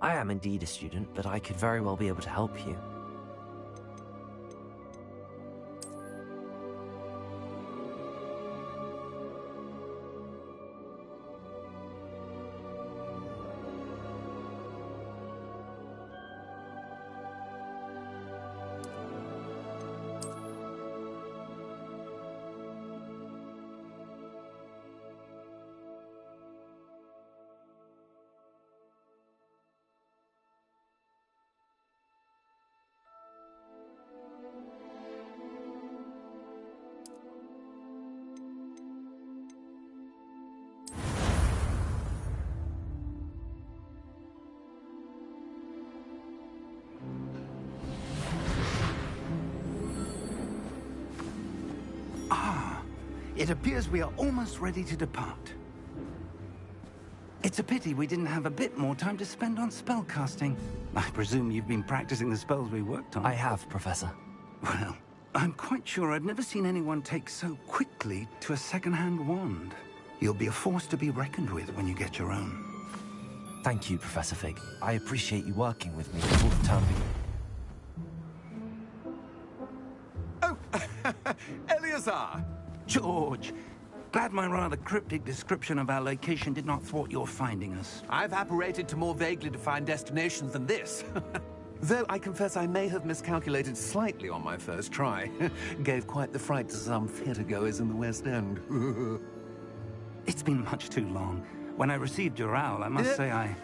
I am indeed a student, but I could very well be able to help you. It appears we are almost ready to depart. It's a pity we didn't have a bit more time to spend on spellcasting. I presume you've been practicing the spells we worked on. I have, Professor. Well, I'm quite sure I've never seen anyone take so quickly to a second-hand wand. You'll be a force to be reckoned with when you get your own. Thank you, Professor Fig. I appreciate you working with me before the term begins. Oh, Eleazar! George, glad my rather cryptic description of our location did not thwart your finding us. I've apparated to more vaguely defined destinations than this. Though I confess I may have miscalculated slightly on my first try. Gave quite the fright to some theatre-goers in the West End. It's been much too long. When I received your owl, I must say I...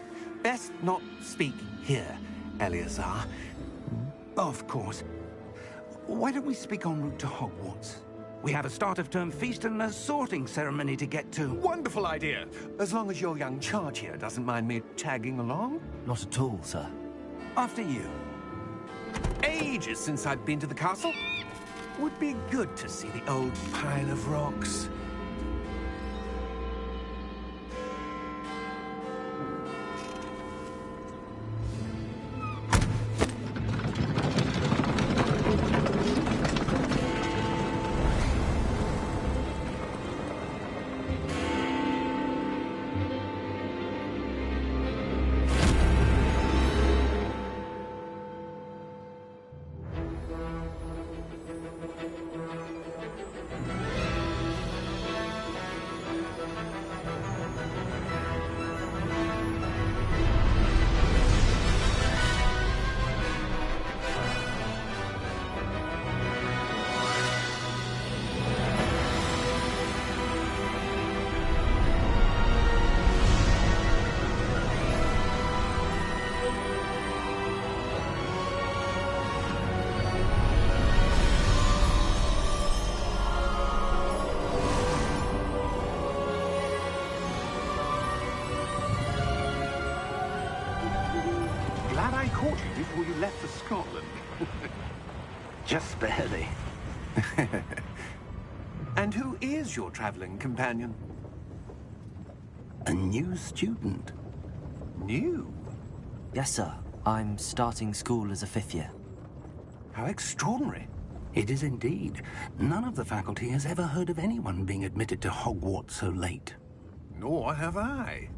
Best not speak here, Eleazar. Of course. Why don't we speak en route to Hogwarts? We have a start-of-term feast and a sorting ceremony to get to. Wonderful idea! As long as your young charge here doesn't mind me tagging along. Not at all, sir. After you. Ages since I've been to the castle. Would be good to see the old pile of rocks. Glad I caught you before you left for Scotland. Just barely. And who is your traveling companion? A new student. New? Yes, sir. I'm starting school as a 5th year. How extraordinary. It is indeed. None of the faculty has ever heard of anyone being admitted to Hogwarts so late. Nor have I.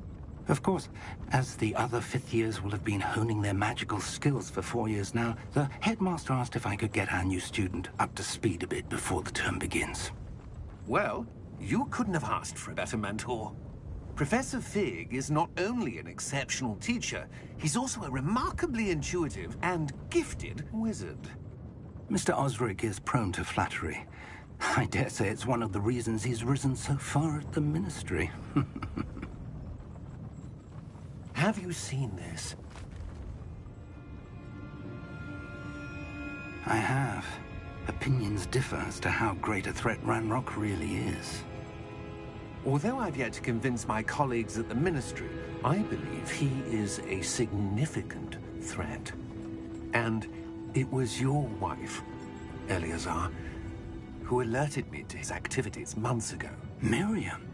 Of course, as the other 5th years will have been honing their magical skills for 4 years now, the headmaster asked if I could get our new student up to speed a bit before the term begins. Well, you couldn't have asked for a better mentor. Professor Fig is not only an exceptional teacher, he's also a remarkably intuitive and gifted wizard. Mr. Osric is prone to flattery. I dare say it's one of the reasons he's risen so far at the Ministry. Have you seen this? I have. Opinions differ as to how great a threat Ranrock really is. Although I've yet to convince my colleagues at the Ministry, I believe he is a significant threat. And it was your wife, Eleazar, who alerted me to his activities months ago. Miriam?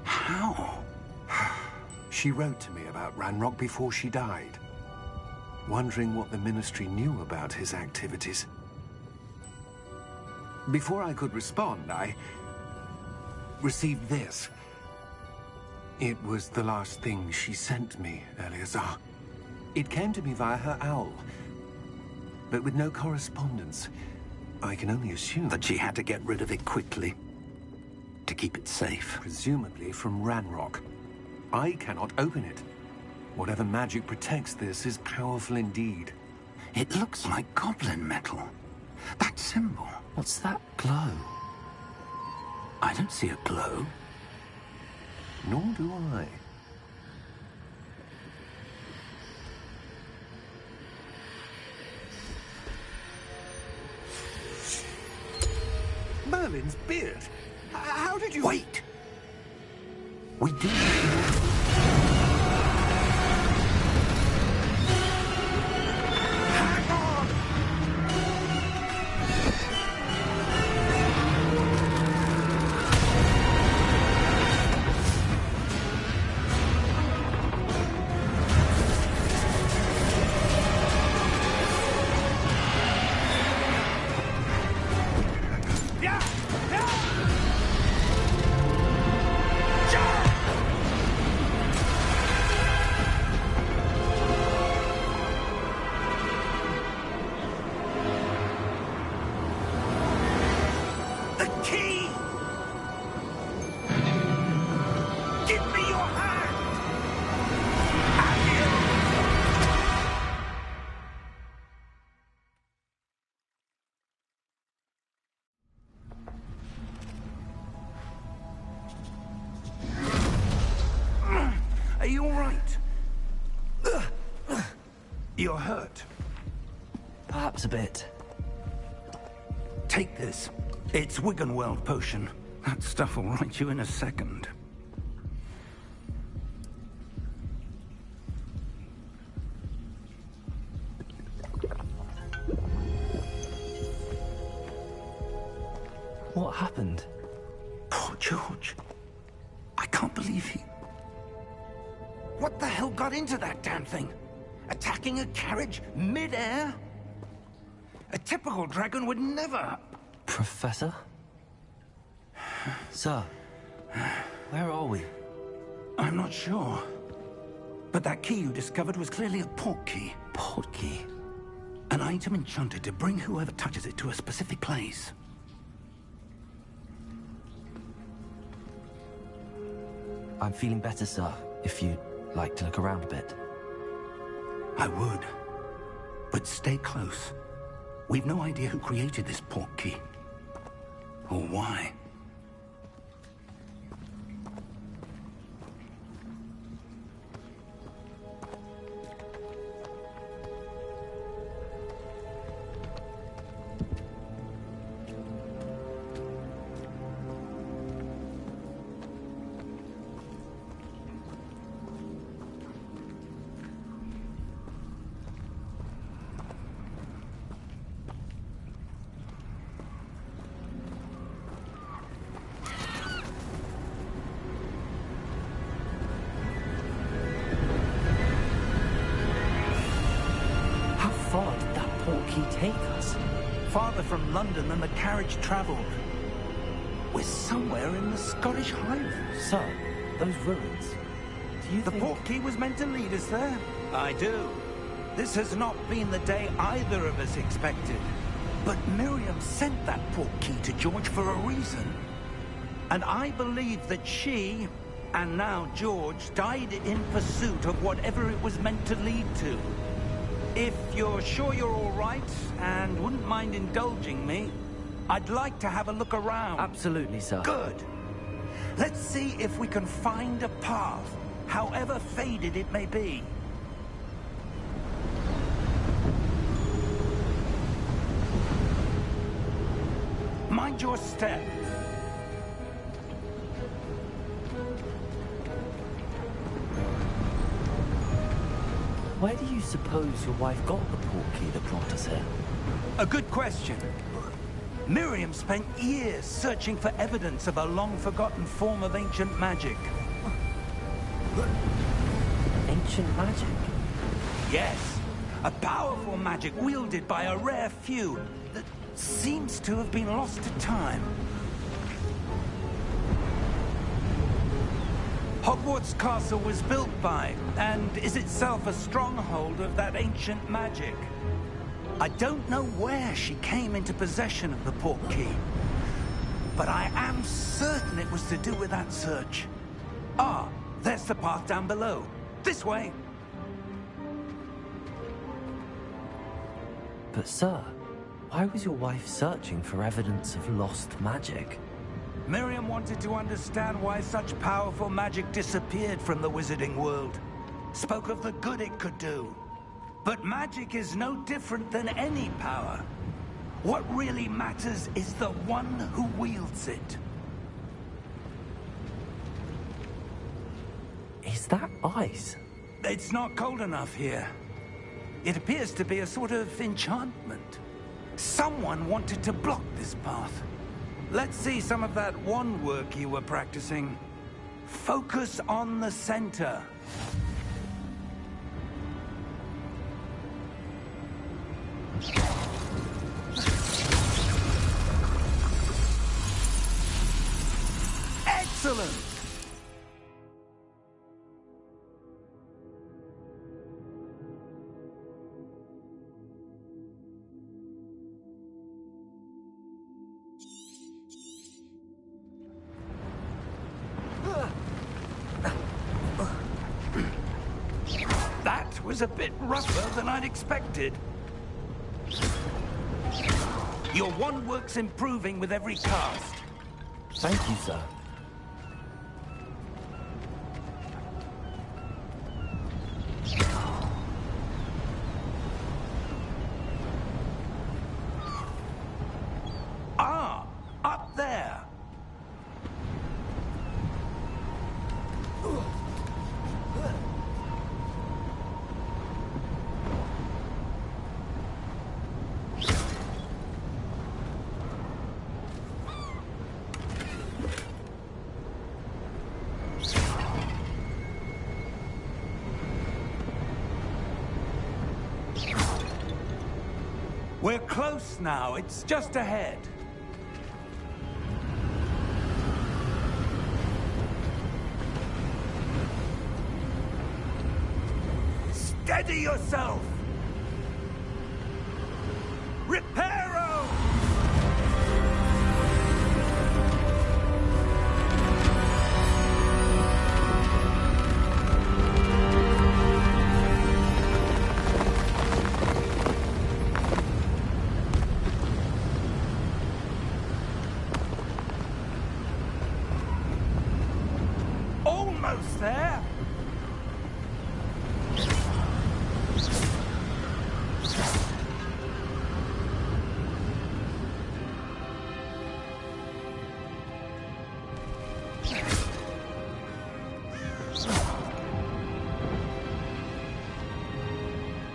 How? She wrote to me about Ranrock before she died, wondering what the Ministry knew about his activities. Before I could respond, I received this. It was the last thing she sent me, Eleazar. It came to me via her owl, but with no correspondence. I can only assume that she had to get rid of it quickly to keep it safe. Presumably from Ranrock. I cannot open it. Whatever magic protects this is powerful indeed. It looks like goblin metal. That symbol. What's that glow? I don't see a glow. Nor do I. Merlin's beard? How did you... Wait! We do... Are you all right? You're hurt. Perhaps a bit. Take this. It's Wiggenweld potion. That stuff will right you in a second. What happened? Poor George. I can't believe he... What the hell got into that damn thing? Attacking a carriage mid-air? A typical dragon would never... Professor? Sir, where are we? I'm not sure. But that key you discovered was clearly a port key. Port key? An item enchanted to bring whoever touches it to a specific place. I'm feeling better, sir, if you'd like to look around a bit. I would. But stay close. We've no idea who created this port key. Or why. Take us? Farther from London than the carriage travelled. We're somewhere in the Scottish Highlands. Sir, those ruins. Do you The think... port key was meant to lead us there? I do. This has not been the day either of us expected. But Miriam sent that port key to George for a reason. And I believe that she, and now George, died in pursuit of whatever it was meant to lead to. If you're sure you're all right, and wouldn't mind indulging me, I'd like to have a look around. Absolutely, sir. Good. Let's see if we can find a path, however faded it may be. Mind your step. Where do you suppose your wife got the port key that brought us here? A good question. Miriam spent years searching for evidence of a long-forgotten form of ancient magic. Ancient magic? Yes. A powerful magic wielded by a rare few that seems to have been lost to time. Hogwarts Castle was built by, and is itself a stronghold of that ancient magic. I don't know where she came into possession of the portkey, but I am certain it was to do with that search. Ah, there's the path down below. This way. But sir, why was your wife searching for evidence of lost magic? Miriam wanted to understand why such powerful magic disappeared from the wizarding world. Spoke of the good it could do. But magic is no different than any power. What really matters is the one who wields it. Is that ice? It's not cold enough here. It appears to be a sort of enchantment. Someone wanted to block this path. Let's see some of that wand work you were practicing. Focus on the center. Excellent! That was a bit rougher than I'd expected. Your wand work's improving with every cast. Thank you, sir. Ah, up there. We're close now. It's just ahead. Steady yourself! Reparo! Almost there!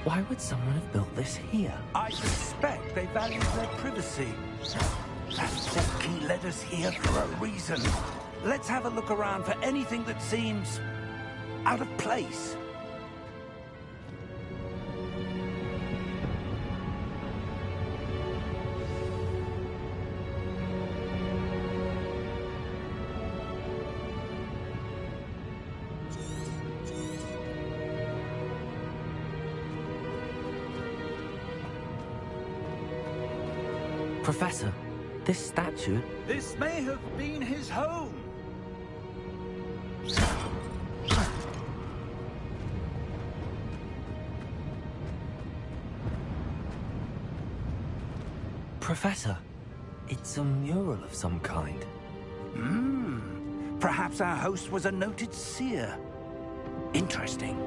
Why would someone have built this here? I suspect they value their privacy. That portkey led us here for a reason. Let's have a look around for anything that seems out of place. Professor, this statue... This may have been his home. Professor, it's a mural of some kind. Perhaps our host was a noted seer. Interesting.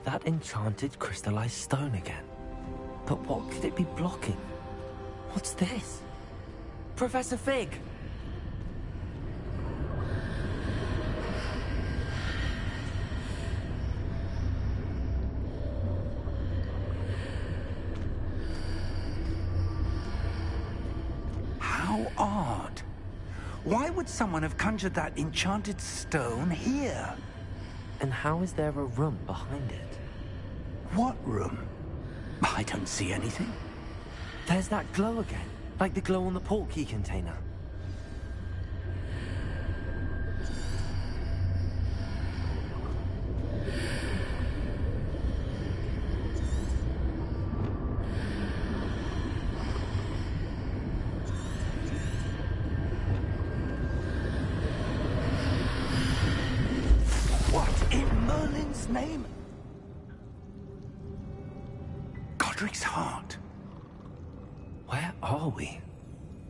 That enchanted crystallized stone again. But what could it be blocking? What's this? Professor Fig! How odd. Why would someone have conjured that enchanted stone here? And how is there a room behind it? What room? I don't see anything. There's that glow again, like the glow on the portkey container. What in Merlin's name? Godric's heart. Where are we?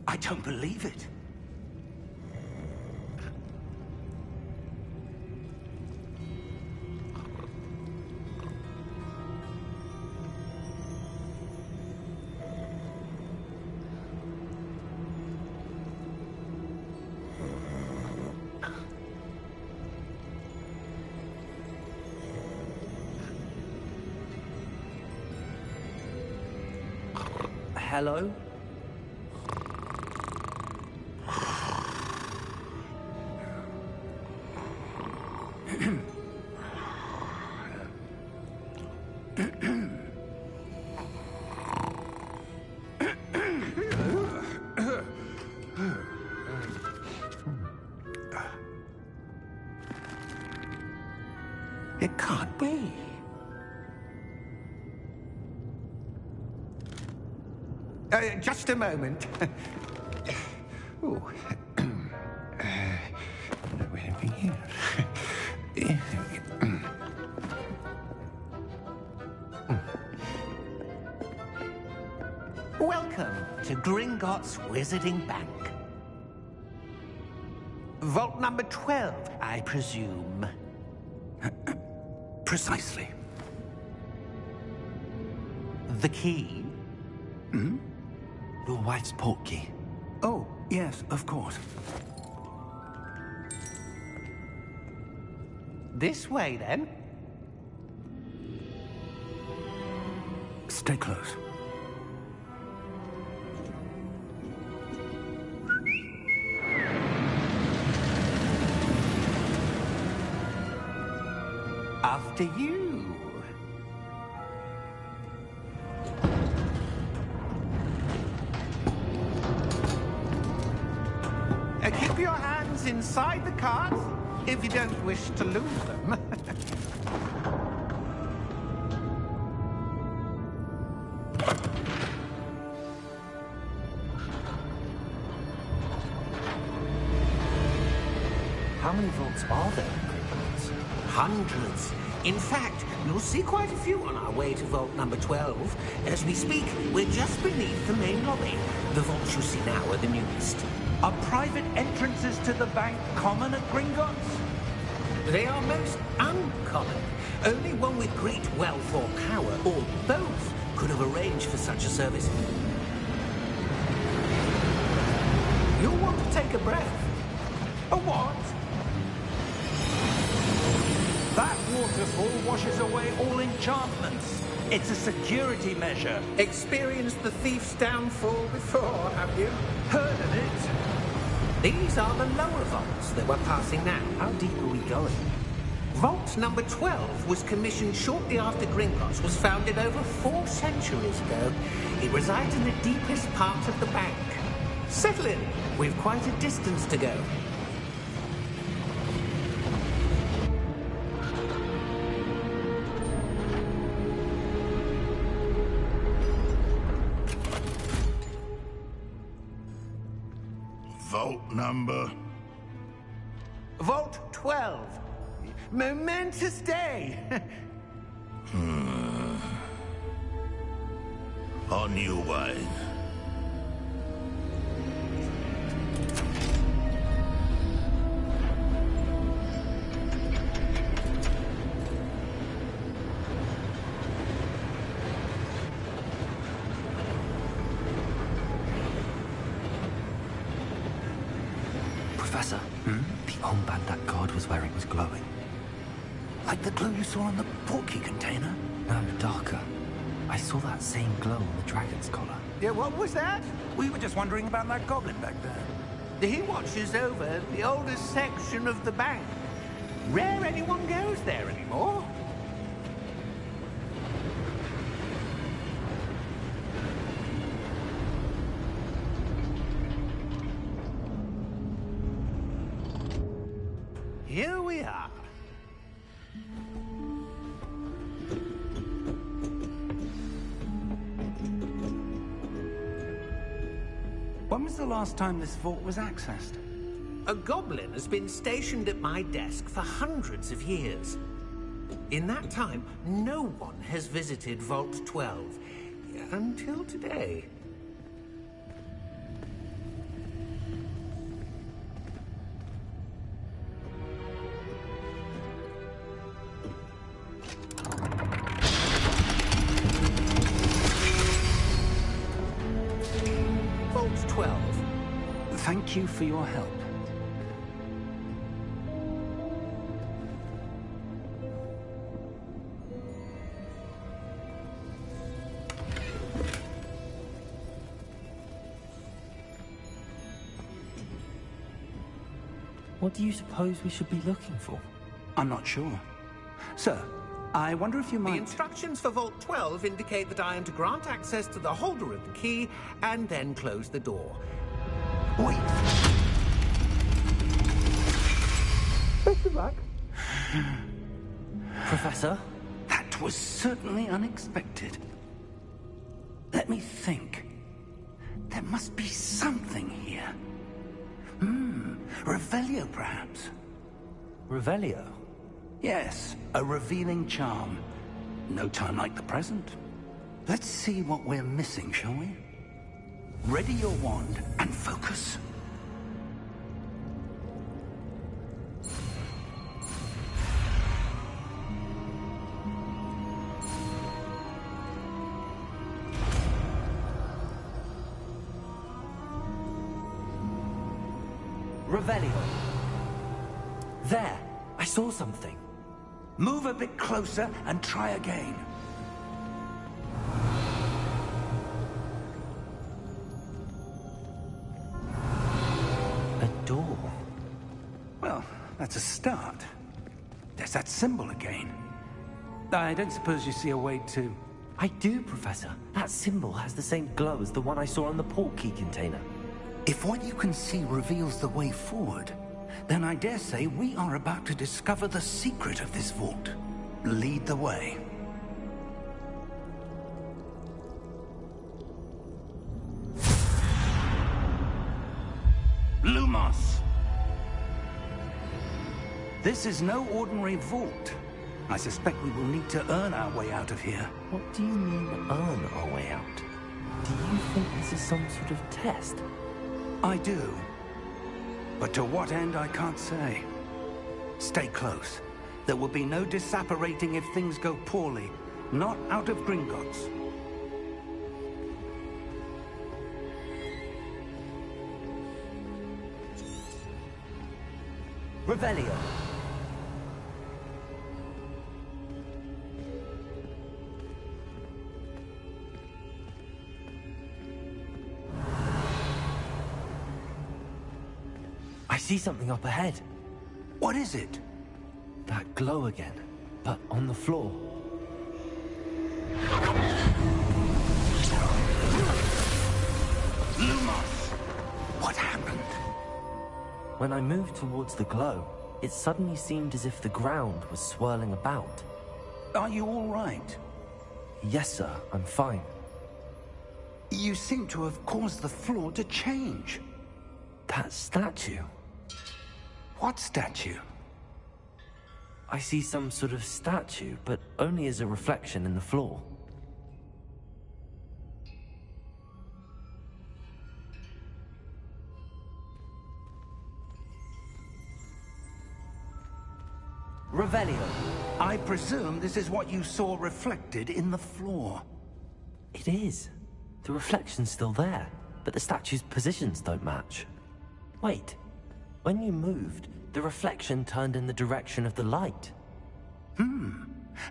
I don't believe it. Hello? It can't be. Just a moment. Oh. Anything here? Welcome to Gringotts Wizarding Bank. Vault number 12, I presume. Precisely. The key? Hmm? Your wife's portkey. Oh, yes, of course. This way, then. Stay close. After you. Keep your hands inside the cards if you don't wish to lose them. How many vaults are there in Gringotts? Hundreds. In fact, you'll see quite a few on our way to vault number 12. As we speak, we're just beneath the main lobby. The vaults you see now are the newest. Are private entrances to the bank common at Gringotts? They are most uncommon. Only one with great wealth or power, or both, could have arranged for such a service. You'll want to take a breath. A what? That waterfall washes away all enchantments. It's a security measure. Experienced the thief's downfall before, have you? Heard of it? These are the lower vaults that we're passing now. How deep are we going? Vault number 12 was commissioned shortly after Gringotts was founded over 4 centuries ago. It resides in the deepest part of the bank. Settle in. We've quite a distance to go. Vault number? Vault 12. Momentous day. On your wine. Professor, the armband that guard was wearing was glowing. Like the glow you saw on the portkey container? No, darker. I saw that same glow on the dragon's collar. Yeah, what was that? We were just wondering about that goblin back there. He watches over the oldest section of the bank. Rare anyone goes there anymore. Here we are. When was the last time this vault was accessed? A goblin has been stationed at my desk for hundreds of years. In that time, no one has visited Vault 12. Until today. Vault 12. Thank you for your help. What do you suppose we should be looking for? I'm not sure. Sir, I wonder if you The might... instructions for Vault 12 indicate that I am to grant access to the holder of the key and then close the door. Wait! Best of luck. Professor? That was certainly unexpected. Let me think. There must be something here. Revelio, perhaps? Revelio? Yes, a revealing charm. No time like the present. Let's see what we're missing, shall we? Ready your wand and focus. Revelio. There! I saw something. Move a bit closer and try again. A door. Well, that's a start. There's that symbol again. I don't suppose you see a way to... I do, Professor. That symbol has the same glow as the one I saw on the portkey container. If what you can see reveals the way forward, then I dare say we are about to discover the secret of this vault. Lead the way. Lumos! This is no ordinary vault. I suspect we will need to earn our way out of here. What do you mean, earn our way out? Do you think this is some sort of test? I do. But to what end, I can't say. Stay close. There will be no disapparating if things go poorly. Not out of Gringotts. Revelio. I see something up ahead. What is it? That glow again, but on the floor. Lumos! What happened? When I moved towards the glow, it suddenly seemed as if the ground was swirling about. Are you all right? Yes, sir, I'm fine. You seem to have caused the floor to change. That statue. What statue? I see some sort of statue, but only as a reflection in the floor. Revelio. I presume this is what you saw reflected in the floor. It is. The reflection's still there, but the statue's positions don't match. Wait, When you moved, the reflection turned in the direction of the light.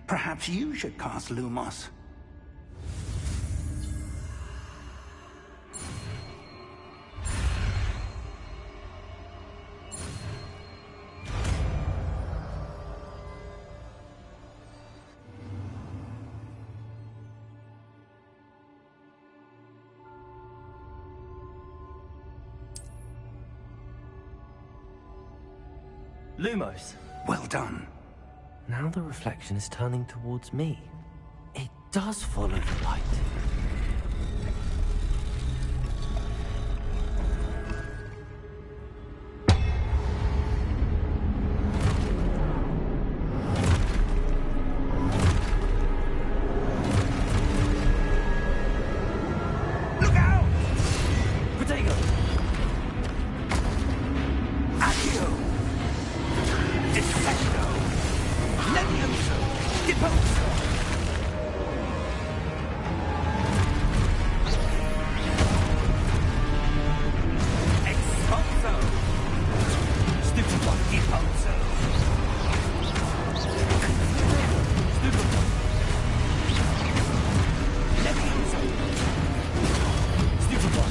Perhaps you should cast Lumos. Lumos. Well done. Now the reflection is turning towards me. It does follow the light. Look out! Potato! Accio! Defecto! Levioso! Deposo! Expulso! Stupefy! Deposo! Stupefy! Levioso! Stupefy!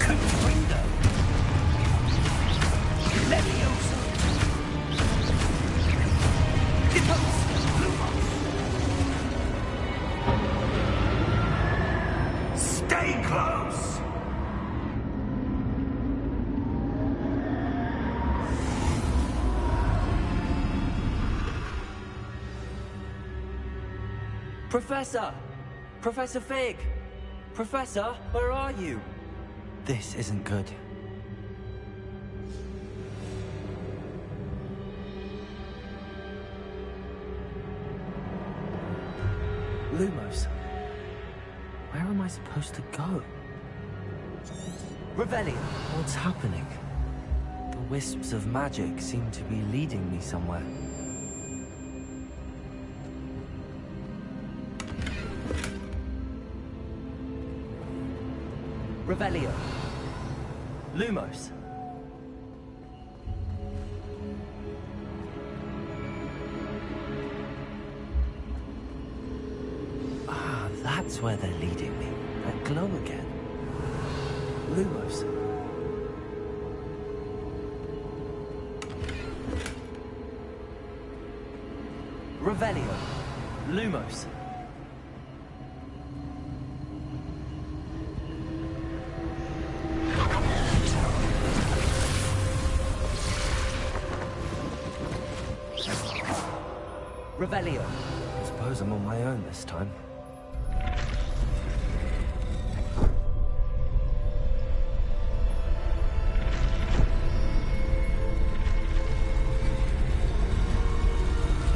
Confringo! Levioso! Depose! Lumos! Stay close! Professor! Professor Fig! Professor, where are you? This isn't good. Lumos. Where am I supposed to go? Revelio. What's happening? The wisps of magic seem to be leading me somewhere. Revelio. Lumos. Ah, that's where they're leading me. That glow again. Lumos. Revelio. Lumos. Revelio. I suppose I'm on my own this time.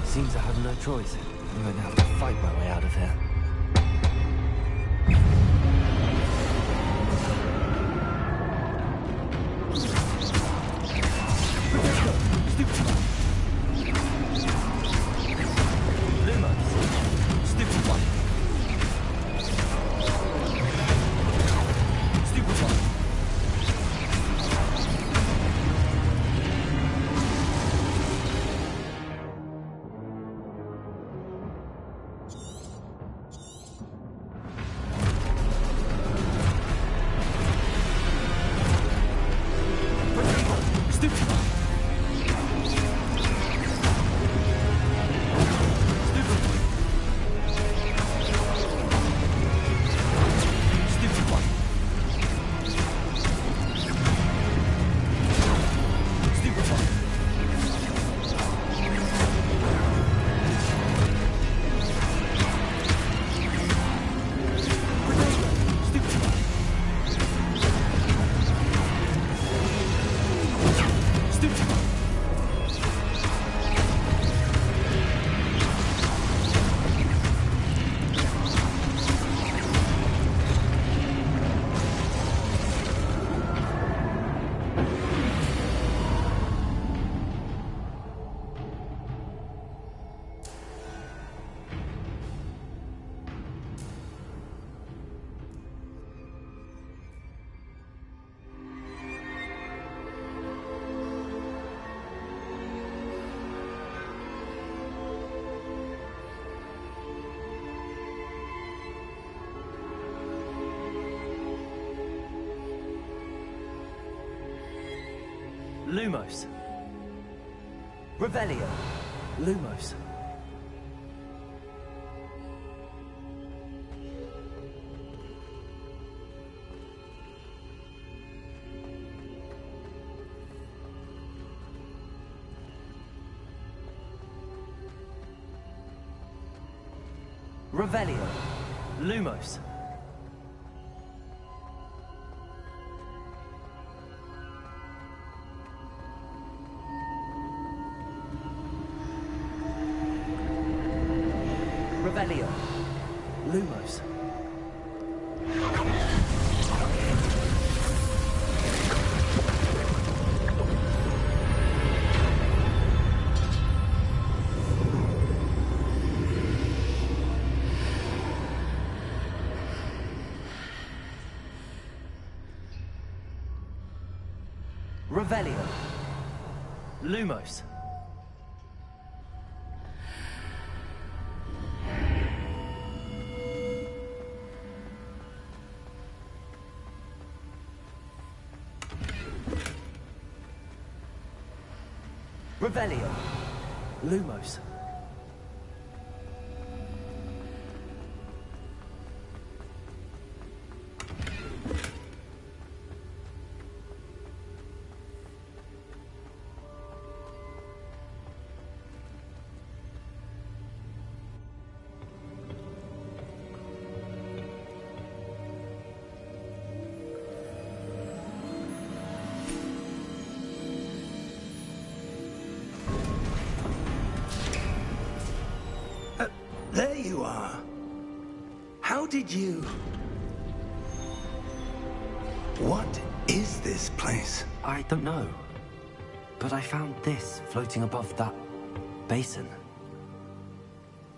Seems I have no choice. I'm going to have to fight my way out of here. Lumos. Revelio. Lumos. Revelio. Lumos. Revelio. Lumos. Revelio. Lumos. Revelio. Lumos. There you are. How did you... What is this place? I don't know. But I found this floating above that basin.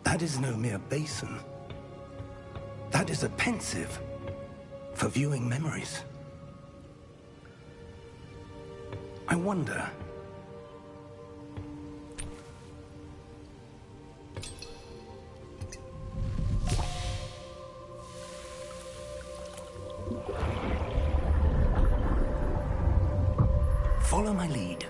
That is no mere basin. That is a pensive for viewing memories. I wonder... Follow my lead.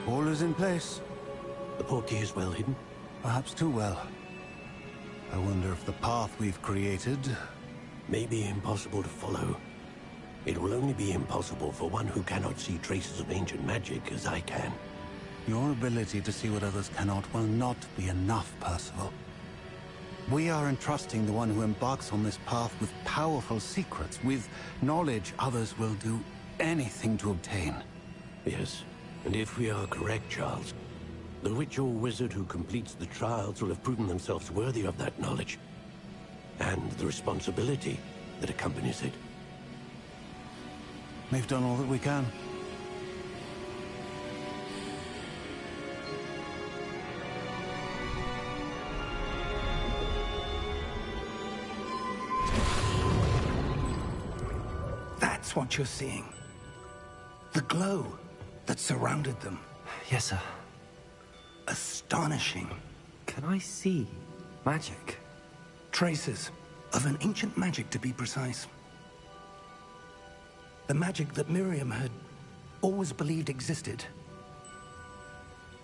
All is in place. The portkey is well hidden. Perhaps too well. I wonder if the path we've created... May be impossible to follow. It will only be impossible for one who cannot see traces of ancient magic as I can. Your ability to see what others cannot will not be enough, Percival. We are entrusting the one who embarks on this path with powerful secrets, with knowledge others will do anything to obtain. Yes, and if we are correct, Charles, the witch or wizard who completes the trials will have proven themselves worthy of that knowledge, and the responsibility that accompanies it. We've done all that we can. That's what you're seeing. The glow that surrounded them. Yes, sir. Astonishing. Can I see magic? Traces of an ancient magic, to be precise. The magic that Miriam had always believed existed,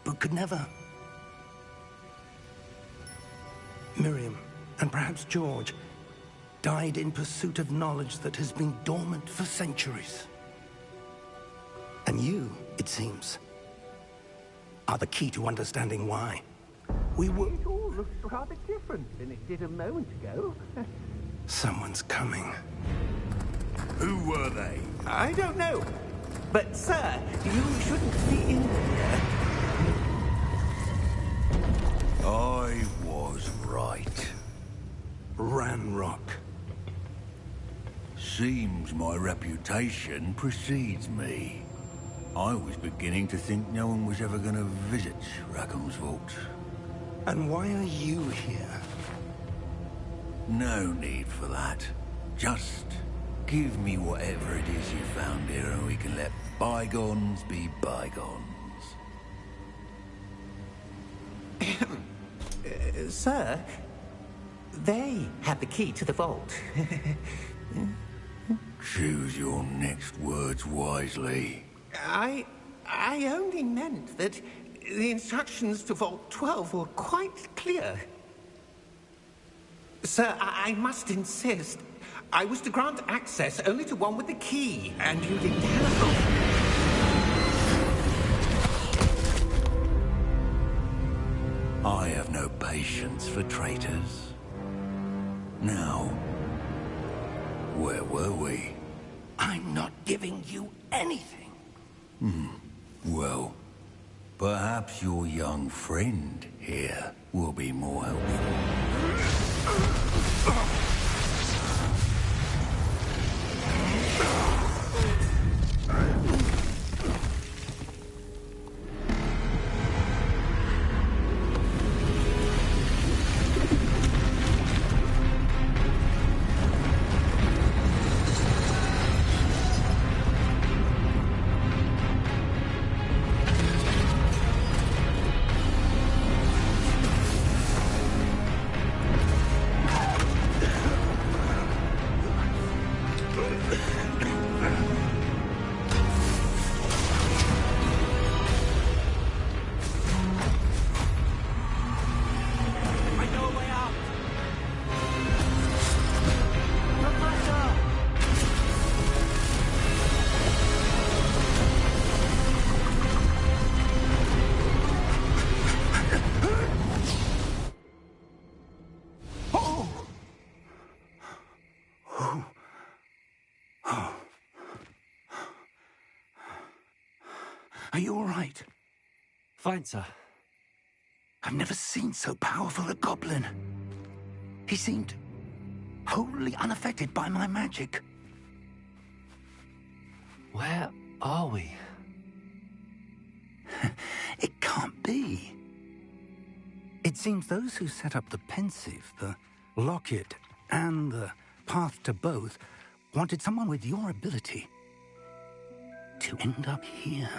but could never. Miriam, and perhaps George, died in pursuit of knowledge that has been dormant for centuries. And you, it seems, are the key to understanding why. We were... It all looks rather different than it did a moment ago. Someone's coming. Who were they? I don't know. But, sir, you shouldn't be in here. I was right. Ranrock. Seems my reputation precedes me. I was beginning to think no one was ever going to visit Rackham's vault. And why are you here? No need for that. Just give me whatever it is you found here and we can let bygones be bygones. Sir, they had the key to the vault. Choose your next words wisely. I only meant that the instructions to Vault 12 were quite clear. Sir, I must insist. I was to grant access only to one with the key, and you didn't have. I have no patience for traitors. Now, where were we? I'm not giving you anything. Well, perhaps your young friend here will be more helpful. Are you all right? Fine, sir. I've never seen so powerful a goblin. He seemed wholly unaffected by my magic. Where are we? It can't be. It seems those who set up the pensive, the locket, and the path to both wanted someone with your ability to end up here.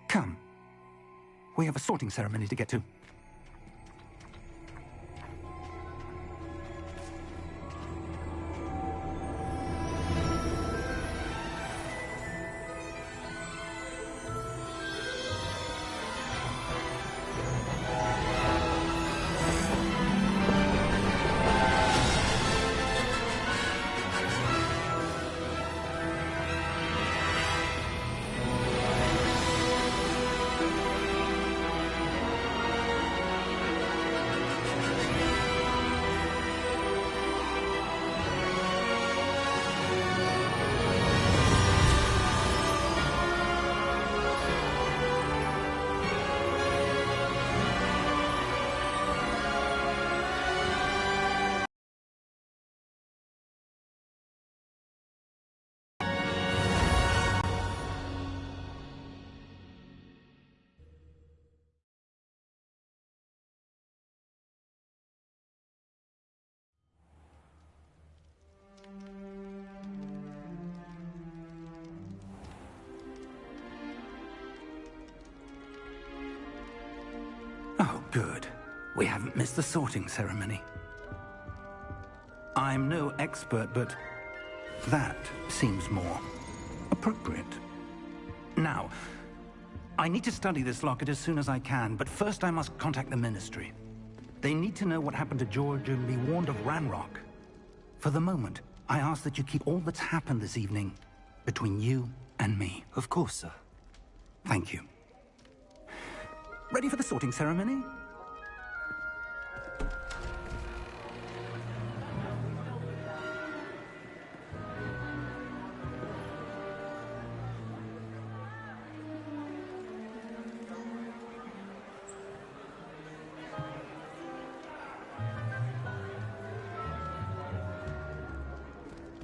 Come. We have a sorting ceremony to get to. Oh, good. We haven't missed the sorting ceremony. I'm no expert, but that seems more appropriate. Now, I need to study this locket as soon as I can, but first I must contact the Ministry. They need to know what happened to George and be warned of Ranrock. For the moment, I ask that you keep all that's happened this evening between you and me. Of course, sir. Thank you. Ready for the sorting ceremony?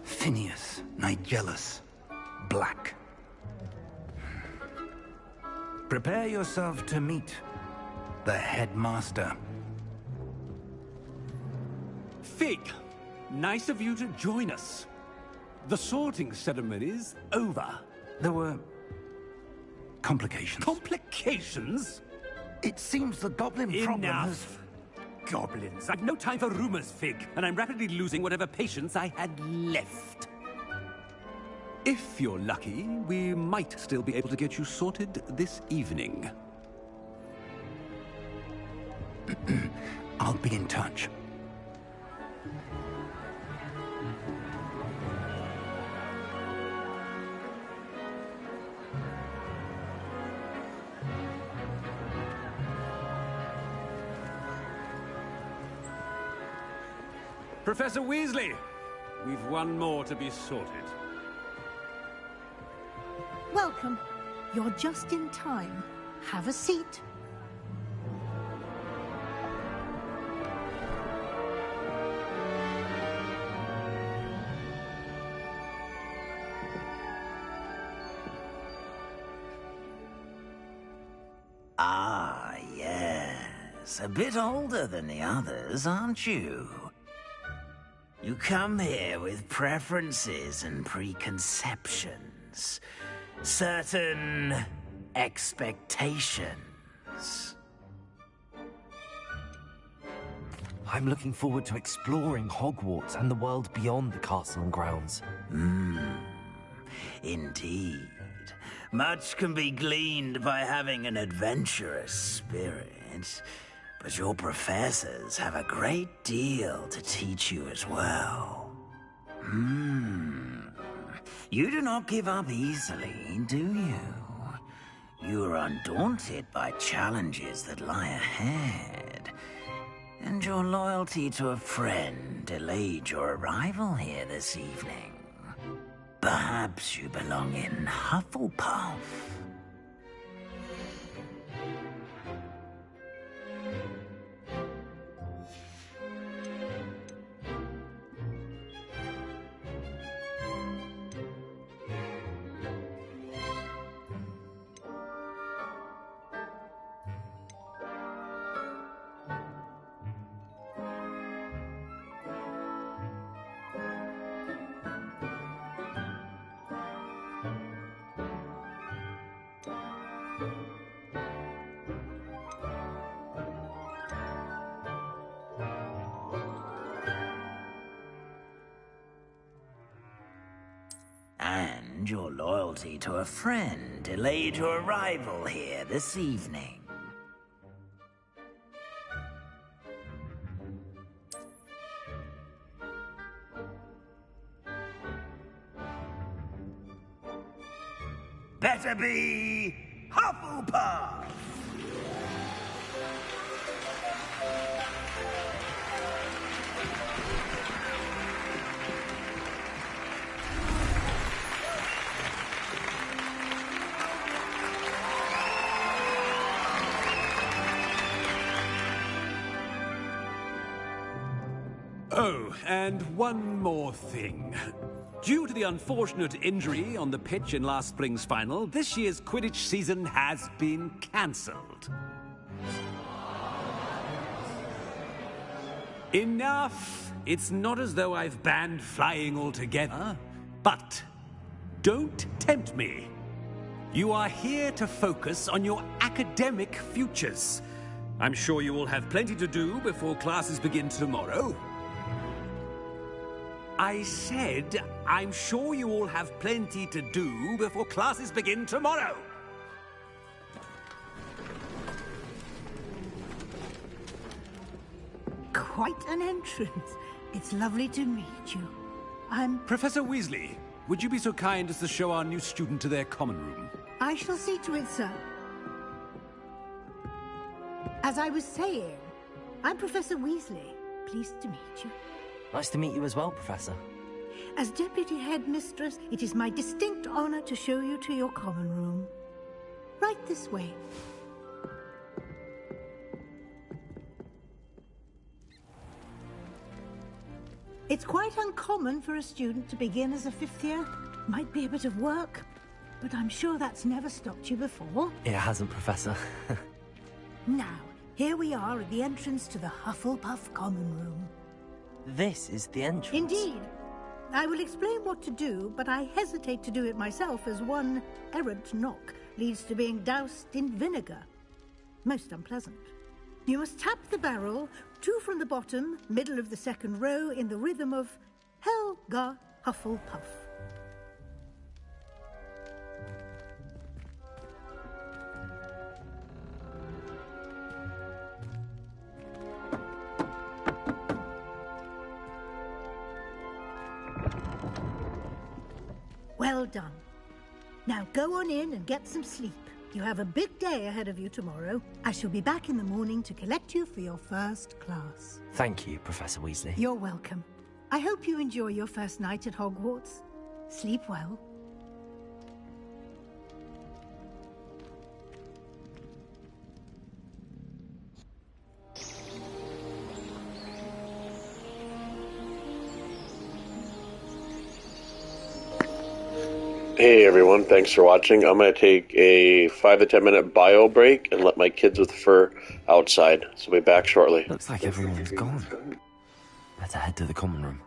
Phineas, Nigellus, Black. Prepare yourself to meet the headmaster. Fig, nice of you to join us. The sorting ceremony's over. There were complications. Complications? It seems the goblin problem has... Enough! Goblins. I've no time for rumors, Fig, and I'm rapidly losing whatever patience I had left. If you're lucky, we might still be able to get you sorted this evening. I'll be in touch. Professor Weasley, we've one more to be sorted. Welcome. You're just in time. Have a seat. Ah, yes. A bit older than the others, aren't you? You come here with preferences and preconceptions. Certain expectations. I'm looking forward to exploring Hogwarts and the world beyond the castle and grounds. Indeed. Much can be gleaned by having an adventurous spirit, but your professors have a great deal to teach you as well. You do not give up easily, do you? You are undaunted by challenges that lie ahead. And your loyalty to a friend delayed your arrival here this evening. Perhaps you belong in Hufflepuff. And your loyalty to a friend delayed your arrival here this evening. Better be Hufflepuff! Oh, and one more thing. Due to the unfortunate injury on the pitch in last spring's final, this year's Quidditch season has been cancelled. Enough! It's not as though I've banned flying altogether, but don't tempt me. You are here to focus on your academic futures. I'm sure you will have plenty to do before classes begin tomorrow. I said, I'm sure you all have plenty to do before classes begin tomorrow. Quite an entrance. It's lovely to meet you. I'm... Professor Weasley, would you be so kind as to show our new student to their common room? I shall see to it, sir. As I was saying, I'm Professor Weasley. Pleased to meet you. Nice to meet you as well, Professor. As Deputy Headmistress, it is my distinct honor to show you to your common room. Right this way. It's quite uncommon for a student to begin as a fifth year. Might be a bit of work, but I'm sure that's never stopped you before. It hasn't, Professor. Now, Here we are at the entrance to the Hufflepuff Common Room. This is the entrance. Indeed. I will explain what to do, but I hesitate to do it myself as one errant knock leads to being doused in vinegar. Most unpleasant. You must tap the barrel, 2 from the bottom, middle of the second row, in the rhythm of Helga Hufflepuff. Well done. Now go on in and get some sleep. You have a big day ahead of you tomorrow. I shall be back in the morning to collect you for your first class. Thank you, Professor Weasley. You're welcome. I hope you enjoy your first night at Hogwarts. Sleep well. Hey everyone, thanks for watching. I'm going to take a 5 to 10 minute bio break and let my kids with fur outside. So we'll be back shortly. Looks like everyone's gone. Better head to the common room.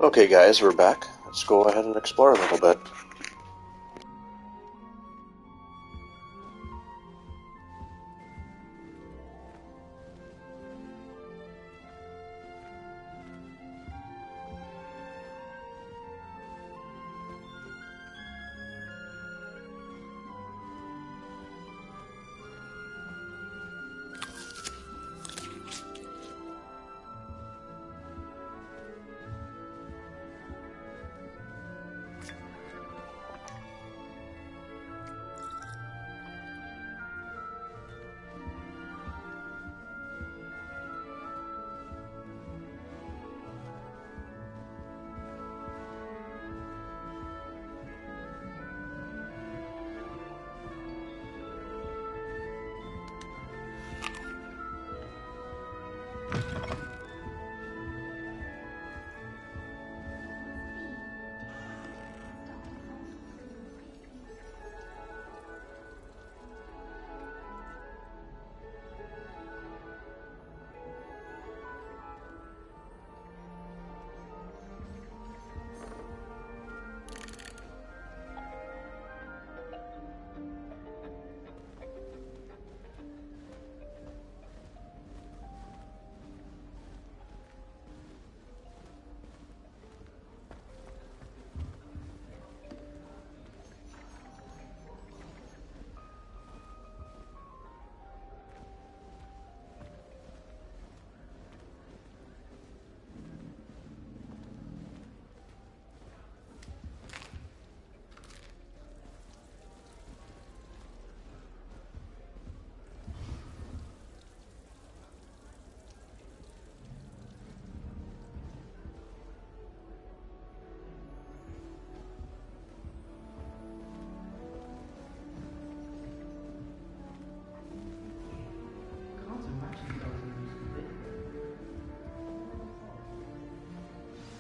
Okay, guys, we're back. Let's go ahead and explore a little bit.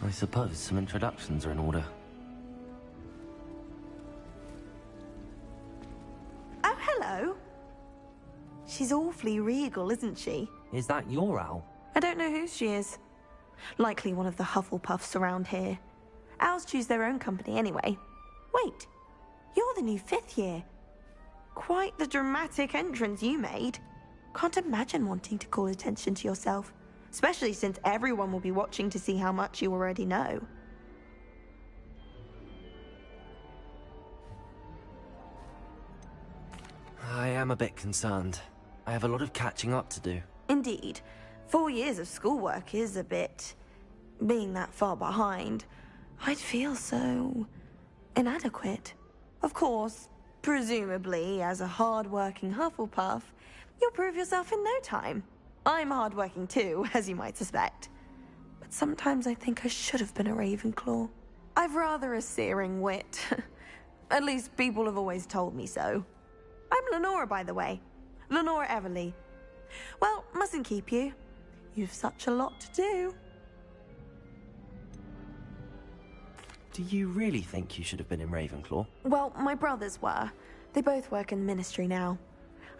I suppose some introductions are in order. Oh, hello. She's awfully regal, isn't she? Is that your owl? I don't know who she is. Likely one of the Hufflepuffs around here. Owls choose their own company anyway. Wait, you're the new 5th year. Quite the dramatic entrance you made. Can't imagine wanting to call attention to yourself, especially since everyone will be watching to see how much you already know. I am a bit concerned. I have a lot of catching up to do. Indeed. 4 years of schoolwork is a bit... being that far behind. I'd feel so... inadequate. Of course, presumably, as a hard-working Hufflepuff, you'll prove yourself in no time. I'm hard-working too, as you might suspect. But sometimes I think I should have been a Ravenclaw. I've rather a searing wit. At least people have always told me so. I'm Lenora, by the way. Lenora Everly. Well, mustn't keep you. You've such a lot to do. Do you really think you should have been in Ravenclaw? Well, my brothers were. They both work in the ministry now.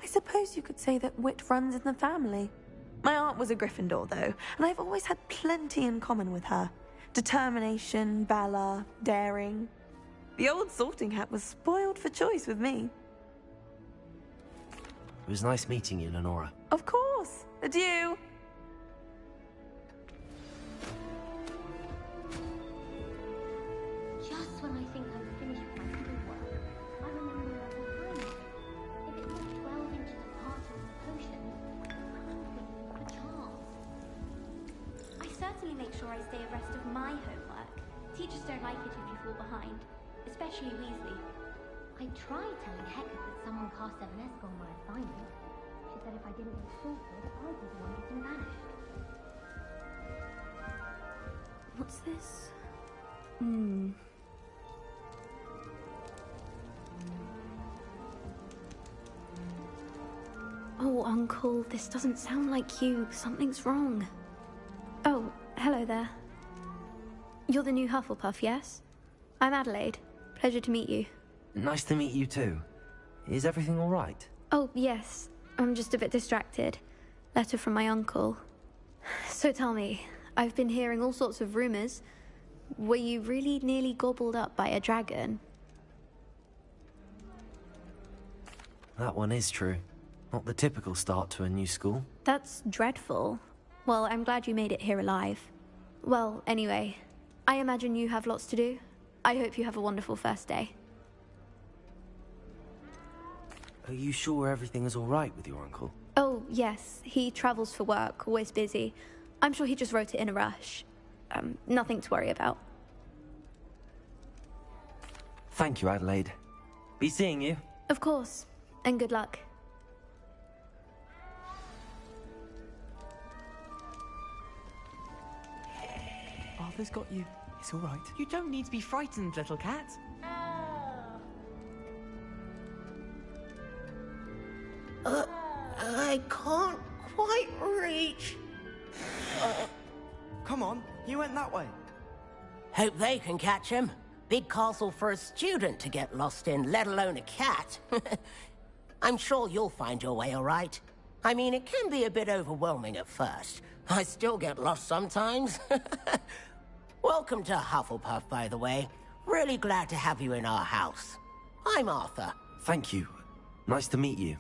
I suppose you could say that wit runs in the family. My aunt was a Gryffindor, though, and I've always had plenty in common with her. Determination, valor, daring. The old sorting hat was spoiled for choice with me. It was nice meeting you, Lenora. Of course. Adieu. Just when I think I'm finished with my schoolwork, I remember where I will find it. If it's not 12 inches apart from the potion, the charms. I certainly make sure I stay abreast of my homework. Teachers don't like it if you fall behind, especially Weasley. I tried telling Hecate that someone cast Evanescence on my assignment. She said if I didn't get sorted, I'd be the one getting banished. What's this? Oh, Uncle, this doesn't sound like you. Something's wrong. Oh, hello there. You're the new Hufflepuff, yes? I'm Adelaide. Pleasure to meet you. Nice to meet you too. Is everything all right? Oh, yes. I'm just a bit distracted. Letter from my uncle. So tell me, I've been hearing all sorts of rumors. Were you really nearly gobbled up by a dragon? That one is true. Not the typical start to a new school. That's dreadful. Well, I'm glad you made it here alive. Well, anyway, I imagine you have lots to do. I hope you have a wonderful first day. Are you sure everything is all right with your uncle? Oh, yes. He travels for work, always busy. I'm sure he just wrote it in a rush. Nothing to worry about. Thank you, Adelaide. Be seeing you. Of course. And good luck. Arthur's got you. It's all right. You don't need to be frightened, little cat. I can't quite reach. Come on, you went that way. Hope they can catch him. Big castle for a student to get lost in, let alone a cat. I'm sure you'll find your way all right. I mean, it can be a bit overwhelming at first. I still get lost sometimes. Welcome to Hufflepuff, by the way. Really glad to have you in our house. I'm Arthur. Thank you. Nice to meet you.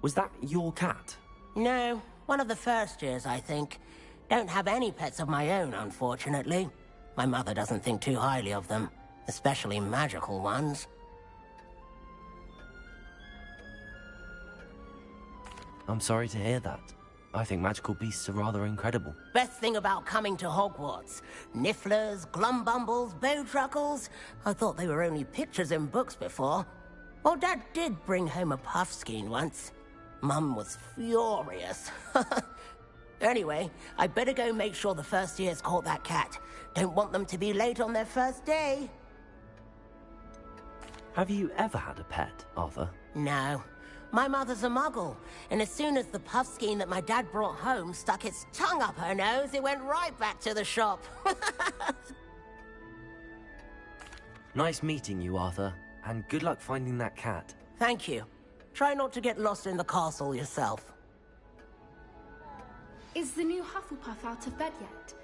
Was that your cat? No, one of the first years, I think. Don't have any pets of my own, unfortunately. My mother doesn't think too highly of them, especially magical ones. I'm sorry to hear that. I think magical beasts are rather incredible. Best thing about coming to Hogwarts. Nifflers, glumbumbles, bowtruckles. I thought they were only pictures in books before. Well, Dad did bring home a puffskein once. Mum was furious. Anyway, I better go make sure the first years caught that cat. Don't want them to be late on their first day. Have you ever had a pet, Arthur? No. My mother's a muggle, and as soon as the puffskein that my dad brought home stuck its tongue up her nose, it went right back to the shop. Nice meeting you, Arthur, and good luck finding that cat. Thank you. Try not to get lost in the castle yourself. Is the new Hufflepuff out of bed yet?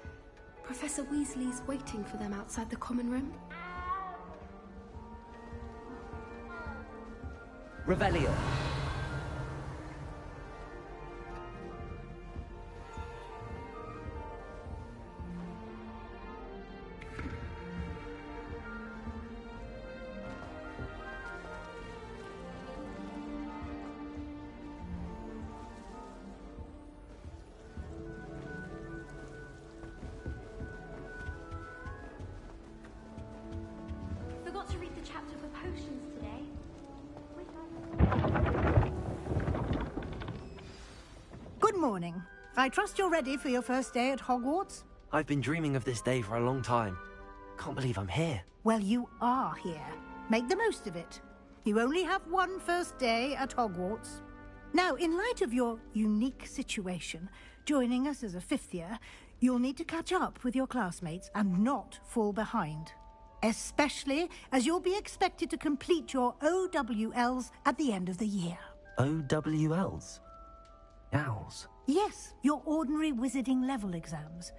Professor Weasley's waiting for them outside the common room. Revelio. Forgot to read the chapter for potions today. Good morning. I trust you're ready for your first day at Hogwarts? I've been dreaming of this day for a long time. Can't believe I'm here. Well, you are here. Make the most of it. You only have one first day at Hogwarts. Now, in light of your unique situation, joining us as a fifth year, you'll need to catch up with your classmates and not fall behind. Especially as you'll be expected to complete your OWLs at the end of the year. OWLs? Owls? Yes, your ordinary wizarding level exams.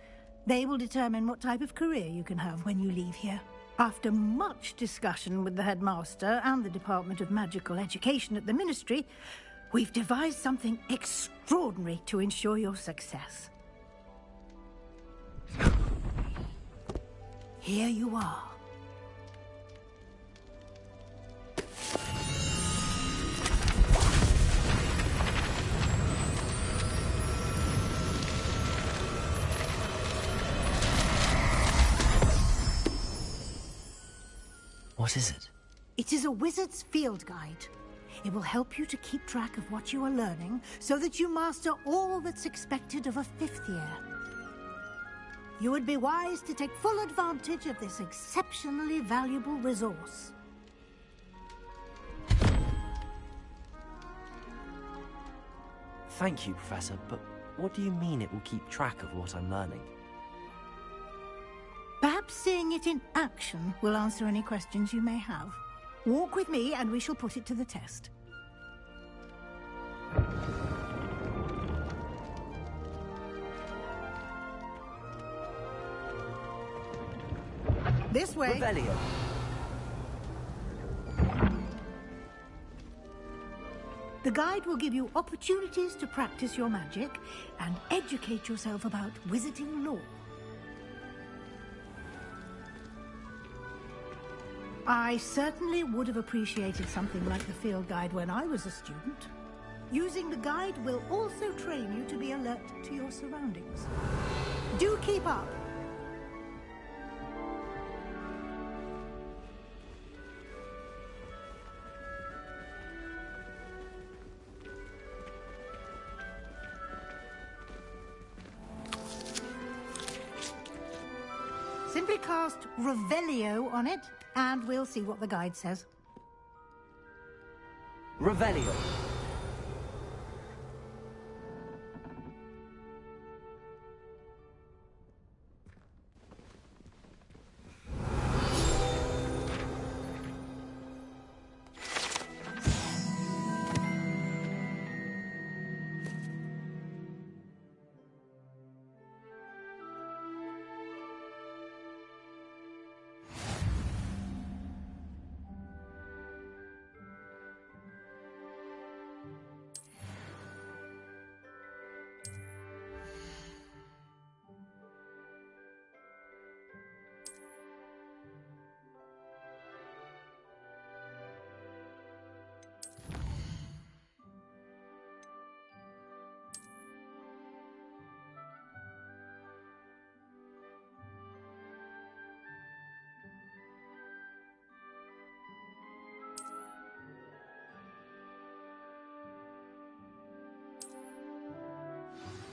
They will determine what type of career you can have when you leave here. After much discussion with the headmaster and the Department of Magical Education at the Ministry, we've devised something extraordinary to ensure your success. Here you are. What is it? It is a wizard's field guide. It will help you to keep track of what you are learning so that you master all that's expected of a fifth year. You would be wise to take full advantage of this exceptionally valuable resource. Thank you, Professor, but what do you mean it will keep track of what I'm learning? Perhaps seeing it in action will answer any questions you may have. Walk with me and we shall put it to the test. This way. Revelio. The guide will give you opportunities to practice your magic and educate yourself about wizarding lore. I certainly would have appreciated something like the field guide when I was a student. Using the guide will also train you to be alert to your surroundings. Do keep up. Simply cast Revelio on it, and we'll see what the guide says. Revelio.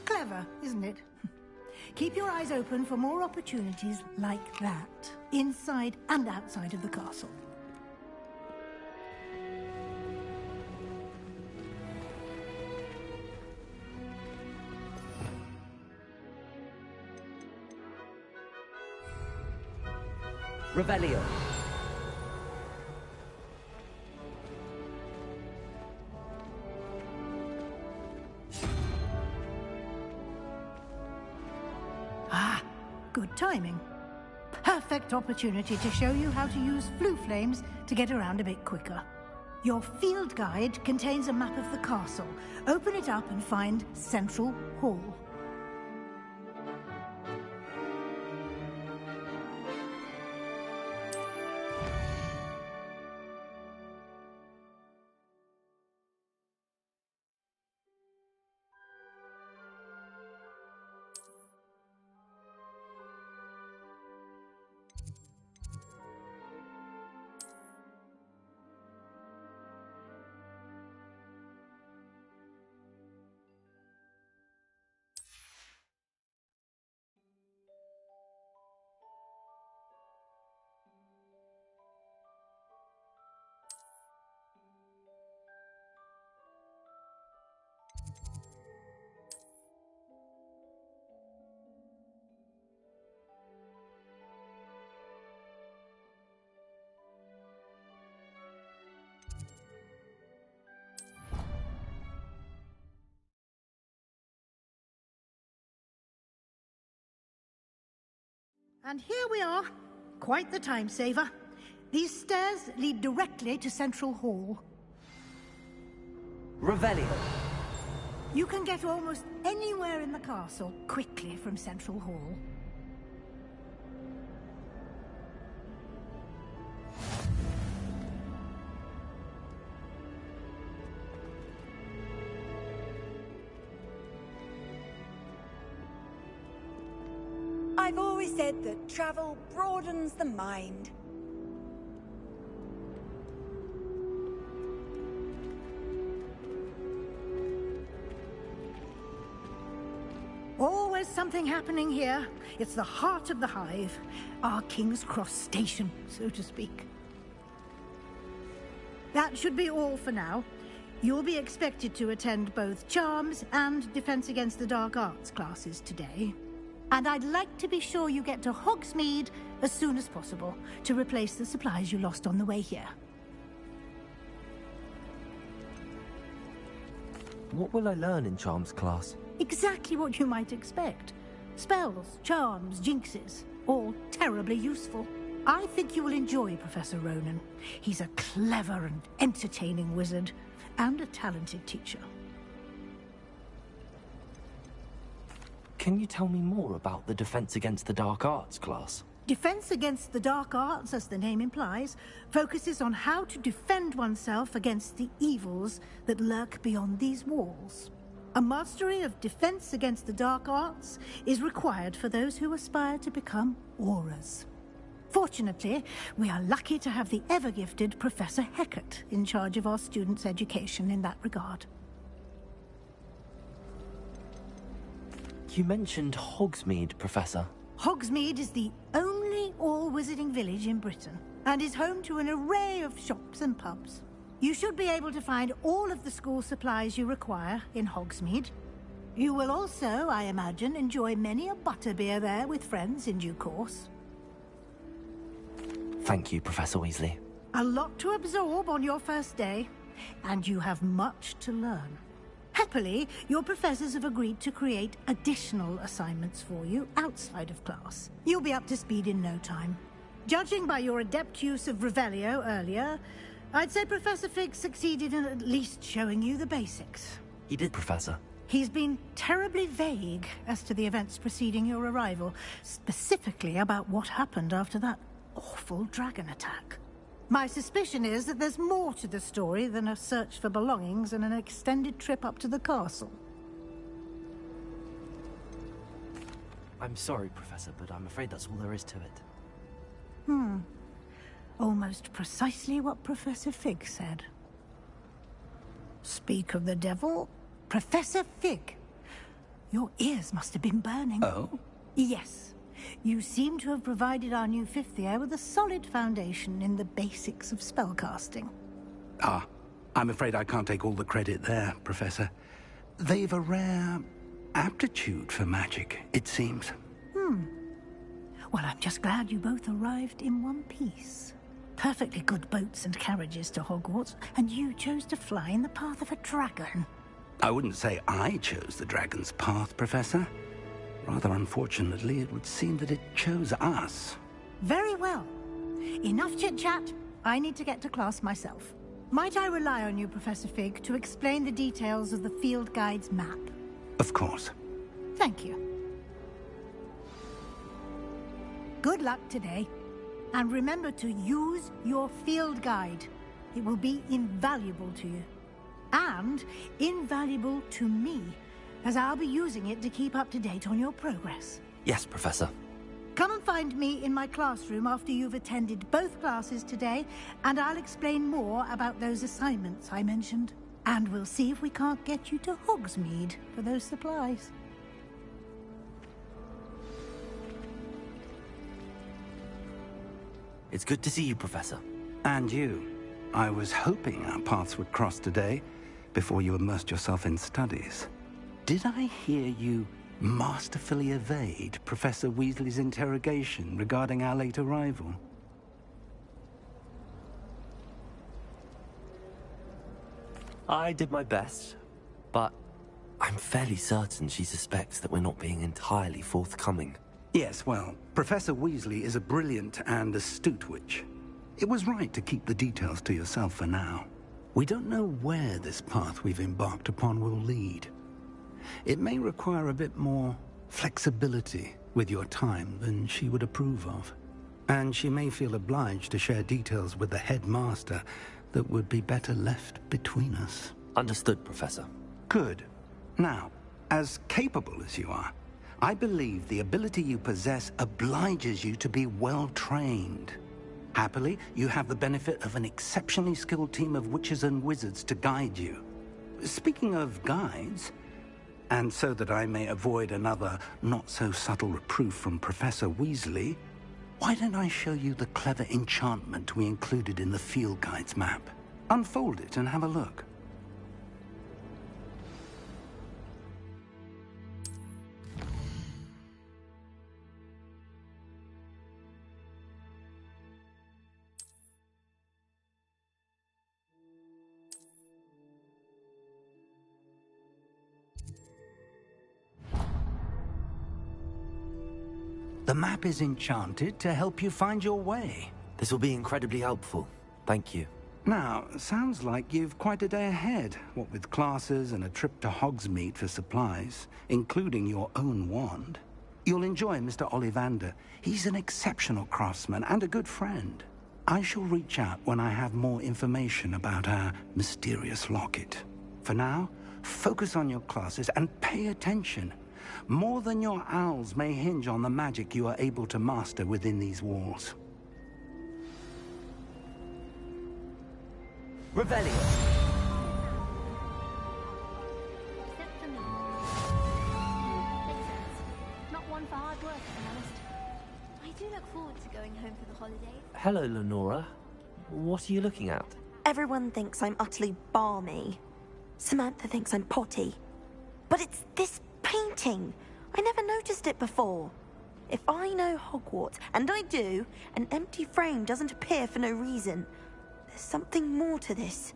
Clever, isn't it? Keep your eyes open for more opportunities like that, inside and outside of the castle. Revelio. Ah, good timing. Perfect opportunity to show you how to use flue flames to get around a bit quicker. Your field guide contains a map of the castle. Open it up and find Central Hall. And here we are. Quite the time saver. These stairs lead directly to Central Hall. Revelio. You can get almost anywhere in the castle quickly from Central Hall. I've always said that travel broadens the mind. Always something happening here. It's the heart of the hive. Our King's Cross station, so to speak. That should be all for now. You'll be expected to attend both Charms and Defense Against the Dark Arts classes today. And I'd like to be sure you get to Hogsmeade as soon as possible to replace the supplies you lost on the way here. What will I learn in Charms class? Exactly what you might expect. Spells, charms, jinxes, all terribly useful. I think you will enjoy Professor Ronan. He's a clever and entertaining wizard, and a talented teacher. Can you tell me more about the Defense Against the Dark Arts class? Defense Against the Dark Arts, as the name implies, focuses on how to defend oneself against the evils that lurk beyond these walls. A mastery of Defense Against the Dark Arts is required for those who aspire to become Aurors. Fortunately, we are lucky to have the ever-gifted Professor Hecat in charge of our students' education in that regard. You mentioned Hogsmeade, Professor. Hogsmeade is the only all-wizarding village in Britain, and is home to an array of shops and pubs. You should be able to find all of the school supplies you require in Hogsmeade. You will also, I imagine, enjoy many a butterbeer there with friends in due course. Thank you, Professor Weasley. A lot to absorb on your first day, and you have much to learn. Happily, your professors have agreed to create additional assignments for you outside of class. You'll be up to speed in no time. Judging by your adept use of Revelio earlier, I'd say Professor Fig succeeded in at least showing you the basics. He did, Professor. He's been terribly vague as to the events preceding your arrival, specifically about what happened after that awful dragon attack. My suspicion is that there's more to the story than a search for belongings and an extended trip up to the castle. I'm sorry, Professor, but I'm afraid that's all there is to it. Almost precisely what Professor Fig said. Speak of the devil, Professor Fig. Your ears must have been burning. Oh? Yes. You seem to have provided our new fifth year with a solid foundation in the basics of spellcasting. Ah, I'm afraid I can't take all the credit there, Professor. They've a rare aptitude for magic, it seems. Well, I'm just glad you both arrived in one piece. Perfectly good boats and carriages to Hogwarts, and you chose to fly in the path of a dragon. I wouldn't say I chose the dragon's path, Professor. Rather unfortunately, it would seem that it chose us. Very well. Enough chit-chat. I need to get to class myself. Might I rely on you, Professor Fig, to explain the details of the field guide's map? Of course. Thank you. Good luck today. And remember to use your field guide. It will be invaluable to you. And invaluable to me, as I'll be using it to keep up to date on your progress. Yes, Professor. Come and find me in my classroom after you've attended both classes today, and I'll explain more about those assignments I mentioned. And we'll see if we can't get you to Hogsmeade for those supplies. It's good to see you, Professor. And you. I was hoping our paths would cross today, before you immersed yourself in studies. Did I hear you masterfully evade Professor Weasley's interrogation regarding our late arrival? I did my best, but I'm fairly certain she suspects that we're not being entirely forthcoming. Yes, well, Professor Weasley is a brilliant and astute witch. It was right to keep the details to yourself for now. We don't know where this path we've embarked upon will lead. It may require a bit more flexibility with your time than she would approve of. And she may feel obliged to share details with the headmaster that would be better left between us. Understood, Professor. Good. Now, as capable as you are, I believe the ability you possess obliges you to be well-trained. Happily, you have the benefit of an exceptionally skilled team of witches and wizards to guide you. Speaking of guides, and so that I may avoid another not-so-subtle reproof from Professor Weasley, why don't I show you the clever enchantment we included in the field guide's map? Unfold it and have a look. The map is enchanted to help you find your way. This will be incredibly helpful. Thank you. Now, sounds like you've quite a day ahead, what with classes and a trip to Hogsmeade for supplies, including your own wand. You'll enjoy Mr. Ollivander. He's an exceptional craftsman and a good friend. I shall reach out when I have more information about our mysterious locket. For now, focus on your classes and pay attention. More than your owls may hinge on the magic you are able to master within these walls. Revelio. Except for me. Makes sense. Not one for hard work, if I'm honest. I do look forward to going home for the holidays. Hello, Lenora. What are you looking at? Everyone thinks I'm utterly balmy. Samantha thinks I'm potty. But it's this painting. I never noticed it before. If I know Hogwarts, and I do, an empty frame doesn't appear for no reason. There's something more to this.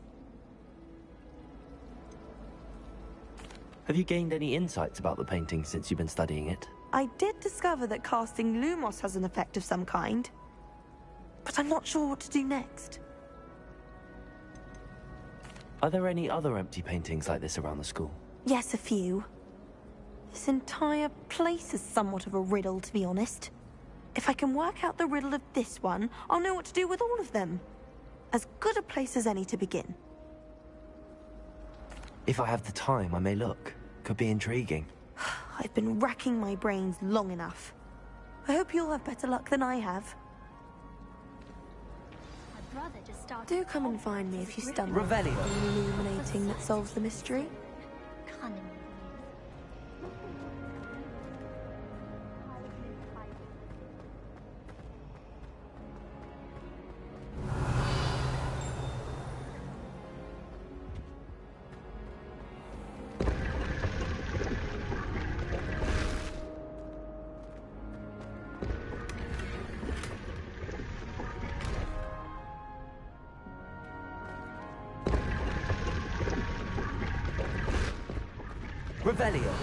Have you gained any insights about the painting since you've been studying it? I did discover that casting Lumos has an effect of some kind. But I'm not sure what to do next. Are there any other empty paintings like this around the school? Yes, a few. This entire place is somewhat of a riddle, to be honest. If I can work out the riddle of this one, I'll know what to do with all of them. As good a place as any to begin. If I have the time, I may look. Could be intriguing. I've been racking my brains long enough. I hope you'll have better luck than I have. My brother just started. Do come and find me if you stumble Revelio. on the illuminating that solves the mystery. Cunning. Revelio.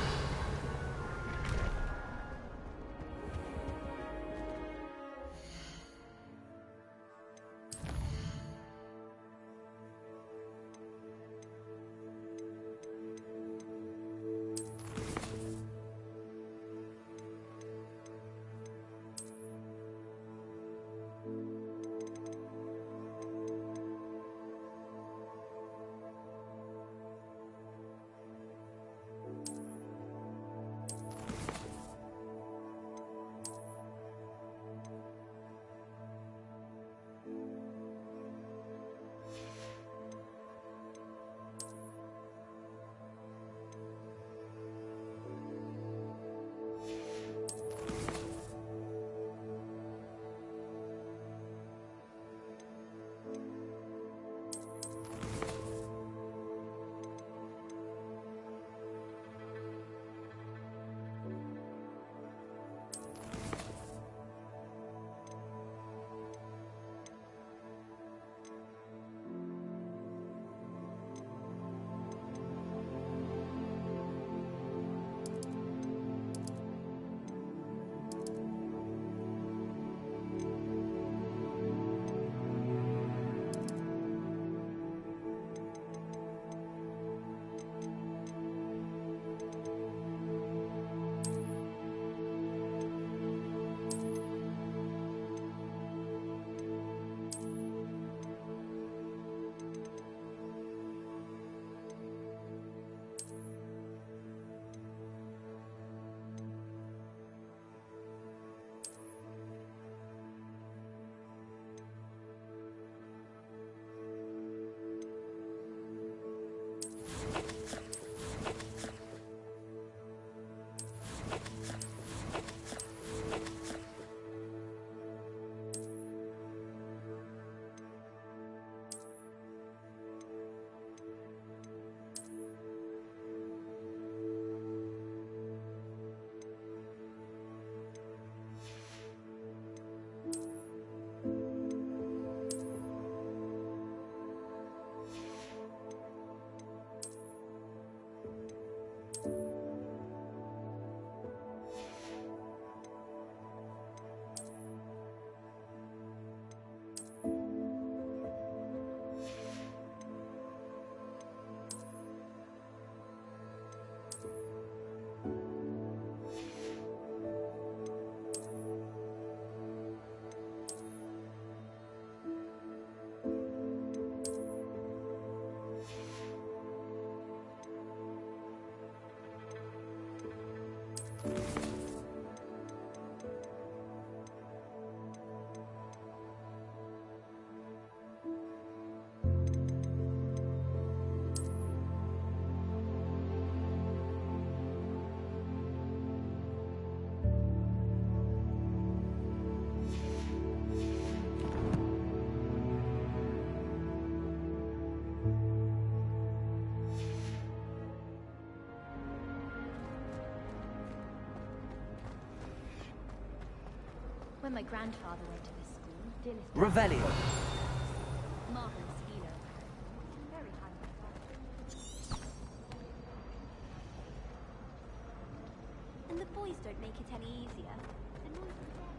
When my grandfather went to this school, Dillis... Revelio. Marvelous hero. Very highly regarded. And the boys don't make it any easier. The noise is there.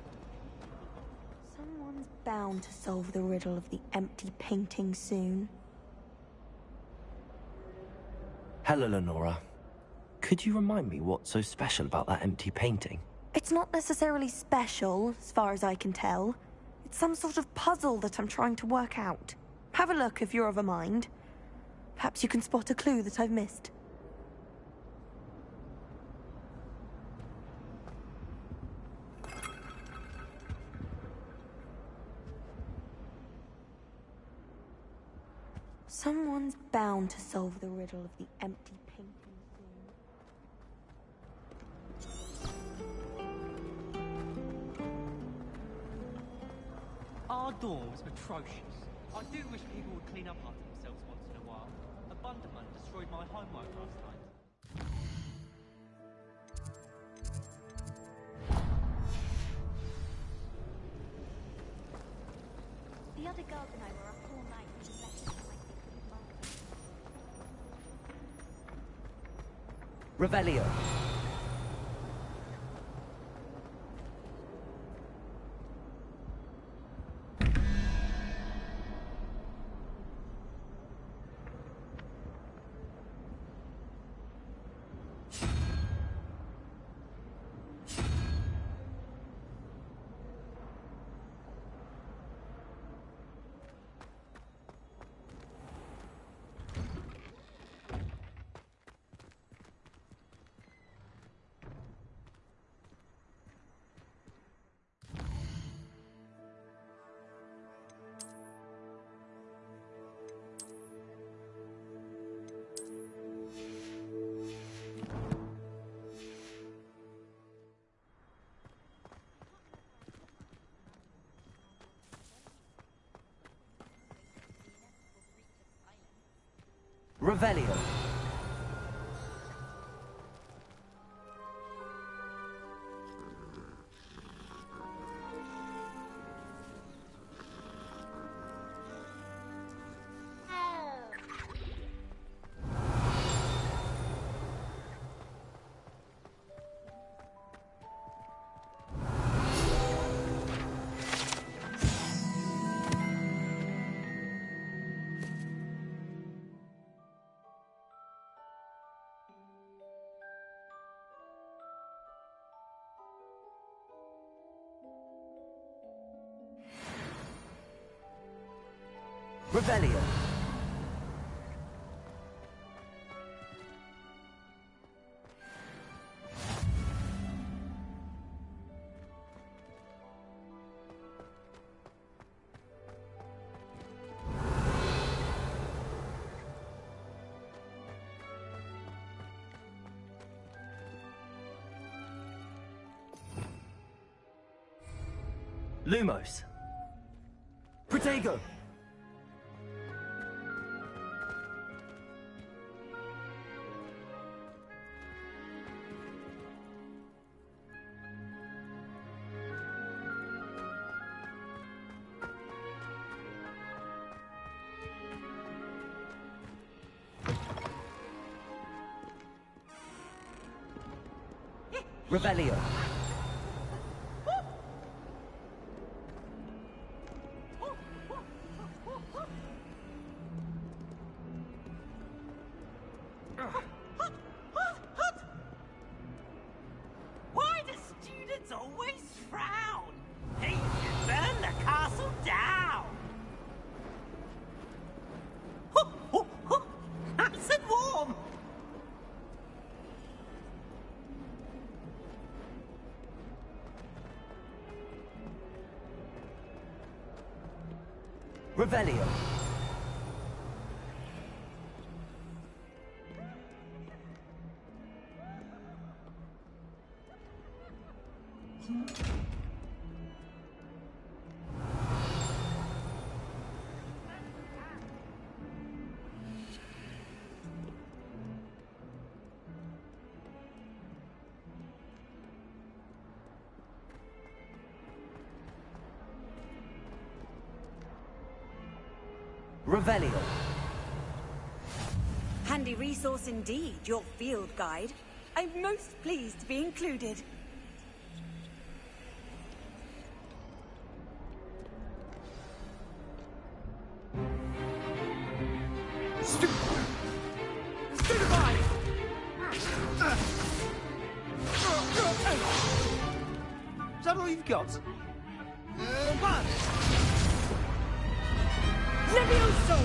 Someone's bound to solve the riddle of the empty painting soon. Hello, Lenora. Could you remind me what's so special about that empty painting? It's not necessarily special, as far as I can tell. It's some sort of puzzle that I'm trying to work out. Have a look if you're of a mind. Perhaps you can spot a clue that I've missed. Someone's bound to solve the riddle of the empty painting soon. Our dorm's atrocious. I do wish people would clean up after themselves once in a while. A Bunderman destroyed my homework last night. The other girls and I were up all night with letters from my secret mother. Revelio. Revelio. Revelio. Lumos. Protego. Revelio. Why do students always frown? They should burn the castle down! Nice and warm! Revelio. Revelio. Handy resource indeed, your field guide. I'm most pleased to be included. Is that all you've got? Levioso!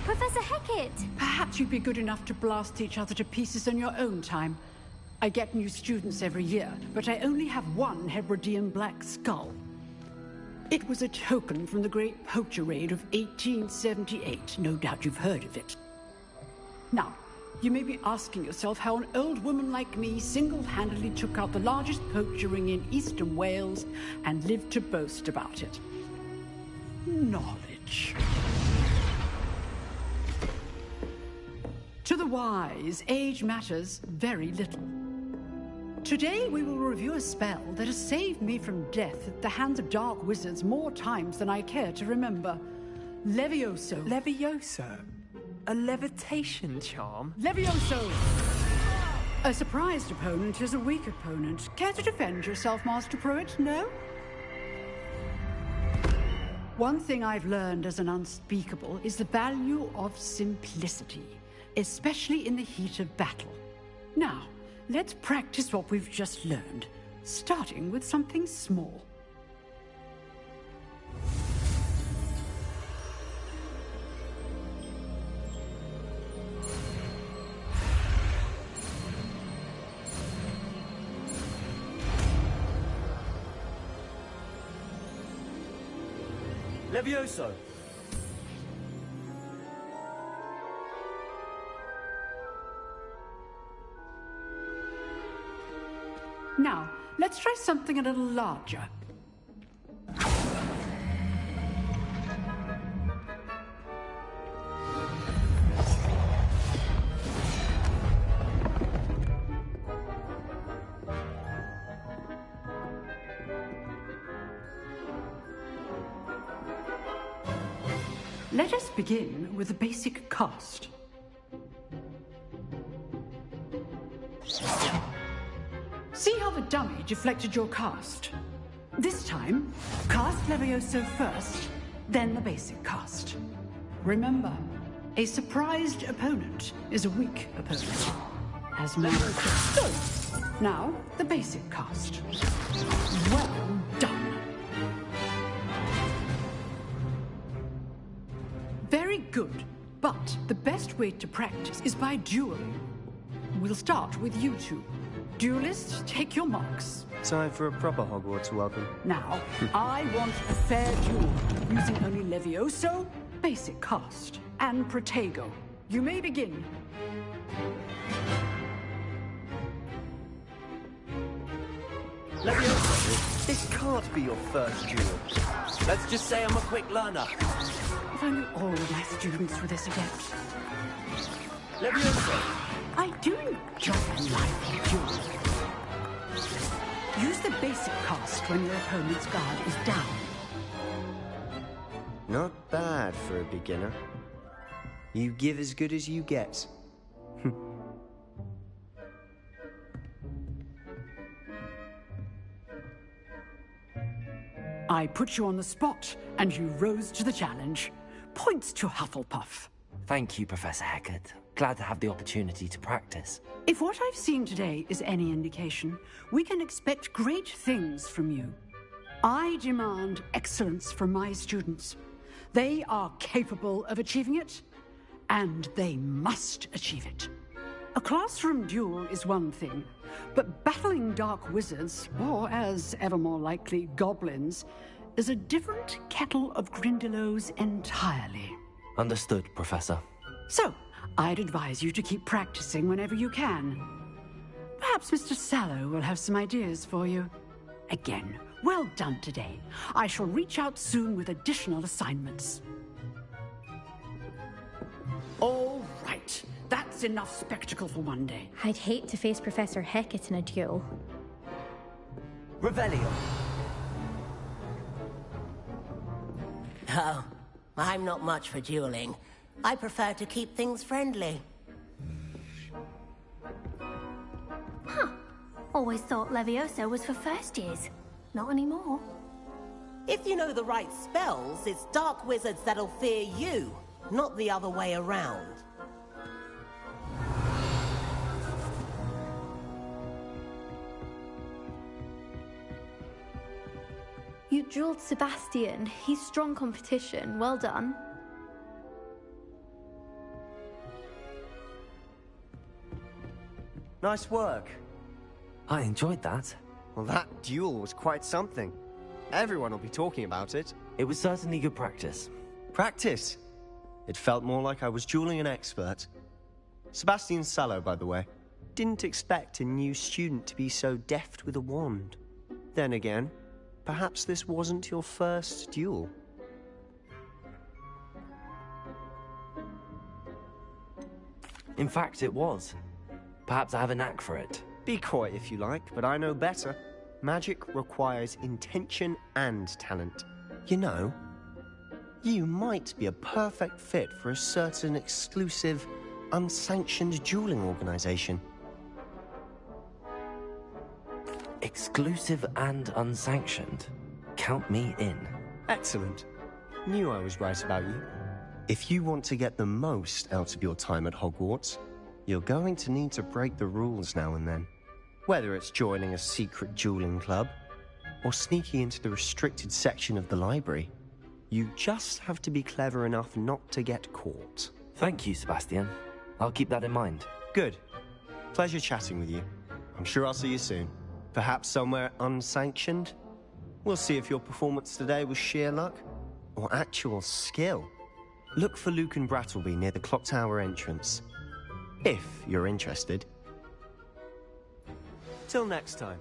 Professor Hecat! Perhaps you'd be good enough to blast each other to pieces in your own time. I get new students every year, but I only have one Hebridean black skull. It was a token from the Great Poacher Raid of 1878. No doubt you've heard of it. Now, you may be asking yourself how an old woman like me single-handedly took out the largest poacher ring in eastern Wales and lived to boast about it. Knowledge. To the wise, age matters very little. Today we will review a spell that has saved me from death at the hands of dark wizards more times than I care to remember. Levioso. Levioso? A levitation charm? Levioso! A surprised opponent is a weak opponent. Care to defend yourself, Master Pruitt? No? One thing I've learned as an unspeakable is the value of simplicity, especially in the heat of battle. Now, let's practice what we've just learned, starting with something small. Levioso. Now, let's try something a little larger. Let us begin with a basic cast. See how the dummy deflected your cast? This time, cast Levioso first, then the basic cast. Remember, a surprised opponent is a weak opponent. As so, now the basic cast. Well done. Very good, but the best way to practice is by dueling. We'll start with you two. Duelists, take your marks. Time for a proper Hogwarts welcome. Now, I want a fair duel, using only Levioso, basic cast, and Protego. You may begin. Levioso, this can't be your first duel. Let's just say I'm a quick learner. If only all of my students were this adept. Levioso. I do enjoy a lively duel. Use the basic cast when your opponent's guard is down. Not bad for a beginner. You give as good as you get. I put you on the spot, and you rose to the challenge. Points to Hufflepuff. Thank you, Professor Hecat. Glad to have the opportunity to practice. If what I've seen today is any indication, we can expect great things from you. I demand excellence from my students. They are capable of achieving it, and they must achieve it. A classroom duel is one thing, but battling dark wizards, or as ever more likely, goblins, is a different kettle of Grindylows entirely. Understood, Professor. So, I'd advise you to keep practicing whenever you can. Perhaps Mr. Sallow will have some ideas for you. Again, well done today. I shall reach out soon with additional assignments. All right. That's enough spectacle for one day. I'd hate to face Professor Hecat in a duel. Revelio. Oh, I'm not much for dueling. I prefer to keep things friendly. Huh. Always thought Levioso was for first years. Not anymore. If you know the right spells, it's dark wizards that'll fear you, not the other way around. You drilled Sebastian. He's strong competition. Well done. Nice work. I enjoyed that. Well, that duel was quite something. Everyone will be talking about it. It was certainly good practice. Practice? It felt more like I was dueling an expert. Sebastian Sallow, by the way. Didn't expect a new student to be so deft with a wand. Then again, perhaps this wasn't your first duel. In fact, it was. Perhaps I have a knack for it. Be coy if you like, but I know better. Magic requires intention and talent. You know, you might be a perfect fit for a certain exclusive, unsanctioned dueling organization. Exclusive and unsanctioned? Count me in. Excellent. Knew I was right about you. If you want to get the most out of your time at Hogwarts, you're going to need to break the rules now and then. Whether it's joining a secret dueling club, or sneaking into the restricted section of the library, you just have to be clever enough not to get caught. Thank you, Sebastian. I'll keep that in mind. Good. Pleasure chatting with you. I'm sure I'll see you soon. Perhaps somewhere unsanctioned? We'll see if your performance today was sheer luck, or actual skill. Look for Luke and Brattleby near the Clock Tower entrance. If you're interested. Till next time.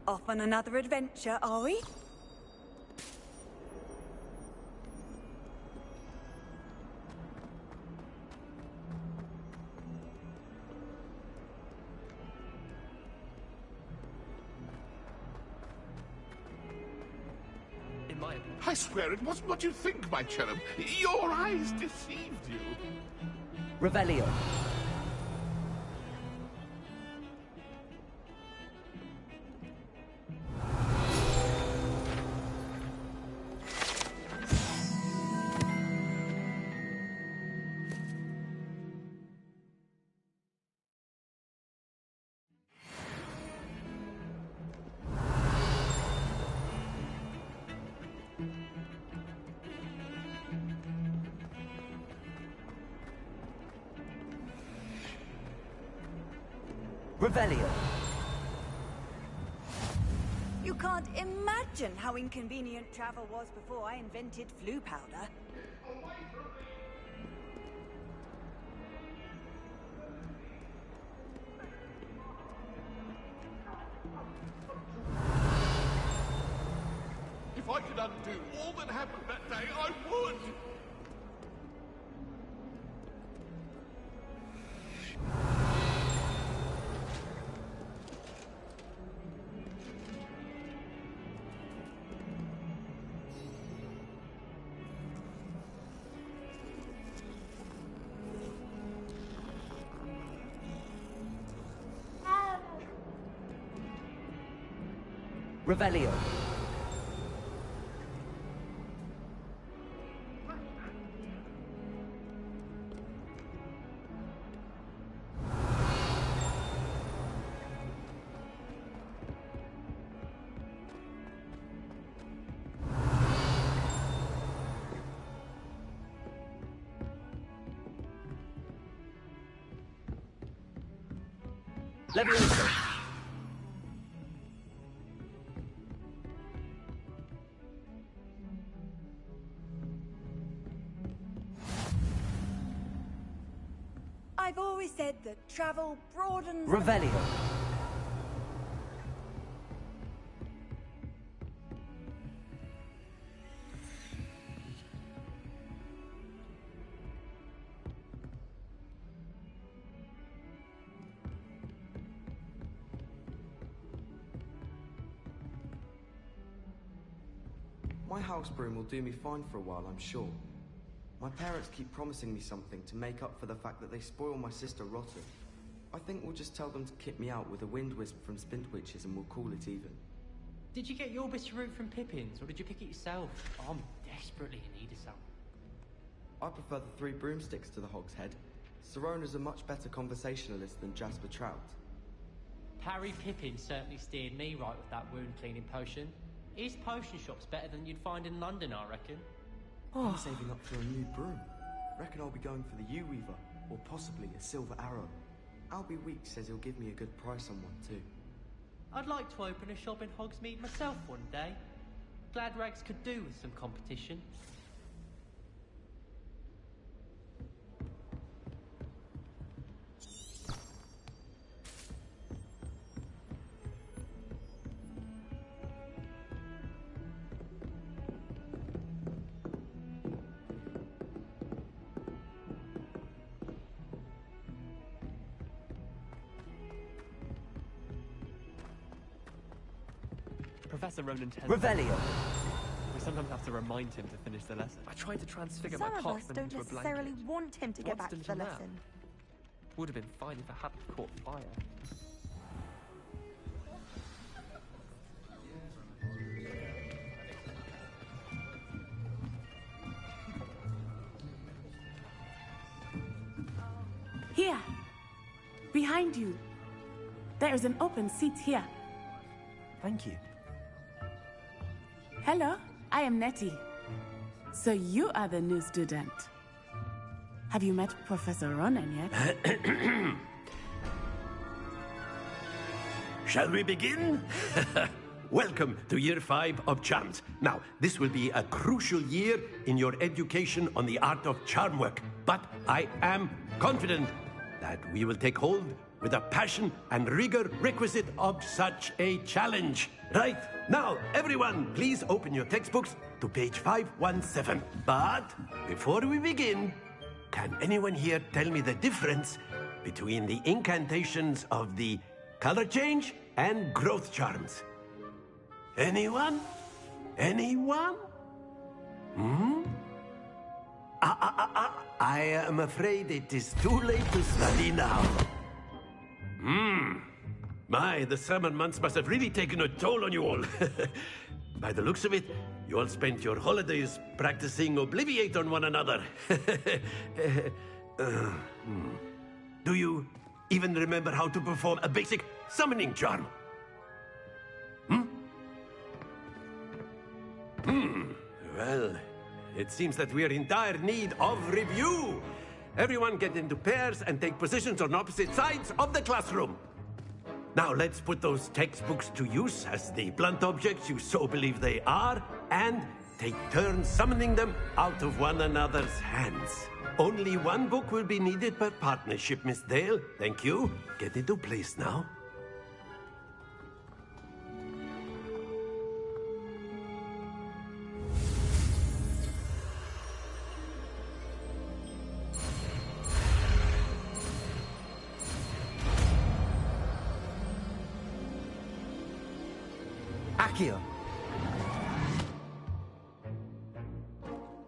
Off on another adventure, are we? I swear it wasn't what you think, my cherub. Your eyes deceived you. Revelio. Revelio. You can't imagine how inconvenient travel was before I invented flu powder. If I could undo all that happened that day, I would! Revelio. Levioso. I've always said that travel broadens... Revelio. My house broom will do me fine for a while, I'm sure. My parents keep promising me something to make up for the fact that they spoil my sister rotten. I think we'll just tell them to kick me out with a wind wisp from Spintwitches and we'll call it even. Did you get your bit of root from Pippin's, or did you pick it yourself? I'm desperately in need of some. I prefer the 3 broomsticks to the Hog's Head. Sirona's a much better conversationalist than Jasper Trout. Parry Pippin certainly steered me right with that wound cleaning potion. His potion shop's better than you'd find in London, I reckon. I'm saving up for a new broom. Reckon I'll be going for the U-Weaver, or possibly a Silver Arrow. Albie Weeks says he'll give me a good price on one too. I'd like to open a shop in Hogsmeade myself one day. Glad Rags could do with some competition. Professor Ronan tells Revelio. We sometimes have to remind him to finish the lesson. I tried to transfigure Some my of pot us them don't into a necessarily blanket. want him to get back to the until now. lesson. Would have been fine if I hadn't caught fire. Here. Behind you. There is an open seat here. Thank you. Hello, I am Nettie. So you are the new student. Have you met Professor Ronan yet? Shall we begin? Welcome to Year 5 of Charms. Now, this will be a crucial year in your education on the art of charm work. But I am confident that we will take hold with the passion and rigor requisite of such a challenge. Right, now, everyone, please open your textbooks to page 517. But before we begin, can anyone here tell me the difference between the incantations of the color change and growth charms? Anyone? Anyone? I am afraid it is too late to study now. My, the summer months must have really taken a toll on you all. By the looks of it, you all spent your holidays practicing Obliviate on one another. Do you even remember how to perform a basic summoning charm? Well, it seems that we are in dire need of review. Everyone get into pairs and take positions on opposite sides of the classroom. Now let's put those textbooks to use as the blunt objects you so believe they are, and take turns summoning them out of one another's hands. Only one book will be needed per partnership, Miss Dale. Thank you. Get into place now. Accio.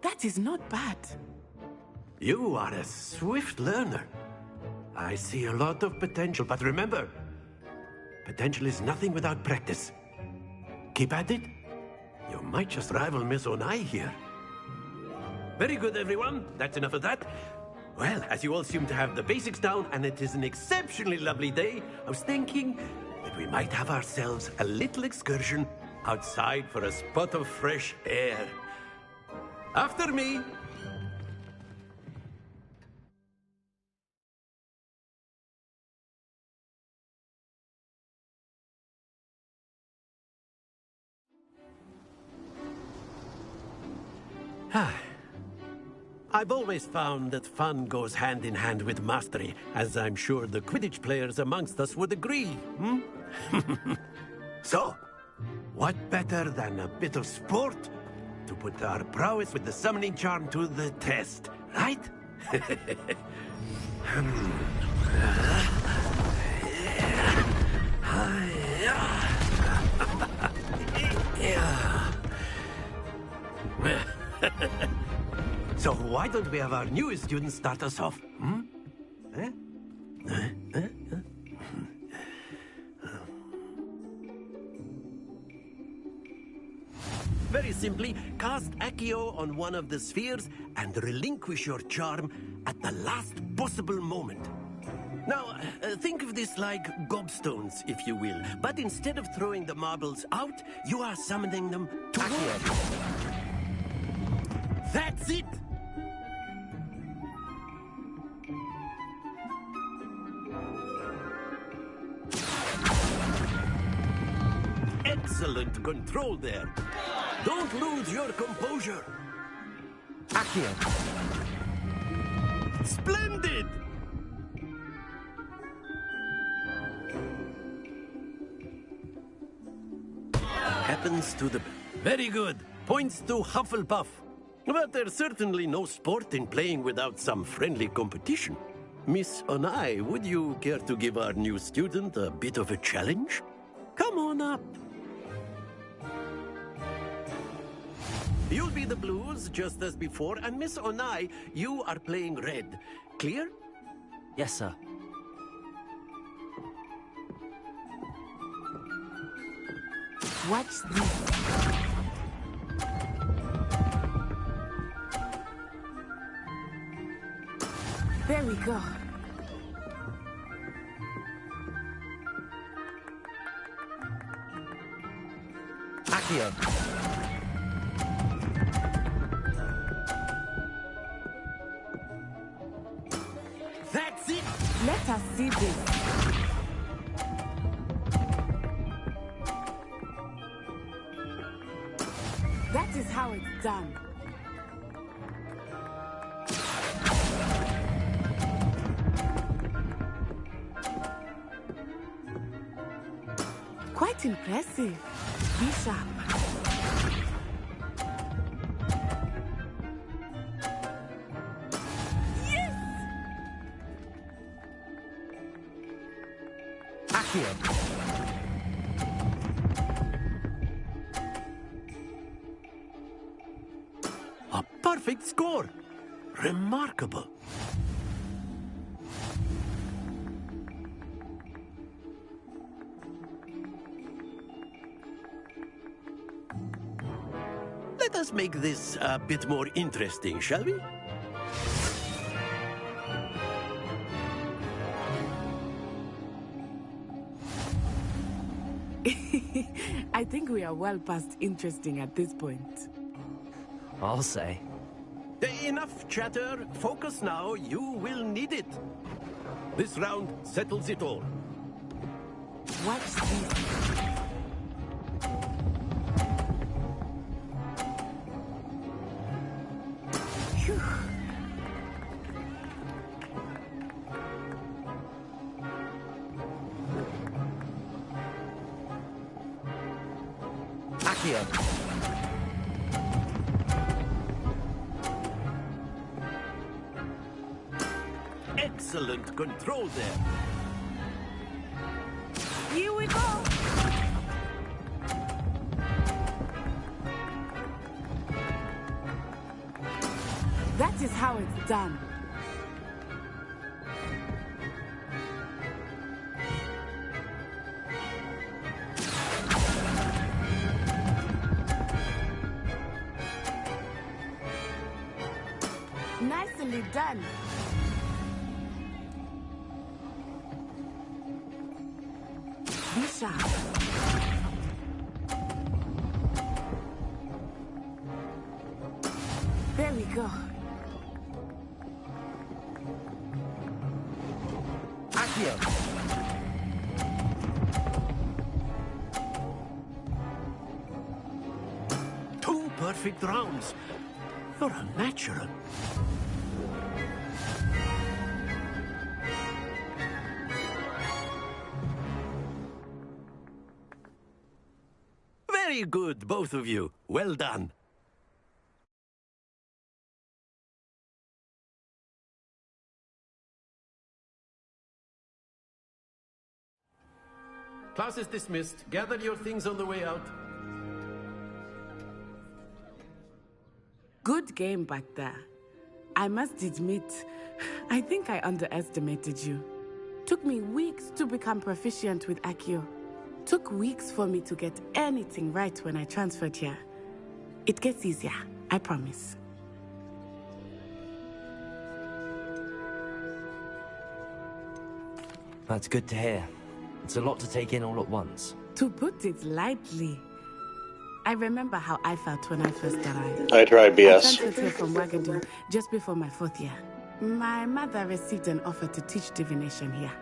That is not bad. You are a swift learner. I see a lot of potential, but remember, potential is nothing without practice. Keep at it. You might just rival Miss Onai here. Very good, everyone. That's enough of that. Well, as you all seem to have the basics down, and it is an exceptionally lovely day, I was thinking that we might have ourselves a little excursion outside for a spot of fresh air. After me. I've always found that fun goes hand in hand with mastery, as I'm sure the Quidditch players amongst us would agree, So, what better than a bit of sport to put our prowess with the summoning charm to the test, right? So why don't we have our newest student start us off? Very simply, cast Accio on one of the spheres and relinquish your charm at the last possible moment. Now, think of this like gobstones, if you will. But instead of throwing the marbles out, you are summoning them toward you. That's it! Excellent control there. Don't lose your composure. Accio. Splendid! Happens to the... Very good. Points to Hufflepuff. But there's certainly no sport in playing without some friendly competition. Miss Onai, would you care to give our new student a bit of a challenge? Come on up. You'll be the blues, just as before, and Miss Onai, you are playing red. Clear? Yes, sir. Watch this. There we go. Accio. That's it! Let us see this. That is how it's done. Quite impressive. Be sharp. A perfect score. Remarkable. Let us make this a bit more interesting, shall we? I think we are well past interesting at this point. I'll say. Enough chatter. Focus now. You will need it. This round settles it all. Watch this. Phew. Accio. Excellent control there. Here we go. That is how it's done. done. Be sharp. There we go. Accio! Two perfect rounds. You're a natural. Very good, both of you. Well done. Class is dismissed. Gather your things on the way out. Good game back there. I must admit, I think I underestimated you. Took me weeks to become proficient with Accio. Took weeks for me to get anything right when I transferred here. It gets easier, I promise. That's good to hear. It's a lot to take in all at once. To put it lightly, I remember how I felt when I first arrived. I tried BS. I transferred here from Ouagadougou just before my 4th year. My mother received an offer to teach divination here.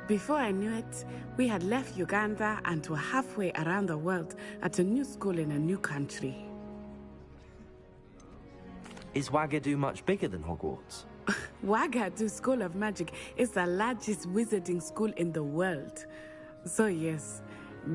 Before I knew it, we had left Uganda and were halfway around the world at a new school in a new country. Is Ouagadougou much bigger than Hogwarts? Ouagadougou School of Magic is the largest wizarding school in the world. So yes,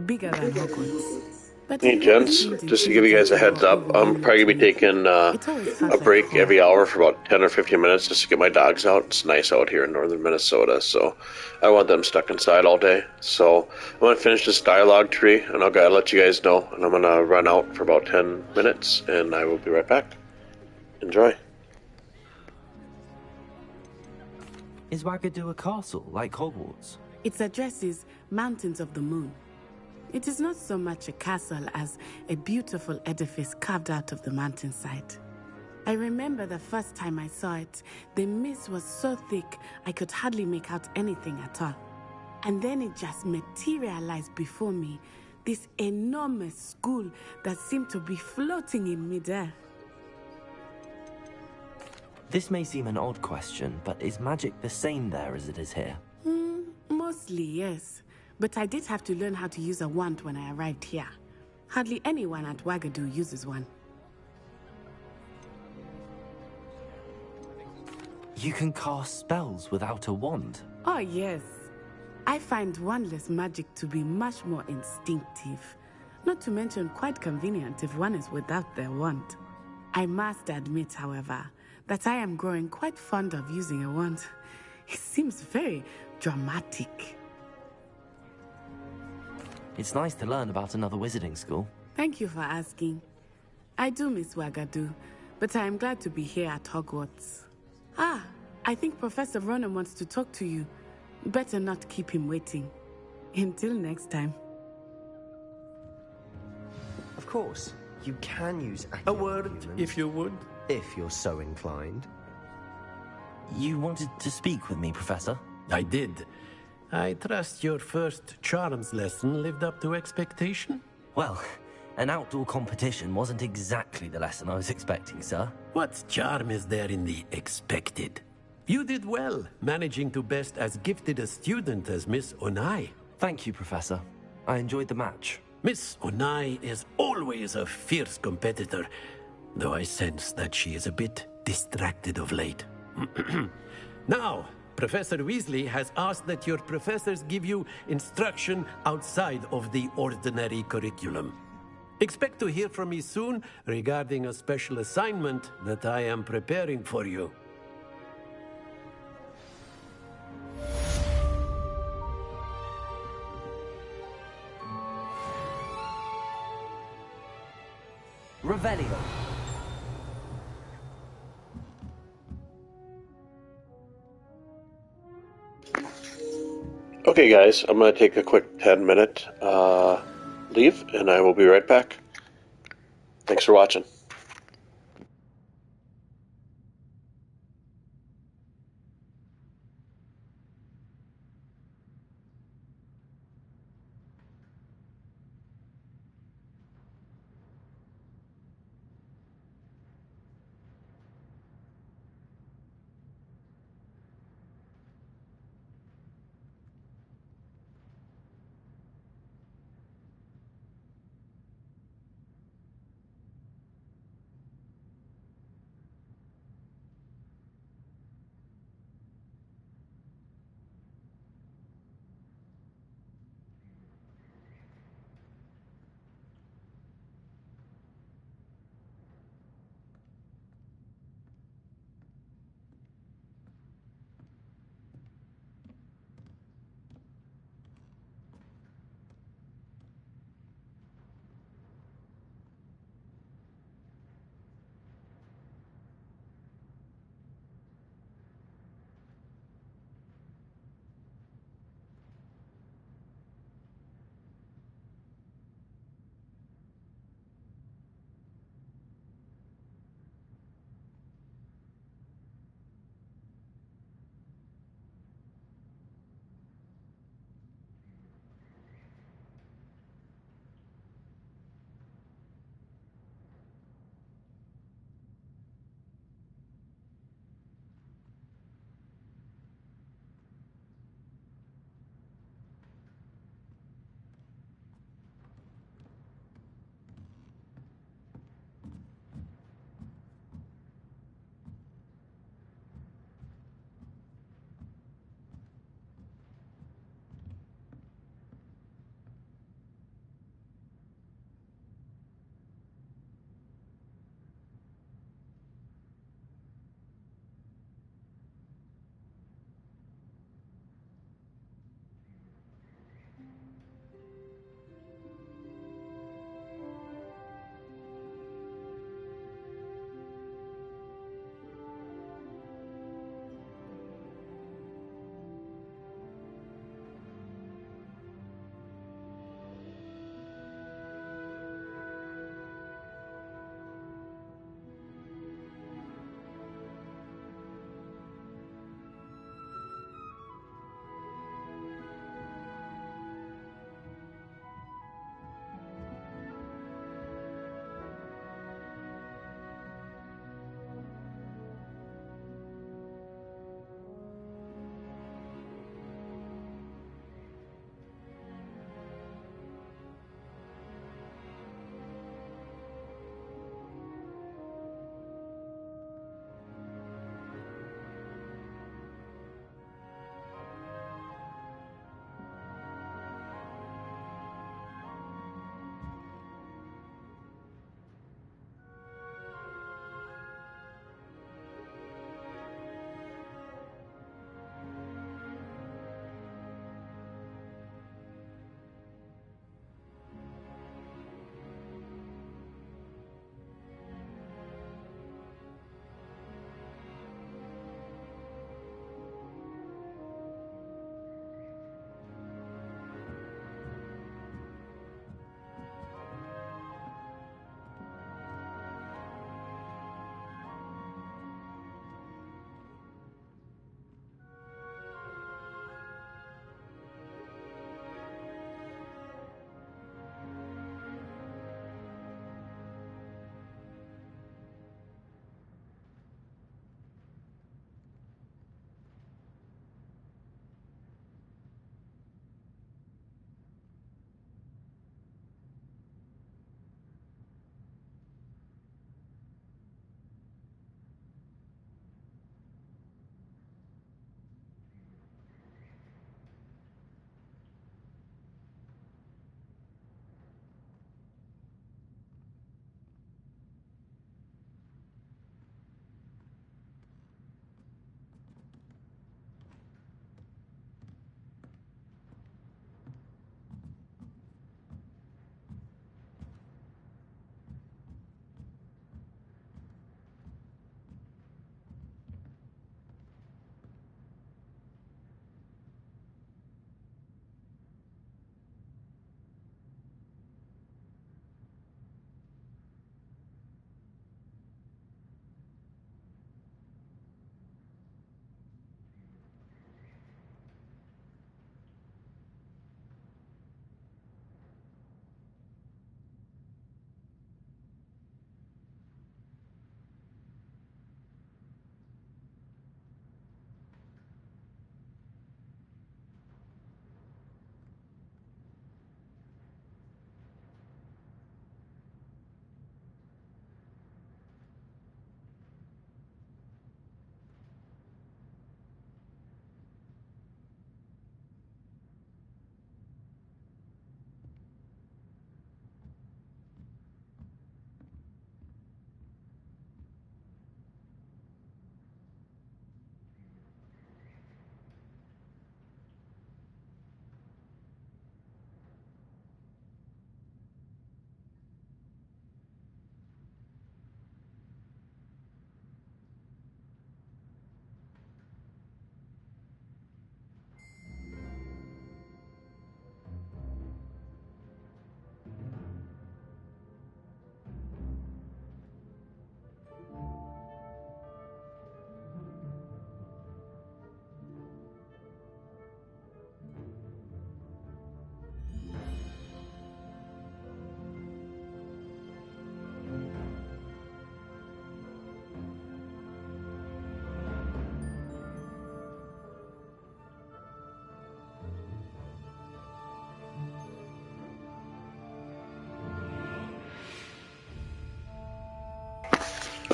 bigger than Hogwarts. But hey gents, just to give you guys a heads up, I'm probably going to be taking a break every hour for about 10 or 15 minutes just to get my dogs out. It's nice out here in northern Minnesota, so I want them stuck inside all day. So I'm going to finish this dialogue tree, and I'll let you guys know, and I'm going to run out for about 10 minutes, and I will be right back. Enjoy. Is Ouagadougou a castle, like Hogwarts? Its address is Mountains of the Moon. It is not so much a castle as a beautiful edifice carved out of the mountainside. I remember the first time I saw it, the mist was so thick I could hardly make out anything at all. And then it just materialized before me, this enormous school that seemed to be floating in midair. This may seem an odd question, but is magic the same there as it is here? Mostly, yes. But I did have to learn how to use a wand when I arrived here. Hardly anyone at Ouagadougou uses one. You can cast spells without a wand? Oh, yes. I find wandless magic to be much more instinctive. Not to mention quite convenient if one is without their wand. I must admit, however, that I am growing quite fond of using a wand. It seems very dramatic. It's nice to learn about another wizarding school. Thank you for asking. I do miss Ouagadougou, but I am glad to be here at Hogwarts. Ah, I think Professor Ronan wants to talk to you. Better not keep him waiting. Until next time. Of course, you can use a word, if you would. If you're so inclined. You wanted to speak with me, Professor? I did. I trust your first charms lesson lived up to expectation? Well, an outdoor competition wasn't exactly the lesson I was expecting, sir. What charm is there in the expected? You did well, managing to best as gifted a student as Miss Onai. Thank you, Professor. I enjoyed the match. Miss Onai is always a fierce competitor, though I sense that she is a bit distracted of late. Now, Professor Weasley has asked that your professors give you instruction outside of the ordinary curriculum. Expect to hear from me soon regarding a special assignment that I am preparing for you. Revelio. Okay guys, I'm going to take a quick 10-minute leave, and I will be right back. Thanks for watching.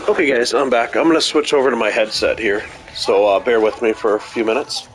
Okay, guys, I'm back. I'm going to switch over to my headset here, so bear with me for a few minutes.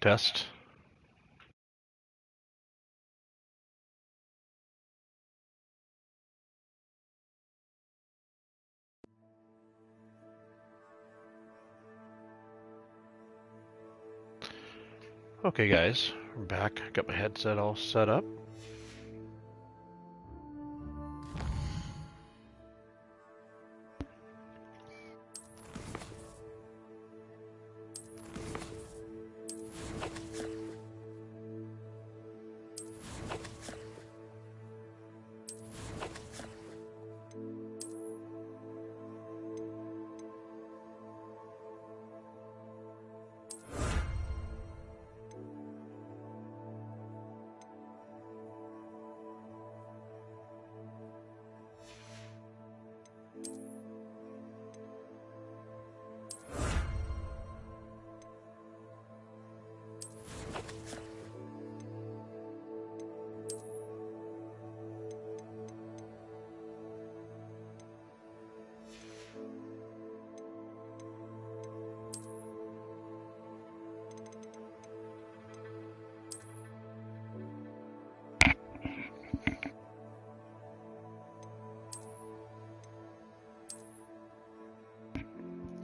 Test. Okay guys, we're back. Got my headset all set up.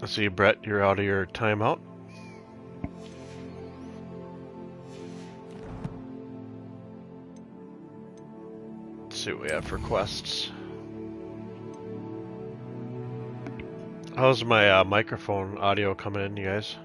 I see, Brett, you're out of your timeout. Let's see what we have for quests. How's my microphone audio coming in, you guys?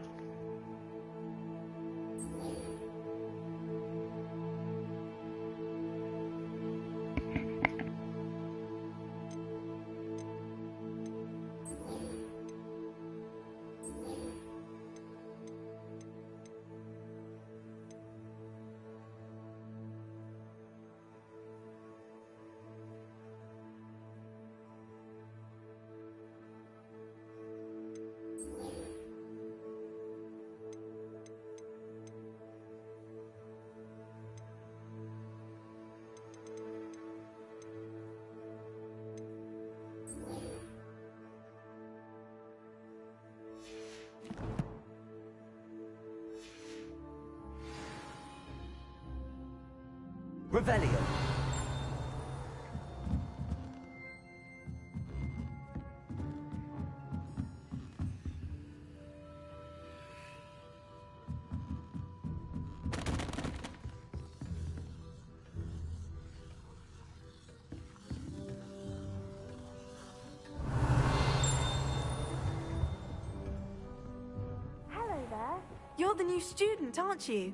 Revelio. Hello there. You're the new student, aren't you?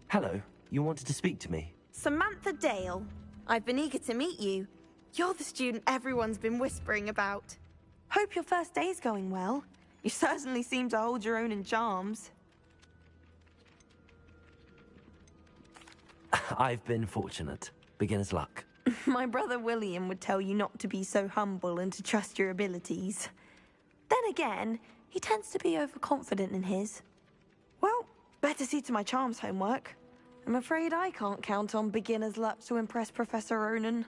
Hello. You wanted to speak to me? Samantha Dale. I've been eager to meet you. You're the student everyone's been whispering about. Hope your first day's going well. You certainly seem to hold your own in charms. I've been fortunate. Beginner's luck. My brother William would tell you not to be so humble and to trust your abilities. Then again, he tends to be overconfident in his. Well, better see to my charms homework. I'm afraid I can't count on beginner's luck to impress Professor Ronan.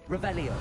Revelio.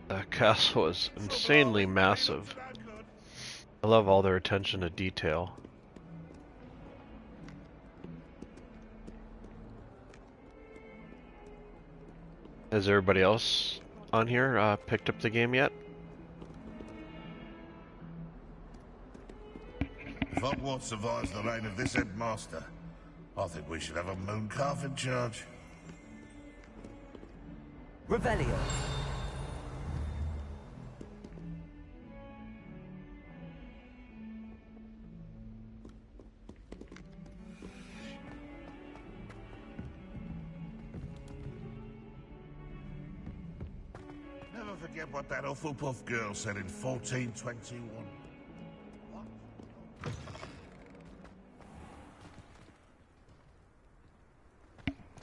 That castle is insanely massive. I love all their attention to detail. Has everybody else on here picked up the game yet? If Hogwarts survives the reign of this headmaster, I think we should have a moon calf in charge. Revelio. Never forget what that Hufflepuff girl said in 1421.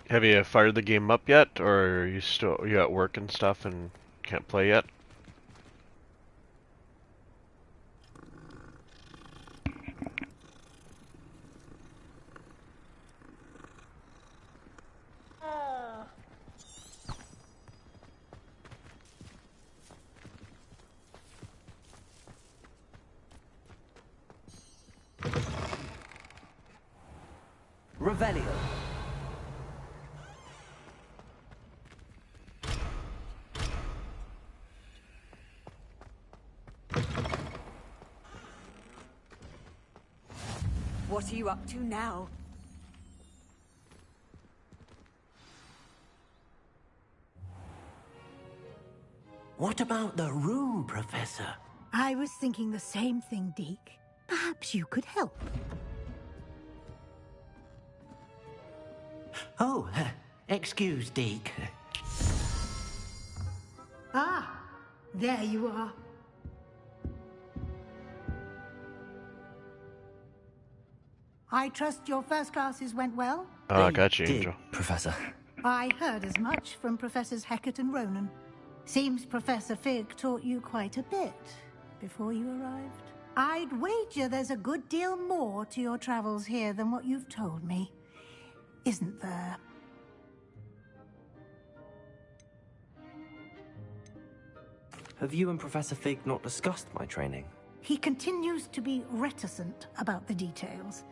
Have you fired the game up yet, or are you at work and stuff and can't play yet? Revelio. What are you up to now? What about the room, Professor? I was thinking the same thing, Deke. Perhaps you could help. Oh, excuse, Deke. Ah, there you are. I trust your first classes went well? Oh, gotcha, Angel. Professor. I heard as much from Professors Hecat and Ronan. Seems Professor Fig taught you quite a bit before you arrived. I'd wager there's a good deal more to your travels here than what you've told me. Isn't there? Have you and Professor Fig not discussed my training? He continues to be reticent about the details,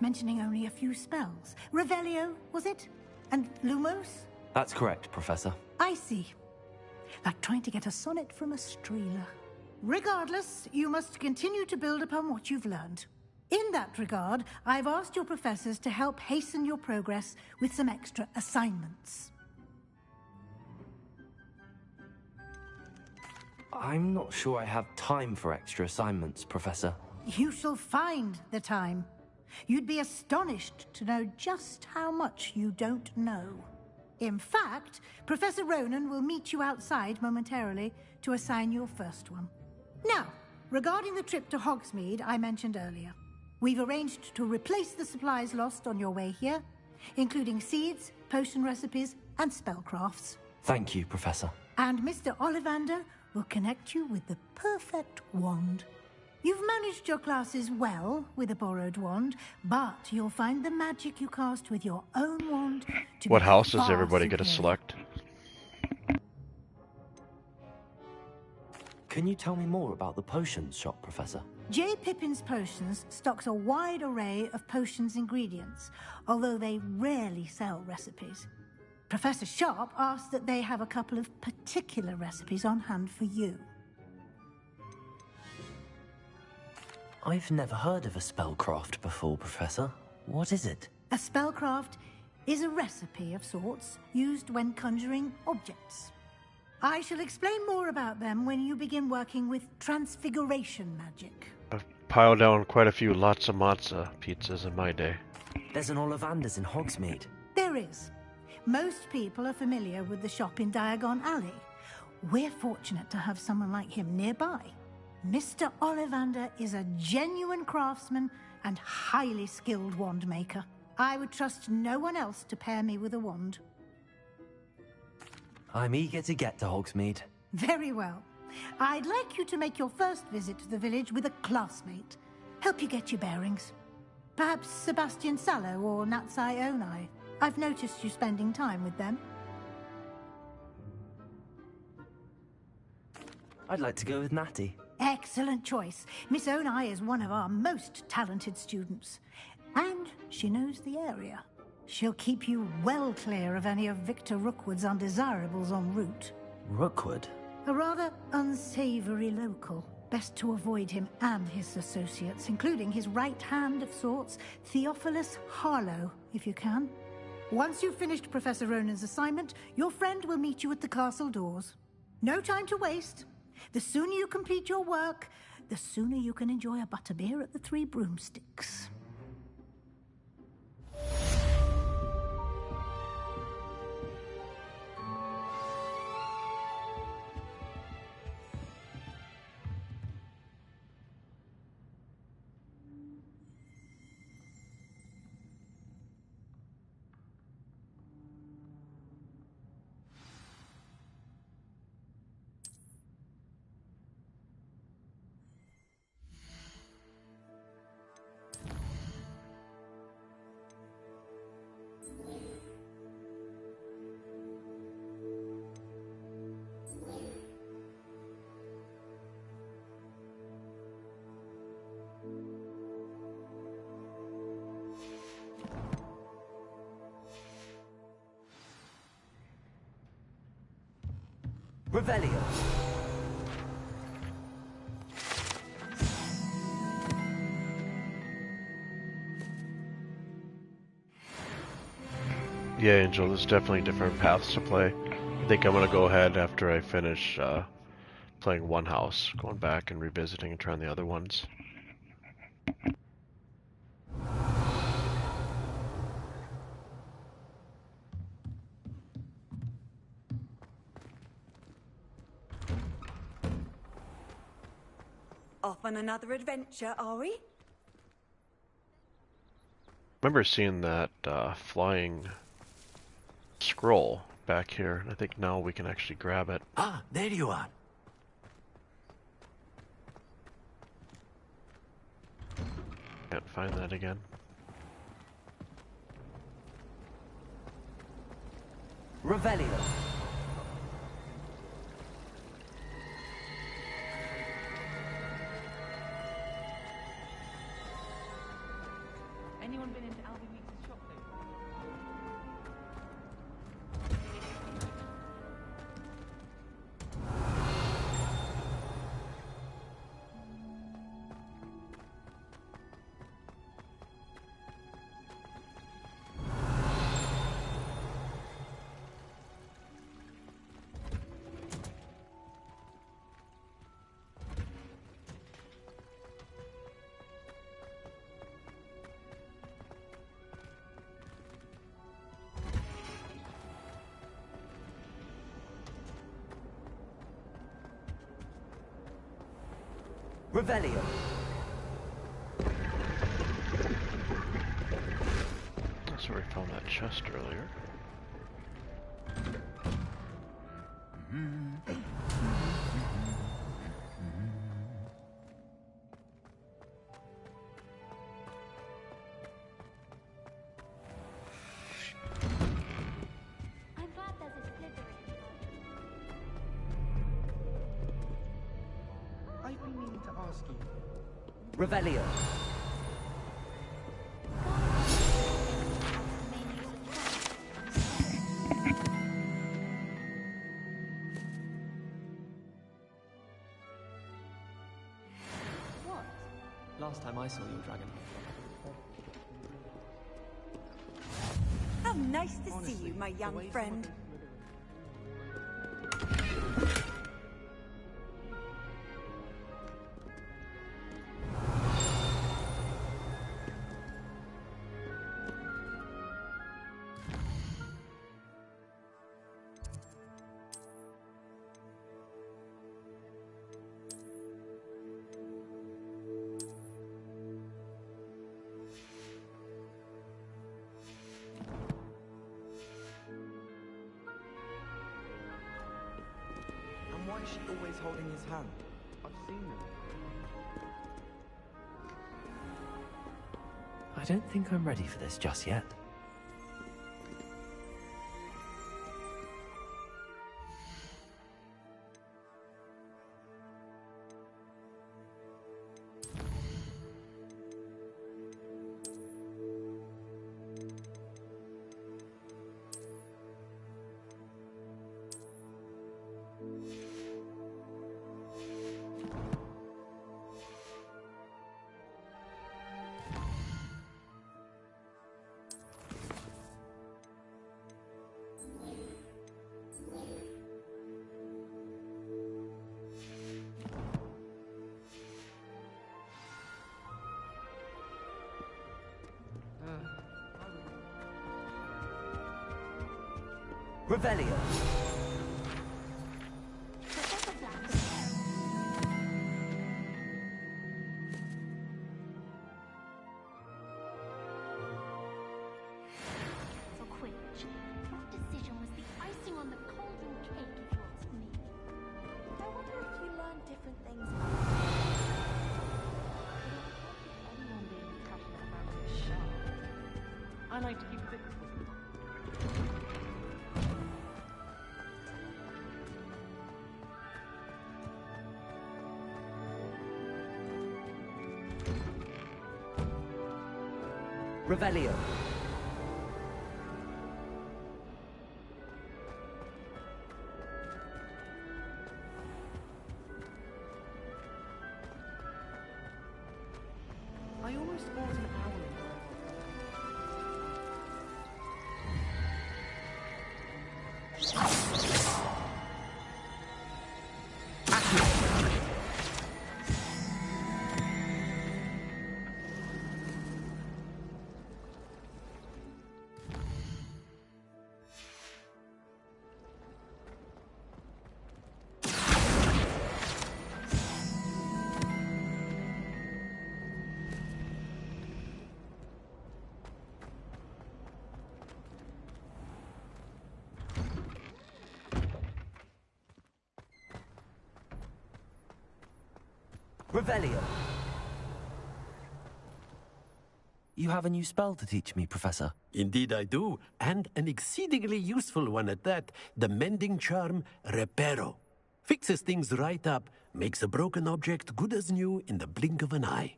mentioning only a few spells. Revelio, was it? And Lumos? That's correct, Professor. I see. Like trying to get a sonnet from a streeler. Regardless, you must continue to build upon what you've learned. In that regard, I've asked your professors to help hasten your progress with some extra assignments. I'm not sure I have time for extra assignments, Professor. You shall find the time. You'd be astonished to know just how much you don't know. In fact, Professor Ronan will meet you outside momentarily to assign your first one. Now, regarding the trip to Hogsmeade I mentioned earlier, we've arranged to replace the supplies lost on your way here, including seeds, potion recipes, and spellcrafts. Thank you, Professor. And Mr. Ollivander will connect you with the perfect wand. You've managed your classes well with a borrowed wand, but you'll find the magic you cast with your own wand to What be house does far everybody get to superior. select? Can you tell me more about the potions shop, Professor? J. Pippin's Potions stocks a wide array of potions ingredients, although they rarely sell recipes. Professor Sharp asked that they have a couple of particular recipes on hand for you. I've never heard of a spellcraft before, Professor. What is it? A spellcraft is a recipe of sorts used when conjuring objects. I shall explain more about them when you begin working with transfiguration magic. I've piled down quite a few lots of matzo pizzas in my day. There's an Ollivander's in Hogsmeade. There is. Most people are familiar with the shop in Diagon Alley. We're fortunate to have someone like him nearby. Mr. Ollivander is a genuine craftsman and highly skilled wand maker. I would trust no one else to pair me with a wand. I'm eager to get to Hogsmeade. Very well. I'd like you to make your first visit to the village with a classmate. Help you get your bearings. Perhaps Sebastian Sallow or Natsai Onai. I've noticed you spending time with them. I'd like to go with Natty. Excellent choice. Miss Onai is one of our most talented students. And she knows the area. She'll keep you well clear of any of Victor Rookwood's undesirables en route. Rookwood? A rather unsavory local. Best to avoid him and his associates, including his right hand of sorts, Theophilus Harlow, if you can. Once you've finished Professor Ronan's assignment, your friend will meet you at the castle doors. No time to waste. The sooner you complete your work, the sooner you can enjoy a butterbeer at the Three Broomsticks. Revelio. Yeah, Angel, there's definitely different paths to play. I think I'm gonna go ahead after I finish playing one house, going back and revisiting and trying the other ones. Off on another adventure, are we? Remember seeing that flying scroll back here, and I think now we can actually grab it. Ah, there you are. Can't find that again. Revelio. Anyone been into Alvin Weeks' shop lately? Revelio. That's where we found that chest earlier. I'm glad there's a Slytherin. I've been meaning to ask you. Revelio. What? Last time I saw your dragon. How nice to see you, my young friend. And why is she always holding his hand? I've seen them. I don't think I'm ready for this just yet. Revelio. For Quidditch, that decision was the icing on the golden cake, if you ask me. I wonder if you learn different things Anyone being passionate about a shark. I like to keep things. Revelio. I almost bought an owl. Accio. Revelio. You have a new spell to teach me, Professor. Indeed I do, and an exceedingly useful one at that. The mending charm, Reparo. Fixes things right up, makes a broken object good as new in the blink of an eye.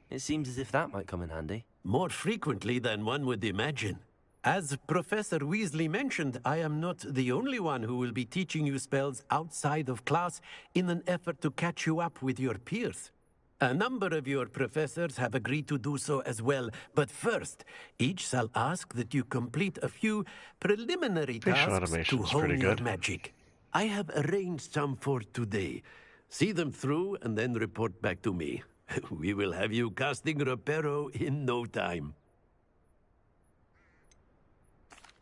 It seems as if that might come in handy. More frequently than one would imagine. As Professor Weasley mentioned, I am not the only one who will be teaching you spells outside of class in an effort to catch you up with your peers. A number of your professors have agreed to do so as well, but first, each shall ask that you complete a few preliminary tasks to hone your magic. I have arranged some for today. See them through and then report back to me. We will have you casting Reparo in no time.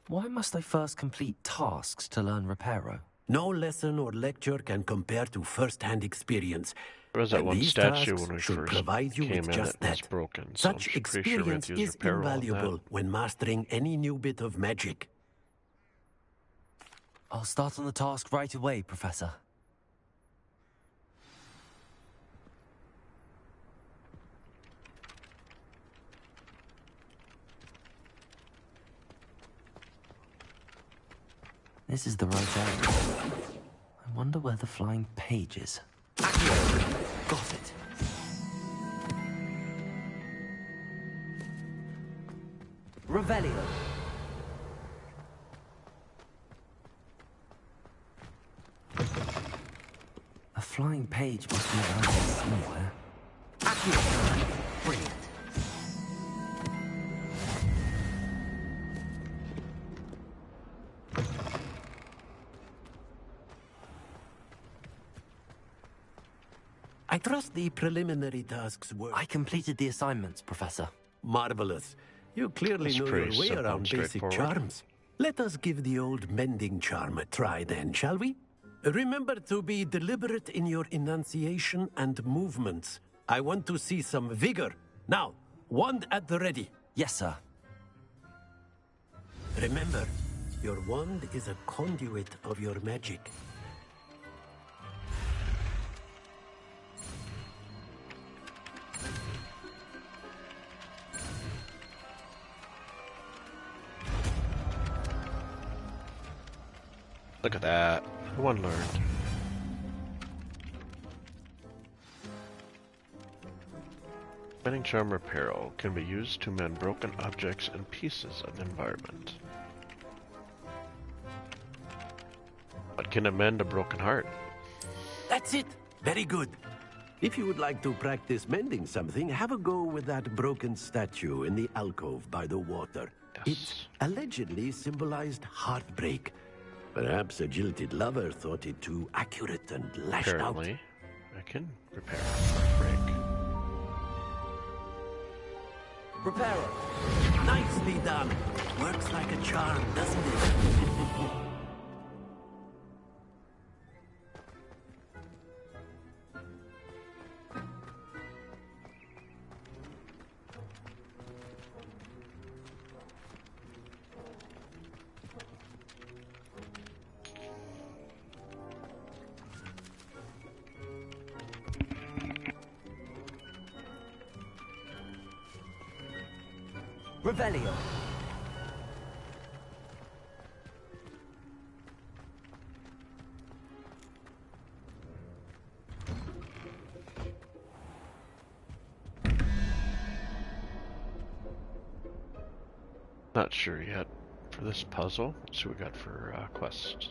Why must I first complete tasks to learn Reparo? No lesson or lecture can compare to first-hand experience. There was that one these statue tasks when we should first provide you came with in just that was that. broken. So Such I'm pretty sure we have experience to use is Reparo on that. invaluable when mastering any new bit of magic. I'll start on the task right away, Professor. This is the right area. I wonder where the flying page is. Got it. Revelio. A flying page must be around here somewhere. Brilliant. I trust the preliminary tasks were... I completed the assignments, Professor. Marvelous. You clearly know your way around basic charms. Let us give the old mending charm a try then, shall we? Remember to be deliberate in your enunciation and movements. I want to see some vigor. Now, wand at the ready. Yes, sir. Remember, your wand is a conduit of your magic. Look at that. One learned. Mending charm Reparo can be used to mend broken objects and pieces of the environment. But can it mend a broken heart? That's it. Very good. If you would like to practice mending something, have a go with that broken statue in the alcove by the water. It allegedly symbolized heartbreak. Perhaps a jilted lover thought it too accurate and lashed Apparently, out. I can repair heartbreak. Reparo. Nicely done. Works like a charm, doesn't it? Revelio. Not sure yet for this puzzle. Let's see what we got for quests.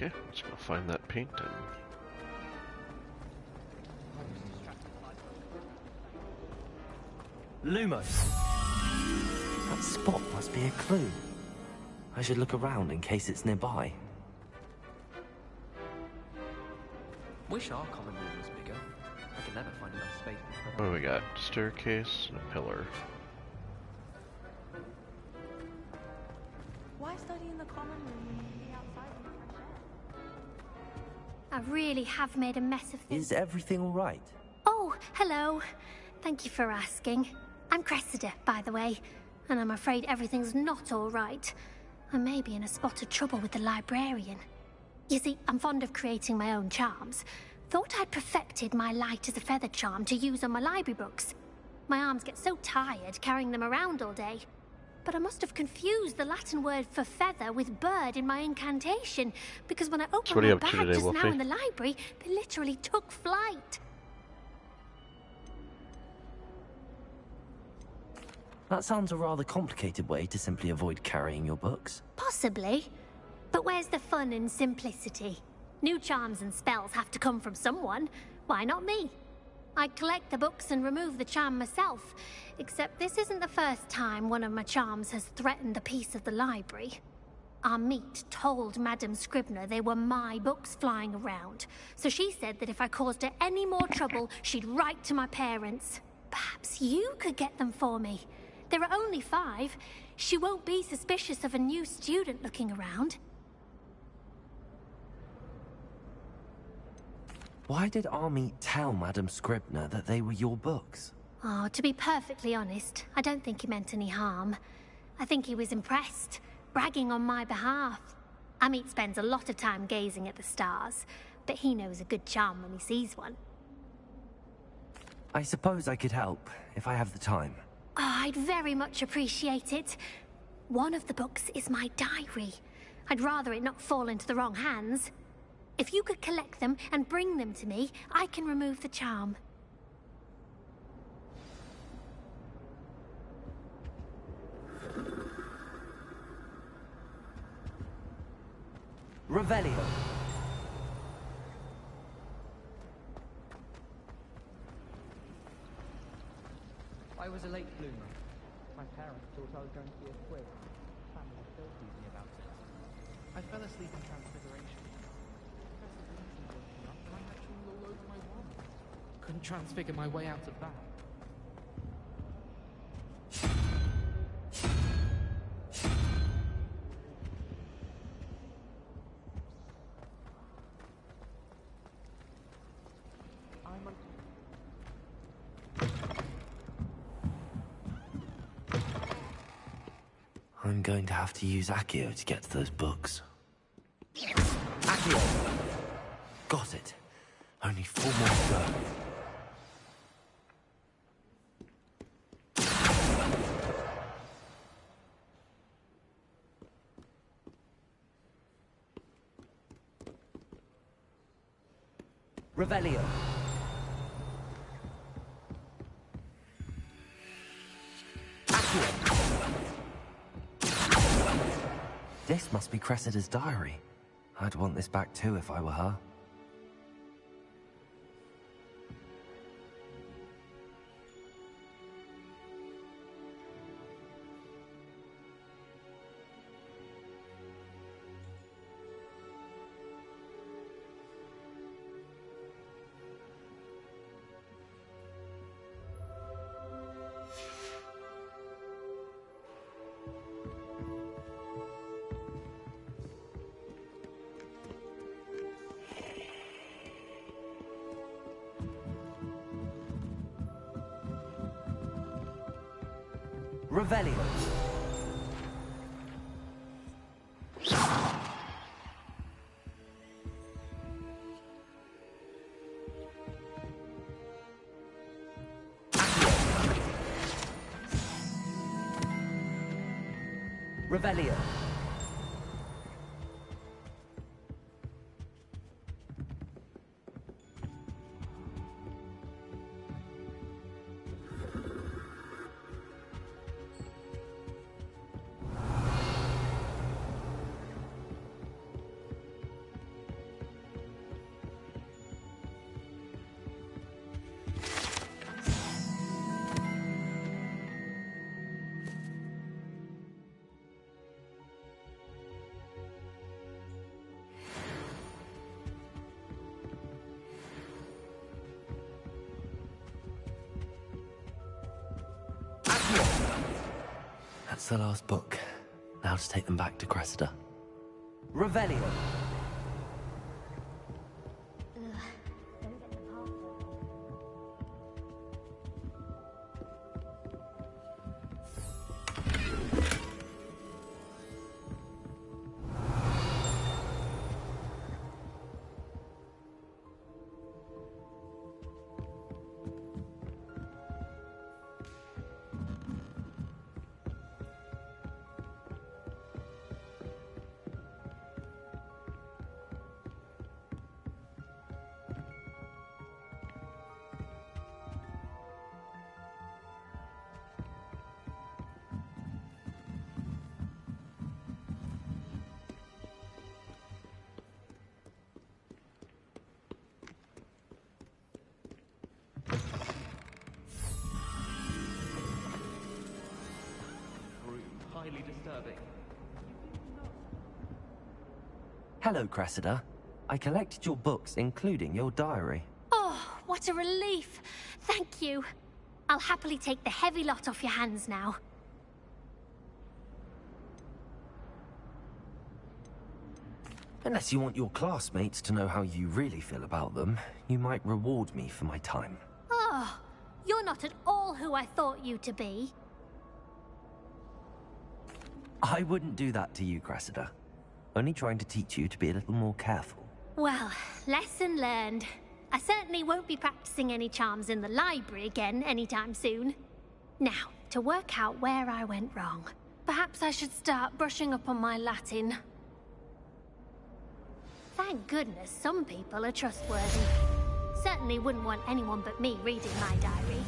Okay, let's go find that painting. Lumos! That spot must be a clue. I should look around in case it's nearby. Wish our common room was bigger. I can never find enough space. What do we got? Staircase and a pillar. Why study in the common room when you can be outside in the fresh air? I really have made a mess of things. Is everything all right? Oh, hello. Thank you for asking. I'm Cressida, by the way, and I'm afraid everything's not all right. I may be in a spot of trouble with the librarian. You see, I'm fond of creating my own charms. Thought I'd perfected my light as a feather charm to use on my library books. My arms get so tired carrying them around all day. But I must have confused the Latin word for feather with bird in my incantation, because when I opened my bag just now in the library, they literally took flight. That sounds a rather complicated way to simply avoid carrying your books. Possibly. But where's the fun and simplicity? New charms and spells have to come from someone. Why not me? I'd collect the books and remove the charm myself, except this isn't the first time one of my charms has threatened a piece of the library. Our meet told Madame Scribner they were my books flying around, so she said that if I caused her any more trouble, she'd write to my parents. Perhaps you could get them for me. There are only 5. She won't be suspicious of a new student looking around. Why did Army tell Madame Scribner that they were your books? Oh, to be perfectly honest, I don't think he meant any harm. I think he was impressed, bragging on my behalf. Amit spends a lot of time gazing at the stars, but he knows a good charm when he sees one. I suppose I could help, if I have the time. Oh, I'd very much appreciate it. One of the books is my diary. I'd rather it not fall into the wrong hands. If you could collect them and bring them to me, I can remove the charm. Revelio. I was a late bloomer. My parents thought I was going to be a twig. Family still tease me about it. I fell asleep in Transfiguration. Professor Lincoln woke me up and I had to roll over my wand. Couldn't transfigure my way out of that. I'm going to have to use Accio to get to those books. Accio! Got it. Only 4 more to go. Revelio. This must be Cressida's diary. I'd want this back too if I were her. Revelio. Revelio. That's the last book. Now to take them back to Cressida. Revelio. Highly disturbing. Hello, Cressida. I collected your books, including your diary. Oh, what a relief. Thank you. I'll happily take the heavy lot off your hands now. Unless you want your classmates to know how you really feel about them, you might reward me for my time. Oh, you're not at all who I thought you to be. I wouldn't do that to you, Cressida. Only trying to teach you to be a little more careful. Well, lesson learned. I certainly won't be practicing any charms in the library again anytime soon. Now, to work out where I went wrong. Perhaps I should start brushing up on my Latin. Thank goodness some people are trustworthy. Certainly wouldn't want anyone but me reading my diary.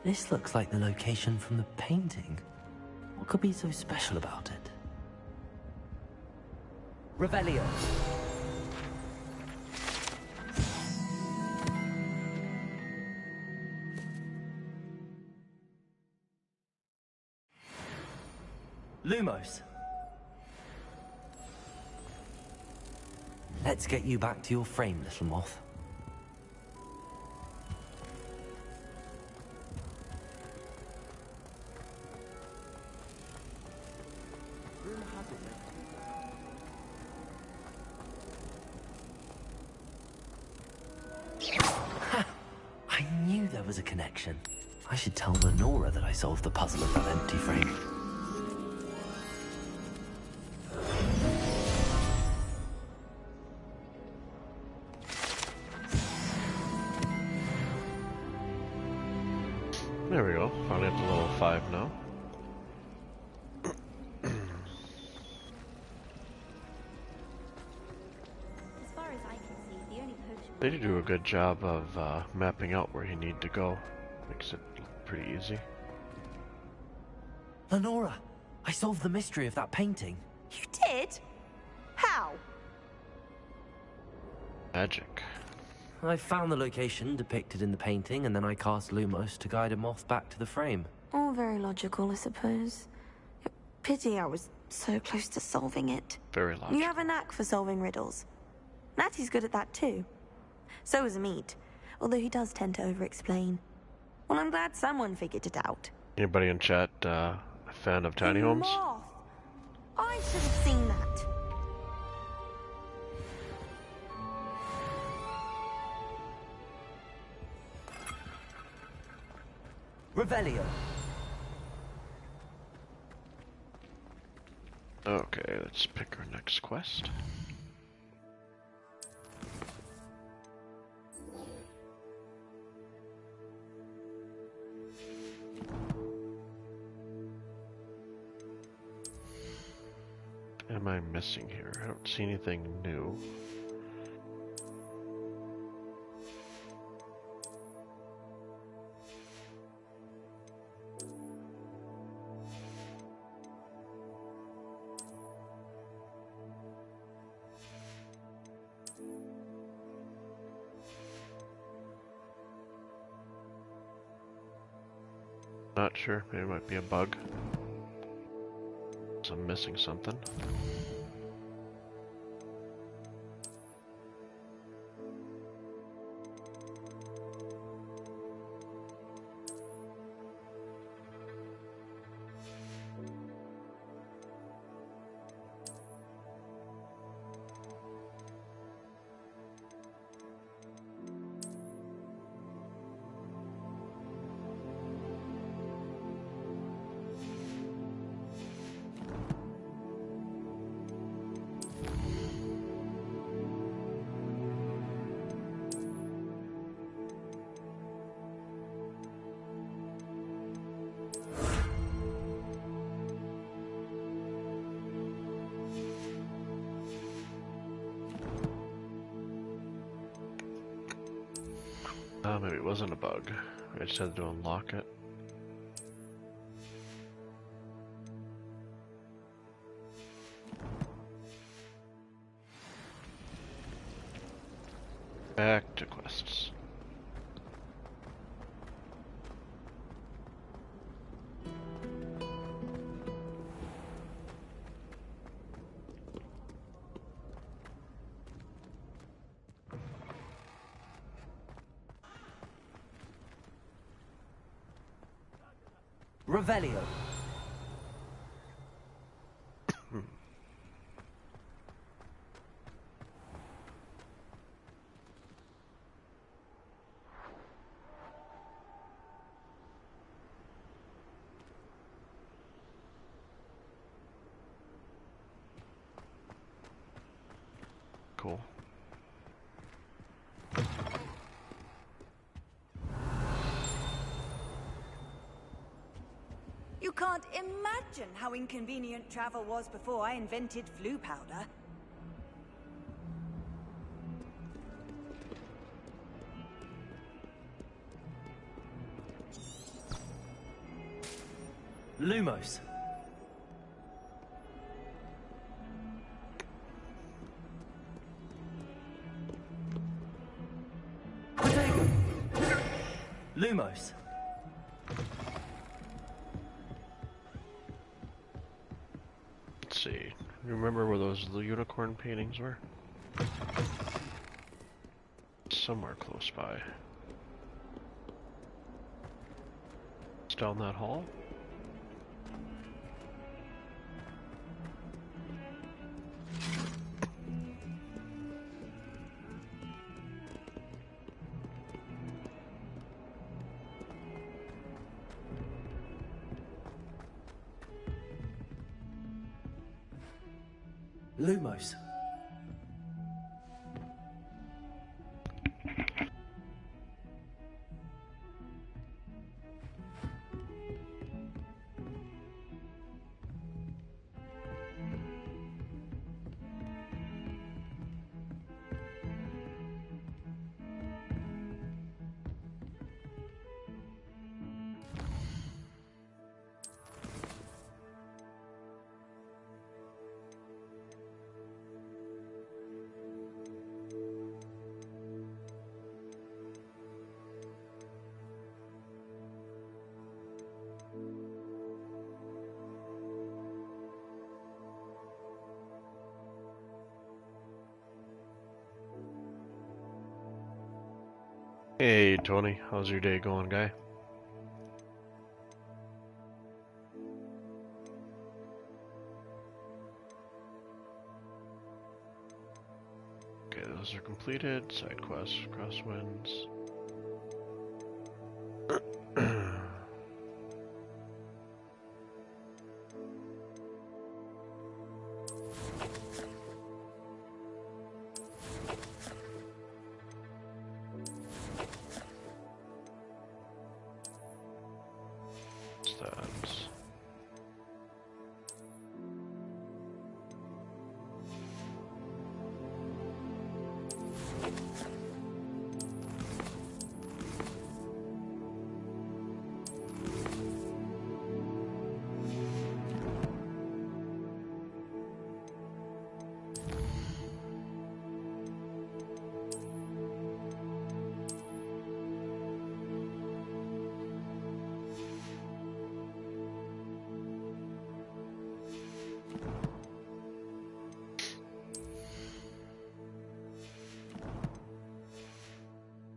This looks like the location from the painting. What could be so special about it? Revelio. Lumos. Let's get you back to your frame, little moth. a connection. I should tell Lenora that I solved the puzzle of that empty frame. There we go. Finally up to level 5 now. As far as I can see, the only potion... They do a good job of mapping out where you need to go. Makes it pretty easy. Lenora, I solved the mystery of that painting. You did? How? Magic. I found the location depicted in the painting, and then I cast Lumos to guide a moth back to the frame. All very logical, I suppose. Pity I was so close to solving it. Very logical. You have a knack for solving riddles. Natty's good at that too. So is Amit, although he does tend to over-explain. Well, I'm glad someone figured it out. Anybody in chat a fan of tiny homes? Moth! I should have seen that. Revelio. Okay, let's pick our next quest. Am I missing here? I don't see anything new. Not sure, maybe it might be a bug. So I'm missing something. Maybe it wasn't a bug. I just had to unlock it. Back to quests. Revelio. Cool. You can't imagine how inconvenient travel was before I invented flu powder. Lumos. Lumos. Let's see. You remember where those unicorn paintings were? Somewhere close by. It's down that hall. Lumos. Hey, Tony. How's your day going, guy? Okay, those are completed. Side quests, crosswinds. Stabs.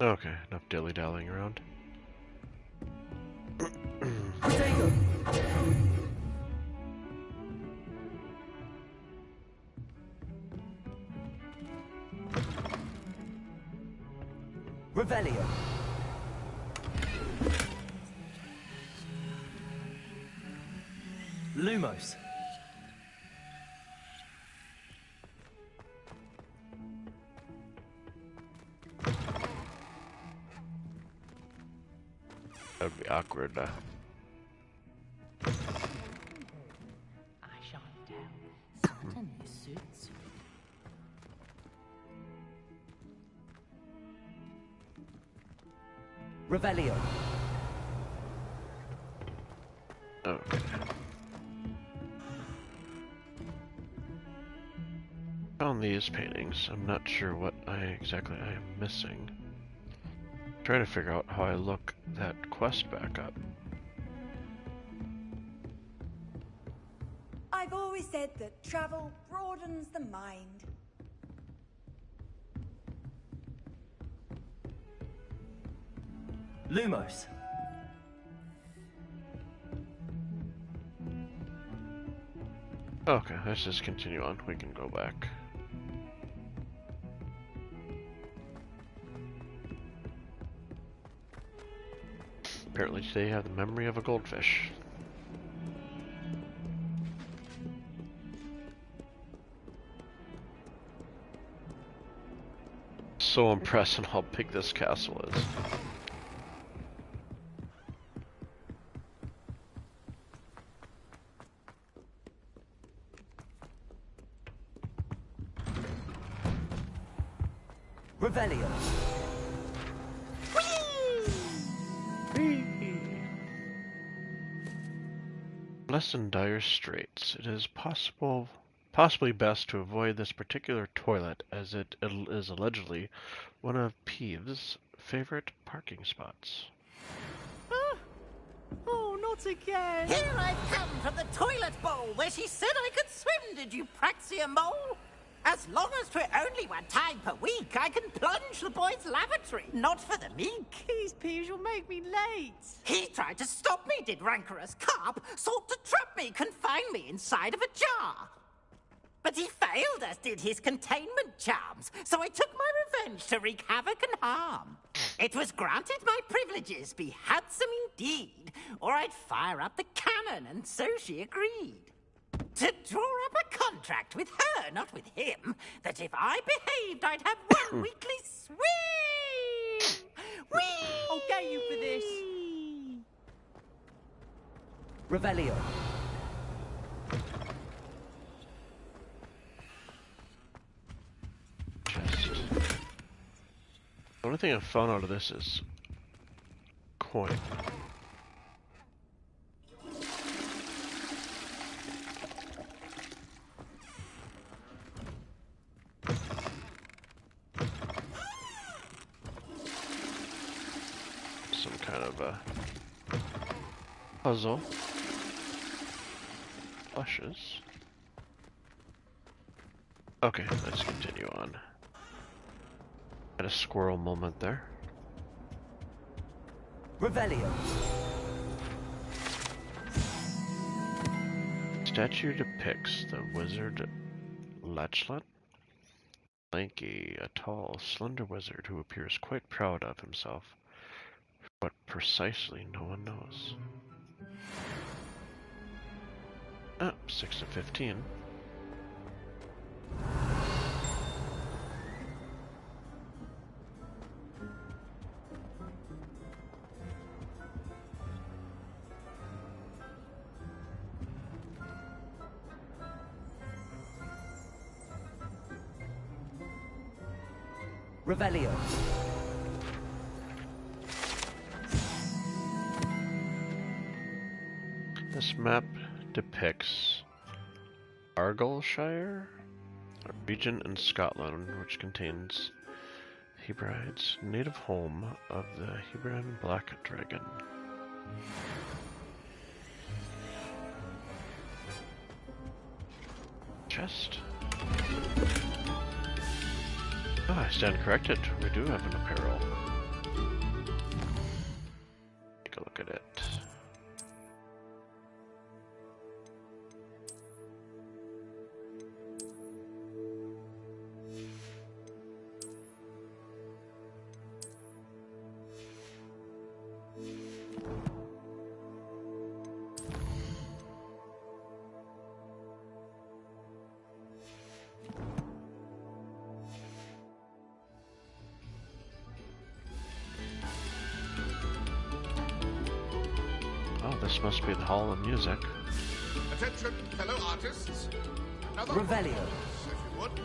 Okay, enough dilly-dallying around. Revelio. Lumos. That'd be awkward. I shan't tell. Certainly suits me. Revelio. Okay. Found these paintings. I'm not sure what exactly I am missing. Trying to figure out how I look that quest back up. I've always said that travel broadens the mind. Lumos. Okay, let's just continue on. We can go back. Apparently today I have the memory of a goldfish. So impressed on how big this castle is. Revelio. Unless in dire straits, it is possibly best to avoid this particular toilet, as it is allegedly one of Peeves' favorite parking spots. Oh, not again! Here I've come from the toilet bowl where she said I could swim, did you praxia mole? As long as 'twere only one time per week, I can plunge the boy's lavatory, not for the meek. Please, Peeves, you'll make me late. He tried to stop me, did rancorous carp, sought to trap me, confine me inside of a jar. But he failed, as did his containment charms, so I took my revenge to wreak havoc and harm. It was granted my privileges be handsome indeed, or I'd fire up the cannon, and so she agreed. To draw up a contract with her, not with him, that if I behaved, I'd have one weekly swim! Whee! I'll get you for this. Revelio. The only thing I found out of this is coin. Some kind of a puzzle. Flushes. Okay, let's continue on. Had a squirrel moment there. Revelio. Statue depicts the wizard Lachlan. Lanky, a tall, slender wizard who appears quite proud of himself. But precisely no one knows. 6 of 15. Revelio. This map depicts Argyllshire, a region in Scotland which contains Hebride's native home of the Hebridean black dragon. Chest. I stand corrected. We do have an apparel. Take a look at it. This must be the Hall of Music. Attention, fellow artists. Another Revelio. performance, if you would.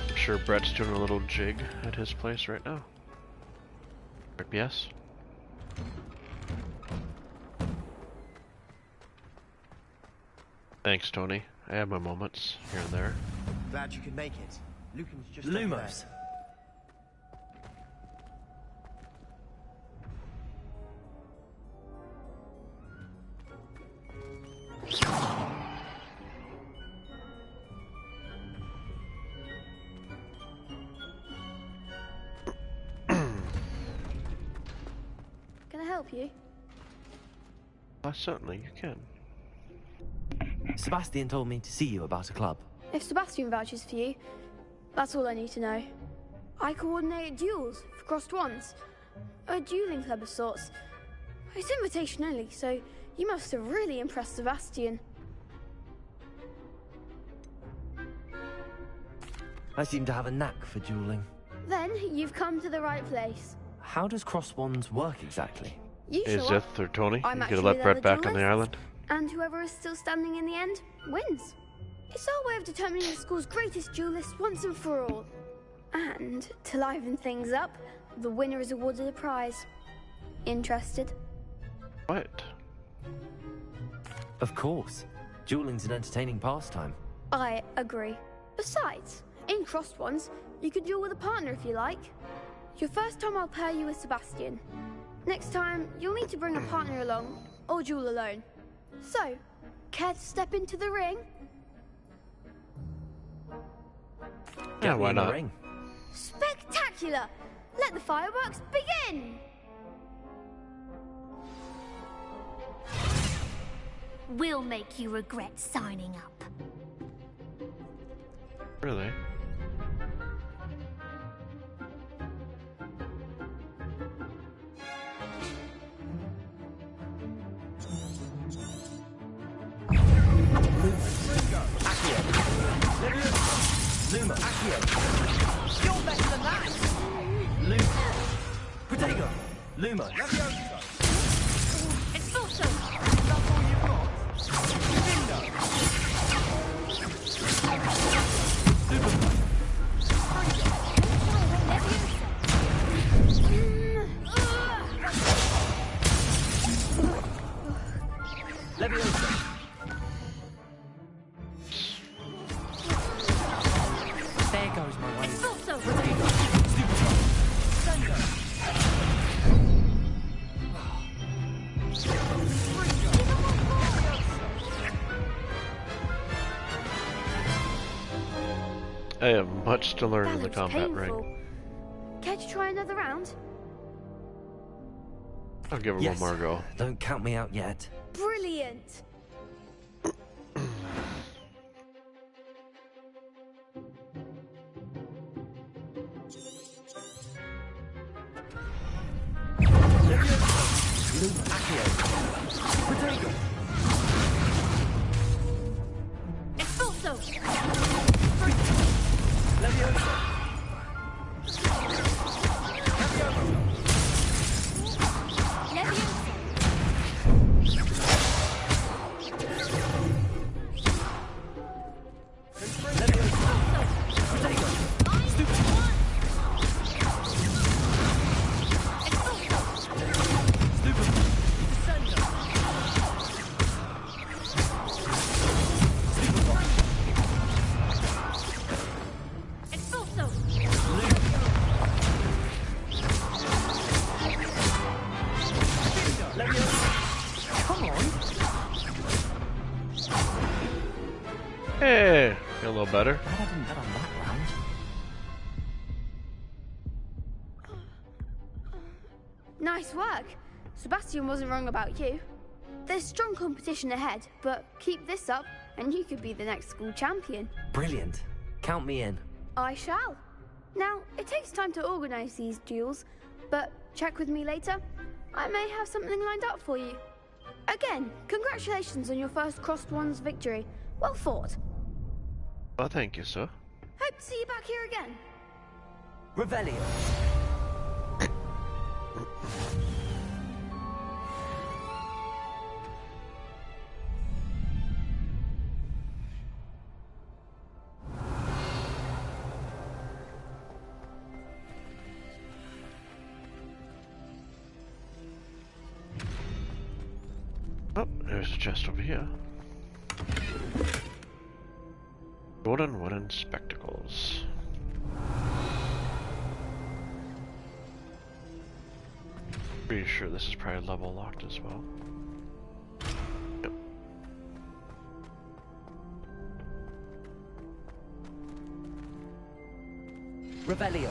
I'm sure Brett's doing a little jig at his place right now. Yes. Thanks, Tony. I have my moments here and there. Glad you could make it. Lucan's just Lumos. Can I help you? Certainly, you can. Sebastian told me to see you about a club. If Sebastian vouches for you, that's all I need to know. I coordinate duels for crossed wands. A dueling club of sorts. It's invitation only, so you must have really impressed Sebastian. I seem to have a knack for dueling. Then you've come to the right place. How does cross wands work exactly? You Hey, show up. Zith or Tony, I'm you actually could let the Brett other back on the duelist, island. and whoever is still standing in the end wins. It's our way of determining the school's greatest duelist once and for all. And to liven things up, the winner is awarded a prize. Interested? What? Of course. Dueling's an entertaining pastime. I agree. Besides, in crossed ones, you could duel with a partner if you like. Your first time I'll pair you with Sebastian. Next time, you'll need to bring a partner along, or duel alone. So, care to step into the ring? Yeah, why not? Ring. Spectacular! Let the fireworks begin! We'll make you regret signing up. Really? Accio. Luma. Accio. You're better than that. Luma. Protego. Luma. Expulso. That's all you've got. Bingo. Leviosa. There goes my way. Expulso. Protego. Stupefy. Sendo. I have much to learn That in the looks combat painful. ring. Care to try another round? I'll give her Yes. one more go. Don't count me out yet. Brilliant! Expulso. Expulso. Come on. Hey, feel a little better. Glad I didn't bet on that round. Nice work. Sebastian wasn't wrong about you. There's strong competition ahead, but keep this up and you could be the next school champion. Brilliant. Count me in. I shall. Now, it takes time to organize these duels, but check with me later. I may have something lined up for you. Again, congratulations on your first Crossed Ones victory. Well fought. Well, thank you, sir. Hope to see you back here again. Revelio. Oh, there's a chest over here. Golden wooden spectacles. Pretty sure this is probably level locked as well. Yep. Revelio.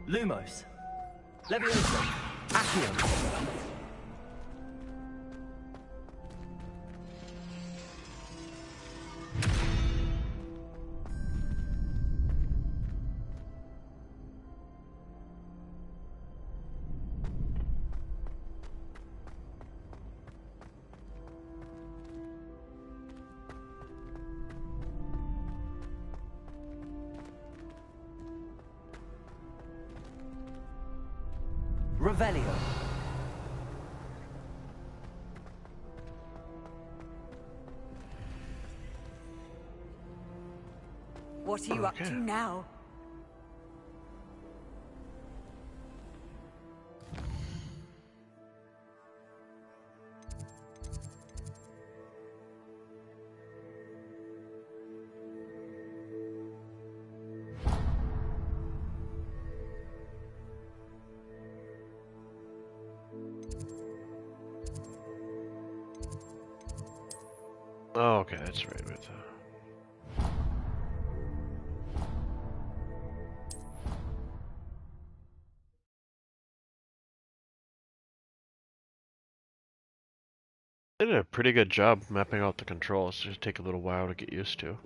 Lumos. Leviosa. Accio. Revelio. What are you up to now? Oh, okay, that's right with They did a pretty good job mapping out the controls. It just take a little while to get used to.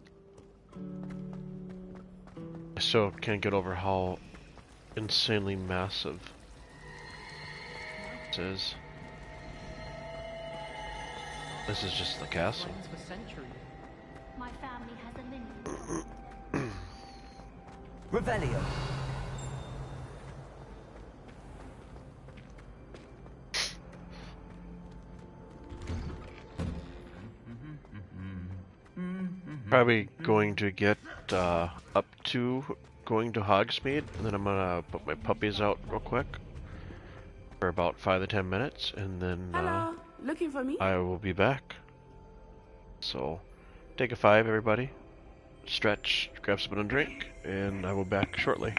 I still can't get over how insanely massive this is. This is just the castle. For centuries. My family has a lineage. Revelio. Probably going to get up to going to Hogsmeade, and then I'm gonna put my puppies out real quick for about 5 to 10 minutes, and then Hello, looking for me? I will be back. So take a 5, everybody. Stretch, grab something to drink, and I will be back shortly.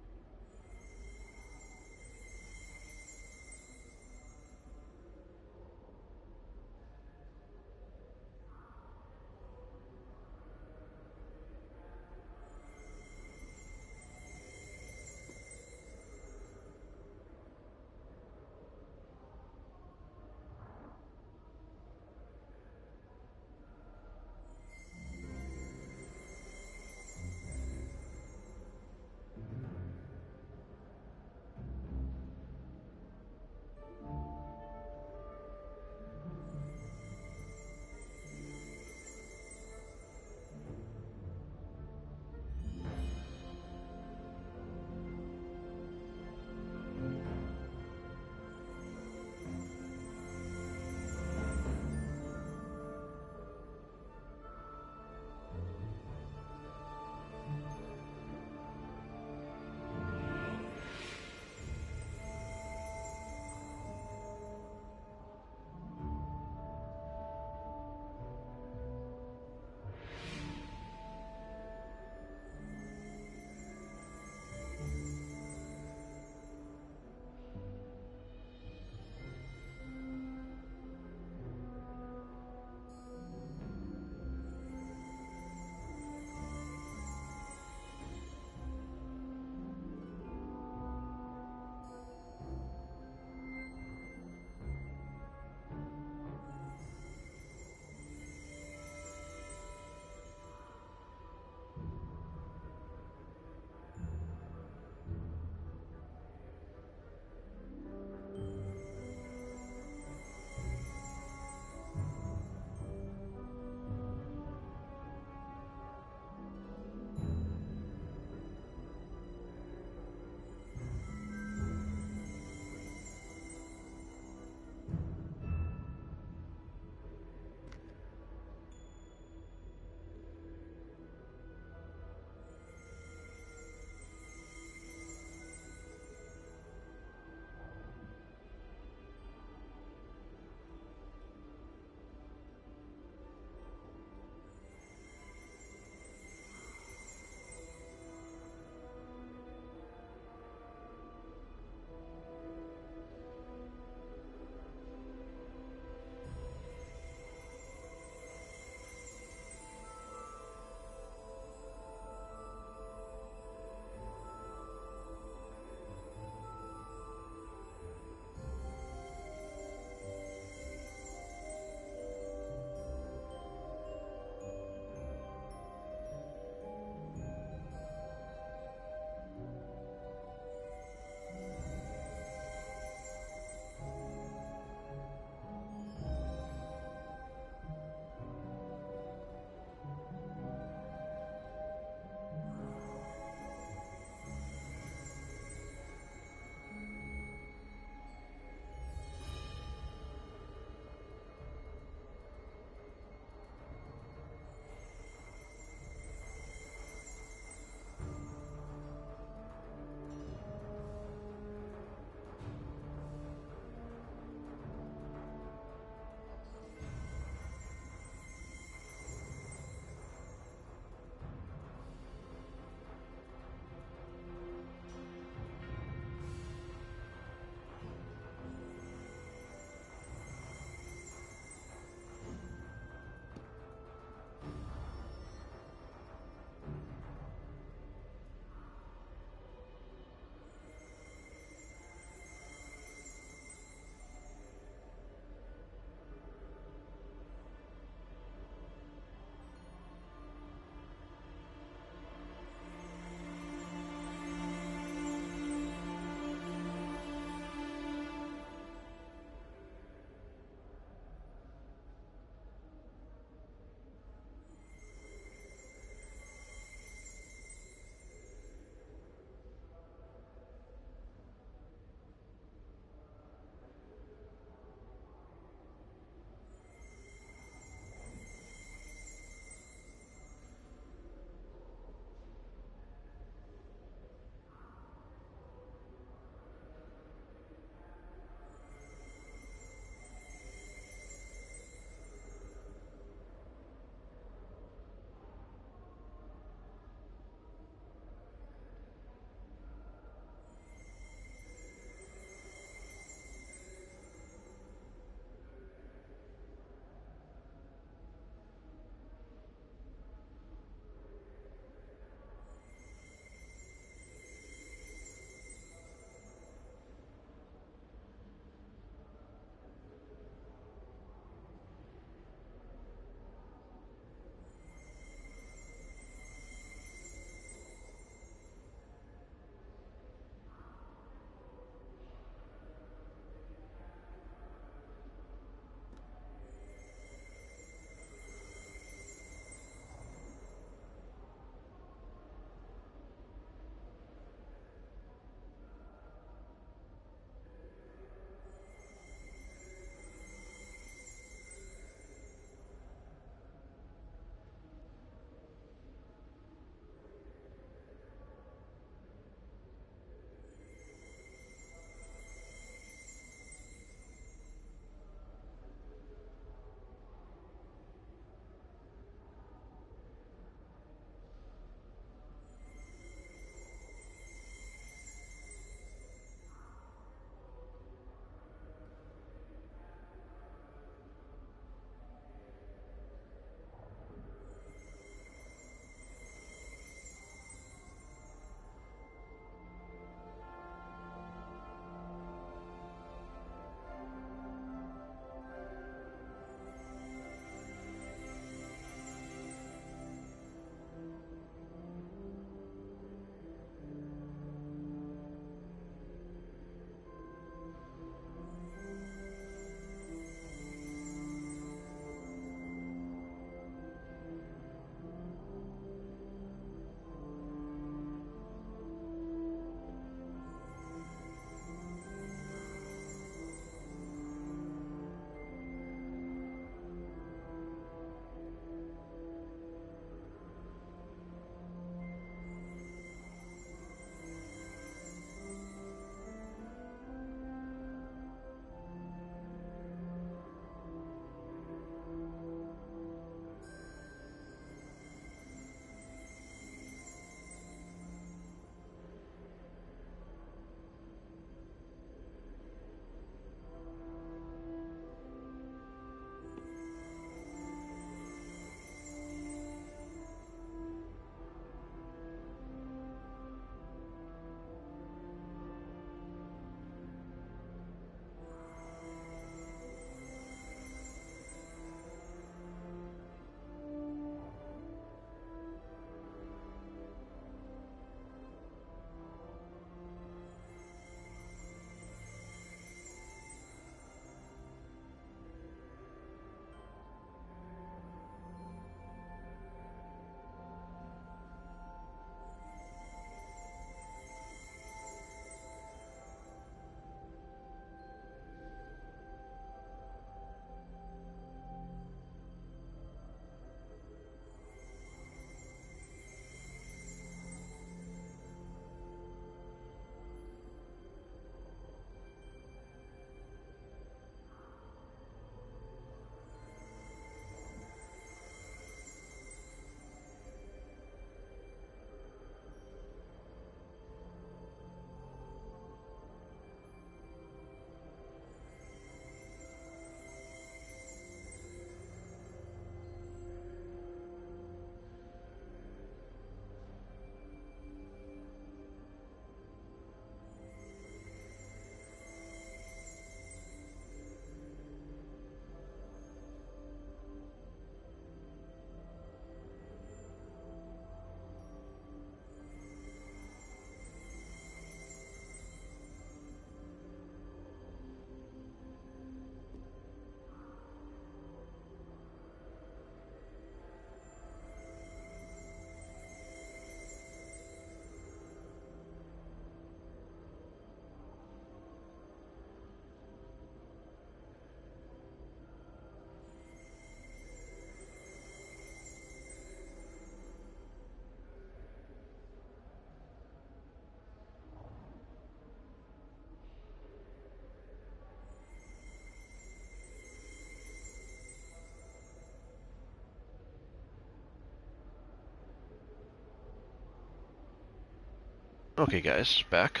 Okay, guys, back.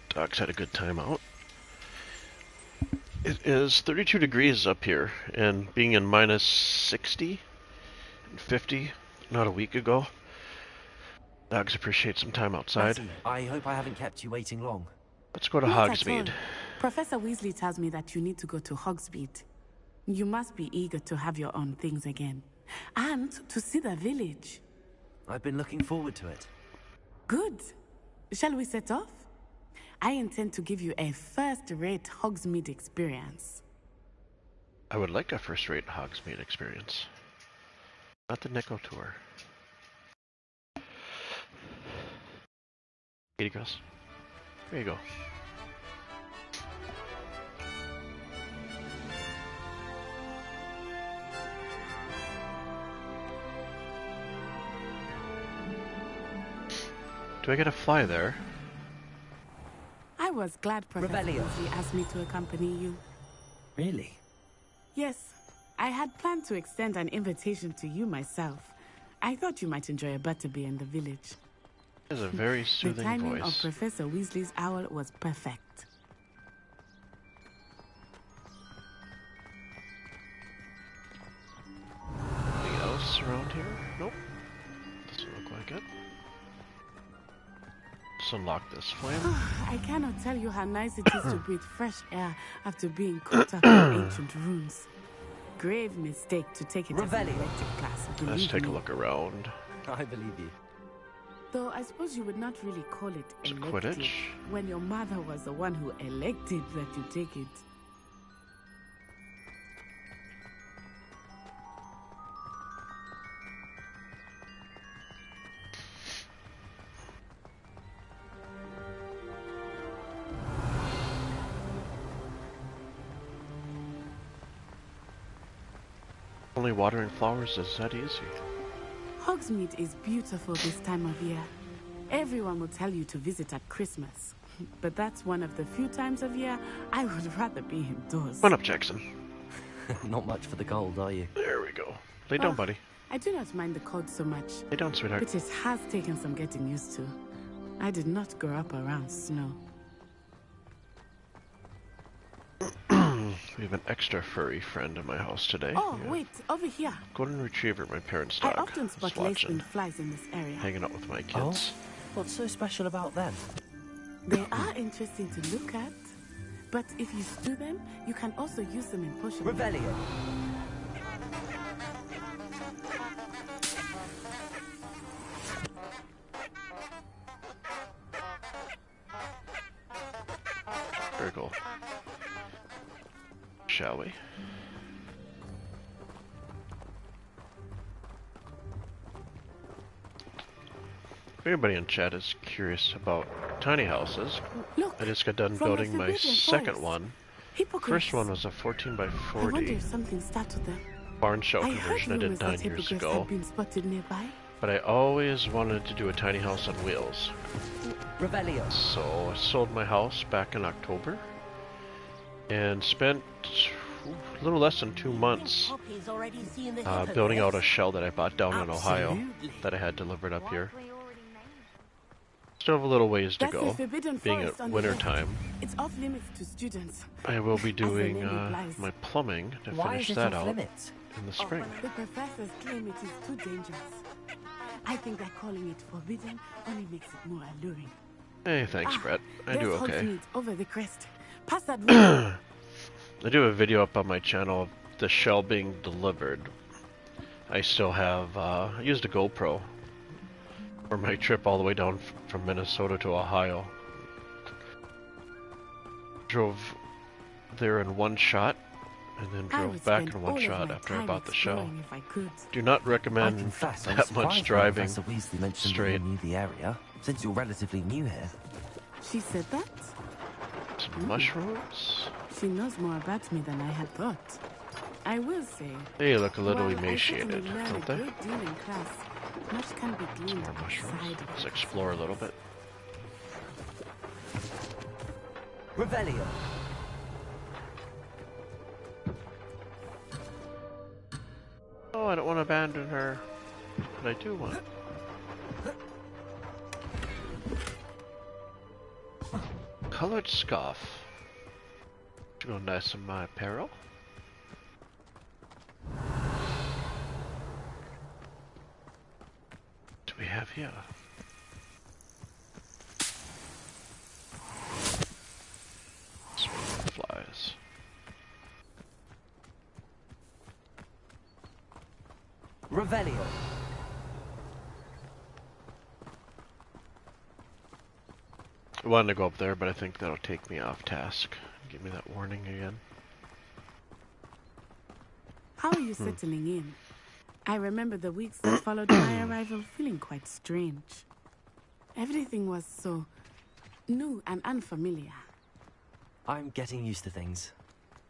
Dogs had a good time out. It is 32 degrees up here, and being in minus 60 and 50 not a week ago, dogs appreciate some time outside. Matty, I hope I haven't kept you waiting long. Let's go to Not at Hogsmeade. all. Professor Weasley tells me that you need to go to Hogsmeade. You must be eager to have your own things again. And to see the village. I've been looking forward to it. Good. Shall we set off? I intend to give you a first-rate Hogsmeade experience. I would like a first-rate Hogsmeade experience. Not the Nico tour. Kitty Cross. There you go. Do I get to fly there? I was glad Professor Weasley asked me to accompany you. Really? Yes. I had planned to extend an invitation to you myself. I thought you might enjoy a butterbeer in the village. It has a very soothing The timing voice. of Professor Weasley's owl was perfect. Anything else around here? Nope. Doesn't look like it. Let's unlock this flame. I cannot tell you how nice it is to breathe fresh air after being caught up in ancient runes. Grave mistake to take it as an elective class. Let's take a me. look around. I believe you. Though I suppose you would not really call it Is it elective Quidditch? when your mother was the one who elected that you take it. Only watering flowers is that easy. Hogsmeade is beautiful this time of year. Everyone will tell you to visit at Christmas. But that's one of the few times of year I would rather be indoors. Run up, Jackson. Not much for the cold, are you? There we go. Lay down, buddy. I do not mind the cold so much. Lay down, sweetheart. But it has taken some getting used to. I did not grow up around snow. We have an extra furry friend in my house today. Oh, Yeah. wait, over here. Golden Retriever, my parents' I dog. often Just spot watching, lace-winged flies in this area. hanging out with my kids. What's so special about them? They are interesting to look at. But if you stew them, you can also use them in potion. Revelio. Very cool. Shall we? If anybody in chat is curious about tiny houses, Look, I just got done from the building my Forbidden second Forest. one. Hippogriffs. First one was a 14 by I wonder 40 if something startled them. barn shell I heard conversion I did rumors 9 that years hippogriffs ago. had been spotted nearby. But I always wanted to do a tiny house on wheels. Revelio. So I sold my house back in October and spent a little less than 2 months building out a shell that I bought down in Ohio that I had delivered up here. Still have a little ways to That's the go, Forbidden being Forest at on the winter left. time. It's off limits to students. I will be As the doing name implies. my plumbing to Why finish is it that off out limits? in the spring. The professors claim it is too dangerous. I think that calling it forbidden only makes it more alluring. Hey, thanks, Brett. I do There's okay. Hogsmeade over the crest. Pass that way. I do have a video up on my channel of the shell being delivered. I still have, I used a GoPro for my trip all the way down from Minnesota to Ohio. Drove there in one shot, and then I drove would back spend in one all of shot my after I time bought the shell. exploring if I could. Do not I recommend confess, I'm that surprised much when driving Professor Weasley mentioned that straight. you knew the area, since you're relatively new here. She said that? Some mushrooms? She knows more about me than I had thought. I will say. They look a little while I emaciated, certainly learned don't a they? great deal in class, much can be gleaned More mushrooms. outside. Let's explore a little bit. Revelio. Oh, I don't want to abandon her, but I do want. colored scarf. To go nice in my apparel. What do we have here? Flies. Revelio. I wanted to go up there, but I think that'll take me off task. Give me that warning again. How are you settling in? I remember the weeks that followed my arrival feeling quite strange. Everything was so new and unfamiliar. I'm getting used to things.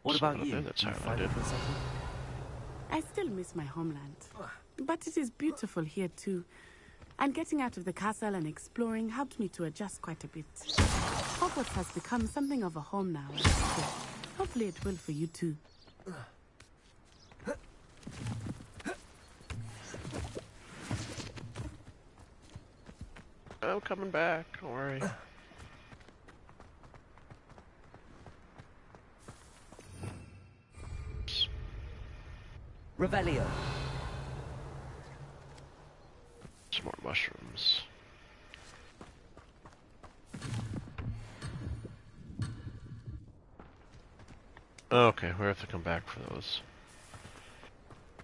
What about you? That's You how I find did. it settled? I still miss my homeland, but it is beautiful here too. And getting out of the castle and exploring helped me to adjust quite a bit. Hogwarts has become something of a home now, so hopefully it will for you too. I'm coming back, don't worry. Revelio. Some more mushrooms. Okay, we have to come back for those.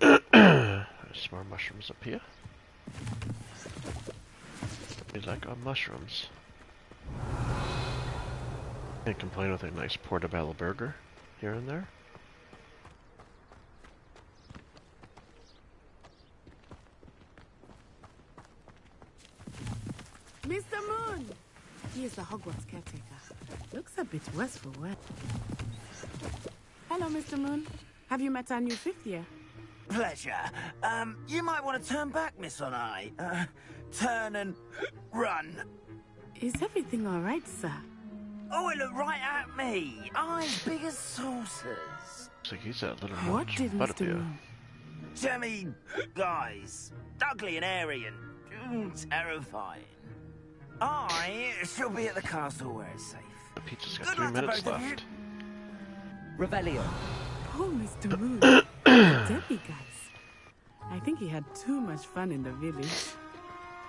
There's more mushrooms up here. We like our mushrooms. Can't complain with a nice portobello burger here and there. Mr. Moon! He is the Hogwarts caretaker. Looks a bit worse for wear. Hello, Mr. Moon. Have you met our new fifth year? Pleasure. You might want to turn back, Miss Onai. Turn and run. Is everything all right, sir? Oh, it looked right at me. Eyes big as saucers. Looks like he's a little What much did Mr. butterbeer. Moon? Jemmy guys. Ugly and airy and terrifying. I shall be at the castle where it's safe. The pizza's got Good 3 luck to minutes both of you. left. Revelio. Oh, Mr. Moon. Debbie, guys. I think he had too much fun in the village.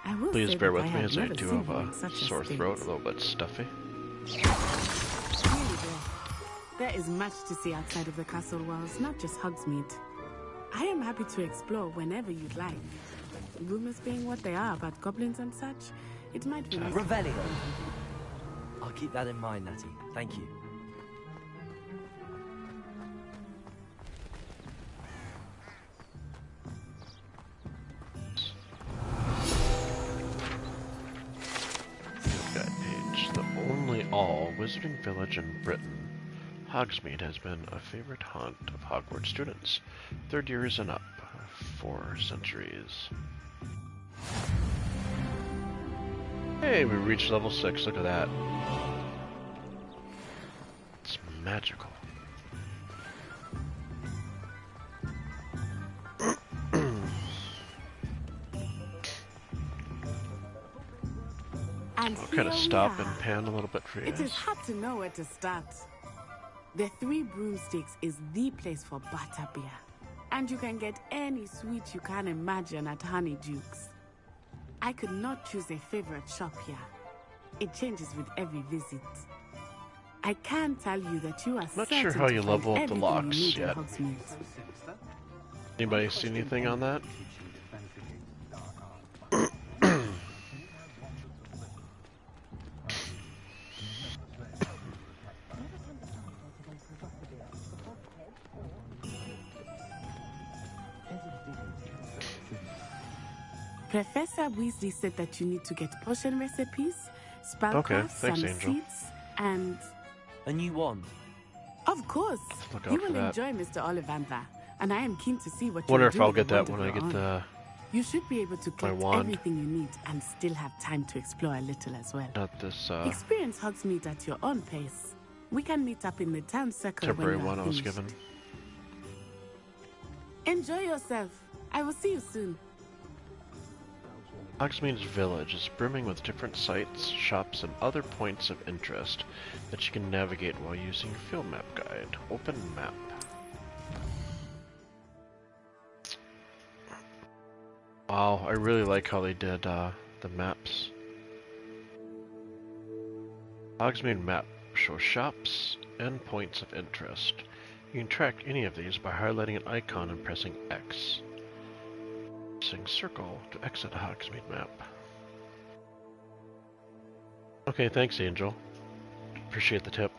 I will Please say bear that with I me have as I never do seen have him a in such a sore state. throat, a little bit stuffy. Really there is much to see outside of the castle walls, not just Hogsmeade. I am happy to explore whenever you'd like. Rumors being what they are about goblins and such, it might be nice. Revelio. I'll keep that in mind, Natty. Thank you. Field guide page. The only all wizarding village in Britain. Hogsmeade has been a favorite haunt of Hogwarts students. Third years and up. 4 centuries. Hey, we reached level 6. Look at that. It's magical. And I'll kind here of we stop are. and pan a little bit for you It is guys. hard to know where to start. The Three Broomsticks is the place for butterbeer. And you can get any sweet you can imagine at Honeydukes. I could not choose a favorite shop here. It changes with every visit. I can tell you that you are Not certain sure how to you find level up the everything locks you need in yet. Hogsmeade. Anybody see anything on that? Professor Weasley said that you need to get potion recipes, spellcrafts, Okay, thanks, and Angel. seeds, and... A new wand. Of course, Look out you for will that. enjoy Mr. Ollivander, and I am keen to see what you Wonder will if do I'll with get the that wand when I of your get own. the You should be able to collect wand. everything you need and still have time to explore a little as well. not this Experience Hogsmeade at your own pace. We can meet up in the town circle temporary when you are one I was finished. given. Enjoy yourself. I will see you soon. Hogsmeade's village is brimming with different sites, shops, and other points of interest that you can navigate while using your field map guide. Open map. Wow, I really like how they did the maps. Hogsmeade map shows shops and points of interest. You can track any of these by highlighting an icon and pressing X. Pressing circle to exit a Hogsmeade map. Okay, thanks Angel. Appreciate the tip.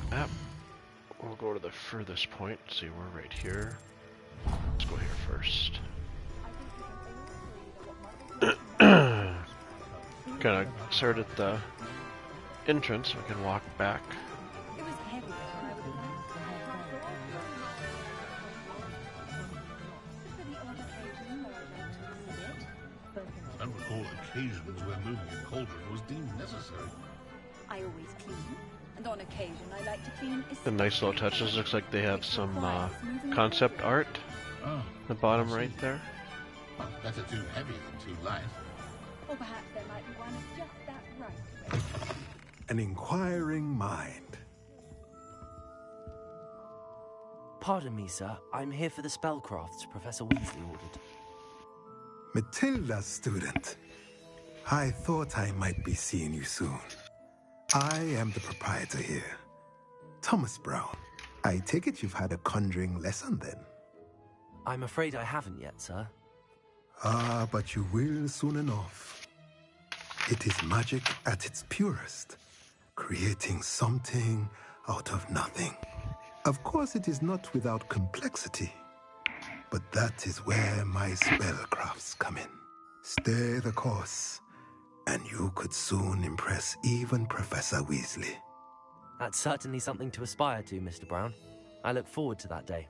Map. We'll go to the furthest point. See, we're right here. Let's go here first. Kind of start at the entrance so we can walk back. I recall occasions where moving a cauldron was deemed necessary. I always clean, and on occasion I like to clean. The nice little touches. Looks like they have some concept art. Oh, the bottom right there. Well, better too heavy than too light. Or perhaps there might be one of just that right weight. An inquiring mind. Pardon me, sir. I'm here for the spellcrafts Professor Weasley ordered. Matilda, student. I thought I might be seeing you soon. I am the proprietor here, Thomas Brown. I take it you've had a conjuring lesson then? I'm afraid I haven't yet, sir. Ah, but you will soon enough. It is magic at its purest, creating something out of nothing. Of course, it is not without complexity, but that is where my spellcrafts come in. Stay the course, and you could soon impress even Professor Weasley. That's certainly something to aspire to, Mr. Brown. I look forward to that day.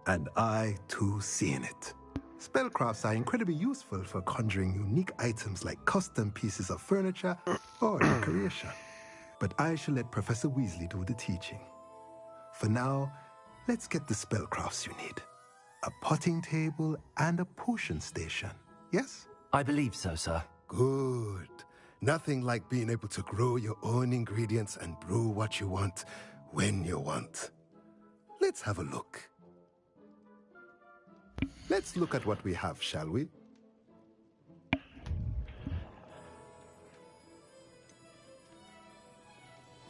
And I, too, seeing it. Spellcrafts are incredibly useful for conjuring unique items like custom pieces of furniture or decoration. But I shall let Professor Weasley do the teaching. For now, let's get the spellcrafts you need. A potting table and a potion station, yes? I believe so, sir. Good. Nothing like being able to grow your own ingredients and brew what you want when you want. Let's have a look. Let's look at what we have, shall we?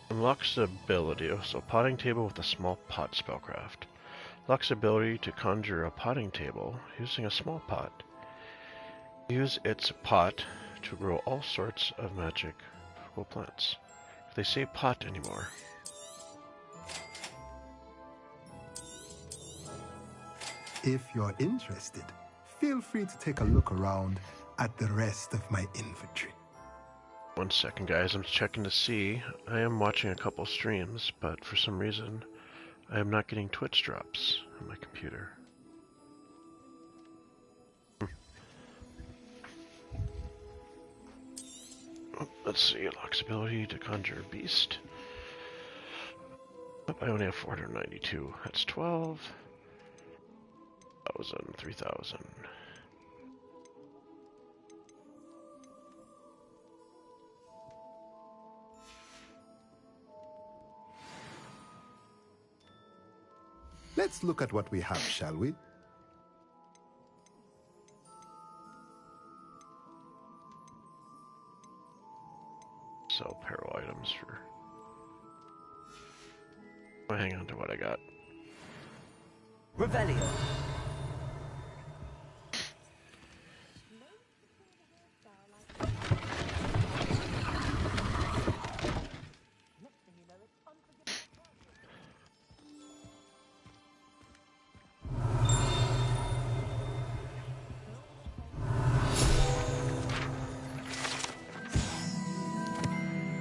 Unlocks the ability, so potting table with a small pot spellcraft. Unlocks the ability to conjure a potting table using a small pot. Use its pot to grow all sorts of magical plants. If they say pot anymore. If you're interested, feel free to take a look around at the rest of my inventory. 1 second, guys. I'm checking to see. I am watching a couple streams, but for some reason, I am not getting Twitch drops on my computer. Let's see. Unlocks ability to conjure a beast. I only have 492. That's 12. 1,000, 3,000. Let's look at what we have, shall we? Sell peril items for... I'll hang on to what I got. Revelio.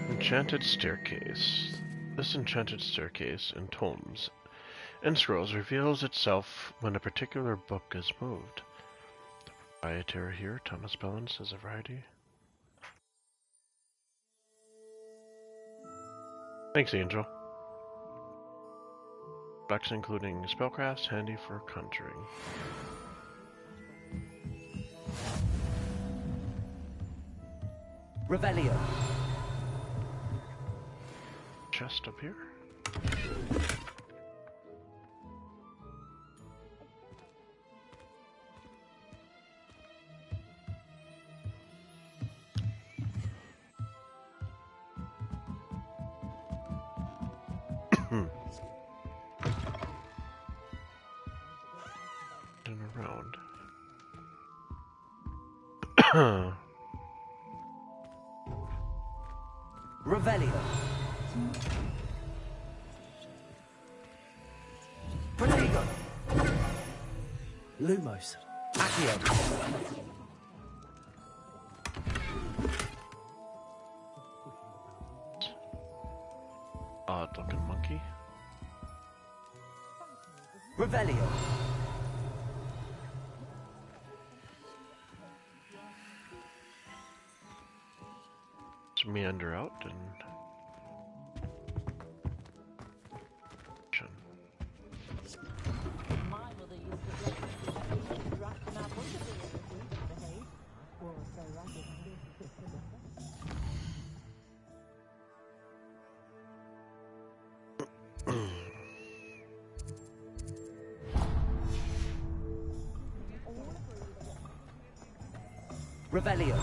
Enchanted Staircase. This enchanted staircase in tomes and scrolls reveals itself when a particular book is moved. The proprietor here, Thomas Bellin, says a variety. Thanks, Angel. specs including spellcraft, handy for conjuring. Revelio. Chest up here. And around. Revelio. Protego. Lumos. Accio. Odd looking monkey. Revelio. Let's meander out and Revelio.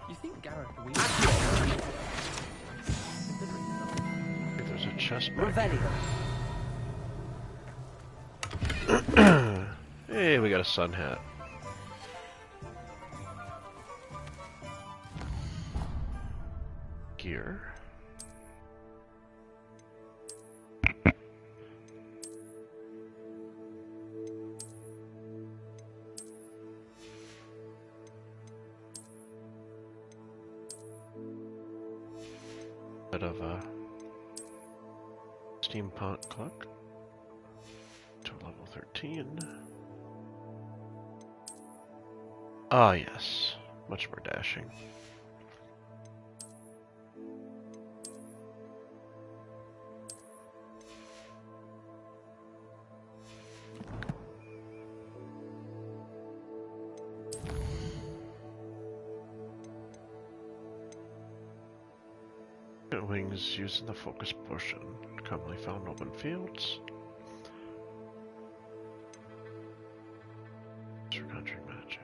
You think Gareth will... there's a chest back Revelio. Hey, we got a sun hat. Gear. Bit of a steampunk clock to level 13. Ah, yes, much more dashing. Wings using the focus potion, commonly found in open fields. For conjuring magic.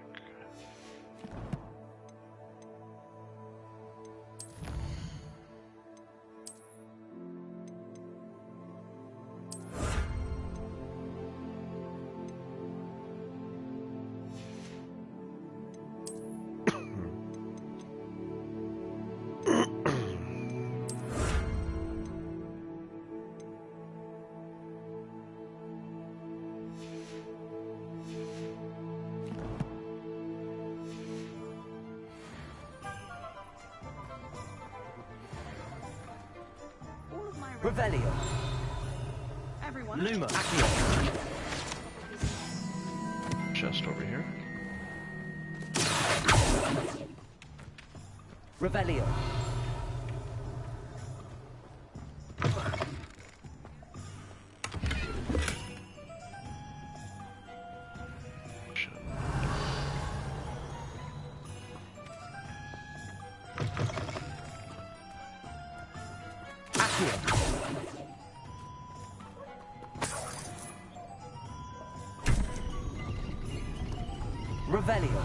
Revelio. Everyone. Luma. Accio. Chest over here. Revelio. Revelio.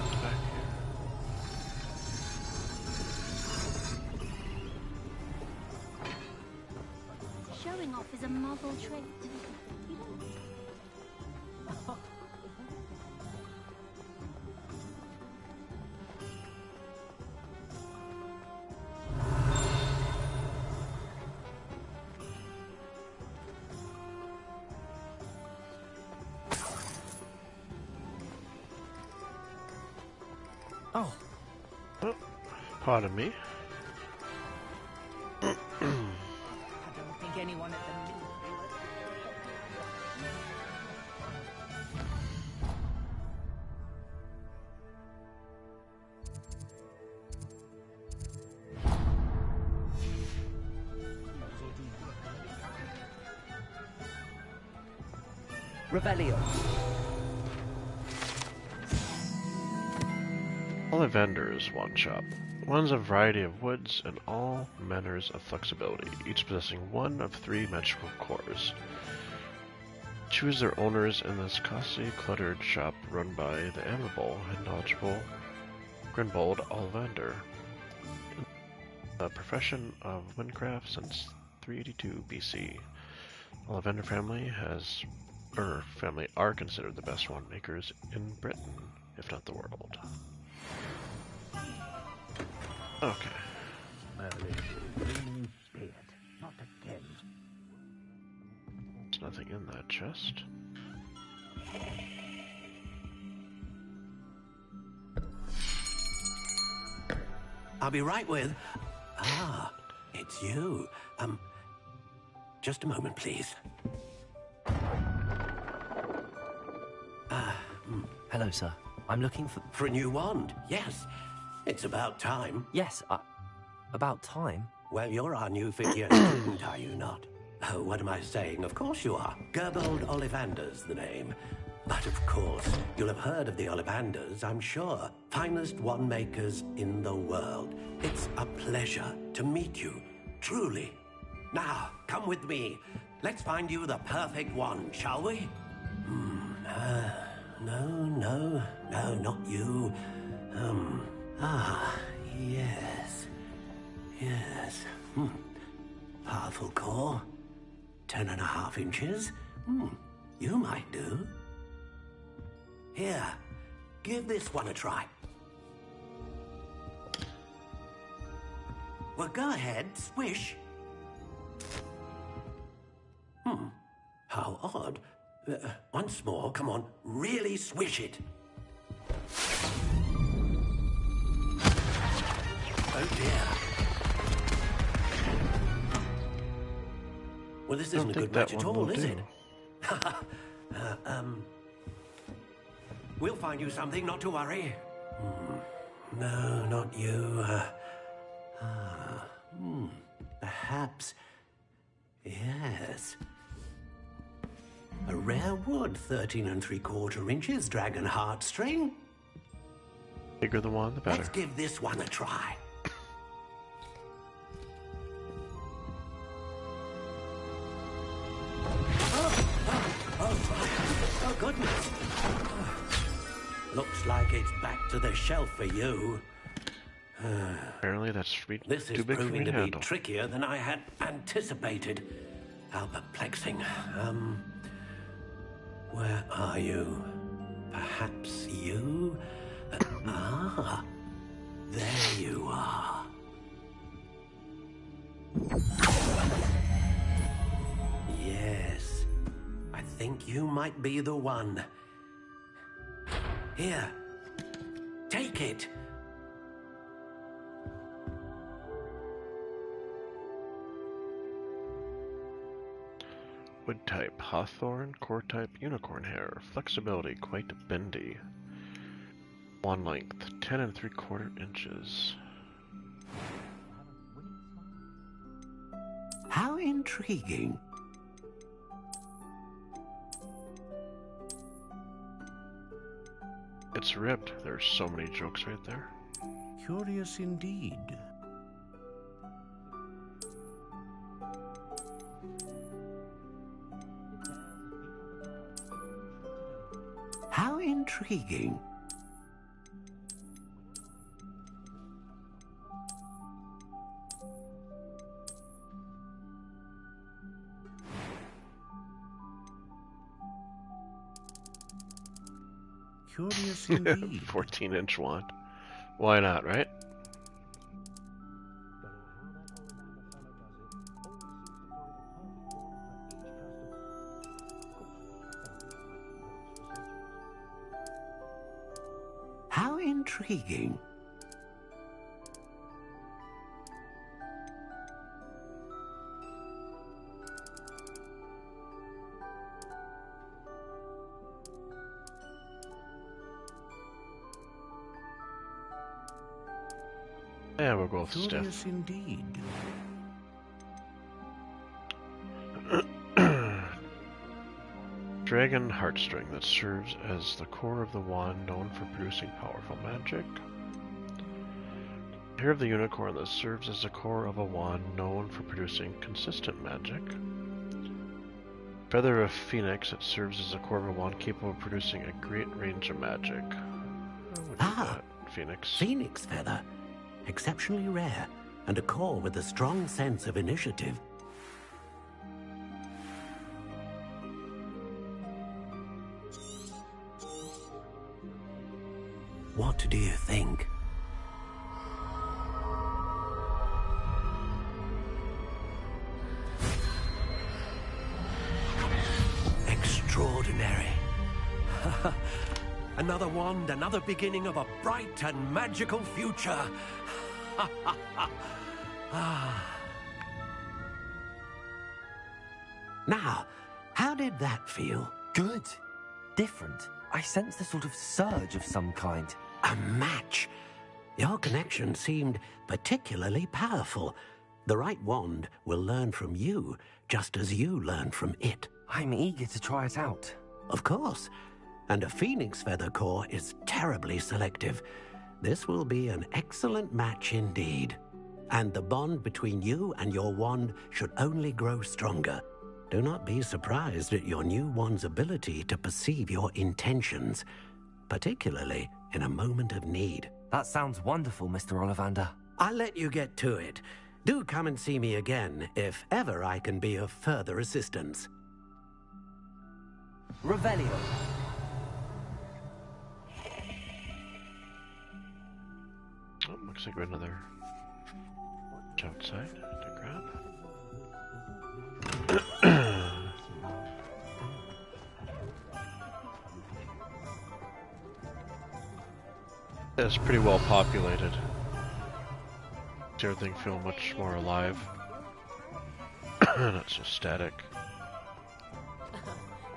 Showing off is a model trait. You don't... Oh. Pardon me. I don't think anyone at the ministry would. Revelio. Ollivander's Wand Shop. One's a variety of woods and all manners of flexibility, each possessing one of 3 magical cores. Choose their owners in this costly, cluttered shop run by the amiable and knowledgeable Grimbold Ollivander. The profession of windcraft since 382 BC. Ollivander family are considered the best wand makers in Britain, if not the world. Okay. There's nothing in that chest. I'll be right with... Ah, it's you. Just a moment, please. Hello, sir. I'm looking for... For a new wand, yes. It's about time. Yes, about time? Well, you're our new fifth-year student, are you not? Oh, what am I saying? Of course you are. Gerbold Ollivander's the name. But of course, you'll have heard of the Ollivanders, I'm sure. Finest wand makers in the world. It's a pleasure to meet you, truly. Now, come with me. Let's find you the perfect wand, shall we? No, not you. Yes. Powerful core. 10.5 inches. You might do. Here, give this one a try. Well, go ahead, swish. How odd. Once more, come on, really swish it. Oh dear. Well, this isn't a good match at all, is it? We'll find you something, not to worry. No, not you. Perhaps. Yes. A rare wood, 13 3/4 inches, dragon heartstring. Bigger the wand, the better. Let's give this one a try. Oh, goodness. Looks like it's back to the shelf for you. Apparently that's This is too big for me proving to to be handle. trickier than I had anticipated. How perplexing. Where are you? Perhaps you? There you are. Yes, I think you might be the one. Here, take it. Wood type, hawthorn, core type, unicorn hair, flexibility, quite bendy. Wand length, 10 3/4 inches. How intriguing. It's ribbed. There's so many jokes right there. Curious indeed. How intriguing. Curious indeed. 14-inch wand. Why not, right? How intriguing. Yeah, we'll go with Curious stiff. indeed. Dragon Heartstring that serves as the core of the wand known for producing powerful magic. Hair of the Unicorn that serves as the core of a wand known for producing consistent magic. Feather of Phoenix that serves as the core of a wand capable of producing a great range of magic. Phoenix. Phoenix feather. Exceptionally rare, and a core with a strong sense of initiative. What do you think? Extraordinary. Another wand, another beginning of a bright and magical future. Now, how did that feel? Good. Different. I sensed a sort of surge of some kind. A match. Your connection seemed particularly powerful. The right wand will learn from you, just as you learn from it. I'm eager to try it out. Of course. And a phoenix feather core is terribly selective. This will be an excellent match indeed. And the bond between you and your wand should only grow stronger. Do not be surprised at your new wand's ability to perceive your intentions, particularly in a moment of need. That sounds wonderful, Mr. Ollivander. I'll let you get to it. Do come and see me again if ever I can be of further assistance. Revelio. Oh, looks like we have another outside to grab. It's pretty well populated. Makes everything feel much more alive. Not so static.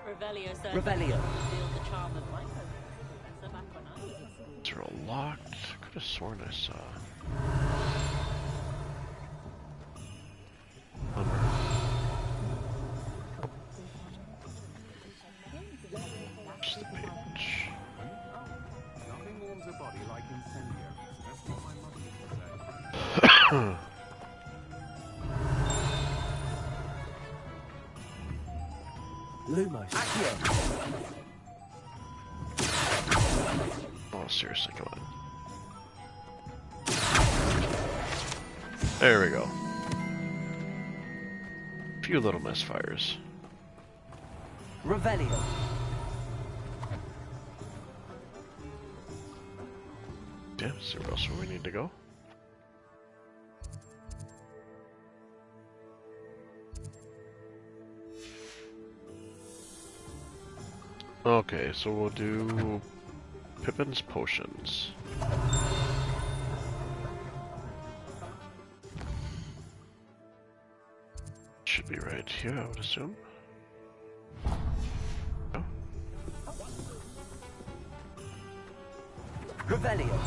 Revelio. They're all locked. Could have sworn I saw. Just the page. Nothing warms a body like incendiaries. That's what my mother used to say. Lumos. Oh, seriously, come on. There we go. Few little misfires. Revelio. Yeah, see where else we need to go. Okay, so we'll do Pippin's potions. Should be right here, I would assume. Oh. Revelio.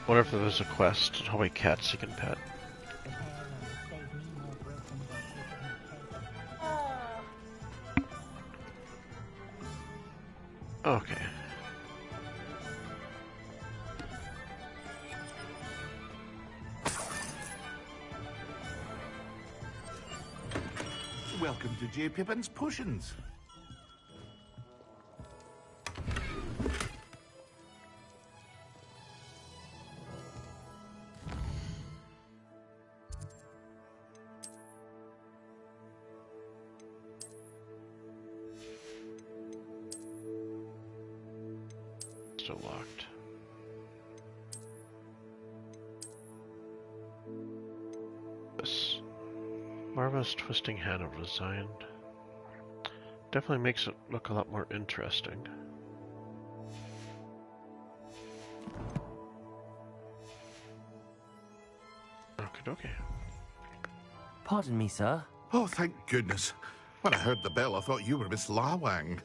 Wonder if there's a quest on how many cats you can pet. Okay. Welcome to J. Pippin's Potions. Still locked. This marvelous twisting hand of design definitely makes it look a lot more interesting. Okay. Pardon me, sir. Oh, thank goodness. When I heard the bell, I thought you were Miss Lawang.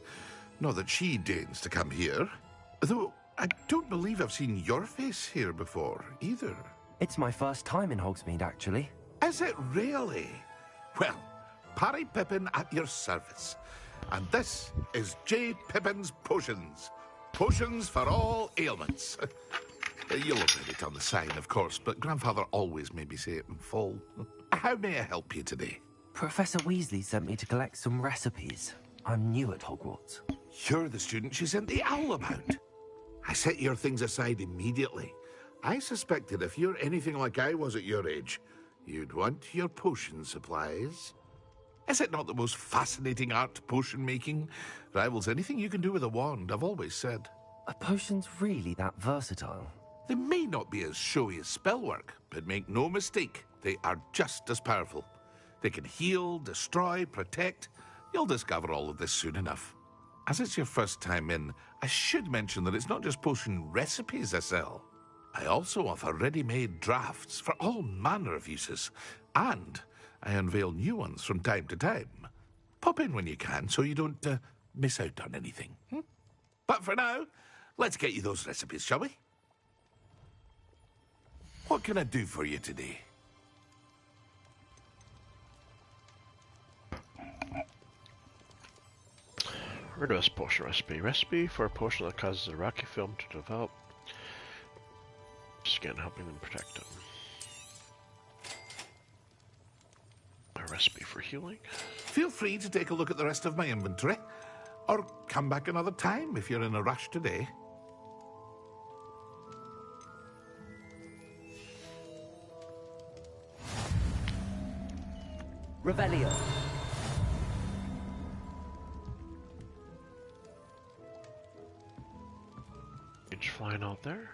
Not that she deigns to come here. Though I don't believe I've seen your face here before, either. It's my first time in Hogsmeade, actually. Is it really? Well, Parry Pippin at your service. And this is J. Pippin's Potions. Potions for all ailments. You'll have read it on the sign, of course, but Grandfather always made me say it in full. How may I help you today? Professor Weasley sent me to collect some recipes. I'm new at Hogwarts. You're the student she sent the owl about. I set your things aside immediately. I suspected if you're anything like I was at your age, you'd want your potion supplies. Is it not the most fascinating art, potion making? Rivals anything you can do with a wand, I've always said. Are potions really that versatile? They may not be as showy as spellwork, but make no mistake, they are just as powerful. They can heal, destroy, protect. You'll discover all of this soon enough. As it's your first time in, I should mention that it's not just potion recipes I sell. I also offer ready-made drafts for all manner of uses, and I unveil new ones from time to time. Pop in when you can so you don't miss out on anything. But for now, let's get you those recipes, shall we? What can I do for you today? Reverse potion recipe. Recipe for a potion that causes a rocky film to develop. Just again, helping them protect them. A recipe for healing. Feel free to take a look at the rest of my inventory, or come back another time if you're in a rush today. Revelio. Each flying out there.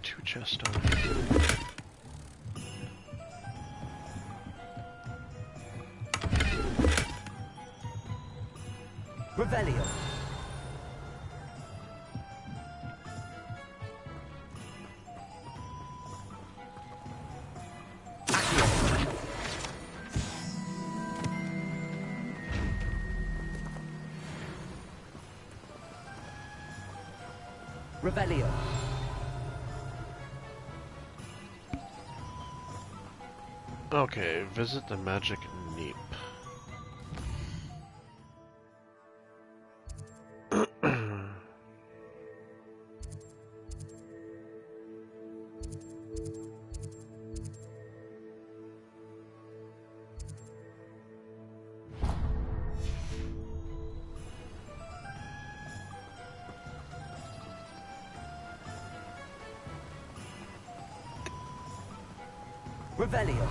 Two chests down. Revelio. Revelio. Okay, visit the magic neep. Revelio.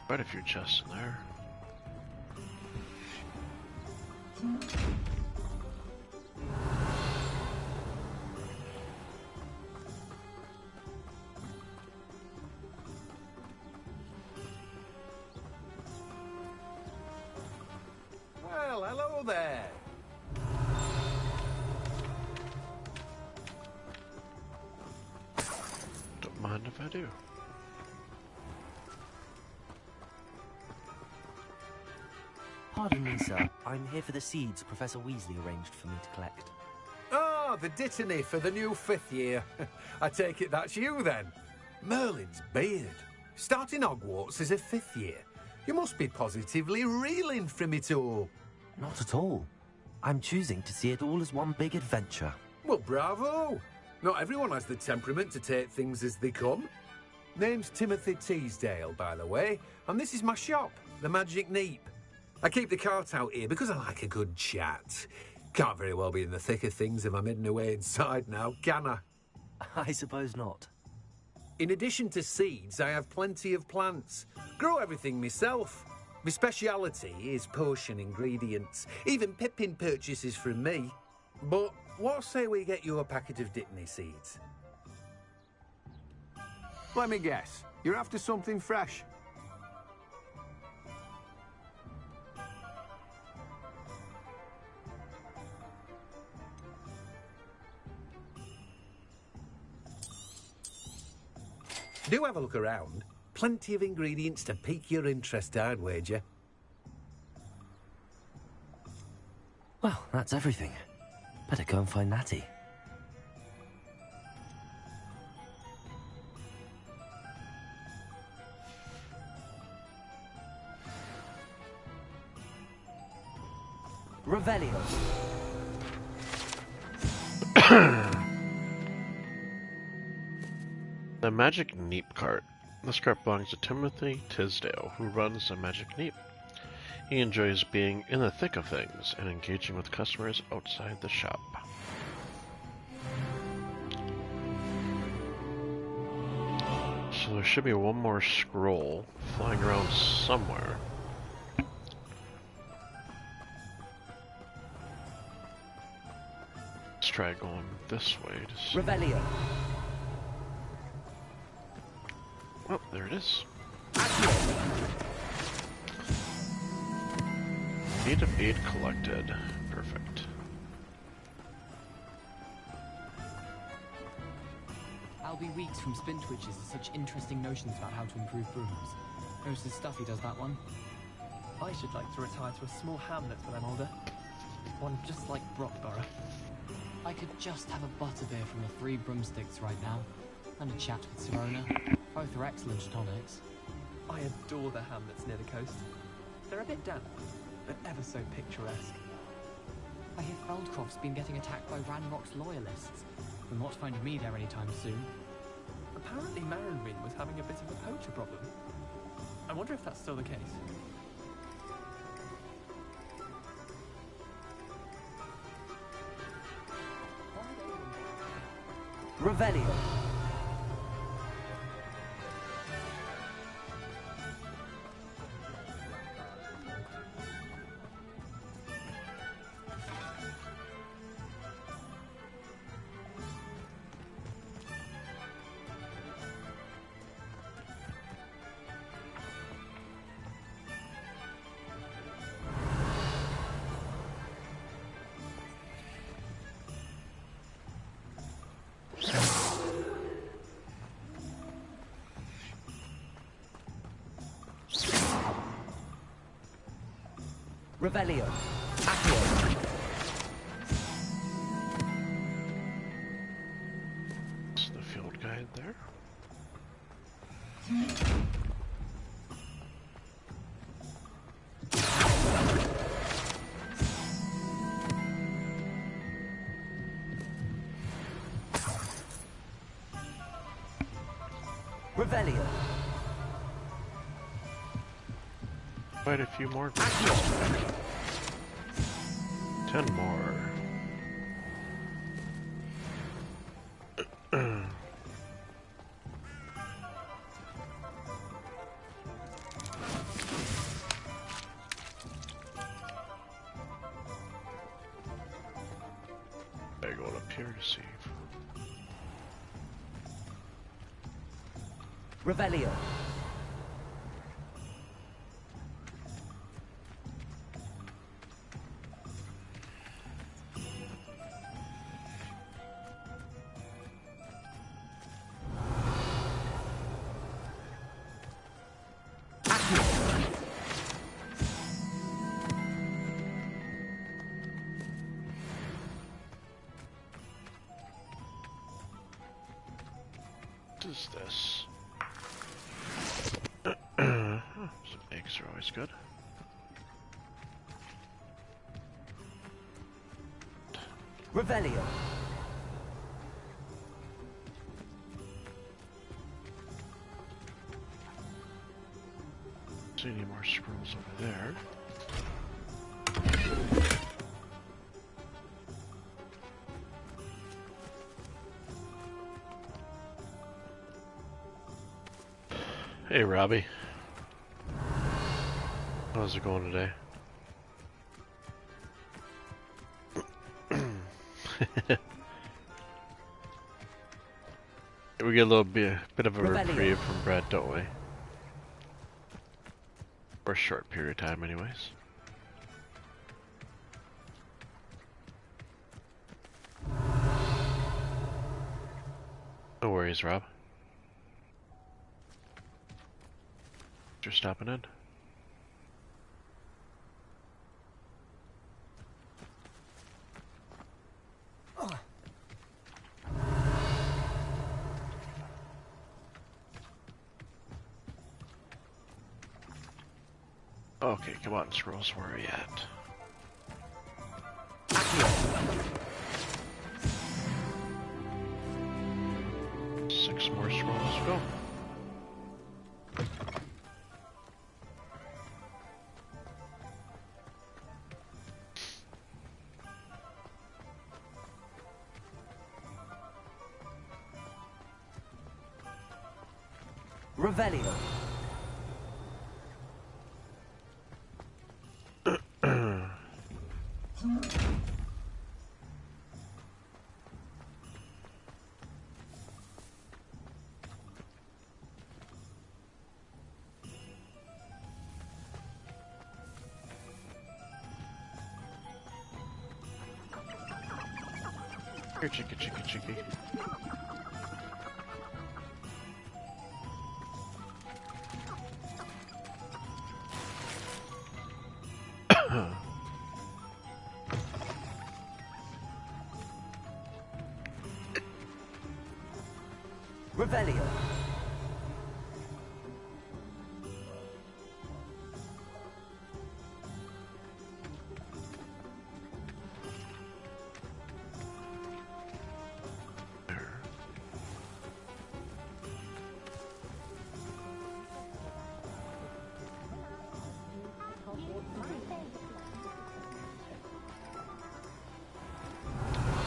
Quite a few chests in there. Well, hello there. Don't mind if I do. Pardon me, sir. I'm here for the seeds Professor Weasley arranged for me to collect. Oh, the dittany for the new 5th year. I take it that's you, then. Merlin's beard. Starting Hogwarts as a 5th year. You must be positively reeling from it all. Not at all. I'm choosing to see it all as one big adventure. Well, bravo. Not everyone has the temperament to take things as they come. Name's Timothy Teasdale, by the way, and this is my shop, the Magic Neep. I keep the cart out here because I like a good chat. Can't very well be in the thick of things if I'm hidden away inside now, can I? I suppose not. In addition to seeds, I have plenty of plants. Grow everything myself. My speciality is potion ingredients. Even Pippin purchases from me. But what say we get you a packet of Dittany seeds? Let me guess. You're after something fresh. Do have a look around. Plenty of ingredients to pique your interest, I'd wager. Well, that's everything. Better go and find Natty. Revelio. The Magic Neep Cart. This cart belongs to Timothy Tisdale, who runs the Magic Neep. He enjoys being in the thick of things and engaging with customers outside the shop. So there should be one more scroll flying around somewhere. Let's try going this way to see. Revelio. Oh, there it is. Need of 8 collected. Perfect. I'll be weeks from spin twitches with such interesting notions about how to improve brooms. Mrs. Stuffy does that one. I should like to retire to a small hamlet when I'm older. One just like Brockborough. I could just have a butterbeer from the Three Broomsticks right now, and a chat with Sirona. Both are excellent tonics. I adore the hamlets near the coast. They're a bit damp, but ever so picturesque. I hear Feldcroft's been getting attacked by Ranrock's loyalists. Will not find me there anytime soon. Apparently Marinwin was having a bit of a poacher problem. I wonder if that's still the case. Revelio. Revelio. Accio. It's the field guide there. Revelio. Quite a few more. 10 more. I go up here to see. Revelio. What is this? Some eggs are always good. Revelio. See any more scrolls over there? Hey, Robbie. How's it going today? We get a little bit of a reprieve from Brett, don't we? For a short period of time, anyways. No worries, Rob. You're stopping in. Okay, come on, scrolls, where are you at? 6 more scrolls to go. Revelio. Here, chicky. Revelio.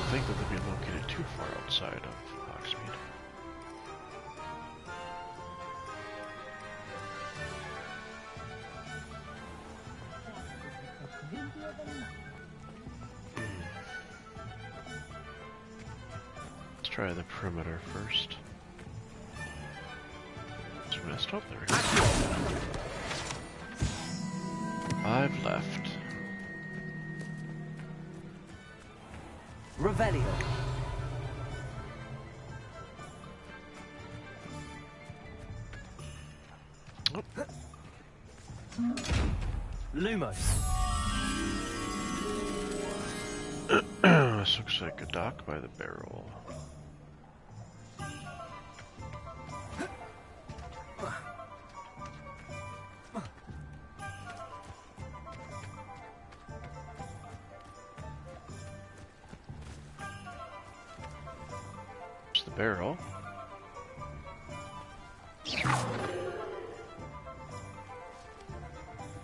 I think that they'd be located too far outside of Hogsmeade. Let's try the perimeter first. Just messed up there. 5 left. Revelio. Oh. Lumos. This looks like a dock by the barrel. There's the barrel.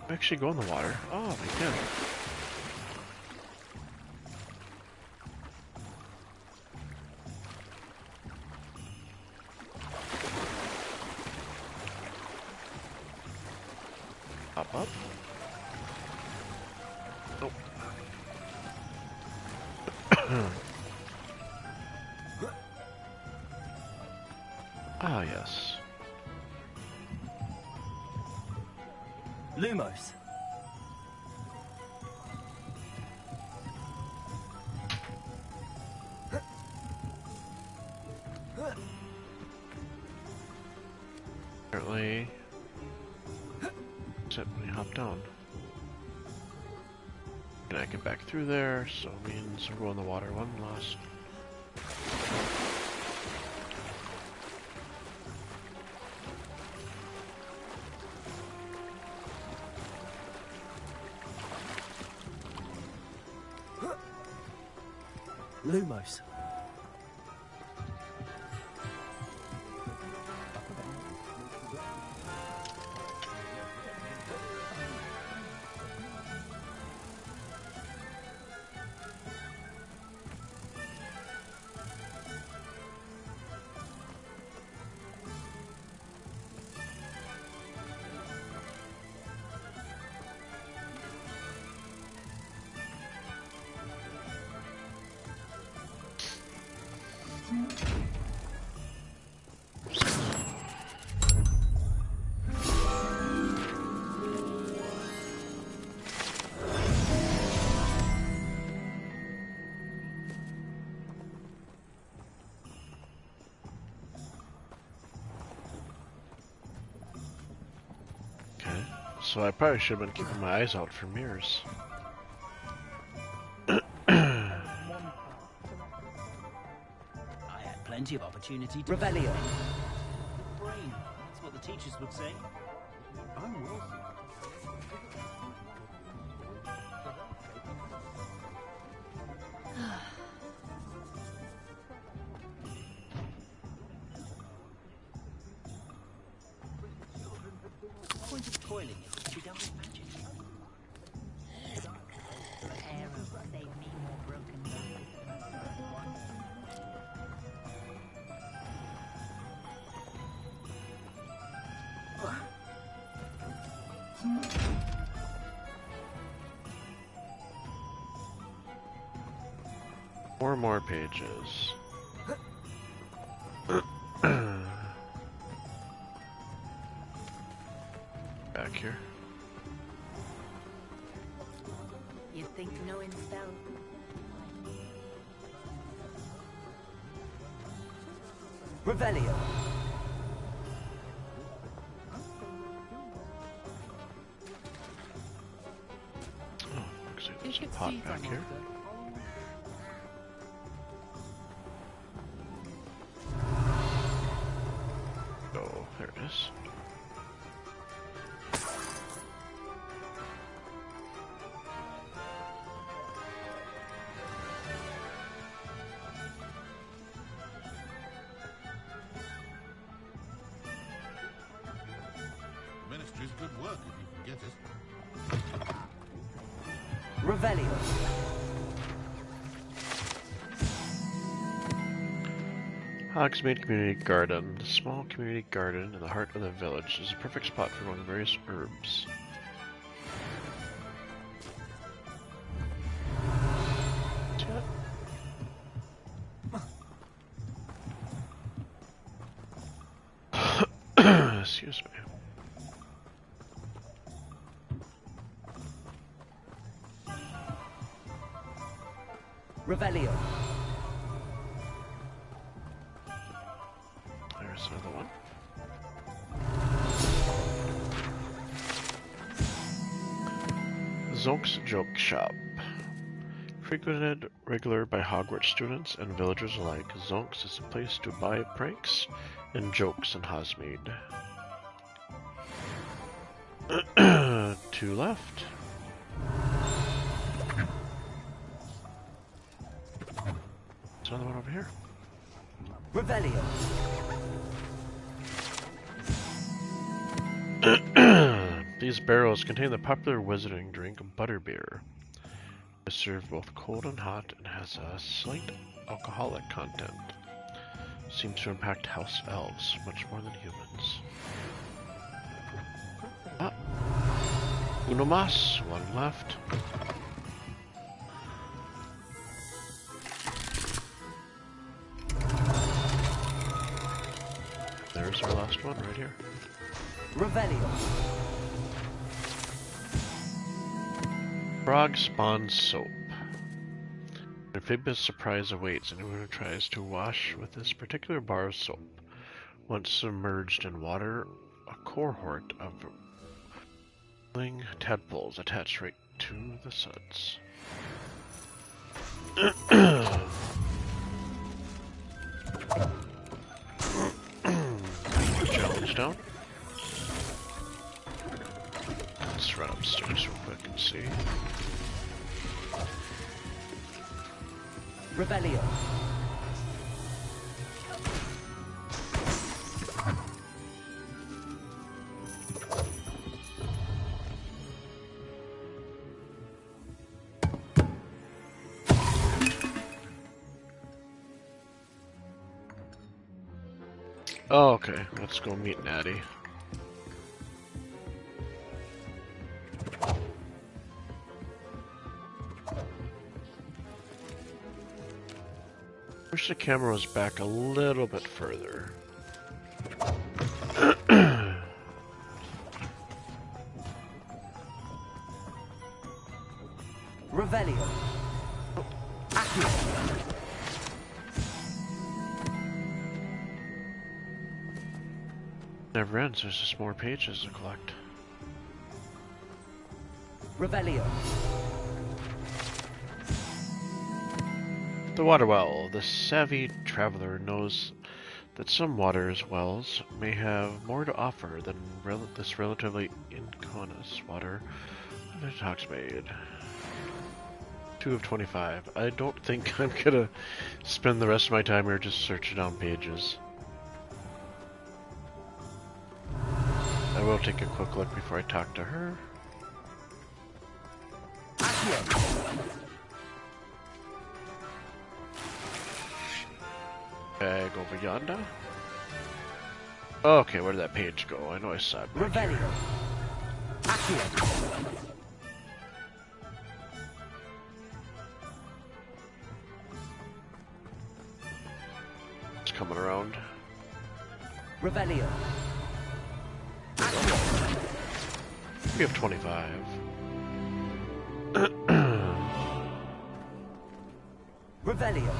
Actually go in the water. Oh, they can. Hop up. Nope. Ah, yes. Lumos. Apparently, except when you hop down. And I get back through there, so it means we'll go in the water one last. Lumos. So I probably should have been keeping my eyes out for mirrors. I had plenty of opportunity to Revelio. brain. That's what the teachers would say. I'm Wilson. The point of coiling it is to be done with magic. Arrows save me more broken bones. More pages. Back here. You'd think knowing spell. Revelio. Looks like there's a pot back here. Oh, there it is. Ministry's good work if you can get it. Revelio. Hogsmeade Community Garden. The small community garden in the heart of the village is a perfect spot for growing various herbs. Excuse me. Revelio. There's another one. Zonk's Joke Shop. Frequented regular by Hogwarts students and villagers alike, Zonk's is a place to buy pranks and jokes in Hogsmeade. Two left. There's another one over here. Revelio. These barrels contain the popular wizarding drink Butterbeer. It's served both cold and hot and has a slight alcoholic content. Seems to impact house elves much more than humans. Ah. Uno mas, one left. There's our last one right here. Revelio. Frog Spawn Soap. An amphibious surprise awaits anyone who tries to wash with this particular bar of soap. Once submerged in water, a cohort of tadpoles attach right to the suds. Challenge down. Let's run upstairs real quick and see. Revelio. Oh, okay. Let's go meet Natty. Wish the camera was back a little bit further. Revelio. Never ends, there's just more pages to collect. Revelio. The water well. The savvy traveler knows that some water wells may have more to offer than this relatively inconus water of Hogsmeade. 2 of 25. I don't think I'm gonna spend the rest of my time here just searching down pages. I will take a quick look before I talk to her. Bag over yonder. Okay, where did that page go? I know I saw it back here. It's coming around. Revelio. We have 25. Revelio.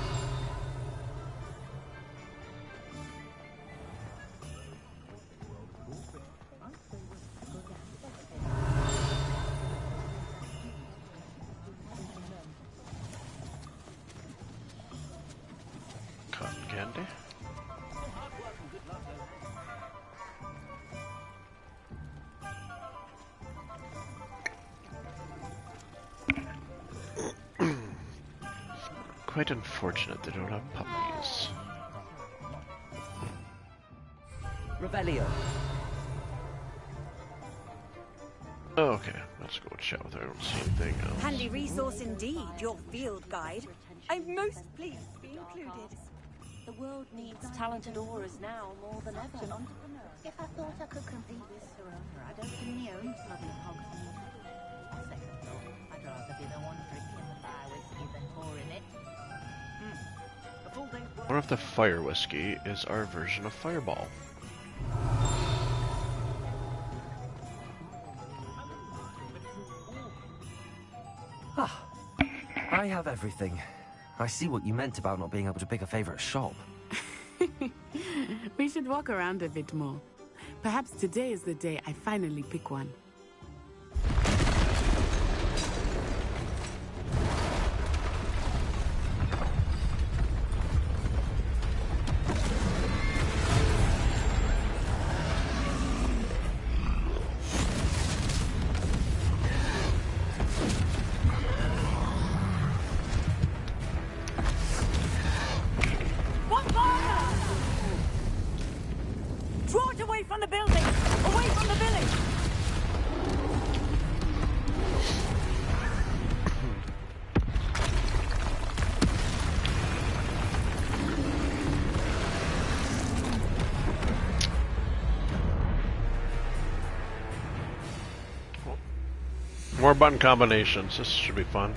Cotton candy. Quite unfortunate they don't have puppies. Revelio. Oh, okay, let's go chat with her. I don't see anything else. Handy resource indeed, your field guide. I'm most pleased to be included. The world needs talented aurors now more than ever. If I thought I could complete this surrender, I'd open my own club in Hogsmeade. On second thought, I'd rather be the one drinking the fire whiskey than pouring it. What if the fire whiskey is our version of Fireball? Ah, I have everything. I see what you meant about not being able to pick a favorite shop. We should walk around a bit more. Perhaps today is the day I finally pick one. Draw it away from the building! Away from the village! More button combinations. This should be fun.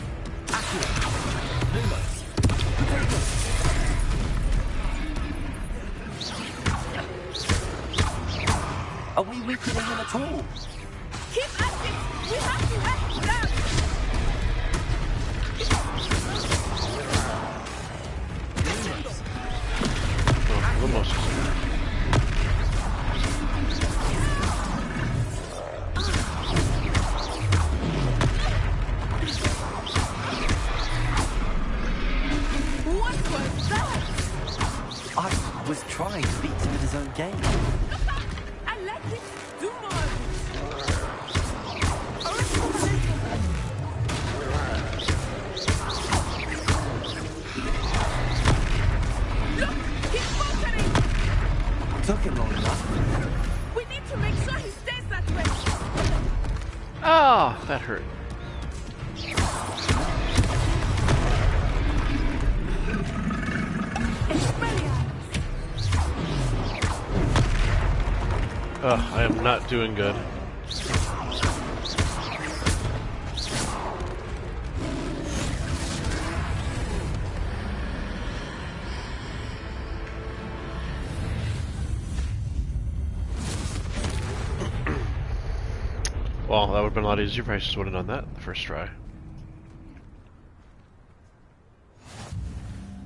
Are we weakening him at all? Keep at it! We have to act now! Oh, almost. What was that? I was trying to beat him at his own game. I let him do more! Look! He's faltering! Took him long enough. We need to make sure he stays that way! Ah, that hurt. Ugh, I am not doing good. Well, that would have been a lot easier if I just would have done that the first try.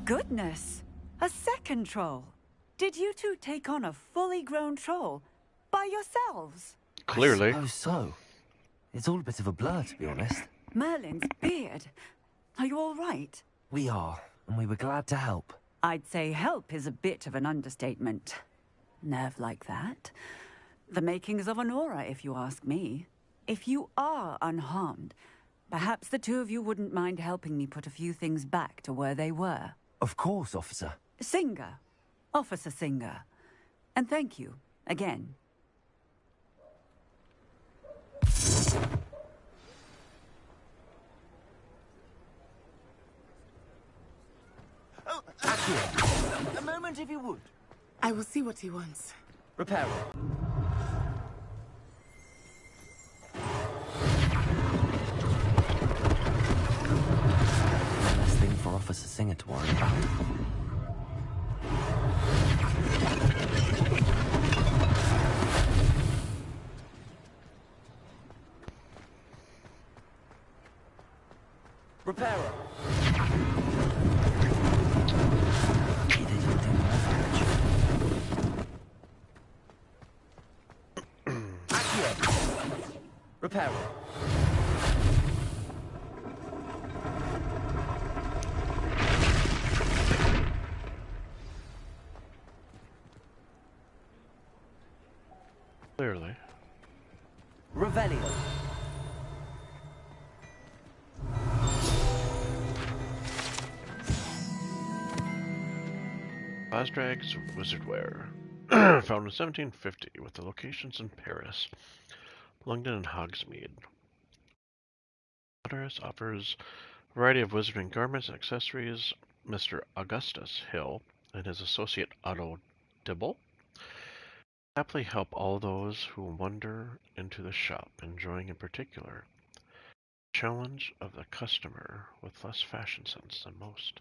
Goodness! A second troll! Did you two take on a fully grown troll by yourselves? Clearly. I suppose so. It's all a bit of a blur, to be honest. Merlin's beard. Are you all right? We are, and we were glad to help. I'd say help is a bit of an understatement. Nerve like that. The makings of an aura, if you ask me. If you are unharmed, perhaps the two of you wouldn't mind helping me put a few things back to where they were. Of course, officer. Singer. Officer Singer. And thank you, again. Oh, a moment if you would. I will see what he wants. Repair. Less thing for Officer Singer to worry about. Repairer. Repairer. Clearly. Revelio. Osdrag's Wizardware. Found in 1750, with the locations in Paris, London, and Hogsmeade. Paris offers a variety of wizarding garments and accessories. Mr. Augustus Hill and his associate Otto Dibble happily help all those who wander into the shop, enjoying in particular the challenge of the customer with less fashion sense than most.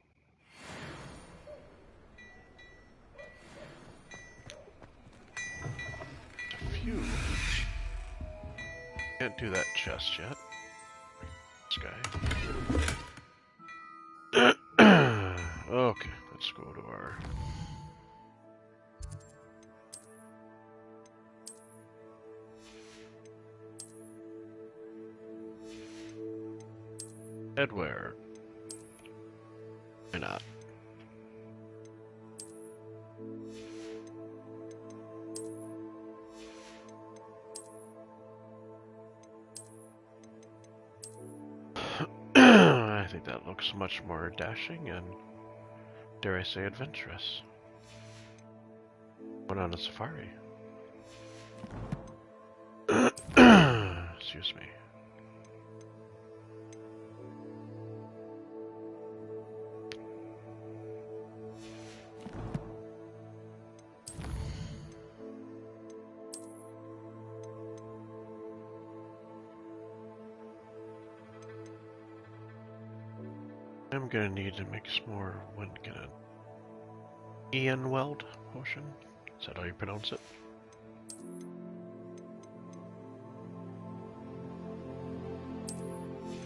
Phew. Can't do that chest yet. This guy. Okay, let's go to our... headwear. Why not? I think that looks much more dashing and, dare I say, adventurous. Went on a safari. Excuse me. I'm gonna need to make some more Ian Weld potion. Is that how you pronounce it?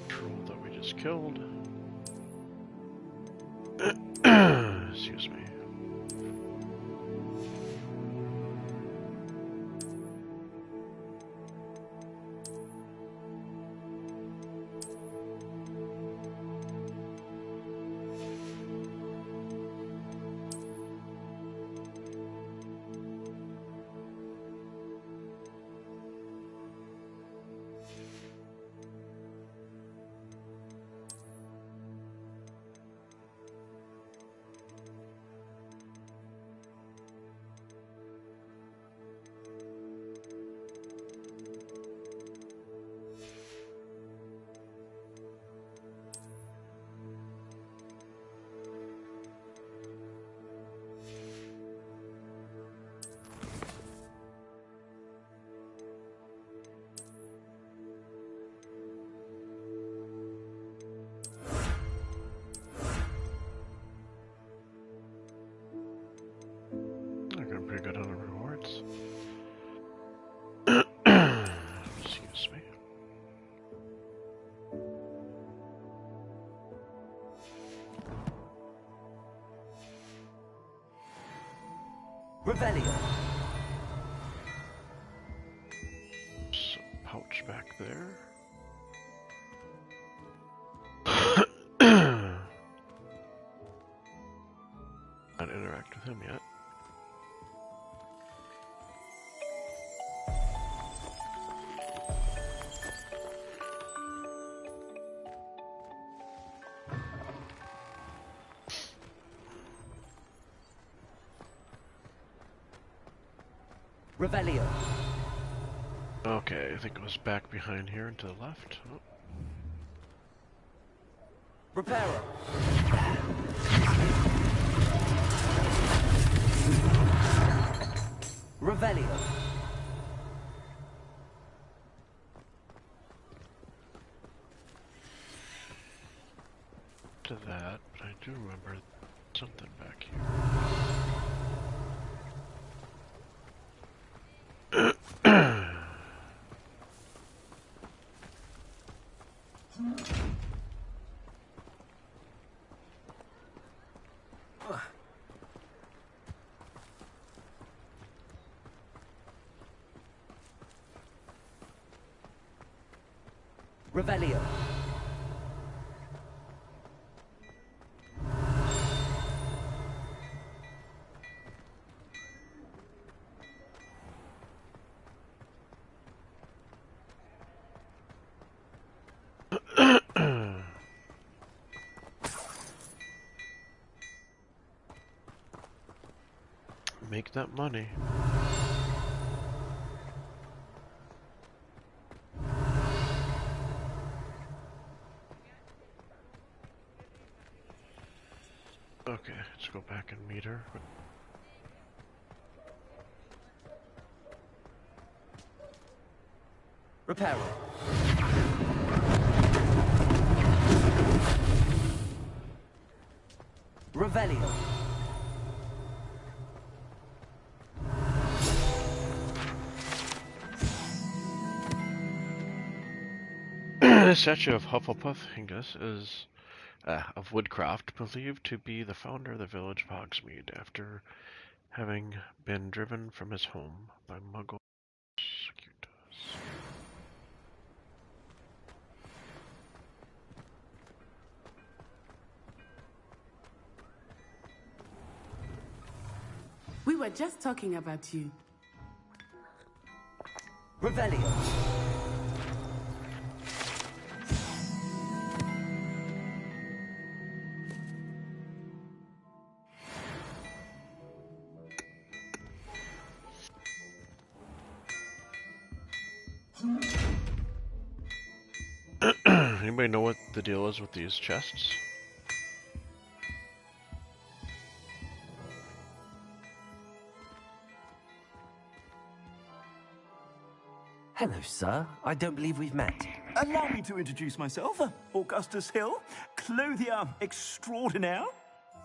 Troll that we just killed. Excuse me. Pretty good on the rewards. Excuse me. Revelio. Some pouch back there. him yet. Revelio. Okay, I think it was back behind here and to the left. Oh. Reparo. Revelio. To that, but I do remember something back here. Revelio. Make that money. Okay, let's go back and meet her. Reparo. Revelio. The statue of Hufflepuff Hingus is of Woodcroft, believed to be the founder of the village of Hogsmeade, after having been driven from his home by Muggles. We were just talking about you. Revelio. Anybody know what the deal is with these chests? Hello, sir. I don't believe we've met. Allow me to introduce myself, Augustus Hill, clothier extraordinaire.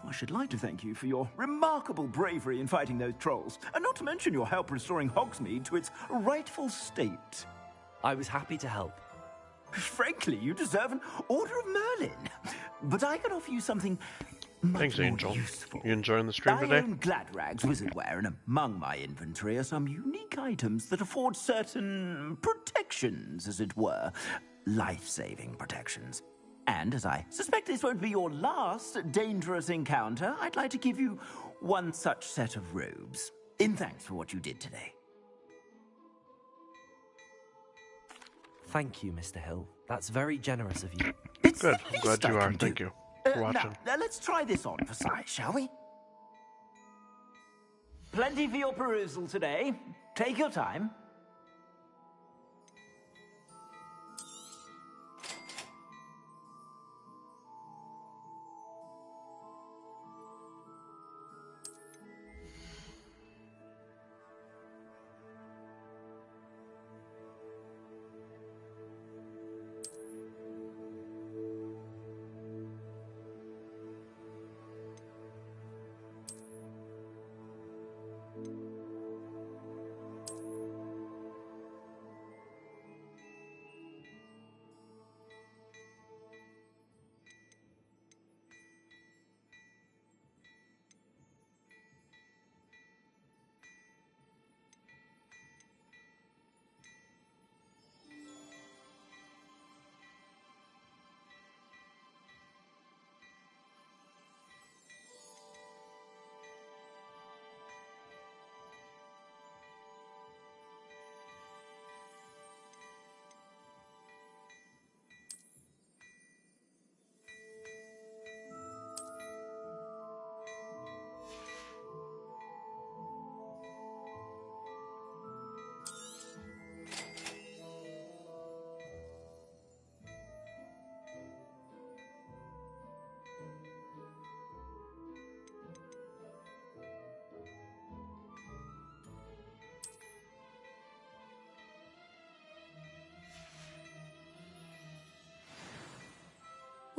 I should like to thank you for your remarkable bravery in fighting those trolls, and not to mention your help restoring Hogsmeade to its rightful state. I was happy to help. Frankly, you deserve an Order of Merlin. But I can offer you something much Thanks, more Angel. useful. You enjoying the stream I today? own Gladrag's wizardwear, and among my inventory are some unique items that afford certain protections, as it were. Life-saving protections. And as I suspect this won't be your last dangerous encounter, I'd like to give you one such set of robes, in thanks for what you did today. Thank you, Mr. Hill. That's very generous of you. It's Good. the I'm glad least you I are. can Thank do. you for watching. Now, let's try this on for size, shall we? Plenty for your perusal today. Take your time.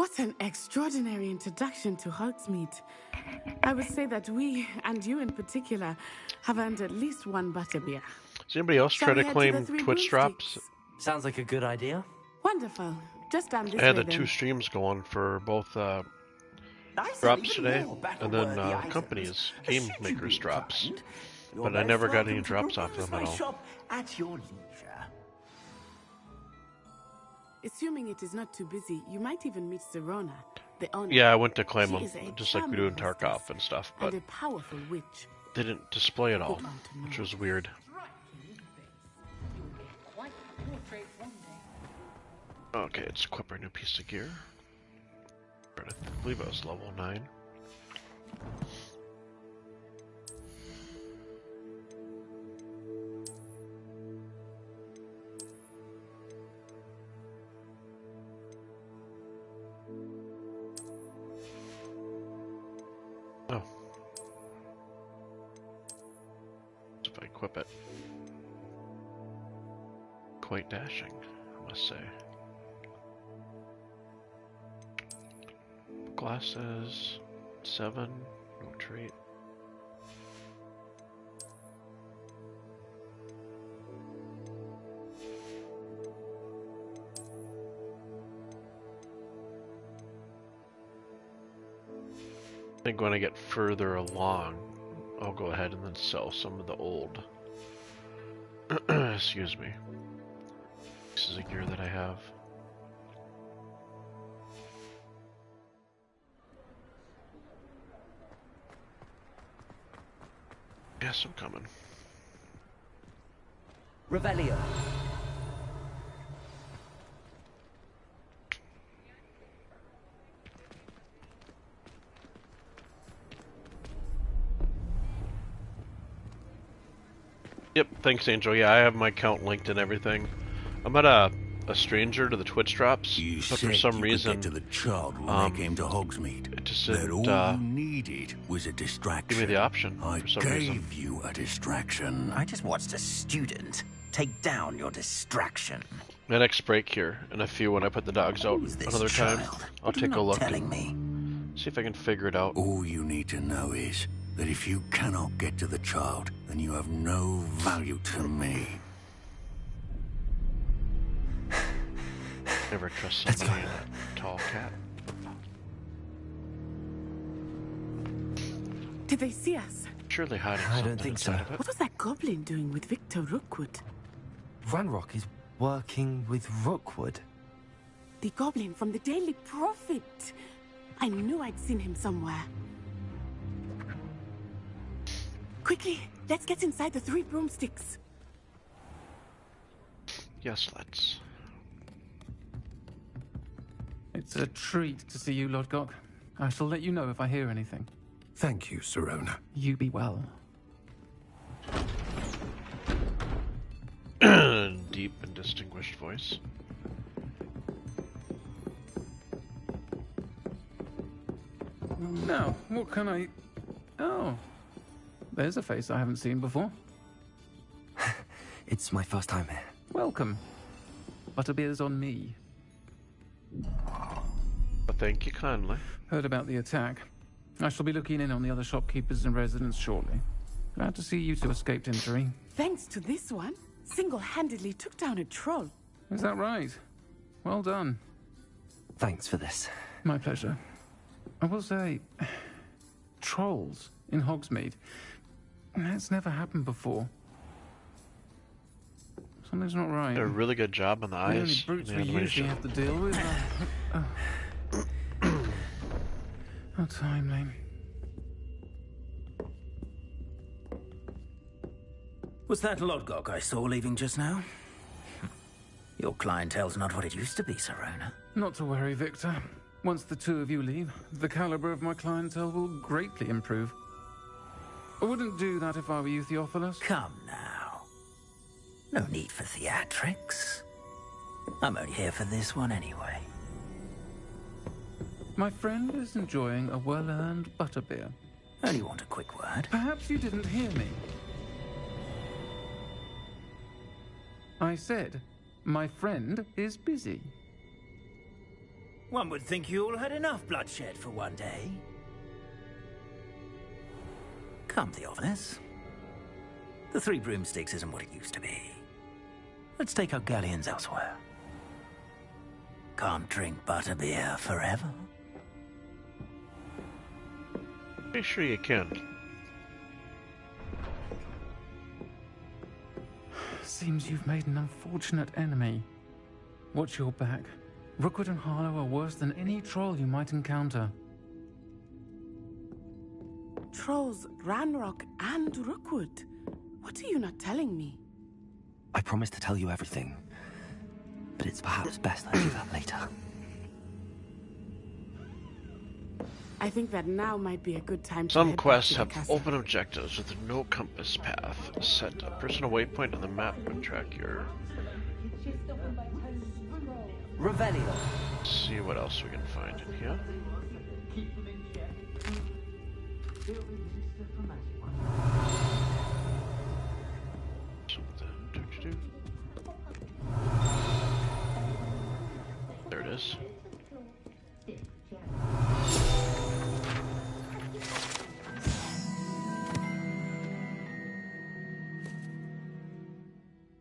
What an extraordinary introduction to Hogsmeade. I would say that we, and you in particular, have earned at least one butterbeer. Does anybody else Shall try we to head claim the Three Twitch drops? Sounds like a good idea. Wonderful. Just down this I had way the two then. streams going for both I sell drops even today, more and then battle-worthy items. companies, game Should you makers be drops. inclined, you're But I most never got any welcome to drops off peruse them at my all. shop at your leisure. Assuming it is not too busy, you might even meet Serona, the owner. Yeah, I went to claim She them, is a just like we do in charming Tarkov hostess and stuff, and but a powerful witch. they didn't display it all, Good one to know. which was weird. Okay, let's equip our new piece of gear. I believe I was level 9. Oh. If I equip it. Quite dashing, I must say. Glasses, 7, no trait. I think when I get further along, I'll go ahead and then sell some of the old, excuse me, pieces of gear that I have. Yes, I'm coming. Revelio. Yep, thanks Angel. Yeah, I have my account linked and everything. I'm at a stranger to the Twitch drops, but for some reason, to the child when they came to Hogsmeade. it just That didn't all you needed was a distraction. give me the option I for some gave reason. you a distraction. I just watched a student take down your distraction. My next break here, in a few when I put the dogs out Who's this another time, child? I'll What are you take a not look telling and me? see if I can figure it out. All you need to know is that if you cannot get to the child, then you have no value to me. Never trust somebody in a tall cat. Did they see us? Surely hiding I something don't think so. inside of it. What was that goblin doing with Victor Rookwood? Ranrock is working with Rookwood. The goblin from the Daily Prophet. I knew I'd seen him somewhere. Quickly, let's get inside the Three Broomsticks. Yes, let's. It's a treat to see you, Lodgok. I shall let you know if I hear anything. Thank you, Serona. You be well. Deep and distinguished voice. Now, what can I... Oh, there's a face I haven't seen before. It's my first time here. Welcome. Butterbeer's on me. But thank you kindly. Heard about the attack. I shall be looking in on the other shopkeepers and residents shortly. Glad to see you two escaped injury. Thanks to this one, single-handedly took down a troll. Is that right? Well done. Thanks for this. My pleasure. I will say, trolls in Hogsmeade. That's never happened before. Something's not right. Did a really good job on the The only eyes. brutes and we the usually animation. have to deal with. How timely. Was that Lodgok I saw leaving just now? Your clientele's not what it used to be, Serona. Not to worry, Victor. Once the two of you leave, the caliber of my clientele will greatly improve. I wouldn't do that if I were you, Theophilus. Come now. No need for theatrics. I'm only here for this one anyway. My friend is enjoying a well-earned butterbeer. Only want a quick word. Perhaps you didn't hear me. I said, my friend is busy. One would think you all had enough bloodshed for one day. Come, Theophilus. The Three Broomsticks isn't what it used to be. Let's take our galleons elsewhere. Can't drink butterbeer forever. Pretty sure you can. Seems you've made an unfortunate enemy. Watch your back. Rookwood and Harlow are worse than any troll you might encounter. Trolls, Ranrock, and Rookwood. What are you not telling me? I promise to tell you everything, but it's perhaps best I do that later. I think that now might be a good time to Some head quests back to the have castle. open objectives with no compass path. Set a personal waypoint on the map and track your... Revelio. Let's see what else we can find in here. There it is.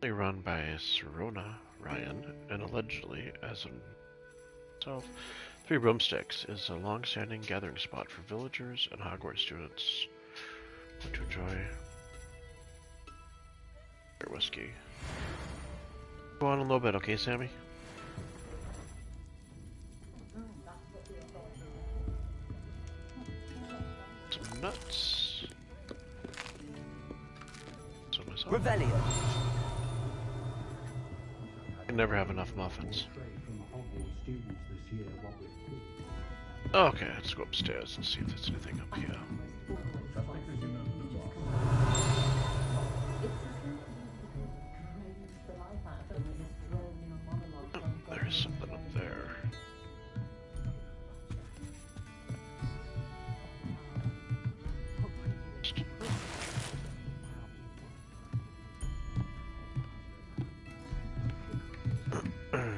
They run by Serona Ryan, and allegedly as himself, Three Broomsticks is a long-standing gathering spot for villagers and Hogwarts students to enjoy their whiskey. Go on a little bit, okay, Sammy? Some nuts. So myself. Revelio. I can never have enough muffins. Okay, let's go upstairs and see if there's anything up here. There is something up there.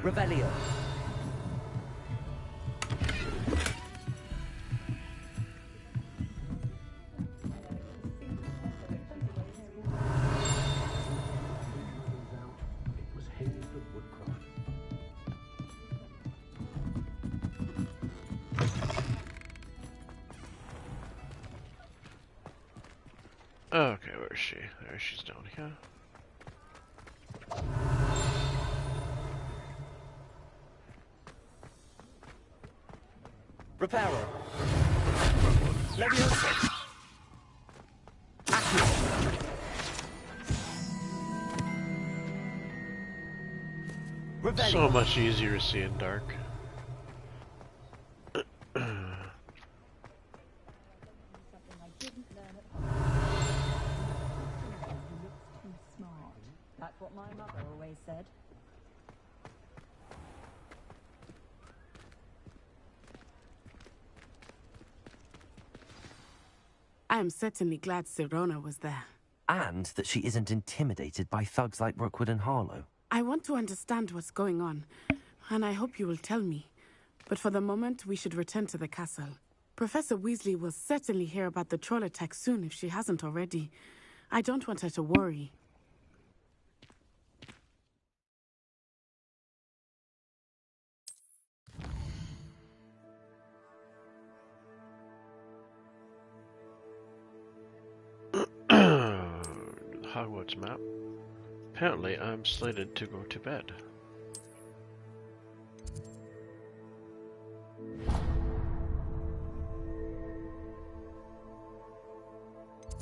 Revelio. Okay, where is she? There she's down here. Reparo. Leviosa. So much easier to see in dark. That's what my mother always said. I am certainly glad Serona was there. And that she isn't intimidated by thugs like Rookwood and Harlow. I want to understand what's going on, and I hope you will tell me. But for the moment, we should return to the castle. Professor Weasley will certainly hear about the troll attack soon if she hasn't already. I don't want her to worry. Hogwarts map. Apparently, I'm slated to go to bed.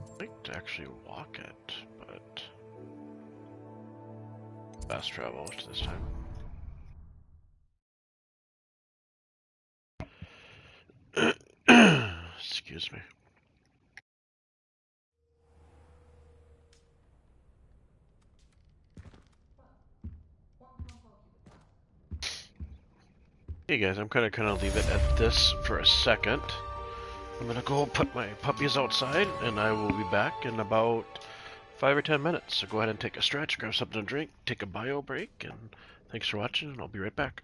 I'd like to actually walk it, but fast travel this time. Excuse me. Hey guys, I'm gonna leave it at this for a second. I'm gonna go put my puppies outside, and I will be back in about 5 or 10 minutes. So go ahead and take a stretch, grab something to drink, take a bio break, and thanks for watching, and I'll be right back.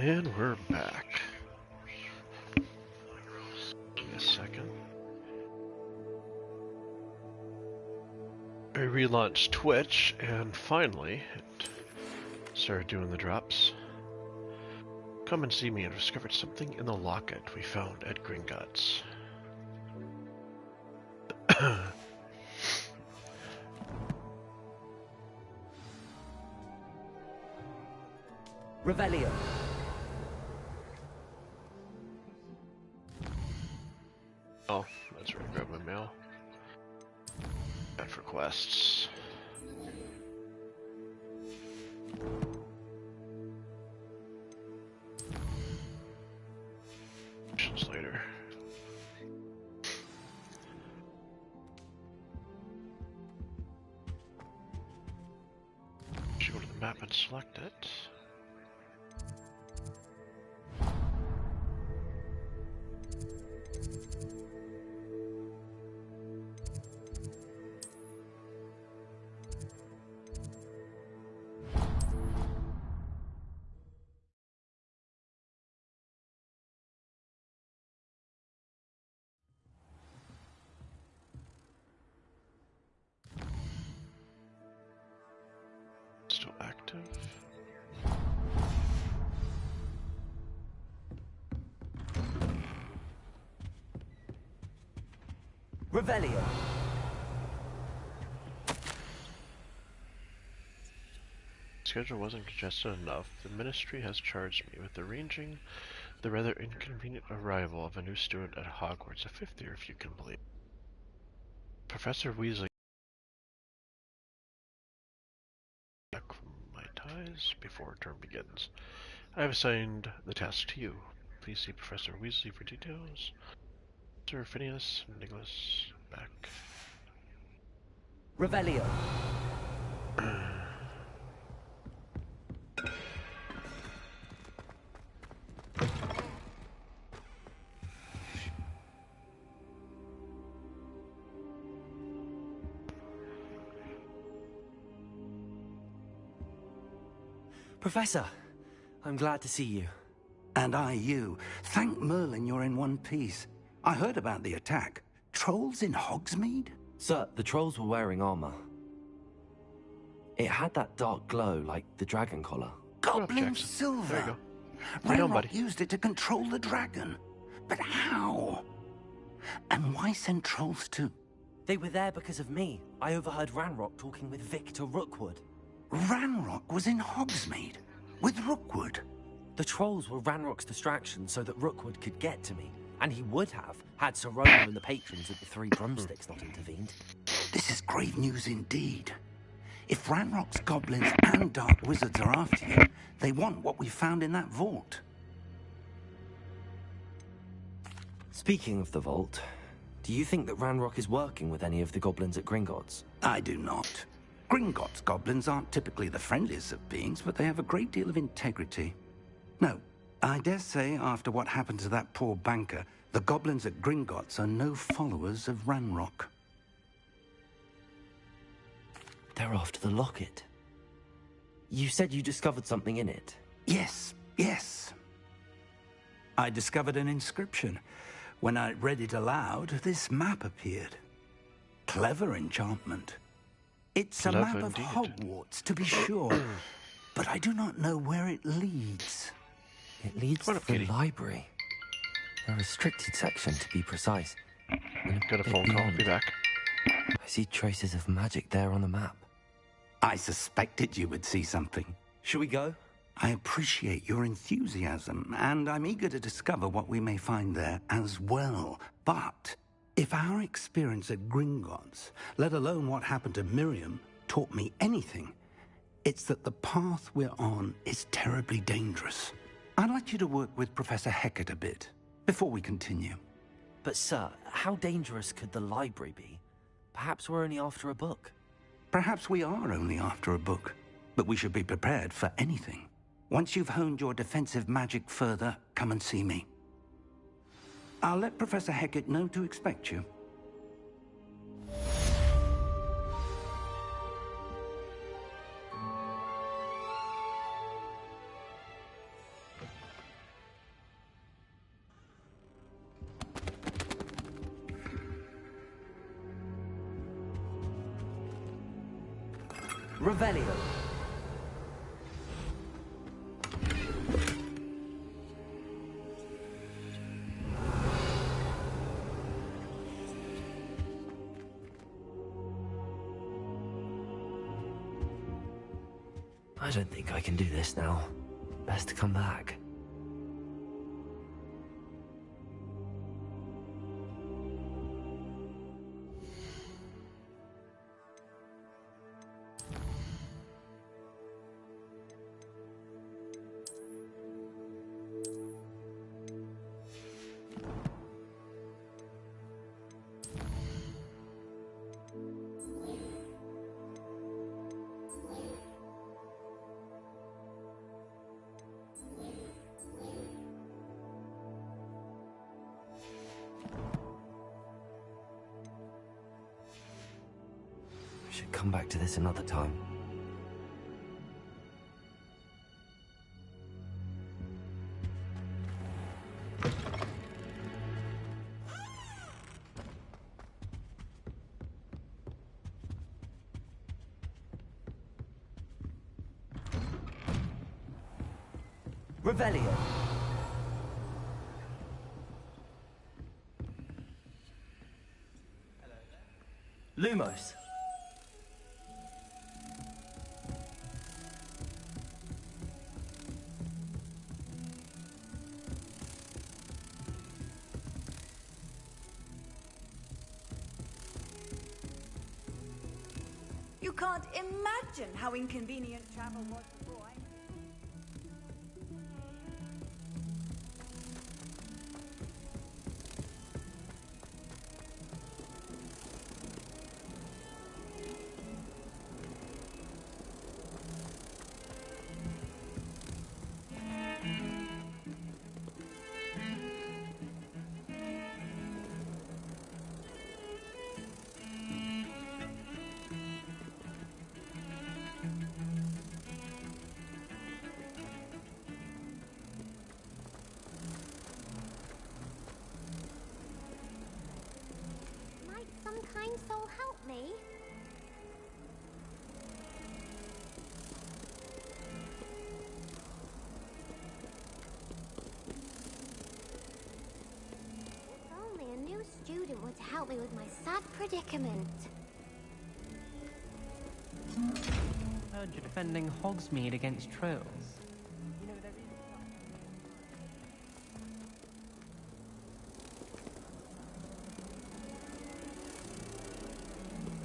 And we're back. Give me a second. I relaunched Twitch, and finally it started doing the drops. Come and see me. I've discovered something in the locket we found at Gringotts. Revelio. Oh, that's where I grabbed my mail. Back for quests. Missions later. Should go to the map and select it. Still active. Revelio. Schedule wasn't congested enough. The ministry has charged me with arranging the rather inconvenient arrival of a new student at Hogwarts, a fifth year if you can believe. Professor Weasley back from my ties before term begins. I have assigned the task to you. Please see Professor Weasley for details. Sir Phineas, Nicholas, back. Revelio. Professor, I'm glad to see you. And I you. Thank Merlin you're in one piece. I heard about the attack. Trolls in Hogsmeade? Sir, the trolls were wearing armor. It had that dark glow like the dragon collar. Goblin silver. There you go. Ranrock used it to control the dragon. But how? And why send trolls too? They were there because of me. I overheard Ranrock talking with Victor Rookwood. Ranrock was in Hogsmeade with Rookwood. The trolls were Ranrock's distraction so that Rookwood could get to me. And he would have, had Sirona and the patrons at the Three Broomsticks not intervened. This is grave news indeed. If Ranrock's goblins and dark wizards are after you, they want what we found in that vault. Speaking of the vault, do you think that Ranrock is working with any of the goblins at Gringotts? I do not. Gringotts goblins aren't typically the friendliest of beings, but they have a great deal of integrity. No, I dare say after what happened to that poor banker, the goblins at Gringotts are no followers of Ranrock. They're after the locket. You said you discovered something in it. Yes, yes. I discovered an inscription. When I read it aloud, this map appeared. Clever enchantment. It's a map of Hogwarts, to be sure, but I do not know where it leads. It leads to the library. A restricted section, to be precise. Got a phone call. I'll be back. I see traces of magic there on the map. I suspected you would see something. Shall we go? I appreciate your enthusiasm, and I'm eager to discover what we may find there as well. But if our experience at Gringotts, let alone what happened to Miriam, taught me anything, it's that the path we're on is terribly dangerous. I'd like you to work with Professor Hecat a bit before we continue. But sir, how dangerous could the library be? Perhaps we're only after a book. Perhaps we are only after a book, but we should be prepared for anything. Once you've honed your defensive magic further, come and see me. I'll let Professor Hecat know to expect you. Revelio. I don't think I can do this now. Best to come back. Should come back to this another time. Revelio. Lumos. You can't imagine how inconvenient travel was before I... Might some kind soul help me? If only a new student were to help me with my sad predicament. Heard you're defending Hogsmeade against trolls.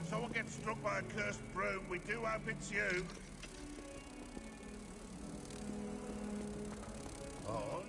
If someone gets struck by a cursed broom, we do hope it's you. Oh,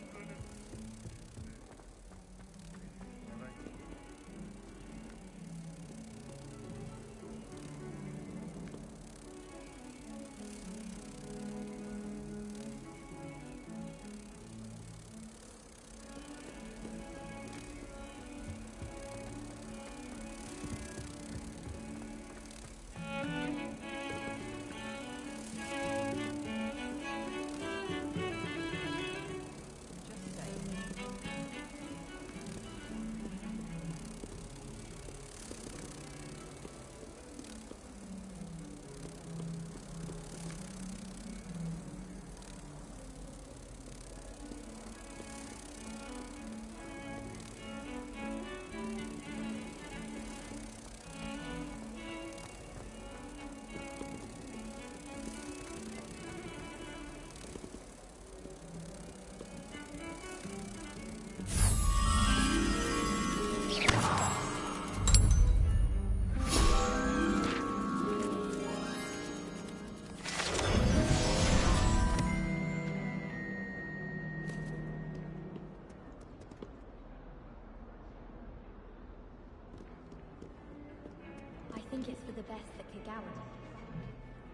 I think it's for the best that Kagawa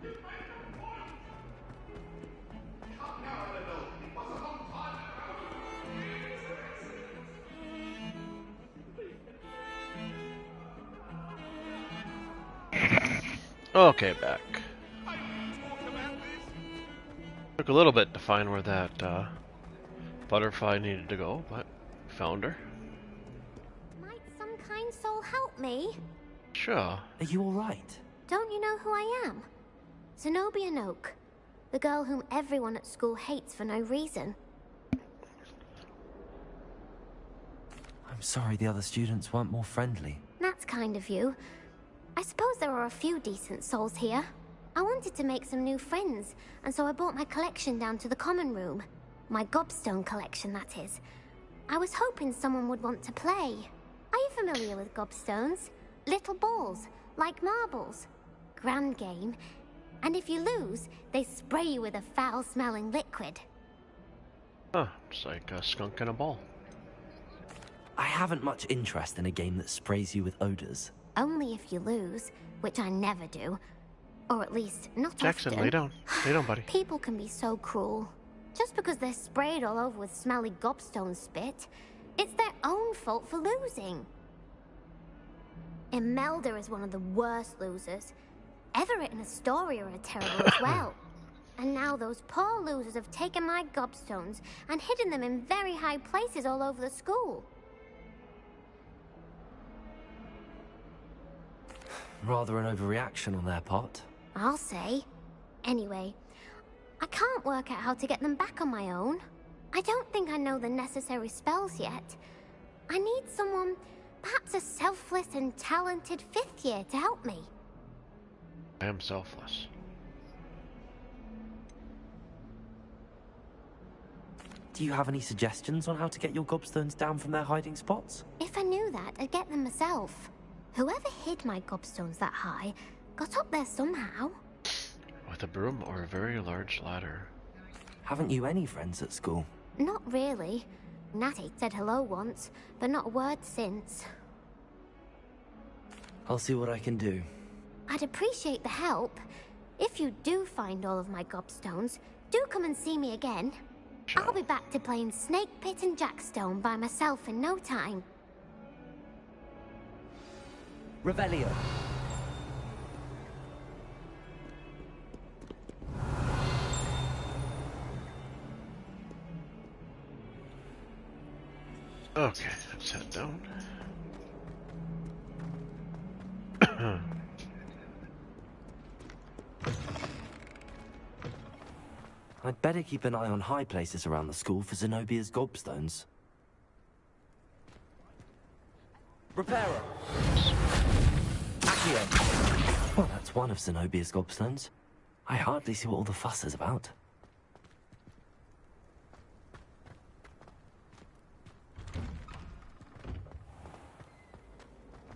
did. Okay, back. Took a little bit to find where that butterfly needed to go, but found her. Might some kind soul help me? Sure. Are you alright? Don't you know who I am? Zenobia Noak. The girl whom everyone at school hates for no reason. I'm sorry the other students weren't more friendly. That's kind of you. I suppose there are a few decent souls here. I wanted to make some new friends, and so I brought my collection down to the common room. My gobstone collection, that is. I was hoping someone would want to play. Are you familiar with gobstones? Little balls, like marbles. Grand game. And if you lose, they spray you with a foul-smelling liquid. Oh, it's like a skunk and a ball. I haven't much interest in a game that sprays you with odors. Only if you lose, which I never do. Or at least, not Jackson, often. lay down. Lay down, buddy. People can be so cruel. Just because they're sprayed all over with smelly gobstone spit, it's their own fault for losing. Imelda is one of the worst losers. Everett and Astoria are terrible as well. And now those poor losers have taken my gobstones and hidden them in very high places all over the school. Rather an overreaction on their part. I'll say. Anyway, I can't work out how to get them back on my own. I don't think I know the necessary spells yet. I need someone, perhaps a selfless and talented 5th year to help me. I am selfless. Do you have any suggestions on how to get your gobstones down from their hiding spots? If I knew that, I'd get them myself. Whoever hid my gobstones that high got up there somehow. With a broom or a very large ladder. Haven't you any friends at school? Not really. Natty said hello once, but not a word since. I'll see what I can do. I'd appreciate the help. If you do find all of my gobstones, do come and see me again. Sure. I'll be back to playing Snake Pit and Jackstone by myself in no time. Revelio. Okay, let's head down. I'd better keep an eye on high places around the school for Zenobia's gobstones. Reparo. Accio. Well, that's one of Zenobia's gobstones. I hardly see what all the fuss is about.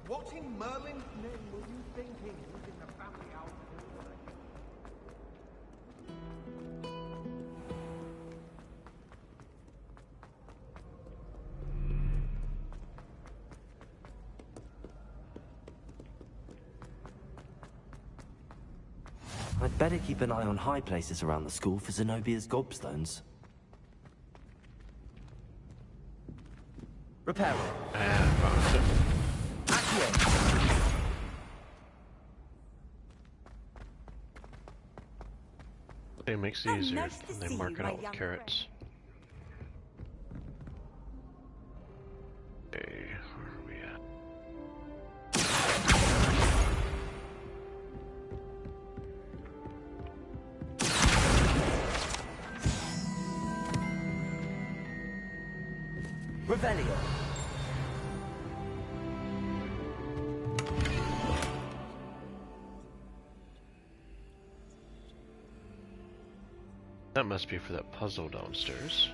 What in Merlin's name were you thinking using the family out? I'd better keep an eye on high places around the school for Zenobia's gobstones. Reparo. It makes it easier when they mark it out with carrots. Okay, where are we at? Revelio. That must be for that puzzle downstairs.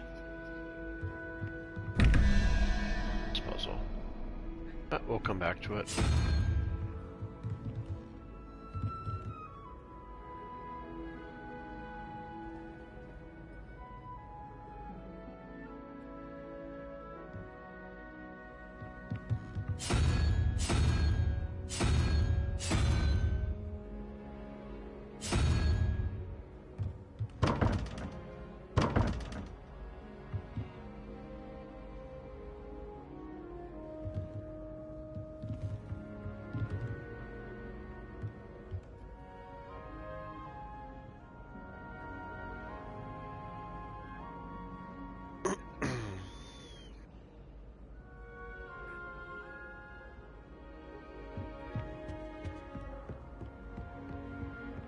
This puzzle. We'll come back to it.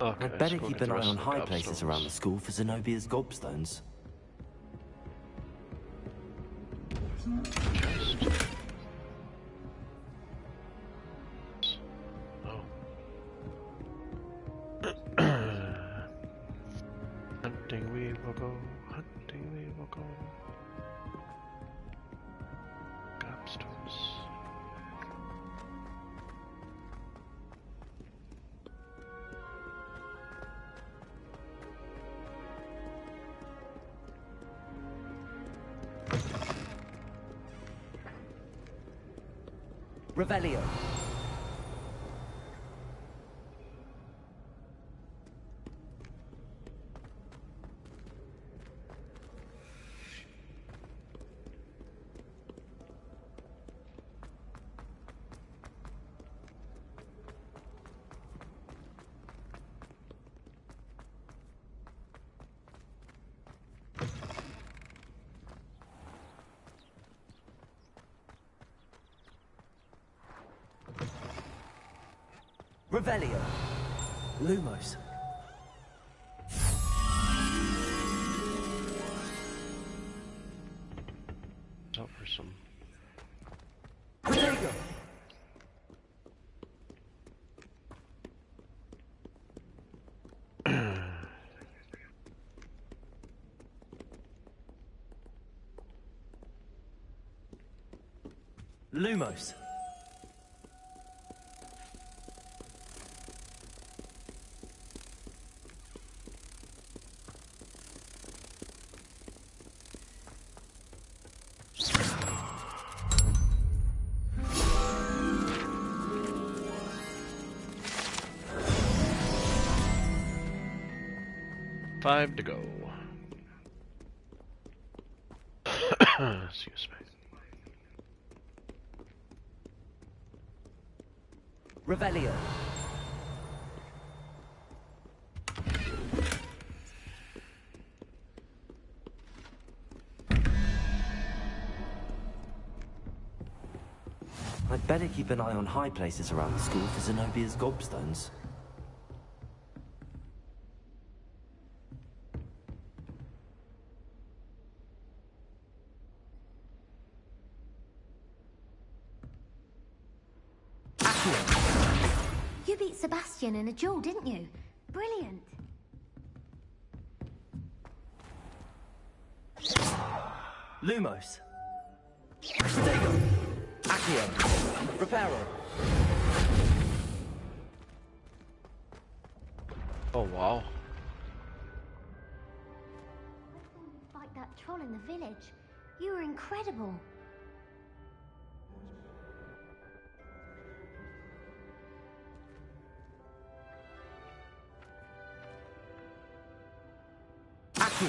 Okay, I'd better so we'll keep get an the eye rest on of the high places gobstones. around the school for Zenobia's gobstones. Hunting we will go, hunting we will go. Gobstones. Revelio. Revelio. Lumos. Out for some. Protego. Lumos. Five to go. Excuse me. Revelio. I'd better keep an eye on high places around the school for Zenobia's gobstones. You beat Sebastian in a duel, didn't you? Brilliant. Lumos. Protego. Accio. Reparo. Oh wow. Fight that troll in the village. You were incredible. Accio.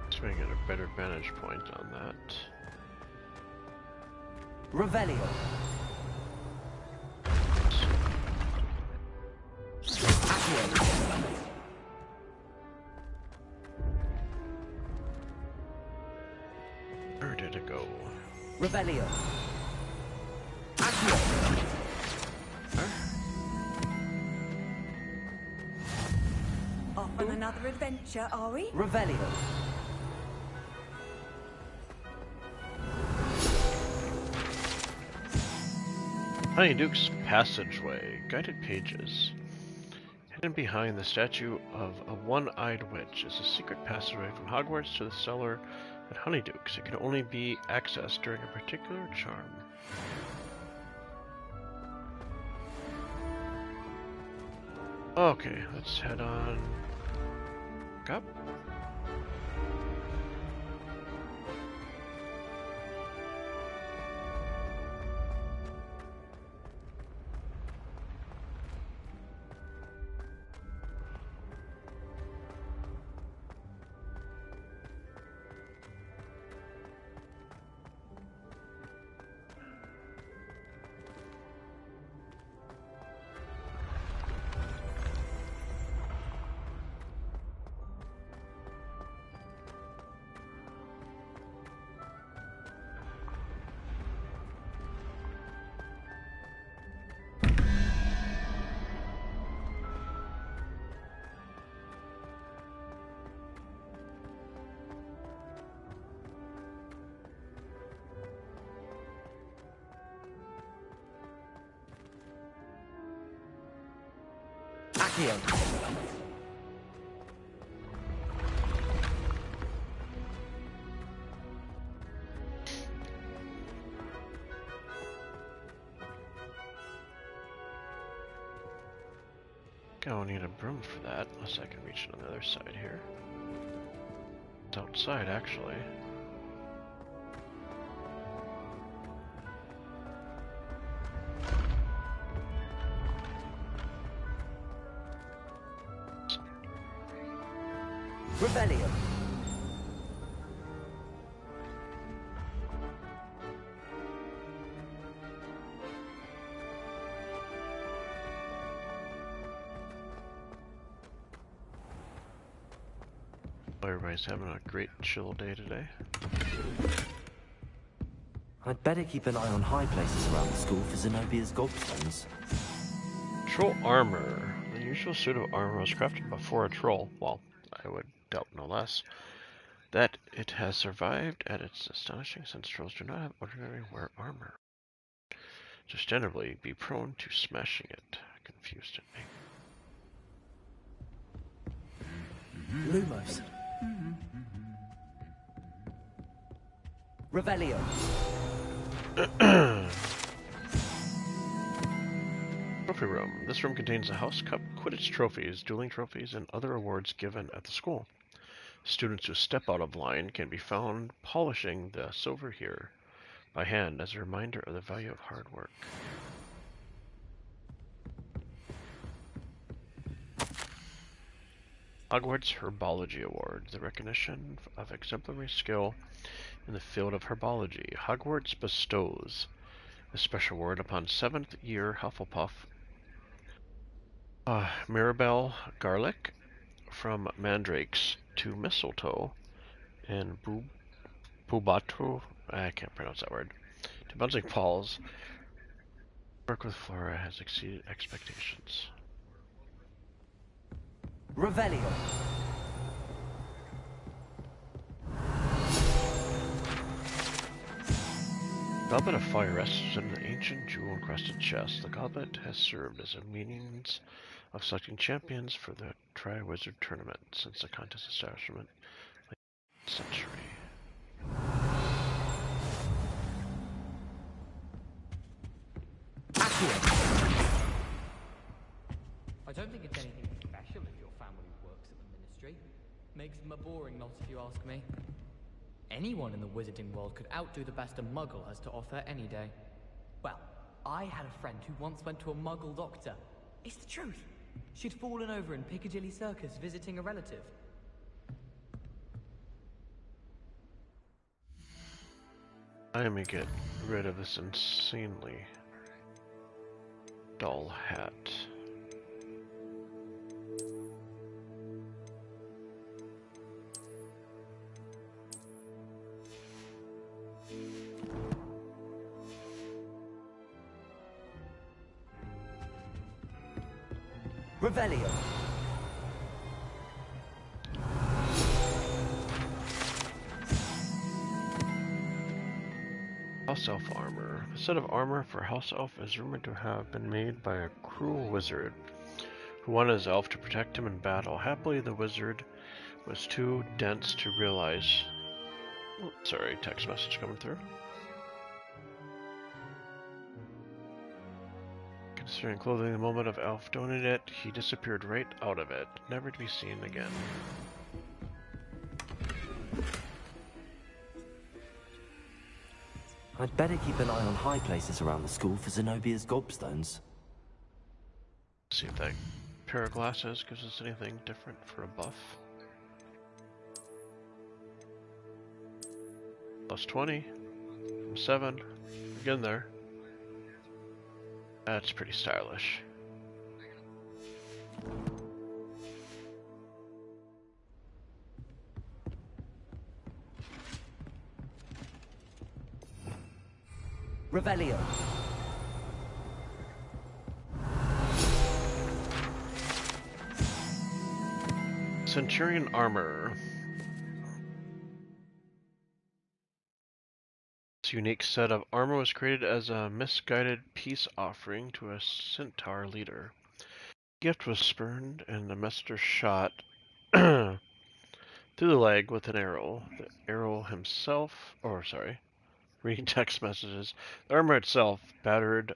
Let's make it a better vantage point on that. Revelio. Accio. Where did it go? Revelio. Accio. Off on another adventure, are we? Revelio. Honeyduke's Passageway. Guided pages. Hidden behind the statue of a one-eyed witch is a secret passageway from Hogwarts to the cellar at Honeyduke's. It can only be accessed during a particular charm. Okay, let's head on up. Accio. I don't need a broom for that, unless I can reach it on the other side here. It's outside, actually. Rebellion. Everybody's having a great chill day today. I'd better keep an eye on high places around the school for Zenobia's gobstones. Troll armor. The usual suit of armor was crafted before a troll. Well, I would doubt no less that it has survived at its astonishing since trolls do not have ordinary wear armor. Understandably, be prone to smashing it. Confused at me. Lumos. Revelio. Trophy room. This room contains a house cup, Quidditch trophies, dueling trophies, and other awards given at the school. Students who step out of line can be found polishing the silver here by hand as a reminder of the value of hard work. Hogwarts Herbology Award, the recognition of exemplary skill in the field of herbology. Hogwarts bestows a special award upon 7th year Hufflepuff Mirabelle Garlic, from mandrakes to mistletoe and Bubatu, I can't pronounce that word, to bouncing balls. Work with Flora has exceeded expectations. Revelio. Goblet of Fire rests in an ancient jewel-encrusted chest. The goblet has served as a means of selecting champions for the Triwizard Tournament since the contest establishment late century. I don't think it's anything special if your family works at the Ministry. Makes them a boring lot if you ask me. Anyone in the wizarding world could outdo the best a muggle has to offer any day. Well, I had a friend who once went to a muggle doctor. It's the truth. She'd fallen over in Piccadilly Circus visiting a relative. I am gonna get rid of this insanely dull hat. Revelio. House Elf armor. The set of armor for House Elf is rumored to have been made by a cruel wizard who wanted his elf to protect him in battle. Happily, the wizard was too dense to realize. Oh, sorry, text message coming through. Considering clothing the moment of elf donated it, he disappeared right out of it, never to be seen again. I'd better keep an eye on high places around the school for Zenobia's gobstones. See if that pair of glasses gives us anything different for a buff. Plus 20 from 7. Again there. That's pretty stylish. Revelio. Centurion armor. This unique set of armor was created as a misguided peace offering to a centaur leader. gift was spurned, and the messenger shot through the leg with an arrow. The arrow himself, reading text messages. The armor itself, battered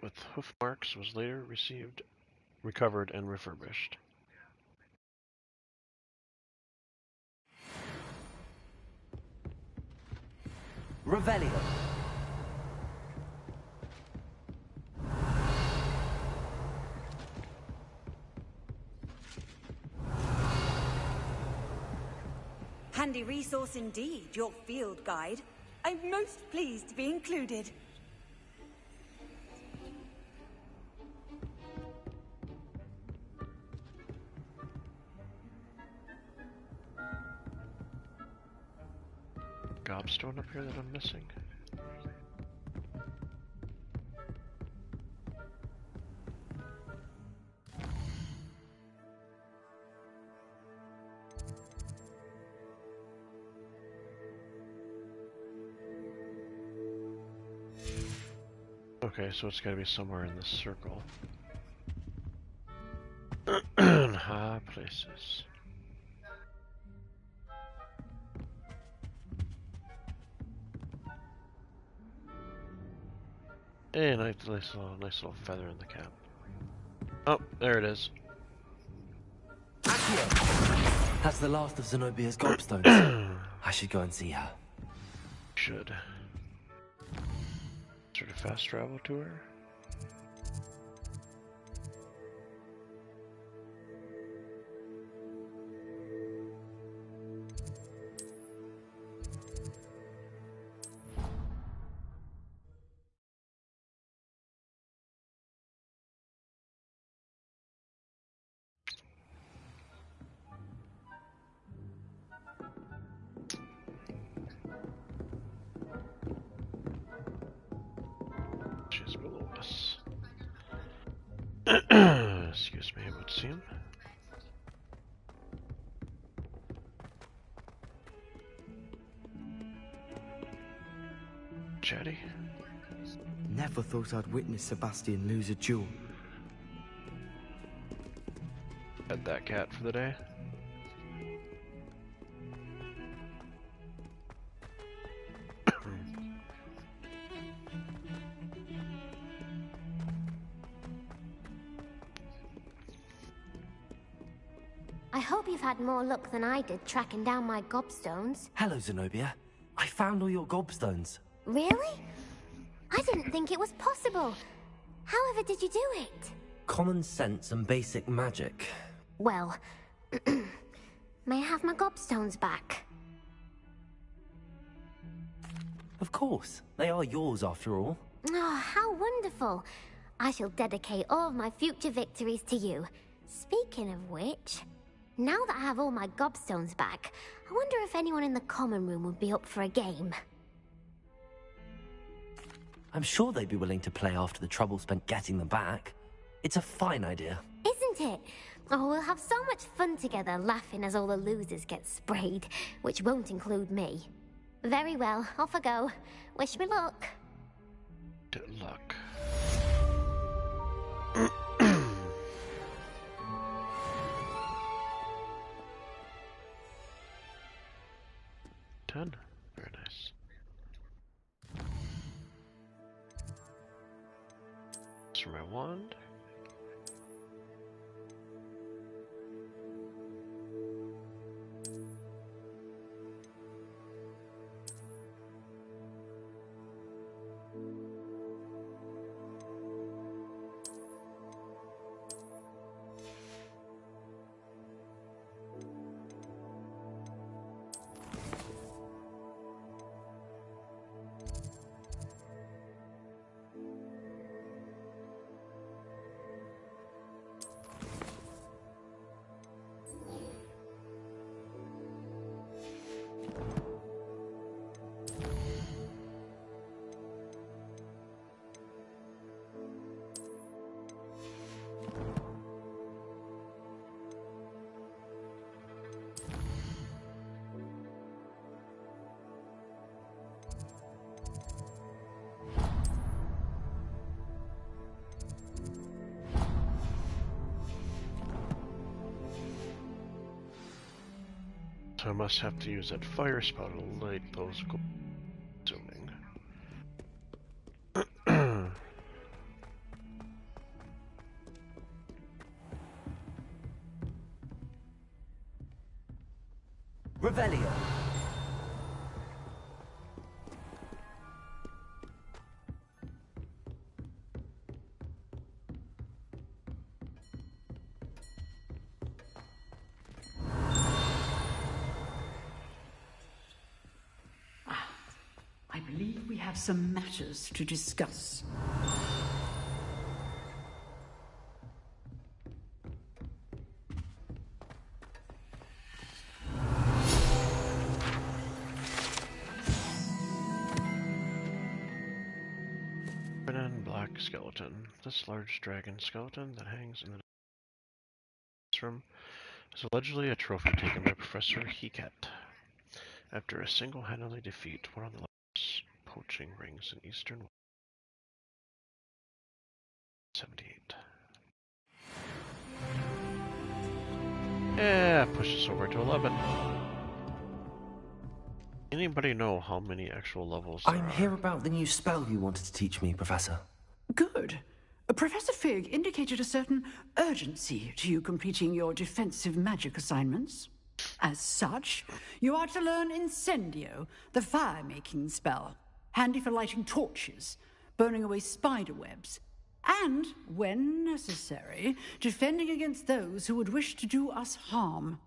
with hoof marks, was later recovered, and refurbished. Revelio. Handy resource indeed, your field guide. I'm most pleased to be included. Gobstone up here that I'm missing? Okay, so it's gotta be somewhere in this circle. High places. Hey, nice little feather in the cap. Oh, there it is. That's the last of Zenobia's gobstones. I should go and see her. Should. Sort of fast travel to her. She's below us. Excuse me, it would seem. Chatty. Never thought I'd witness Sebastian lose a duel. Had that cat for the day. I hope you've had more luck than I did tracking down my gobstones. Hello, Zenobia. I found all your gobstones. Really? I didn't think it was possible. However did you do it? Common sense and basic magic. Well, may I have my gobstones back? Of course. They are yours after all. Oh, how wonderful. I shall dedicate all of my future victories to you. Speaking of which, now that I have all my gobstones back, I wonder if anyone in the common room would be up for a game. I'm sure they'd be willing to play after the trouble spent getting them back. It's a fine idea. Isn't it? Oh, we'll have so much fun together, laughing as all the losers get sprayed, which won't include me. Very well, off I go. Wish me luck. Good luck. Ten. Very nice. That's for my wand. So I must have to use that fire spell to light those gold, assuming. Revelio. I believe we have some matters to discuss. Red and black skeleton. This large dragon skeleton that hangs in the room is allegedly a trophy taken by Professor Hecat after a single-handedly defeat one of the largest poaching rings in Eastern 78. Yeah, push this over to 11. Anybody know how many actual levels there I'm are? here about the new spell you wanted to teach me, Professor. Good. Professor Fig indicated a certain urgency to you completing your defensive magic assignments. As such, you are to learn Incendio, the fire-making spell, handy for lighting torches, burning away spider webs, and, when necessary, defending against those who would wish to do us harm.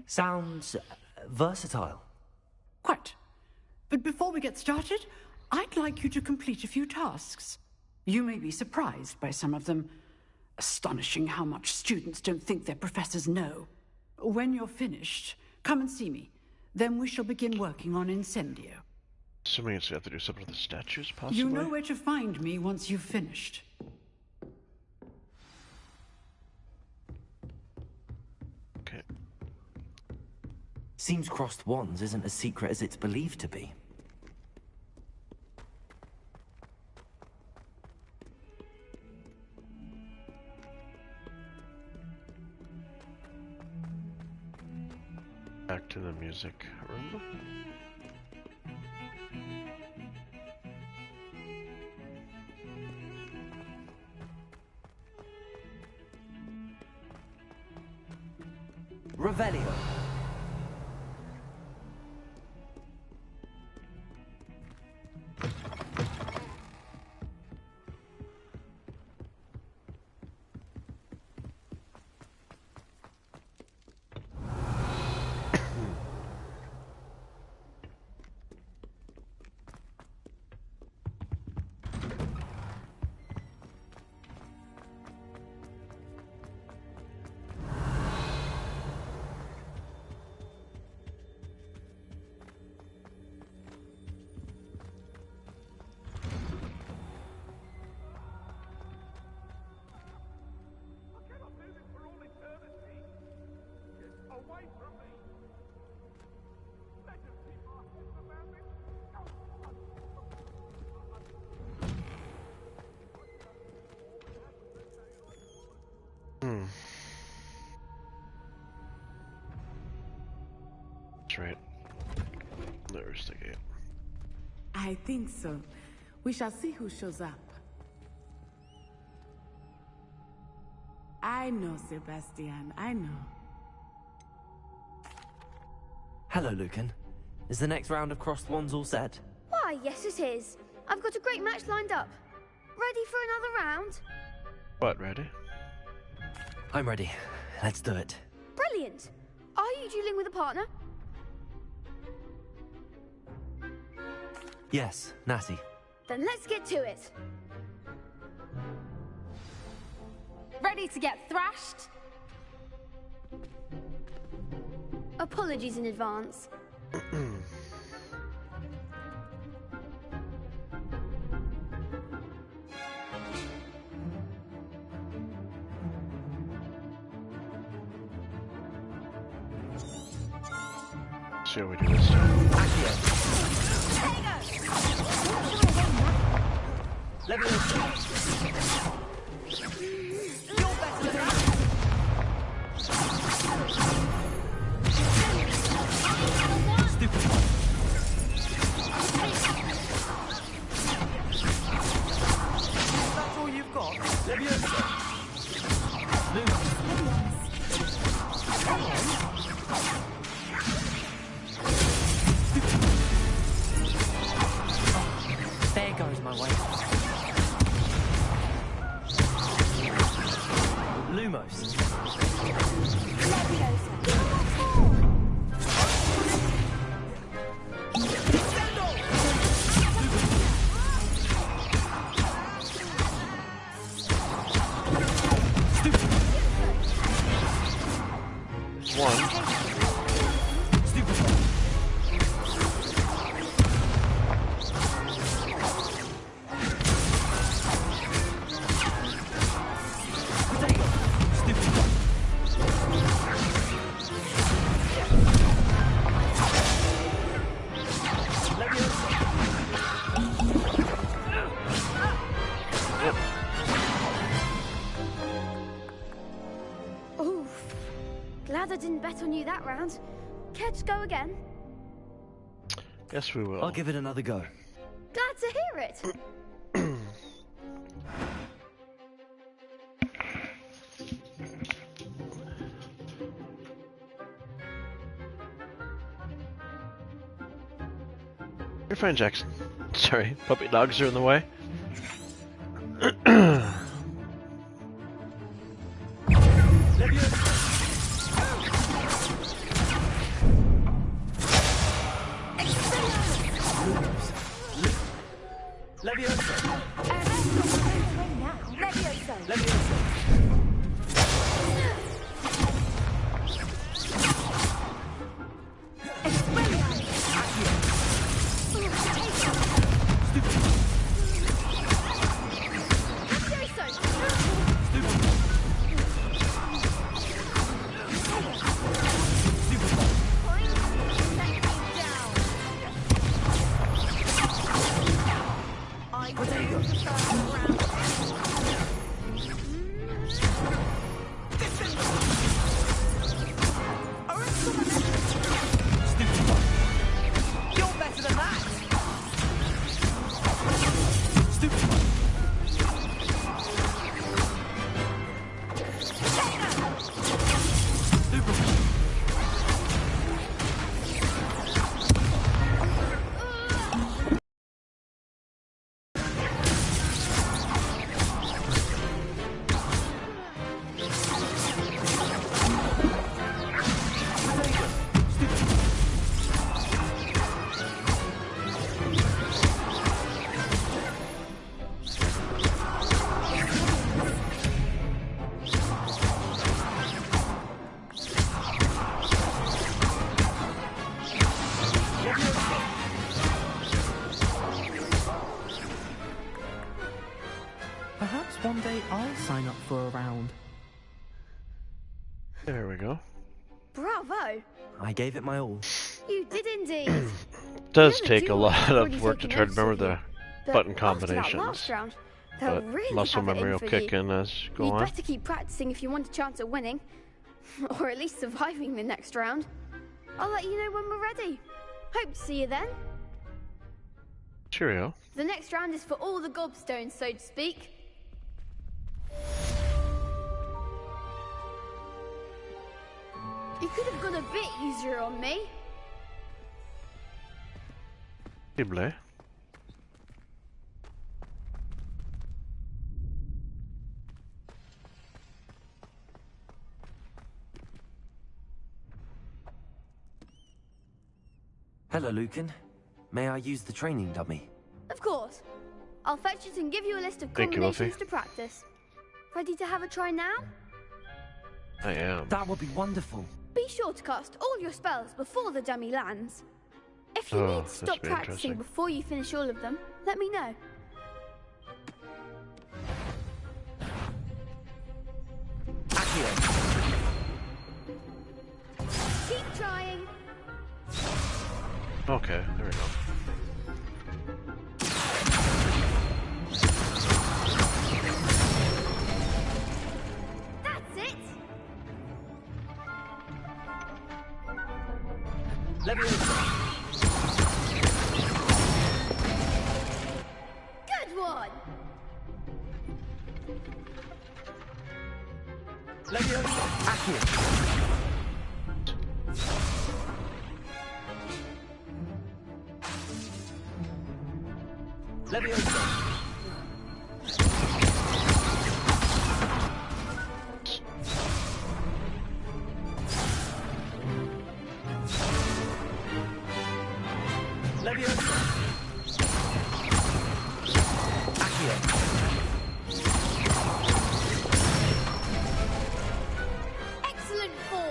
Sounds versatile. Quite. But before we get started, I'd like you to complete a few tasks. You may be surprised by some of them. Astonishing how much students don't think their professors know. When you're finished, come and see me. Then we shall begin working on Incendio. Assuming it's you have to do something with the statues, possibly? You know where to find me once you've finished. Okay. Seems crossed wands isn't as secret as it's believed to be. Back to the music room. Revelio. That's right. There's the gate. I think so. We shall see who shows up. I know, Sebastian. I know. Hello, Lucan. Is the next round of crossed wands all set? Why, yes it is. I've got a great match lined up. Ready for another round? What, ready? I'm ready. Let's do it. Brilliant. Are you dueling with a partner? Yes, Natty. Then let's get to it. Ready to get thrashed? Apologies in advance. See how we do this time. There goes my way. Lumos. Glad I didn't bet on you that round. Care to go again? Yes, we will. I'll give it another go. Glad to hear it. You're fine, Jackson. Sorry, puppy dogs are in the way. Perhaps one day I'll sign up for a round. There we go. Bravo! I gave it my all. You did indeed. It does take a lot of work to try to remember the But button after that combinations, last round, they'll but really muscle have it memory in will for kick you. in as you go You'd on. better keep practicing if you want a chance at winning. Or at least surviving the next round. I'll let you know when we're ready. Hope to see you then. Cheerio. The next round is for all the gobstones, so to speak. You could have gone a bit easier on me. Possible. Hello, Lucan. May I use the training dummy? Of course. I'll fetch it and give you a list of Thank you, combinations Luffy. to practice. Ready to have a try now? I am. That would be wonderful. Be sure to cast all your spells before the dummy lands. If you Oh, need to this stop would be practicing interesting. before you finish all of them, let me know. Keep trying. Okay, there we go. That's it. Good one. Leviosa, Accio. Leviosa. Excellent form.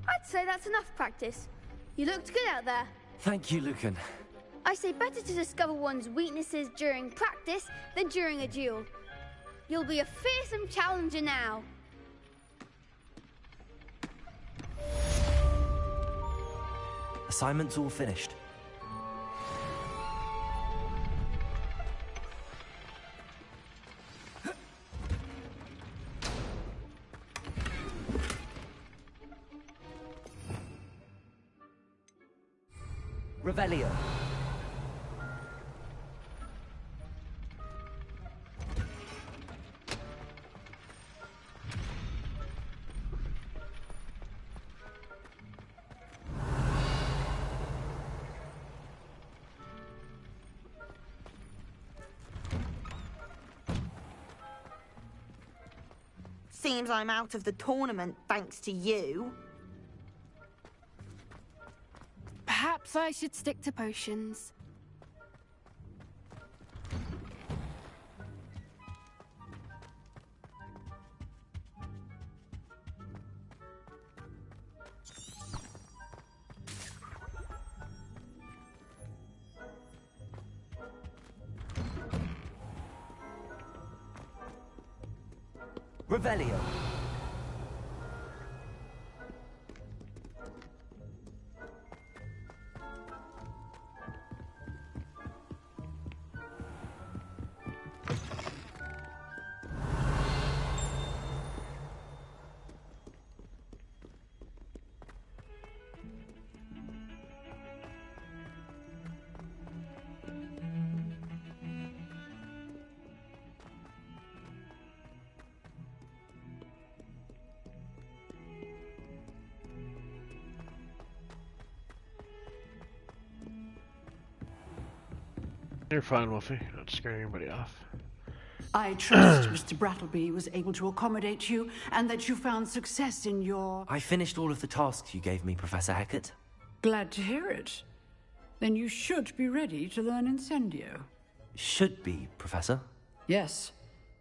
I'd say that's enough practice. You looked good out there. Thank you, Lucan. I say better to discover one's weaknesses during practice than during a duel. You'll be a fearsome challenger now. Assignment's all finished. Revelio. Seems I'm out of the tournament thanks to you. Perhaps I should stick to potions. Revelio. You're fine, Wolfie. Not scaring anybody off. I trust Mr. Brattleby was able to accommodate you and that you found success in your... I finished all of the tasks you gave me, Professor Hecat. Glad to hear it. Then you should be ready to learn Incendio. Should be, Professor. Yes.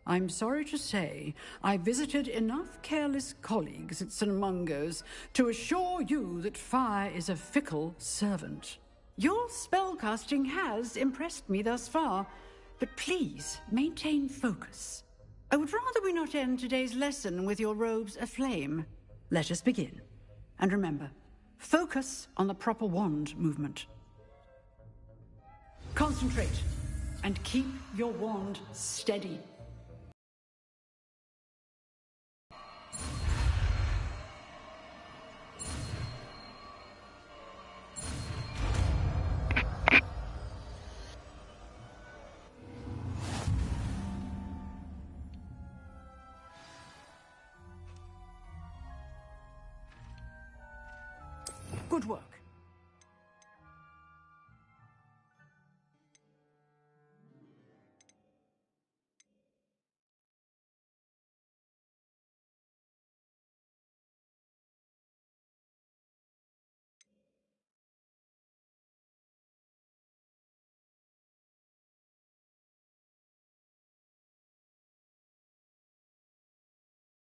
I'm sorry to say I visited enough careless colleagues at St. Mungo's to assure you that fire is a fickle servant. Your spellcasting has impressed me thus far, but please maintain focus. I would rather we not end today's lesson with your robes aflame. Let us begin. And remember, focus on the proper wand movement. Concentrate and keep your wand steady. Good work.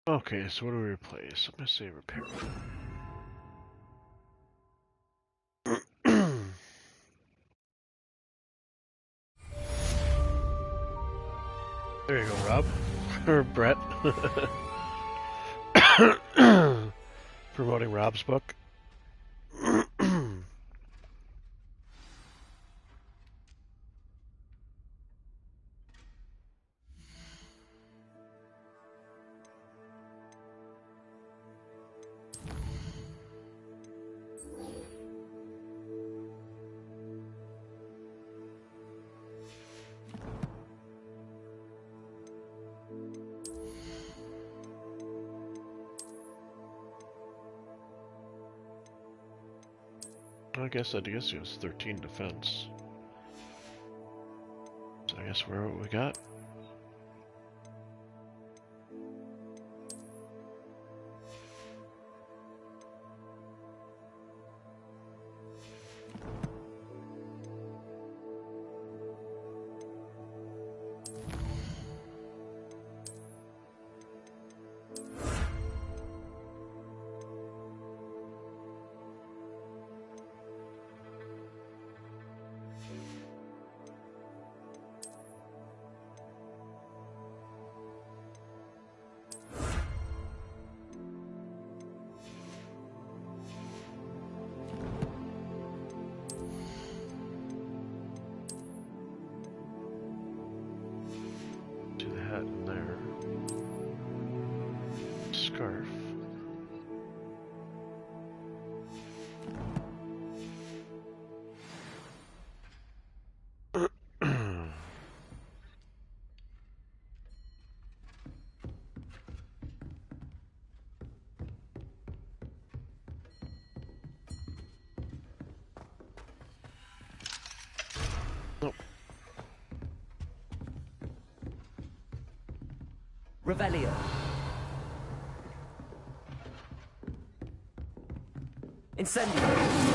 Okay, so what do we replace? I'm gonna say repair. There you go, Rob. Or Brett. Promoting Rob's book. I guess he was 13 defense. So I guess we're what we got. In there. Scarf. Nope. Revelio. Incendio.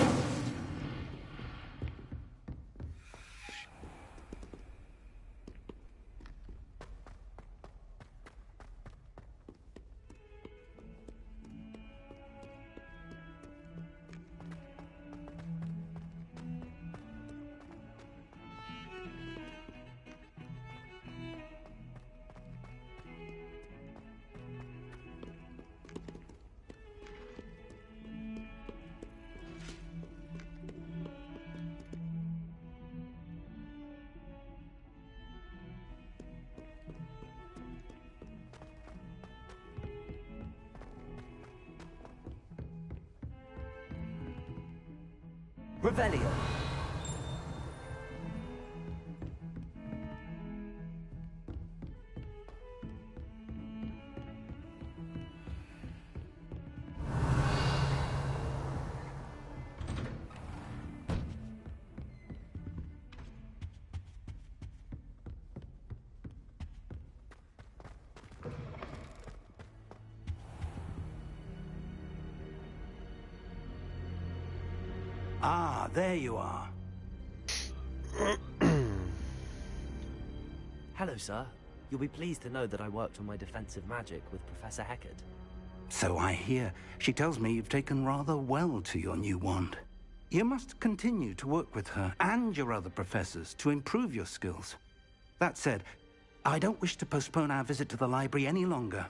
Revelio. Ah, there you are. Hello, sir. You'll be pleased to know that I worked on my defensive magic with Professor Heckard. So I hear. She tells me you've taken rather well to your new wand. You must continue to work with her and your other professors to improve your skills. That said, I don't wish to postpone our visit to the library any longer.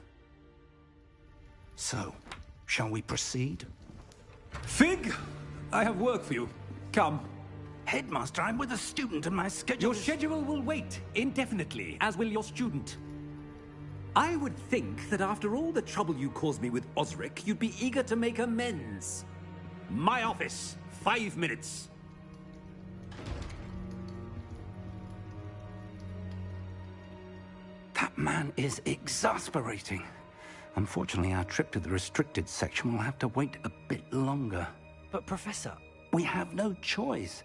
So, shall we proceed? Fig! I have work for you. Come. Headmaster, I'm with a student and my schedule Your schedule will wait indefinitely, as will your student. I would think that after all the trouble you caused me with Osric, you'd be eager to make amends. My office. 5 minutes. That man is exasperating. Unfortunately, our trip to the restricted section will have to wait a bit longer. But, Professor... We have no choice.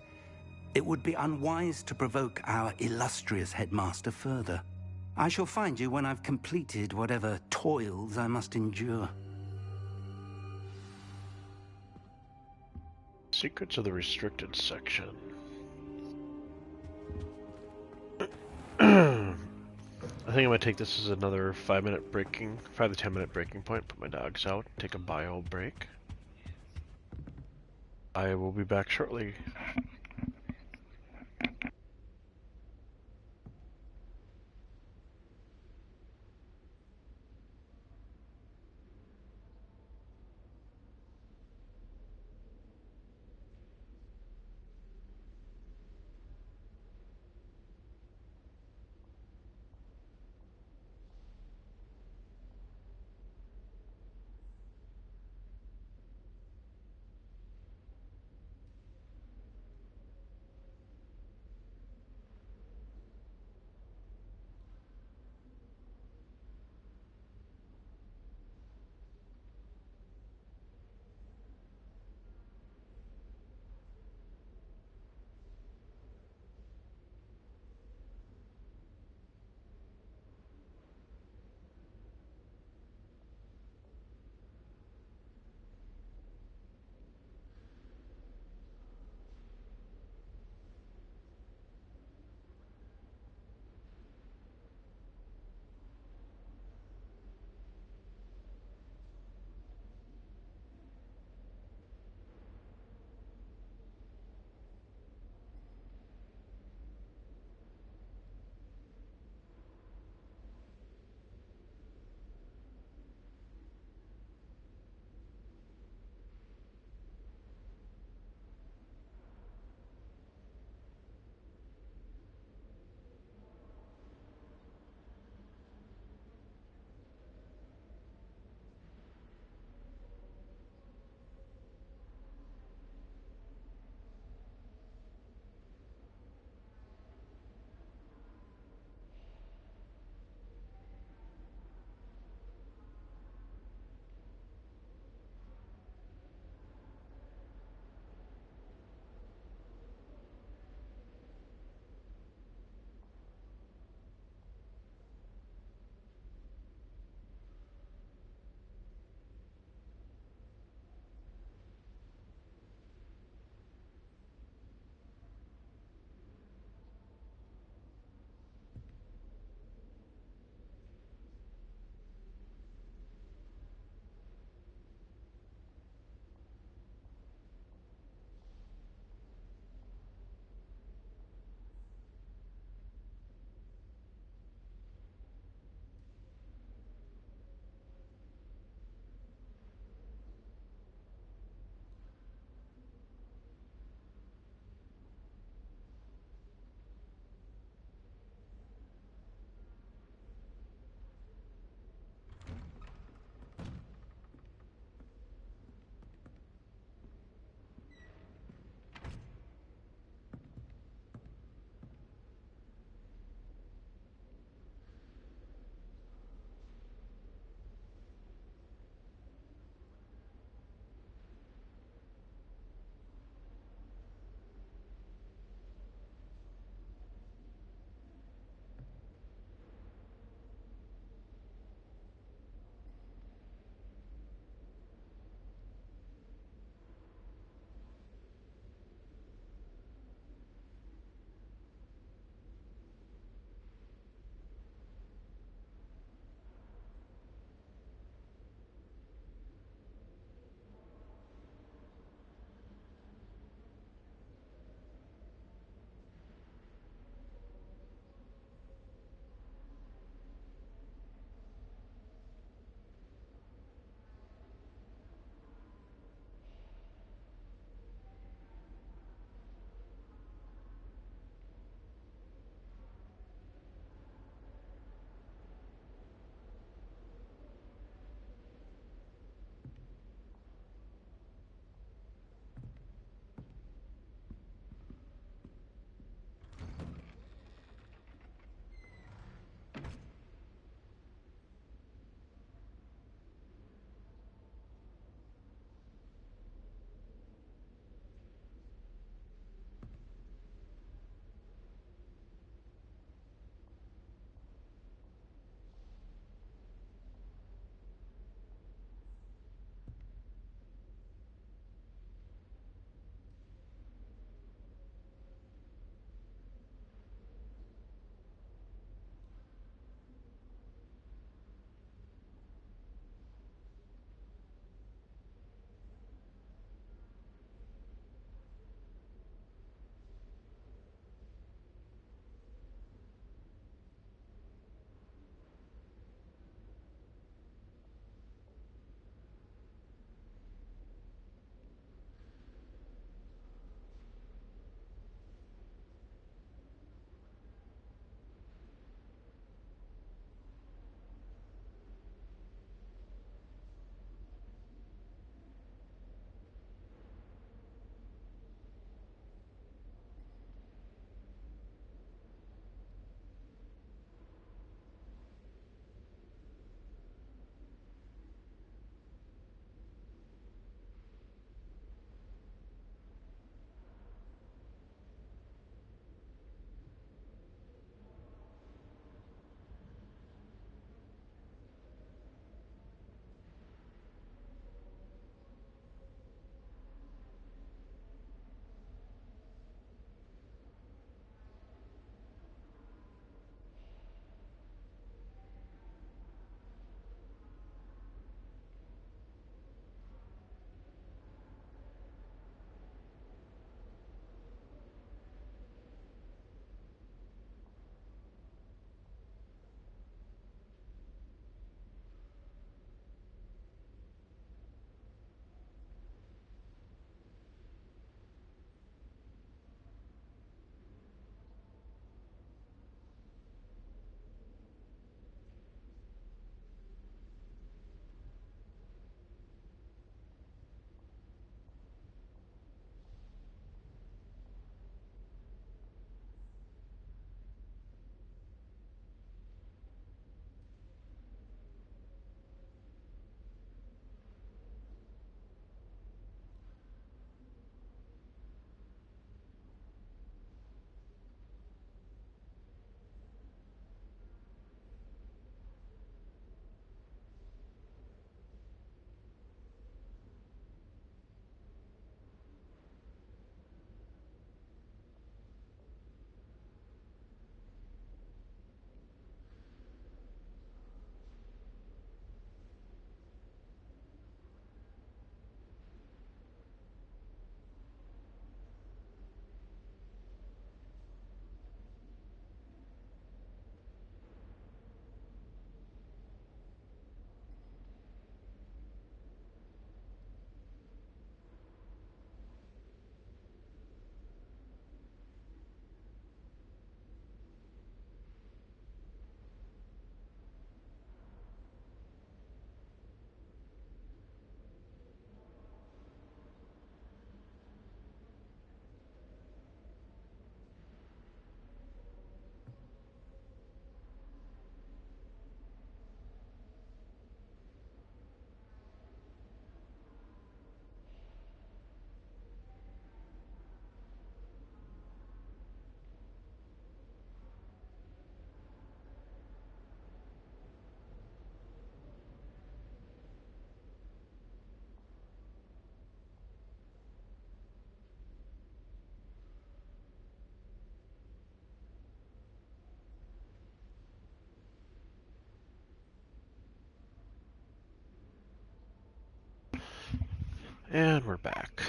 It would be unwise to provoke our illustrious headmaster further. I shall find you when I've completed whatever toils I must endure. Secrets of the restricted section. I think I'm gonna take this as another 5 to 10 minute breaking point. Put my dogs out, take a bio break. I will be back shortly. And we're back.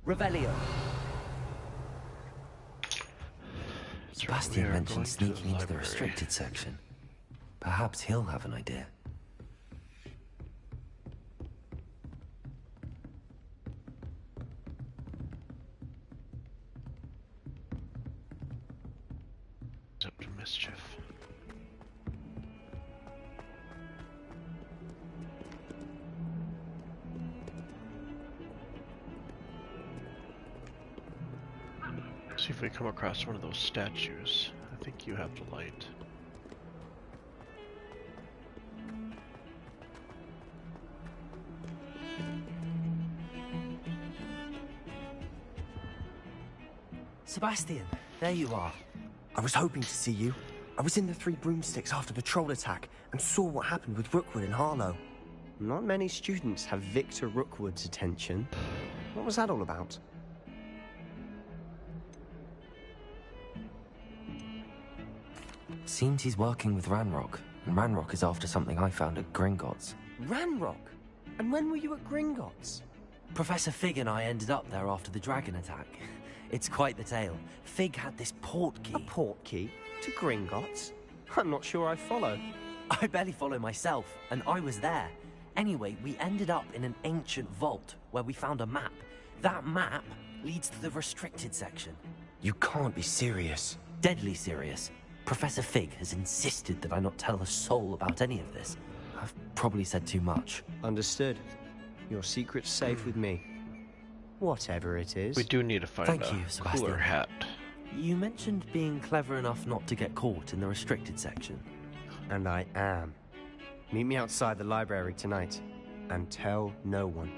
Revelio. Sebastian we are mentioned going to the sneaking into the library. restricted section. Perhaps he'll have an idea. Up to mischief. See if we come across one of those statues. I think you have the light. Sebastian, there you are. I was hoping to see you. I was in the Three Broomsticks after the troll attack and saw what happened with Rookwood and Harlow. Not many students have Victor Rookwood's attention. What was that all about? Seems he's working with Ranrock, and Ranrock is after something I found at Gringotts. Ranrock? And when were you at Gringotts? Professor Fig and I ended up there after the dragon attack. It's quite the tale. Fig had this port key. A port key? To Gringotts? I'm not sure I follow. I barely follow myself, and I was there. Anyway, we ended up in an ancient vault where we found a map. That map leads to the restricted section. You can't be serious. Deadly serious. Professor Fig has insisted that I not tell a soul about any of this. I've probably said too much. Understood. Your secret's safe with me. Whatever it is. We do need to find Thank a you, Sebastian. cooler hat. You mentioned being clever enough not to get caught in the restricted section. And I am. Meet me outside the library tonight, and tell no one.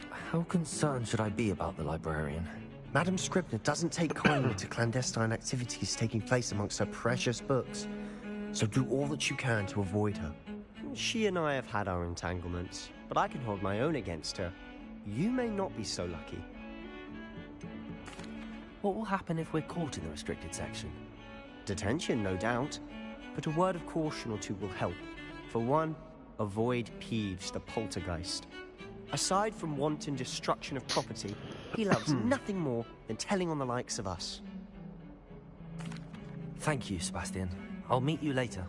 How concerned should I be about the librarian? Madam Scribner doesn't take kindly to clandestine activities taking place amongst her precious books, so do all that you can to avoid her. She and I have had our entanglements, but I can hold my own against her. You may not be so lucky. What will happen if we're caught in the restricted section? Detention, no doubt, but a word of caution or two will help. For one, avoid Peeves, the poltergeist. Aside from wanton destruction of property, he loves nothing more than telling on the likes of us. Thank you, Sebastian. I'll meet you later.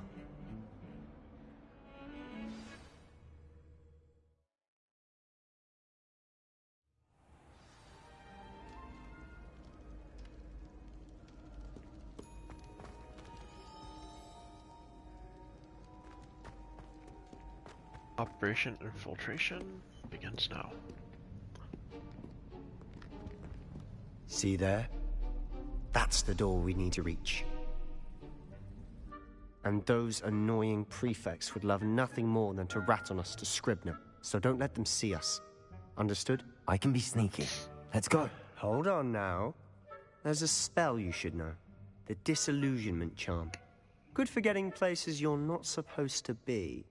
Operation Infiltration begins now. See there? That's the door we need to reach. And those annoying prefects would love nothing more than to rat on us to Scribner, so don't let them see us. Understood? I can be sneaky. Let's go. Hold on now. There's a spell you should know. The Disillusionment Charm. Good for getting places you're not supposed to be.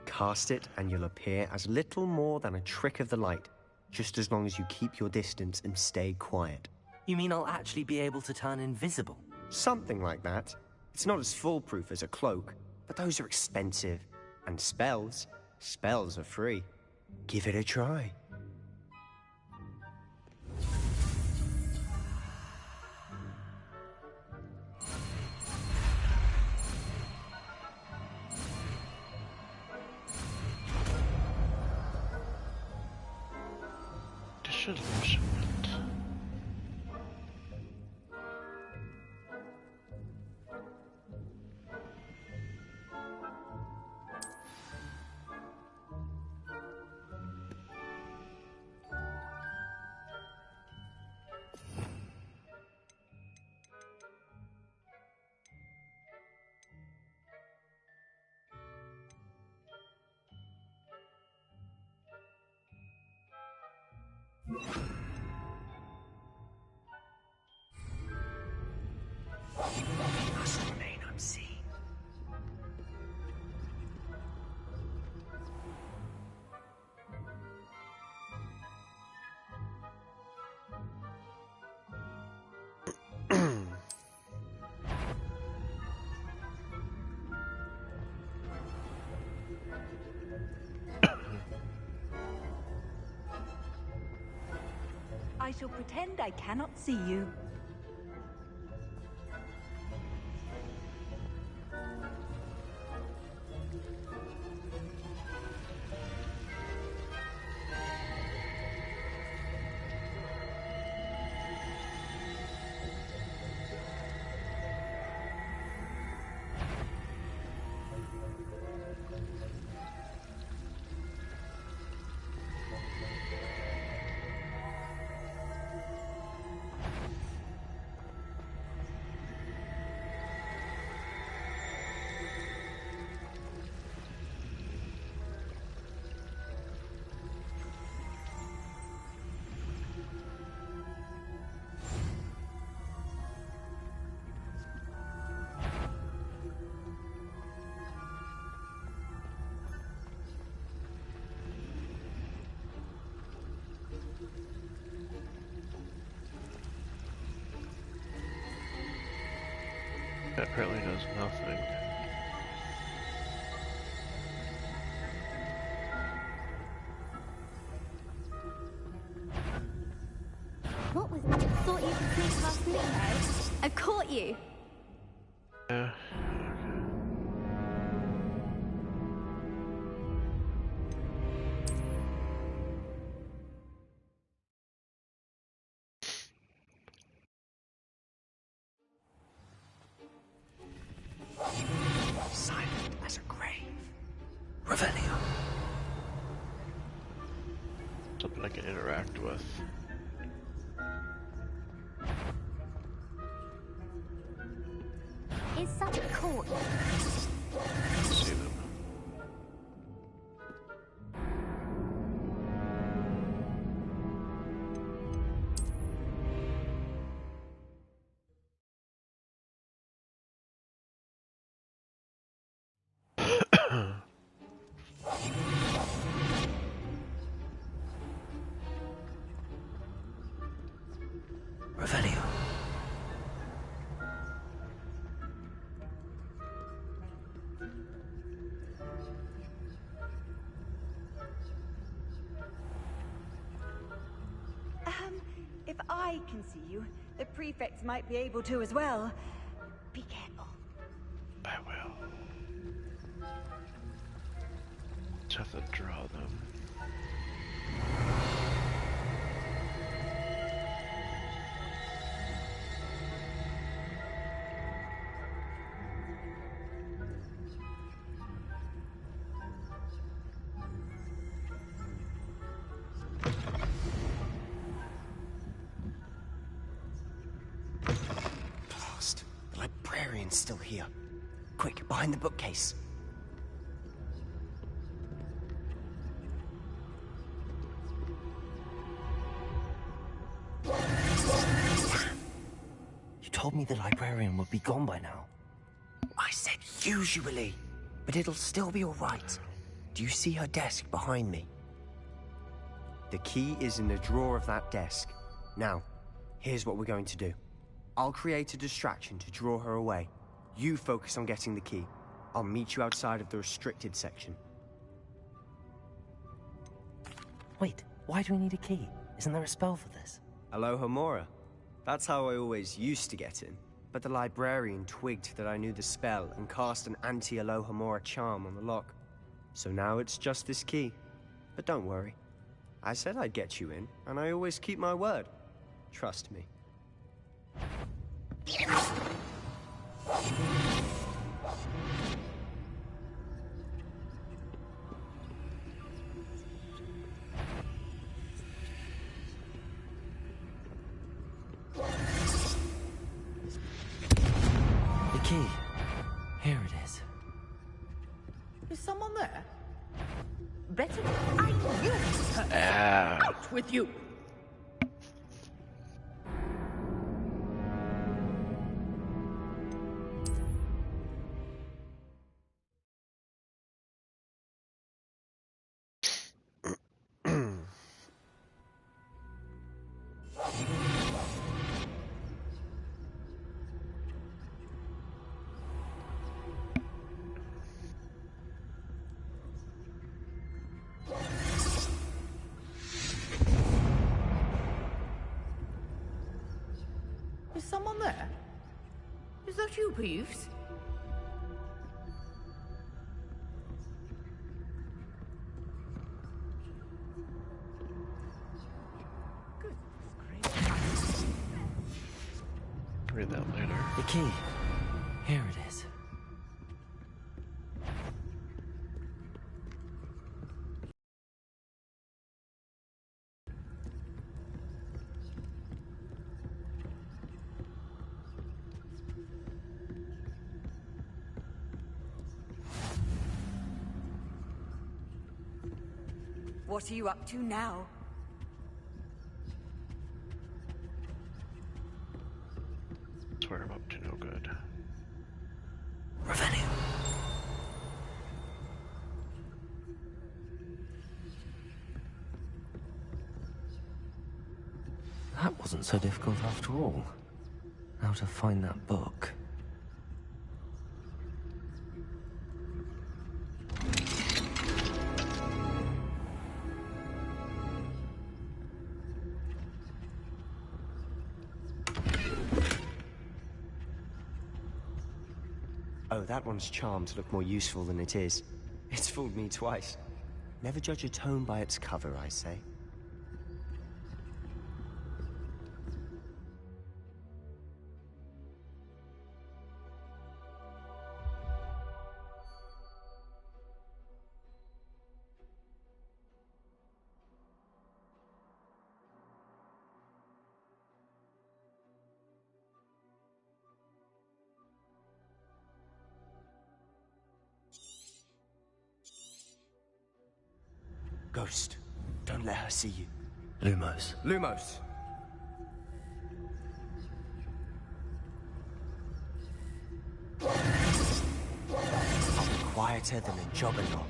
Cast it and you'll appear as little more than a trick of the light, just as long as you keep your distance and stay quiet. You mean I'll actually be able to turn invisible? Something like that. It's not as foolproof as a cloak, but those are expensive. And spells are free. Give it a try. Disillusionment. I shall pretend I cannot see you. That apparently does nothing. What was that? Thought you could sneak past me, eh? I caught you. Yeah. Silent as a grave. Revelio. Something I can interact with. Is someone caught you? See them. Revelio. If I can see you, the prefects might be able to as well. Be careful. I will. Just have to draw them. Blast. The librarian's still here. Quick, behind the bookcase. You told me the librarian would be gone by now. I said usually, but it'll still be all right. Do you see her desk behind me? The key is in the drawer of that desk. Now, here's what we're going to do. I'll create a distraction to draw her away. You focus on getting the key. I'll meet you outside of the restricted section. Wait, why do we need a key? Isn't there a spell for this? Alohomora. That's how I always used to get in. But the librarian twigged that I knew the spell and cast an anti-Alohomora charm on the lock. So now it's just this key. But don't worry. I said I'd get you in, and I always keep my word. Trust me. The key. Here it is. Is someone there? Better. I knew it. Out with you. what you peeves? Read that later. The key. Here it is. What are you up to now? Swear I'm up to no good. Revenue. That wasn't so difficult after all. How to find that book. Oh, that one's charmed to look more useful than it is. It's fooled me twice. Never judge a tome by its cover, I say. Ghost, don't let her see you. Lumos. Lumos! I'll be quieter than a jobberknock.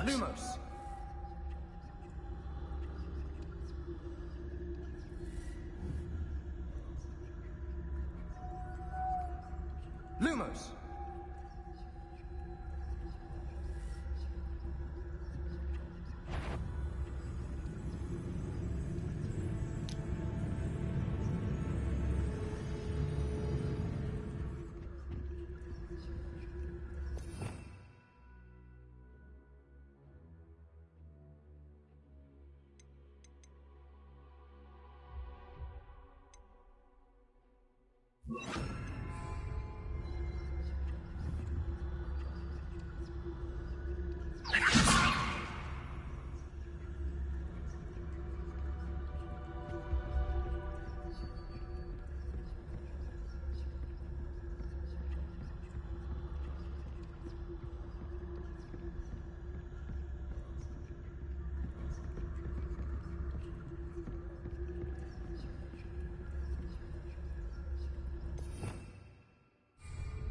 Lumos. Lumos! Lumos!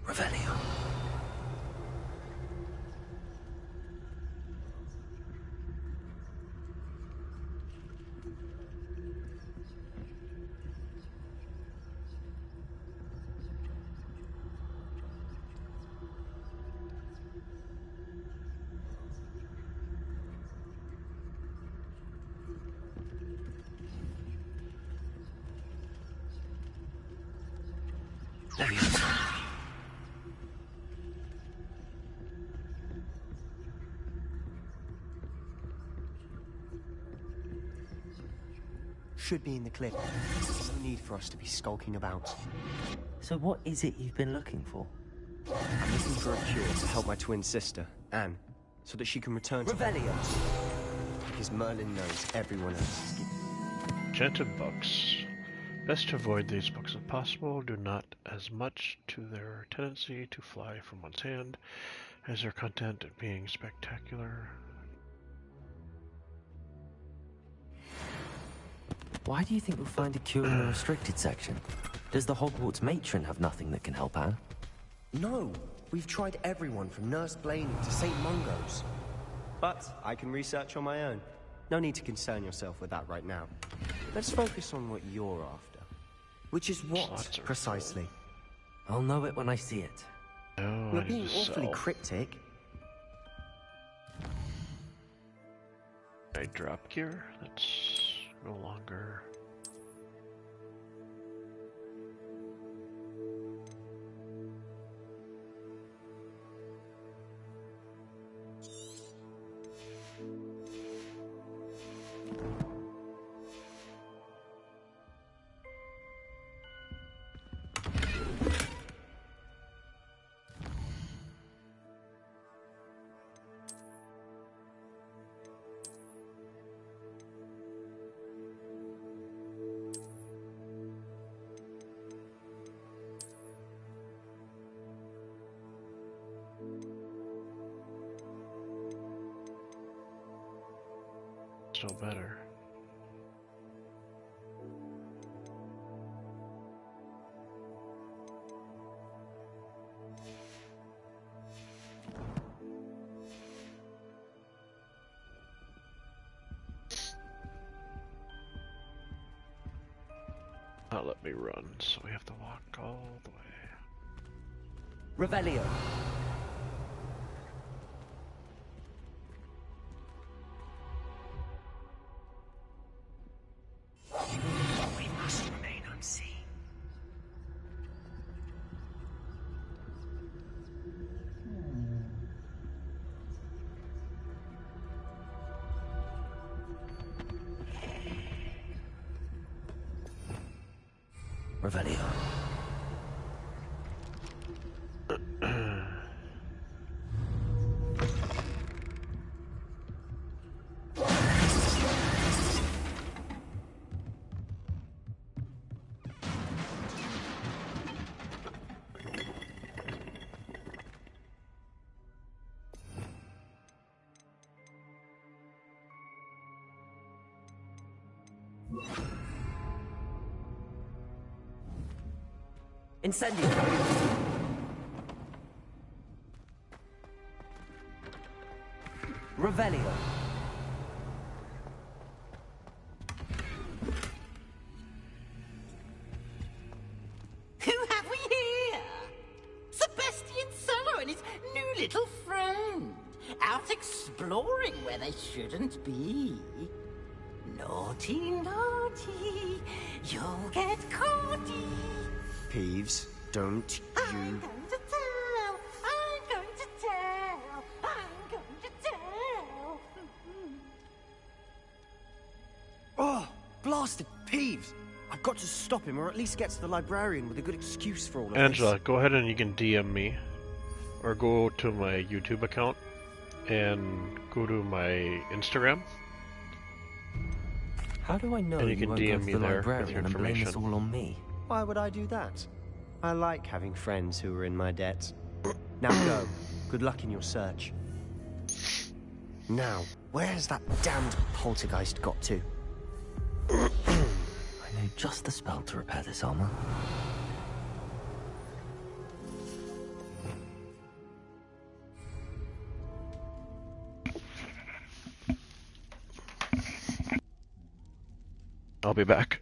Revelio. Should be in the cliff. There's no need for us to be skulking about. So what is it you've been looking for? I'm looking for a cure to help my twin sister, Anne, so that she can return to Revelio! Because Merlin knows everyone else is giving. Enchanted books. Best to avoid these books if possible. Do not as much to their tendency to fly from one's hand as their content being spectacular. Why do you think we'll find a cure in the restricted section? Does the Hogwarts matron have nothing that can help Anne? No, We've tried everyone from Nurse Blaney to St. Mungo's. But I can research on my own. No need to concern yourself with that right now. Let's focus on what you're after. Which is what, precisely? I'll know it when I see it. Oh, You're being awfully cryptic. I drop gear? That's no longer... Still better. Not let me run, so we have to walk all the way. Revelio. We must remain unseen. Revelio. Incendio. Revelio. Who have we here? Sebastian Solo and his new little friend. Out exploring where they shouldn't be. Naughty, naughty. You'll get caughty. Peeves, don't you... I'm going to tell. I'm going to tell. I'm going to tell. Oh, blasted Peeves! I've got to stop him, or at least get to the librarian with a good excuse for all of Angela, this. go ahead and you can DM me. Or go to my YouTube account. And go to my Instagram. How do I know and you can won't go DM to me the there with your librarian and blame information. this all on me? Why would I do that? I like having friends who are in my debt. Now go. Good luck in your search. Now, where's that damned poltergeist got to? I know just the spell to repair this armor. I'll be back.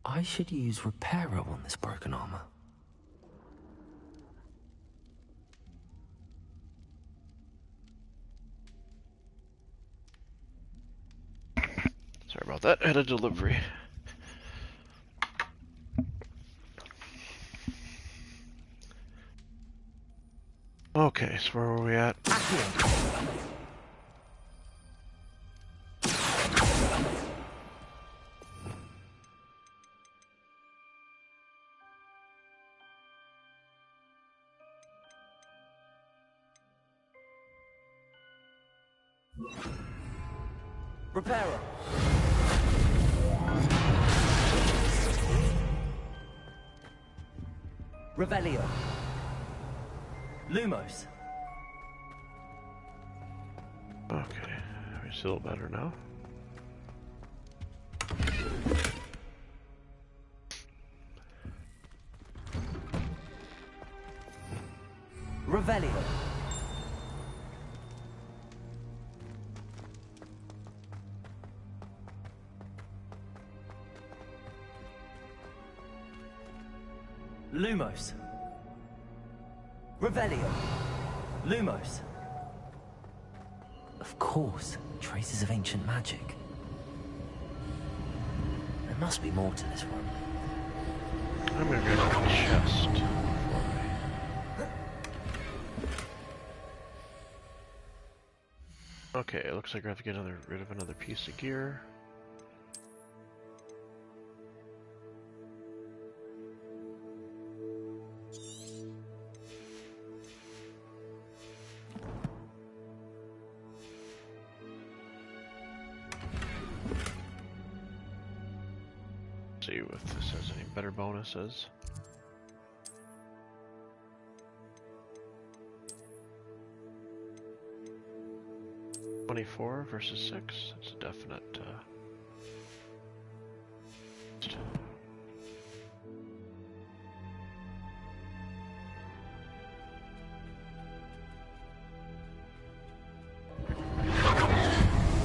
I should use Reparo on this broken armor. Sorry about that. I had a delivery. Okay, so where were we at? Reparo. Revelio. Lumos. Okay, we feel better now. Revelio. Lumos. Revelio. Lumos. Of course, traces of ancient magic. There must be more to this one. I'm gonna go to the chest. Okay, it looks like I have to get rid of another piece of gear. See if this has any better bonuses. (24 versus 6). That's a definite.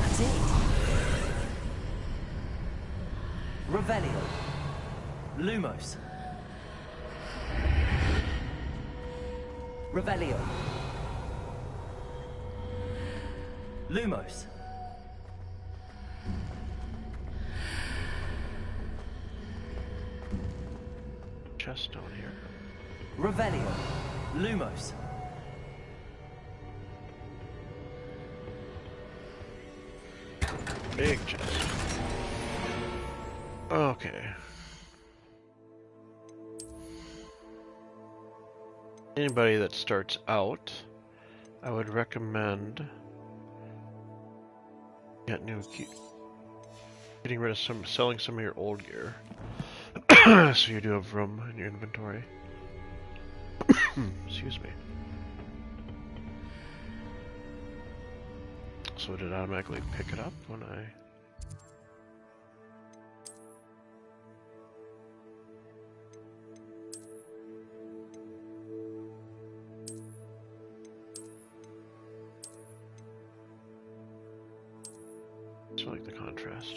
That's it. Revelio. Lumos. Revelio. Lumos. Chest down here. Revelio. Lumos. Big chest. Okay. Anybody that starts out, I would recommend getting rid of selling some of your old gear, so you do have room in your inventory. Excuse me. So did it automatically pick it up when I? I like the contrast.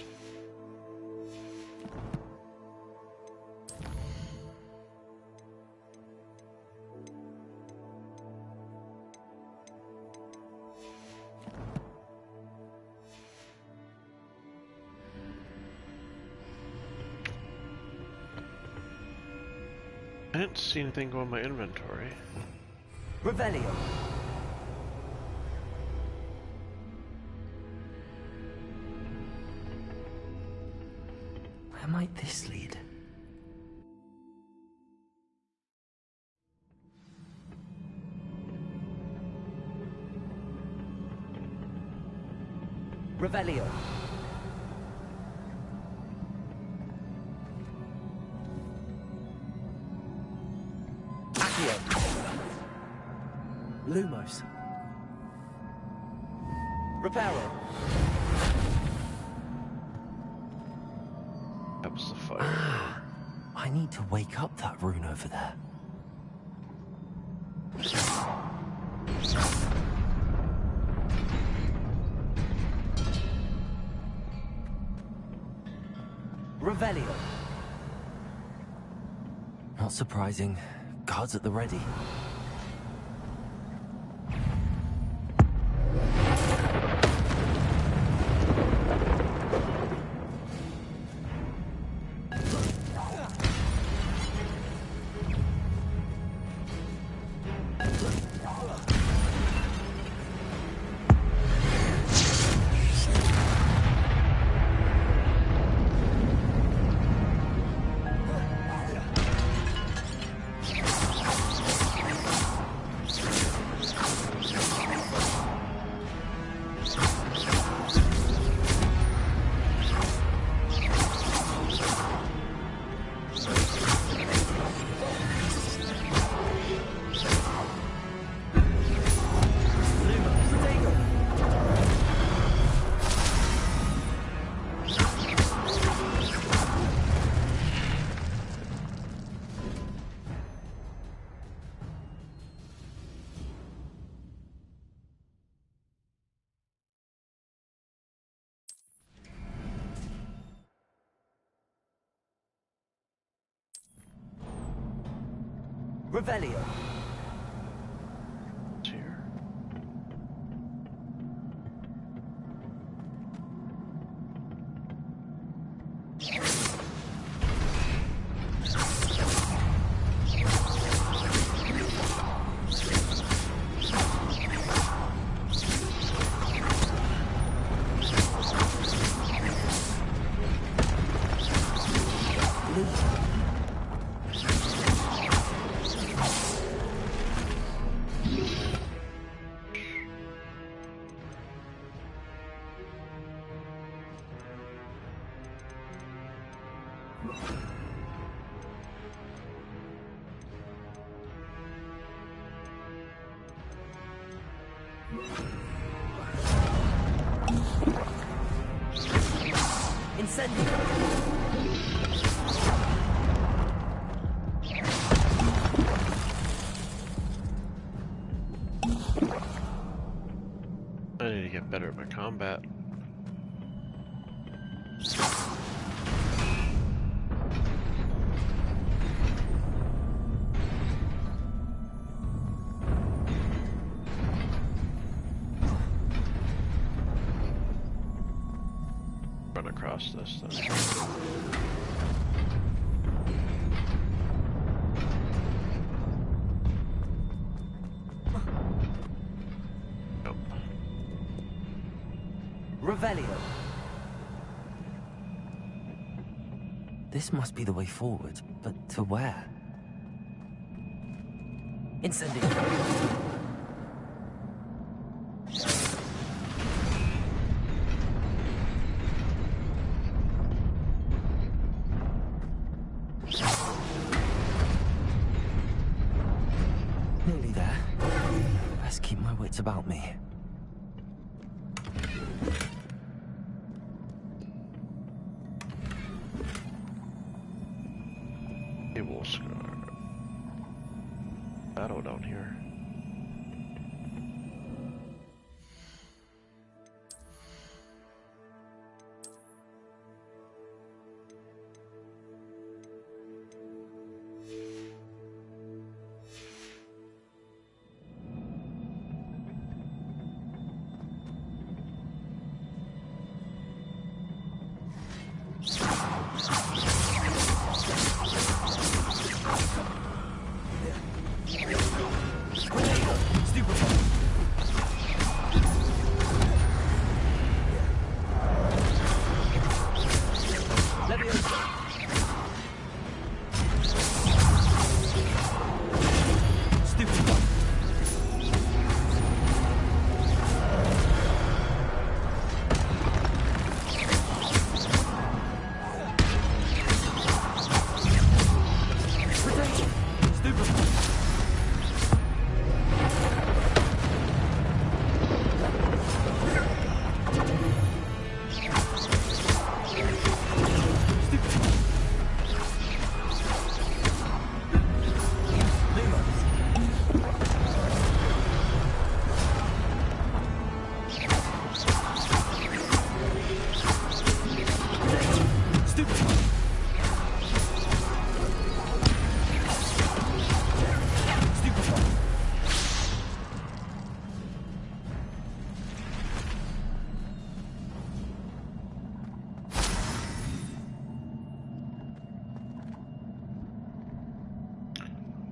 I didn't see anything go in my inventory. Revelio. Where might this lead? Revelio. Accio. Lumos. Reparo. That was the fire. Ah, I need to wake up that rune over there. Revelio. Not surprising. Guards at the ready. Revelio. Here. I need to get better at my combat. Run across this then. Revelio. This must be the way forward, but to where? Incendio. Nearly there. Best keep my wits about me. Battle down here.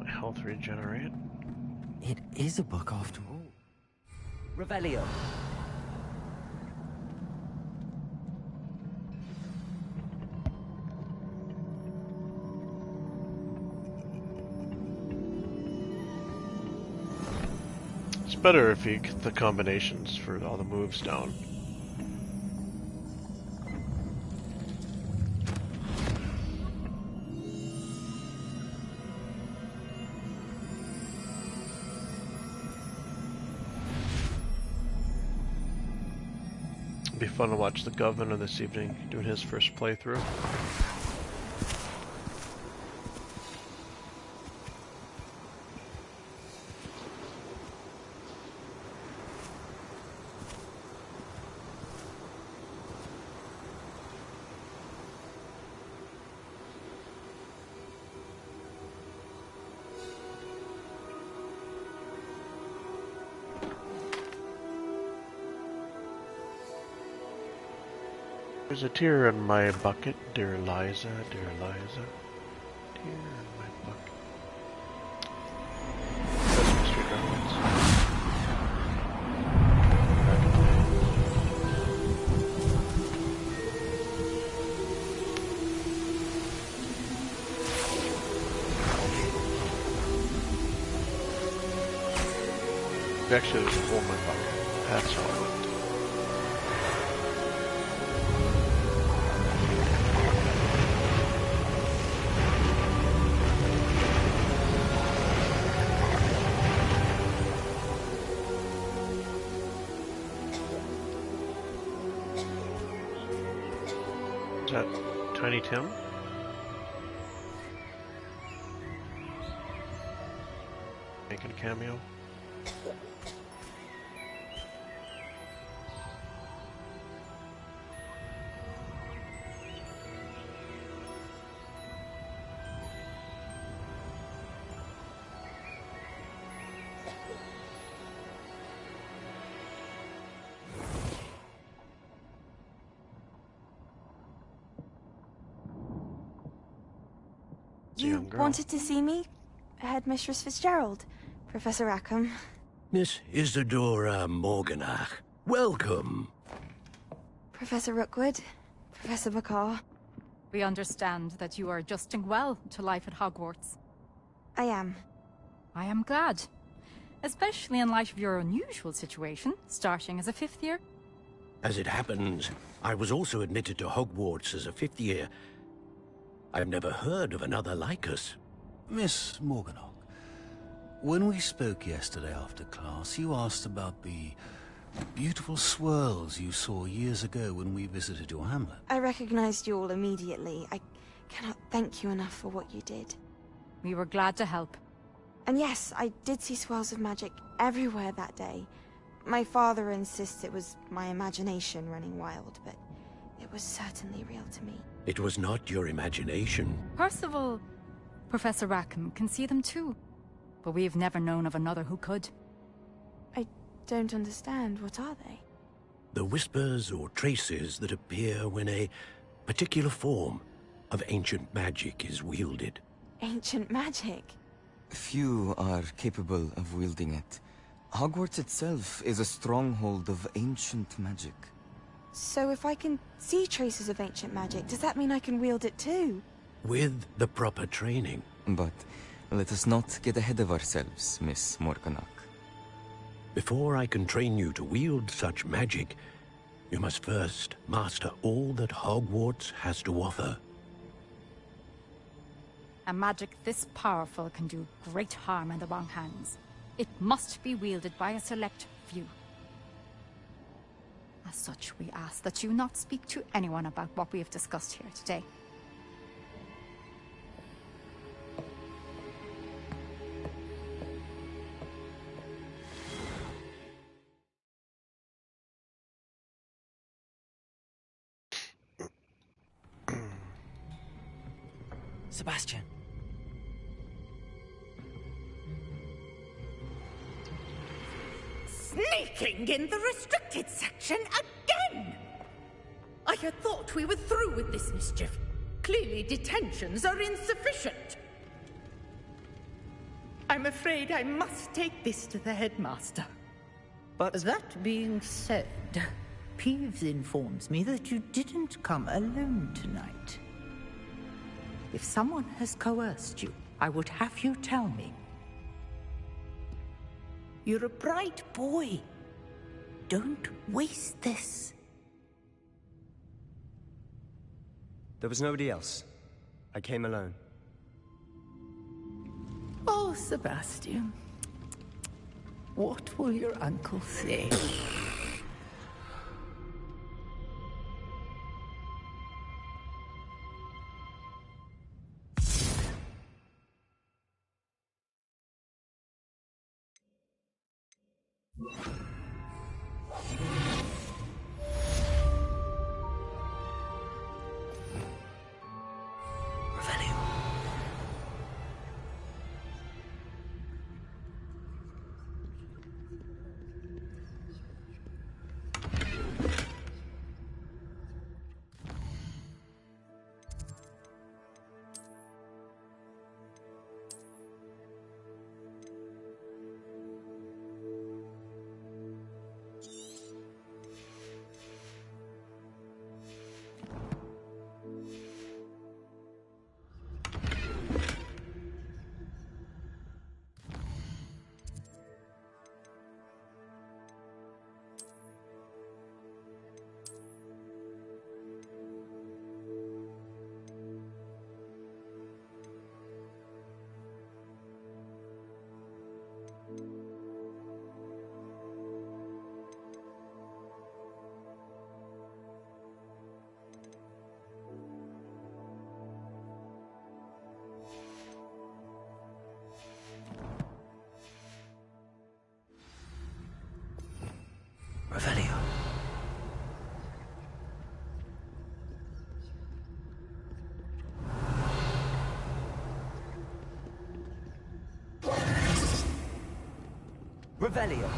Health regenerate. It is a book after all. Revelio. It's better if you get the combinations for all the moves down. Be fun to watch the governor this evening doing his first playthrough. There's a tear in my bucket, dear Liza, dear Liza. Tear in my bucket. Sesame Street reference. Actually, there's a hole in my bucket. That's how I went. Is that Tiny Tim? Making a cameo? You wanted to see me? Headmistress Fitzgerald, Professor Rackham. Miss Isadora Morganach, welcome. Professor Rookwood, Professor McCaw. We understand that you are adjusting well to life at Hogwarts. I am. I am glad. Especially in light of your unusual situation, starting as a 5th year. As it happens, I was also admitted to Hogwarts as a 5th year. I've never heard of another like us. Miss Morganach, when we spoke yesterday after class, you asked about the beautiful swirls you saw years ago when we visited your hamlet. I recognized you all immediately. I cannot thank you enough for what you did. We were glad to help. And yes, I did see swirls of magic everywhere that day. My father insists it was my imagination running wild, but it was certainly real to me. It was not your imagination. Percival, Professor Rackham can see them too. But we've never known of another who could. I don't understand. What are they? The whispers or traces that appear when a particular form of ancient magic is wielded. Ancient magic? Few are capable of wielding it. Hogwarts itself is a stronghold of ancient magic. So if I can see traces of ancient magic, does that mean I can wield it too? With the proper training. But let us not get ahead of ourselves, Miss Morganach. Before I can train you to wield such magic, you must first master all that Hogwarts has to offer. A magic this powerful can do great harm in the wrong hands. It must be wielded by a select few. As such, we ask that you not speak to anyone about what we have discussed here today. Sebastian. Sneaking in the restricted section again! I had thought we were through with this mischief. Clearly detentions are insufficient. I'm afraid I must take this to the headmaster. But that being said, Peeves informs me that you didn't come alone tonight. If someone has coerced you, I would have you tell me. You're a bright boy. Don't waste this. There was nobody else. I came alone. Oh, Sebastian. What will your uncle say? Revelio.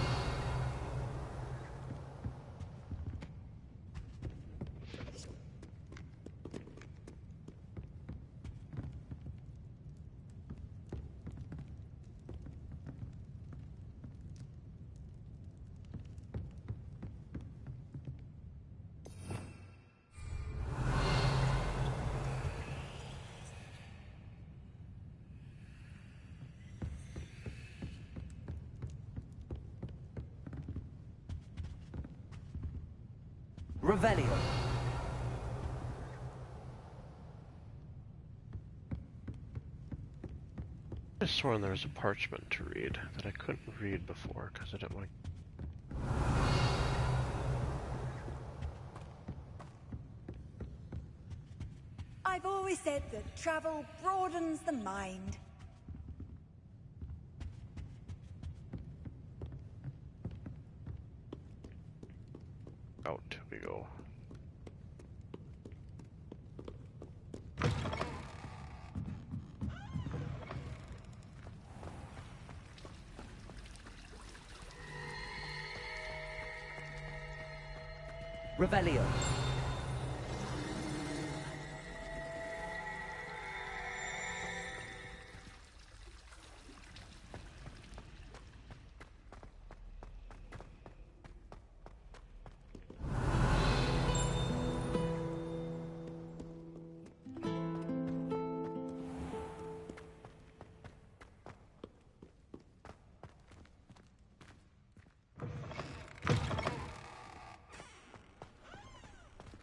Revelio. I sworn there was a parchment to read that I couldn't read before because I didn't want to. I've always said that travel broadens the mind. Out we go. Revelio.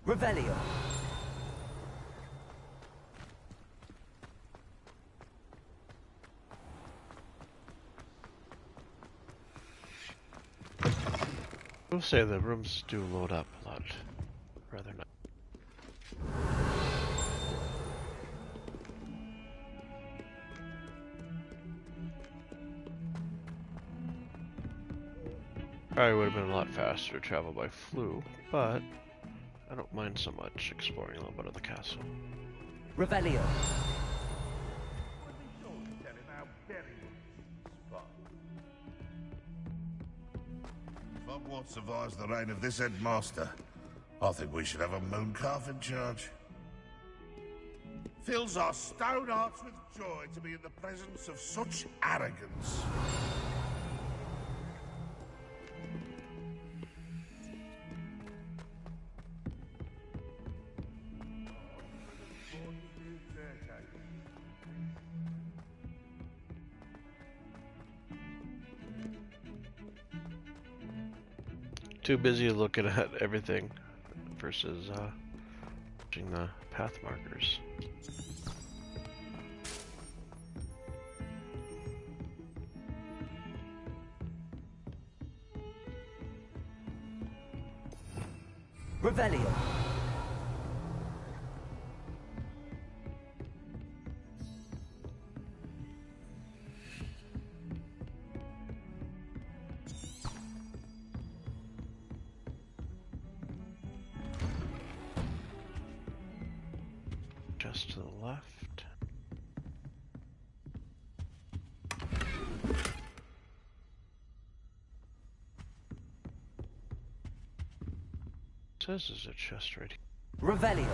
Revelio. I will say the rooms do load up a lot, rather not. Probably would have been a lot faster to travel by flu, but I don't mind so much exploring a little bit of the castle. Revelio. If Hogwarts survives the reign of this headmaster, I think we should have a mooncalf in charge. Fills our stone hearts with joy to be in the presence of such arrogance. Too busy looking at everything versus watching the path markers. Revelio. Just to the left. It says there's a chest right here. Revelio.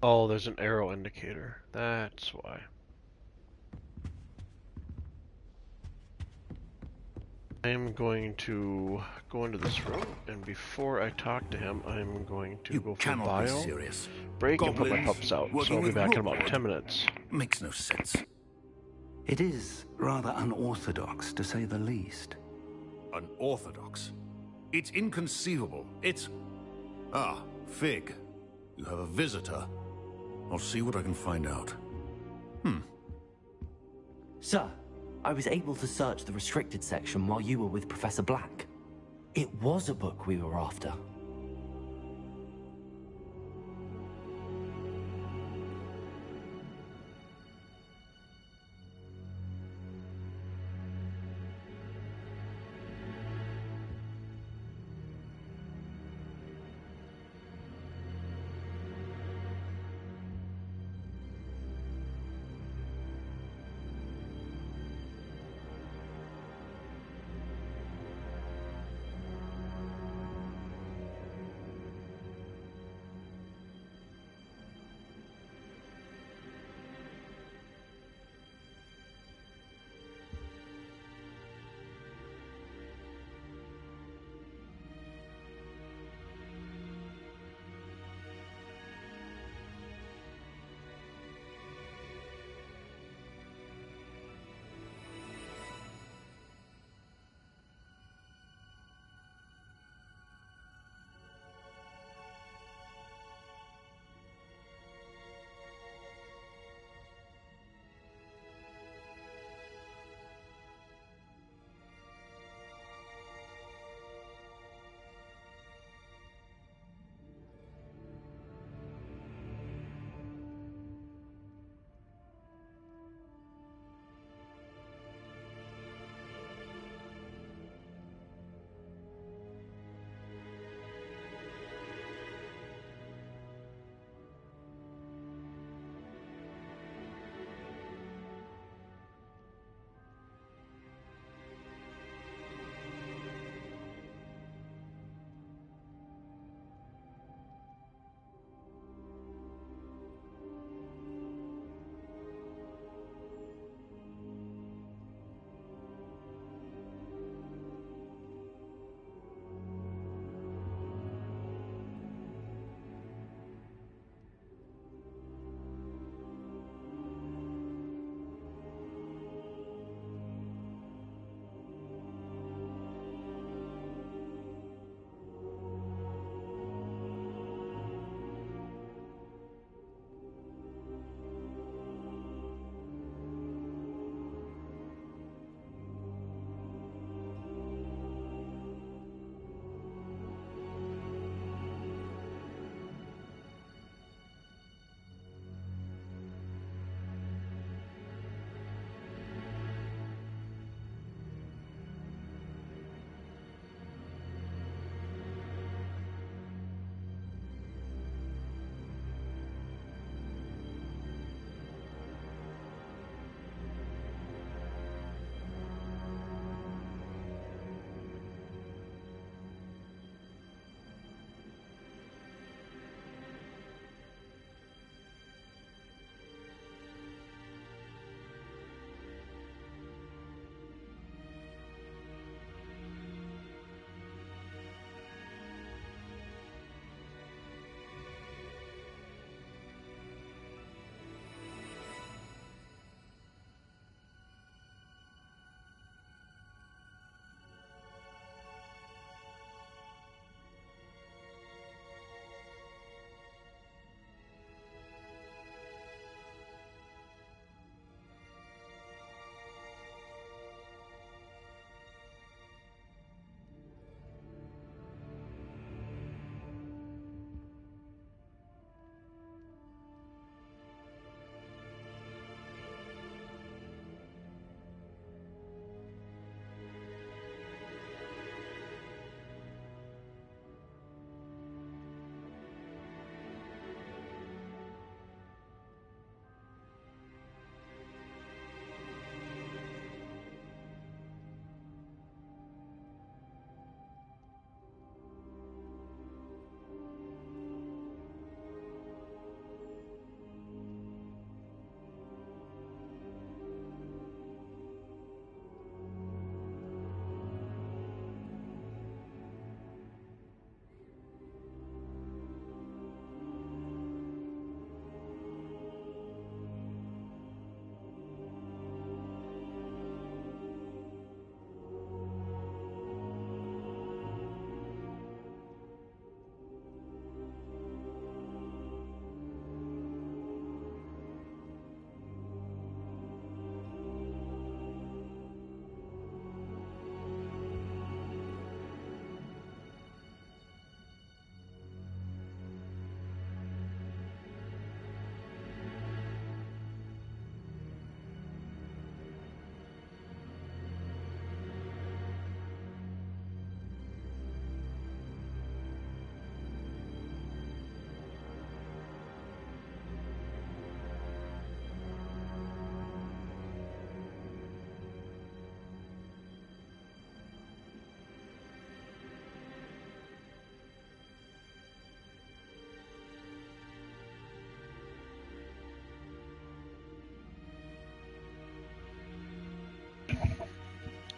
Oh, there's an arrow indicator. That's why. I'm going to go into this room, and before I talk to him, I'm going to go for a bio break and put my pups out. So I'll be back in about 10 minutes. Makes no sense. It is rather unorthodox, to say the least. Unorthodox? It's inconceivable. It's... Ah, Fig. You have a visitor. I'll see what I can find out. Sir, I was able to search the restricted section while you were with Professor Black. It was a book we were after.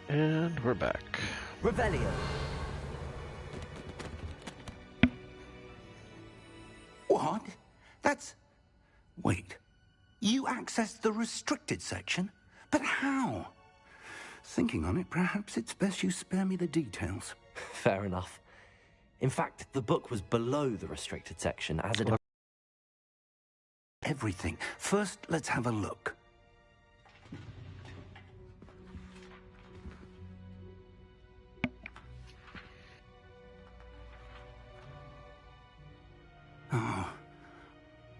And we're back. Revelio. What? That's... Wait. You accessed the restricted section? But how? Thinking on it, perhaps it's best you spare me the details. Fair enough. In fact, the book was below the restricted section, as it... Everything. First, let's have a look.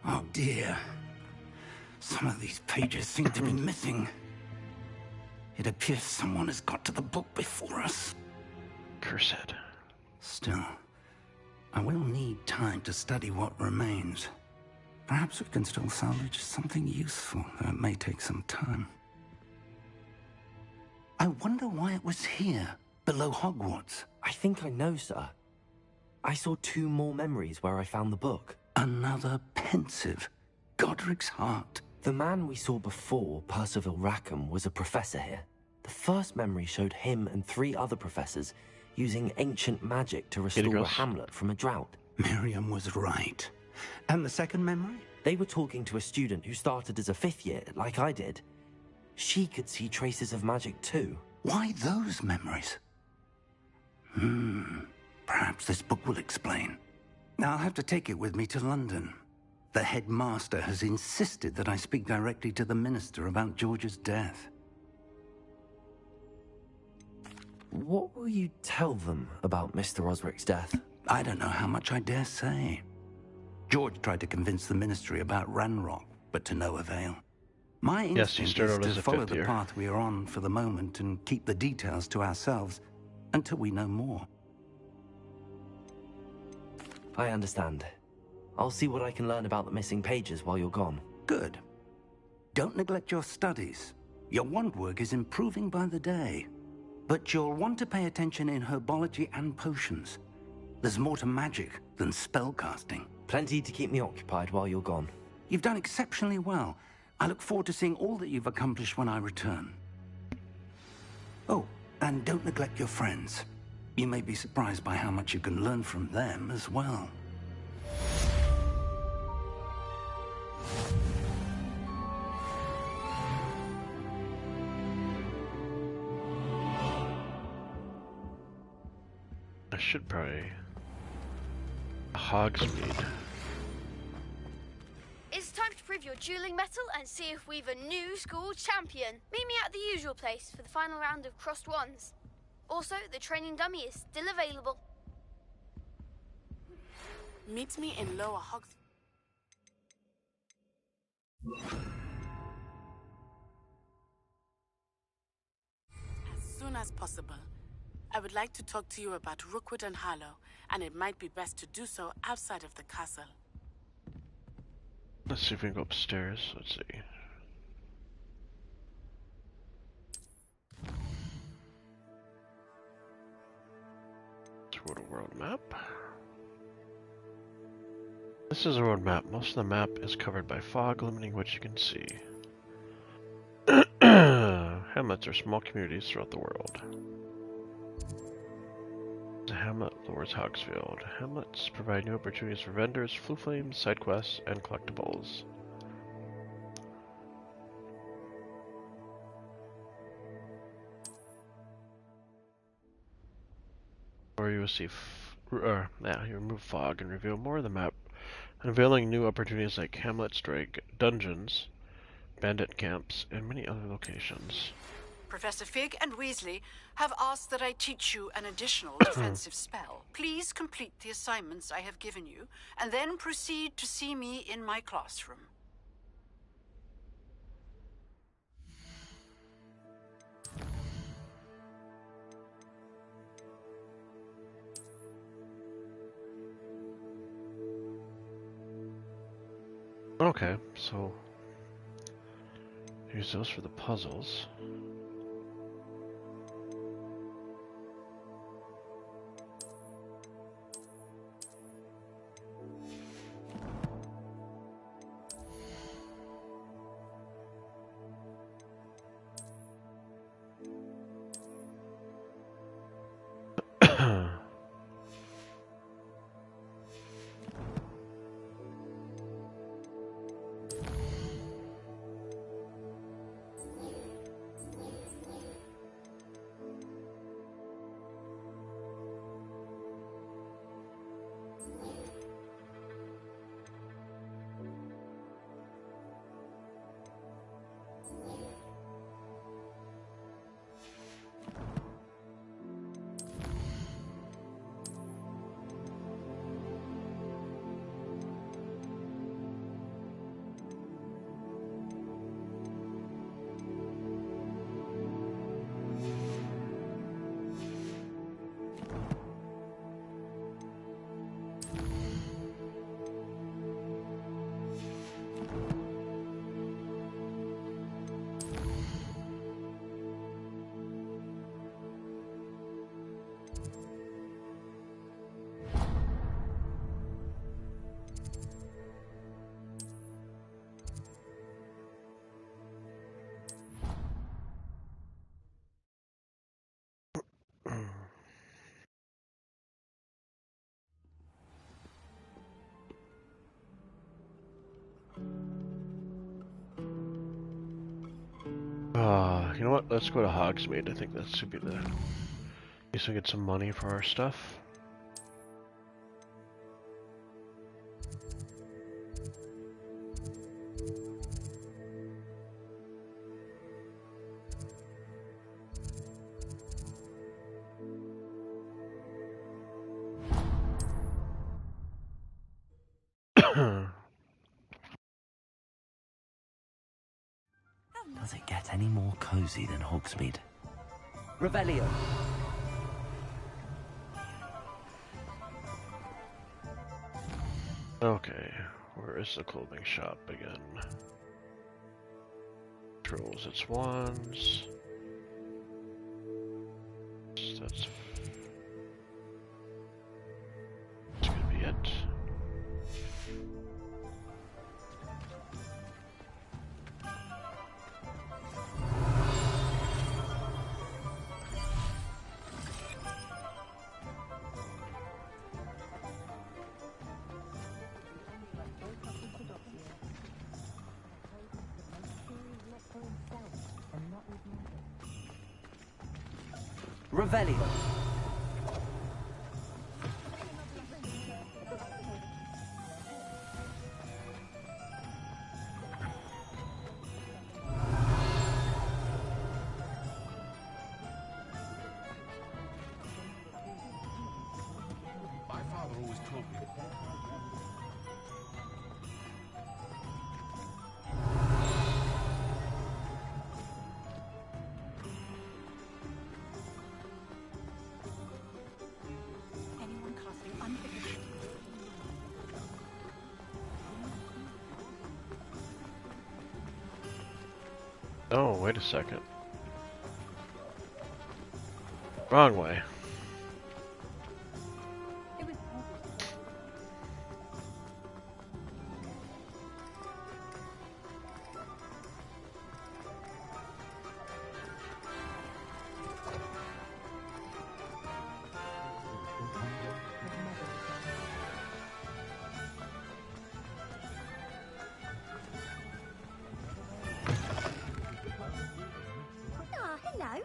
Oh dear. Some of these pages seem to be missing. It appears someone has got to the book before us. Cursed. Still, I will need time to study what remains. Perhaps we can still salvage something useful, though it may take some time. I wonder why it was here, below Hogwarts. I think I know, sir. I saw 2 more memories where I found the book. Another pensive. Godric's heart. The man we saw before, Percival Rackham, was a professor here. The first memory showed him and 3 other professors using ancient magic to restore a hamlet from a drought. Miriam was right. And the second memory? They were talking to a student who started as a 5th year, like I did. She could see traces of magic too. Why those memories? Perhaps this book will explain. I'll have to take it with me to London. The headmaster has insisted that I speak directly to the minister about George's death. What will you tell them about Mr. Osric's death? I don't know how much I dare say. George tried to convince the ministry about Ranrock, but to no avail. My instinct is to follow the path we are on for the moment and keep the details to ourselves until we know more. I understand. I'll see what I can learn about the missing pages while you're gone. Good. Don't neglect your studies. Your wand work is improving by the day. But you'll want to pay attention in herbology and potions. There's more to magic than spellcasting. Plenty to keep me occupied while you're gone. You've done exceptionally well. I look forward to seeing all that you've accomplished when I return. Oh, and don't neglect your friends. You may be surprised by how much you can learn from them as well. I should probably... Hogsmeade. It's time to prove your dueling mettle and see if we've a new school champion. Meet me at the usual place for the final round of crossed wands. Also, the training dummy is still available. Meet me in Lower Hogsmeade. As soon as possible. I would like to talk to you about Rookwood and Harlow, and it might be best to do so outside of the castle. Let's see if we can go upstairs. Let's see. Let's go to world map. This is a road map. Most of the map is covered by fog, limiting what you can see. Hamlets are small communities throughout the world. The hamlet lures Hogsfield. Hamlets provide new opportunities for vendors, flue flames, side quests, and collectibles. Or you will see, you remove fog and reveal more of the map, unveiling new opportunities like Hamlet Strike, dungeons, bandit camps, and many other locations. Professor Fig and Weasley have asked that I teach you an additional defensive spell. Please complete the assignments I have given you, and then proceed to see me in my classroom. Okay, so use those for the puzzles. You know what? Let's go to Hogsmeade. I think that should be the... At least we get some money for our stuff. Does it get any more cozy than Hogsmeade? Revelio! Okay, where is the clothing shop again? Controls its wands. That's gonna be it. Revelio! My father always told me. Anyone casting unfinished? Oh, wait a second. Wrong way. Hello.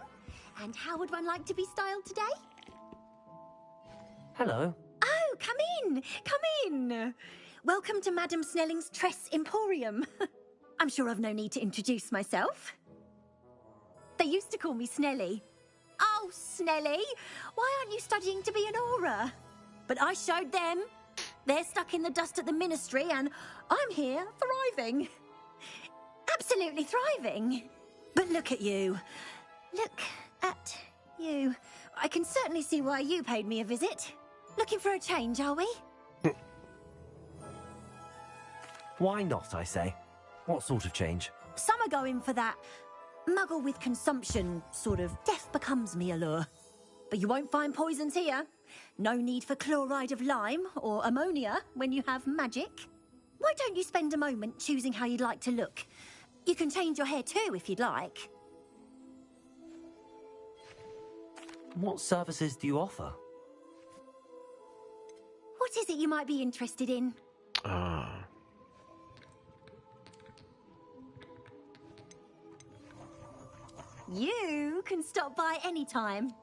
And how would one like to be styled today? Hello. Oh, come in. Come in. Welcome to Madame Snelling's Tress Emporium. I'm sure I've no need to introduce myself. They used to call me Snelly. Oh, Snelly, why aren't you studying to be an aura? But I showed them. They're stuck in the dust at the ministry, and I'm here thriving. Absolutely thriving. But look at you. Look at you. I can certainly see why you paid me a visit. Looking for a change, are we? Why not, I say? What sort of change? Some are going for that muggle with consumption, sort of death becomes me allure. But you won't find poisons here. No need for chloride of lime or ammonia when you have magic. Why don't you spend a moment choosing how you'd like to look? You can change your hair too if you'd like. What services do you offer? What is it you might be interested in? You can stop by any time.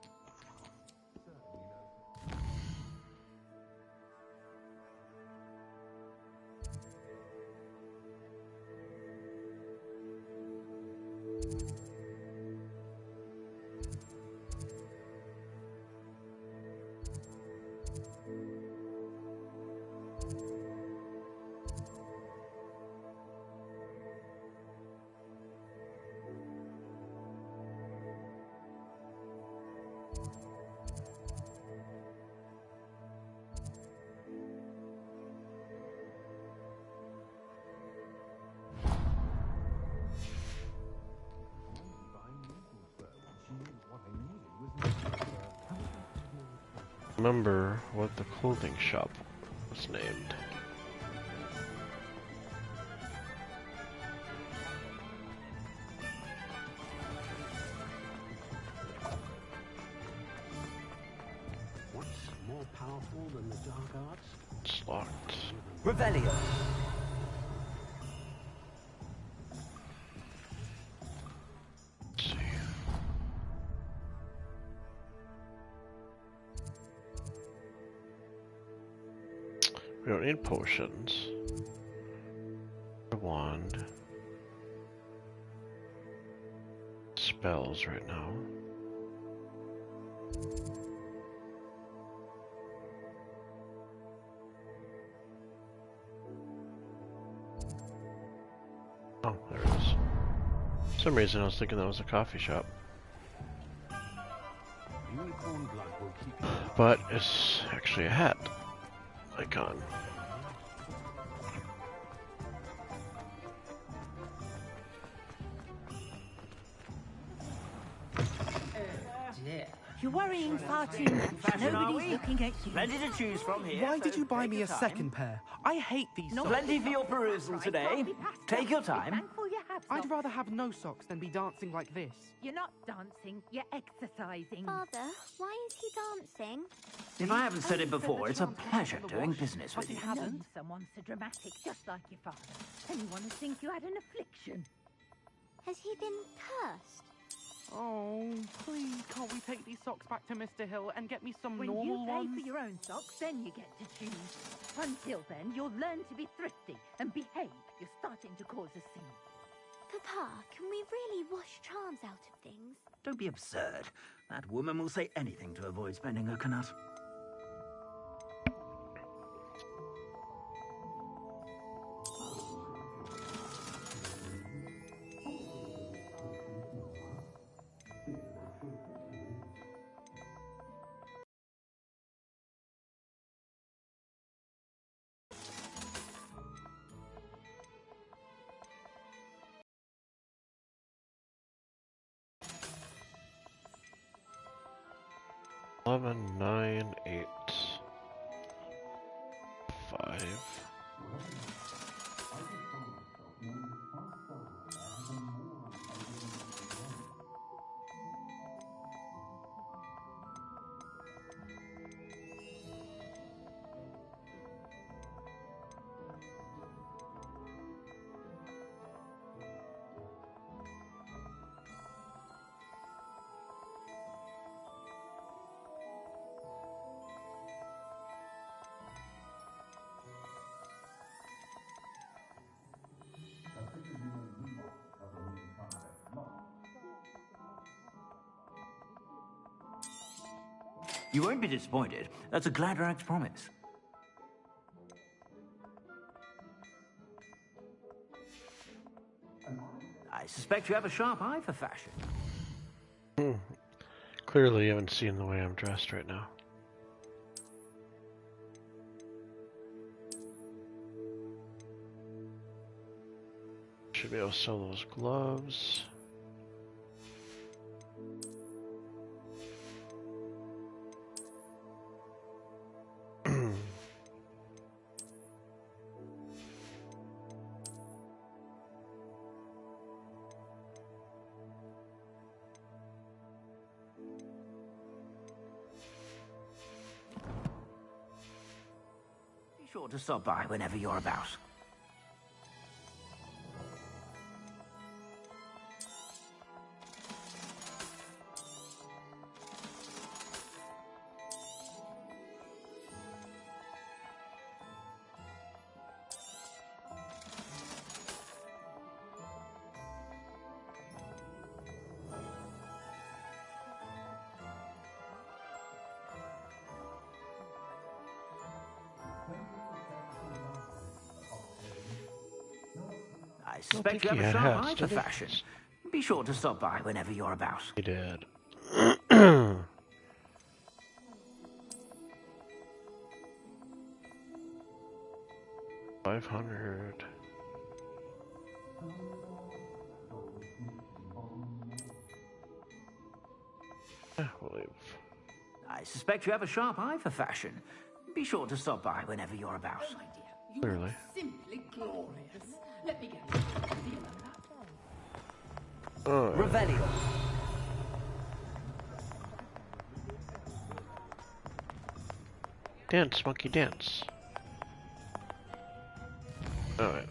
Remember what the clothing shop was named. What's more powerful than the dark arts? It's locked. Revelio! We don't need potions. A wand. Spells right now. Oh, there it is. For some reason I was thinking that was a coffee shop. But it's actually a hat icon. You're worrying far too much. Nobody's looking at you. Plenty to choose from here. Why did you buy me a second pair? I hate these socks. Plenty for your perusal today. Take your time. I'd rather have no socks than be dancing like this. You're not dancing, you're exercising. Father, why is he dancing? If I haven't said it before, it's a pleasure doing business with you. Known someone so dramatic, just like your father. Anyone would think you had an affliction. Has he been cursed? Oh, please, can't we take these socks back to Mr. Hill and get me some When normal you pay ones? for your own socks, then you get to choose. Until then, you'll learn to be thrifty and behave. You're starting to cause a scene. Papa, can we really wash charms out of things? Don't be absurd. That woman will say anything to avoid spending her kanut. Eleven, 9, 8, 5. You won't be disappointed. That's a Gladrax promise. I suspect you have a sharp eye for fashion. Clearly you haven't seen the way I'm dressed right now. Should be able to sell those gloves. Be sure to stop by whenever you're about. I suspect you have a sharp eye for fashion. Be sure to stop by whenever you're about. He did. 500. We'll leave. I suspect you have a sharp eye for fashion. Be sure to stop by whenever you're about. Clearly. Simply glorious. Let me get Revelio. Dance, monkey, dance. Alright.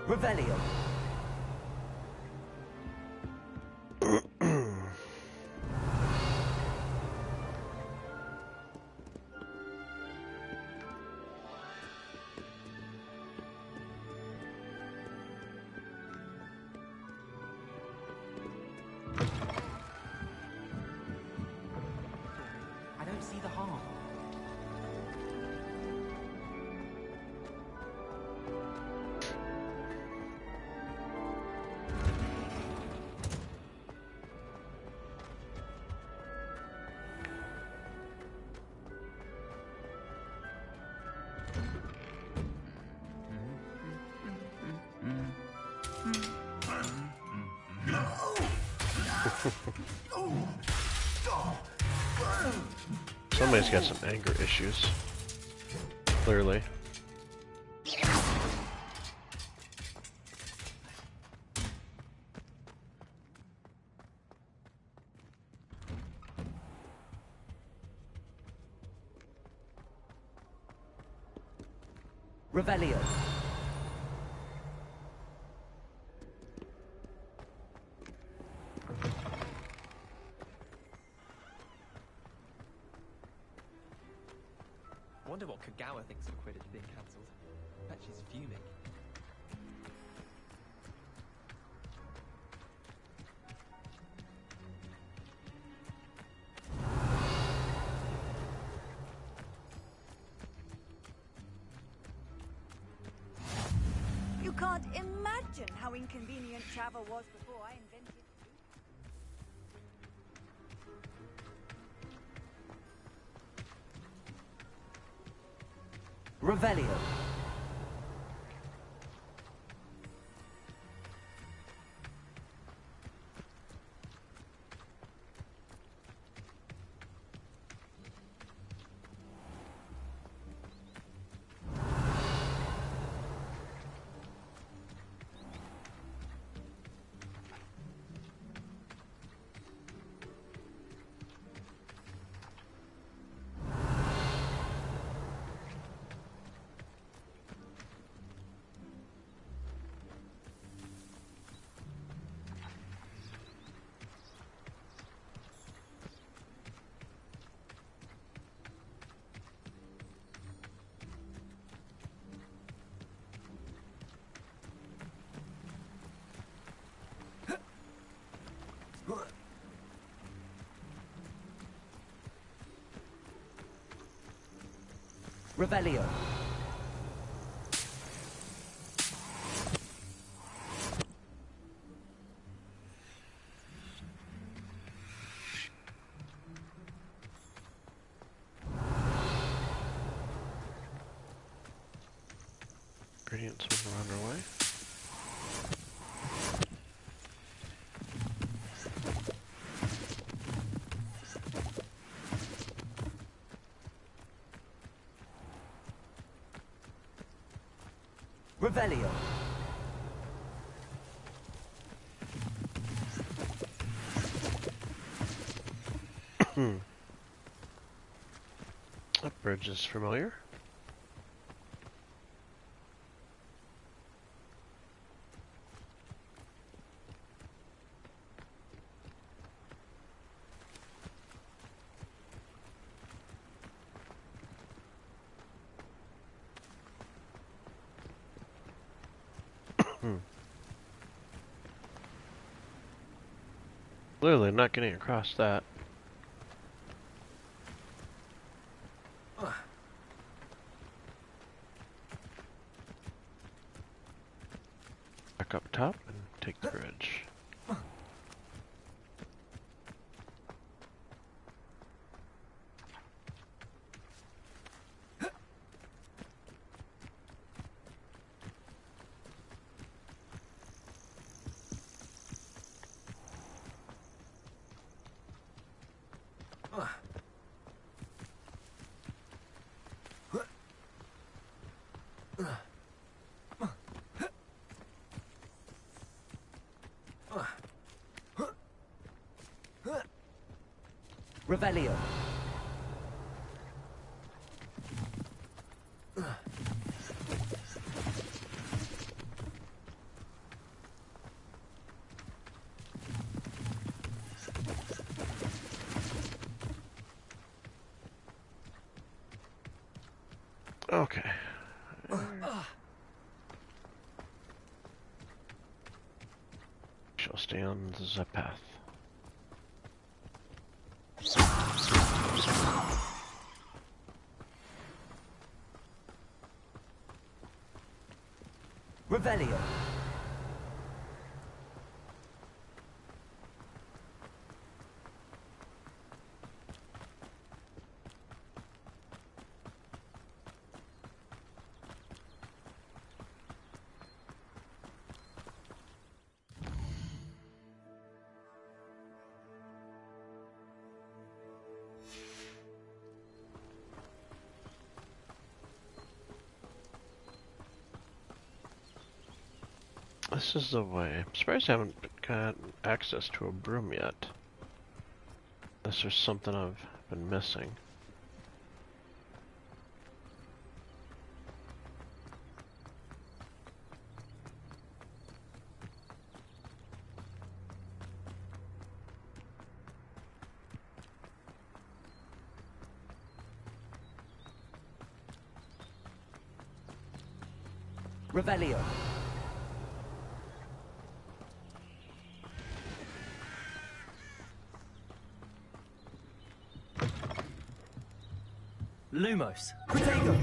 Revelio. I don't see the harm. Somebody's got some anger issues. Clearly. Revelio. Wonder what Kagawa thinks of Quidditch being cancelled. Bet she's fuming. You can't imagine how inconvenient travel was before I invented Revelio. Revelio. Ingredients will run away. Revelio. That bridge is familiar. Clearly not getting across that. Back up top and take the bridge. Revelio. Okay. Shall stay on the path. Revelio. This is the way. I'm surprised I haven't got access to a broom yet. Unless there's something I've been missing. Revelio. Lumos. Protego.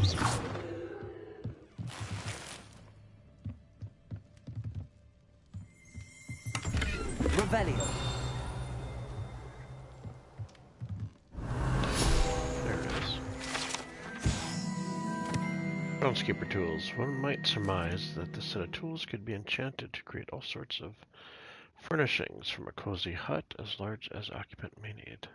Revelio. There it is. Groundskeeper tools. One might surmise that this set of tools could be enchanted to create all sorts of furnishings from a cozy hut as large as occupant may need.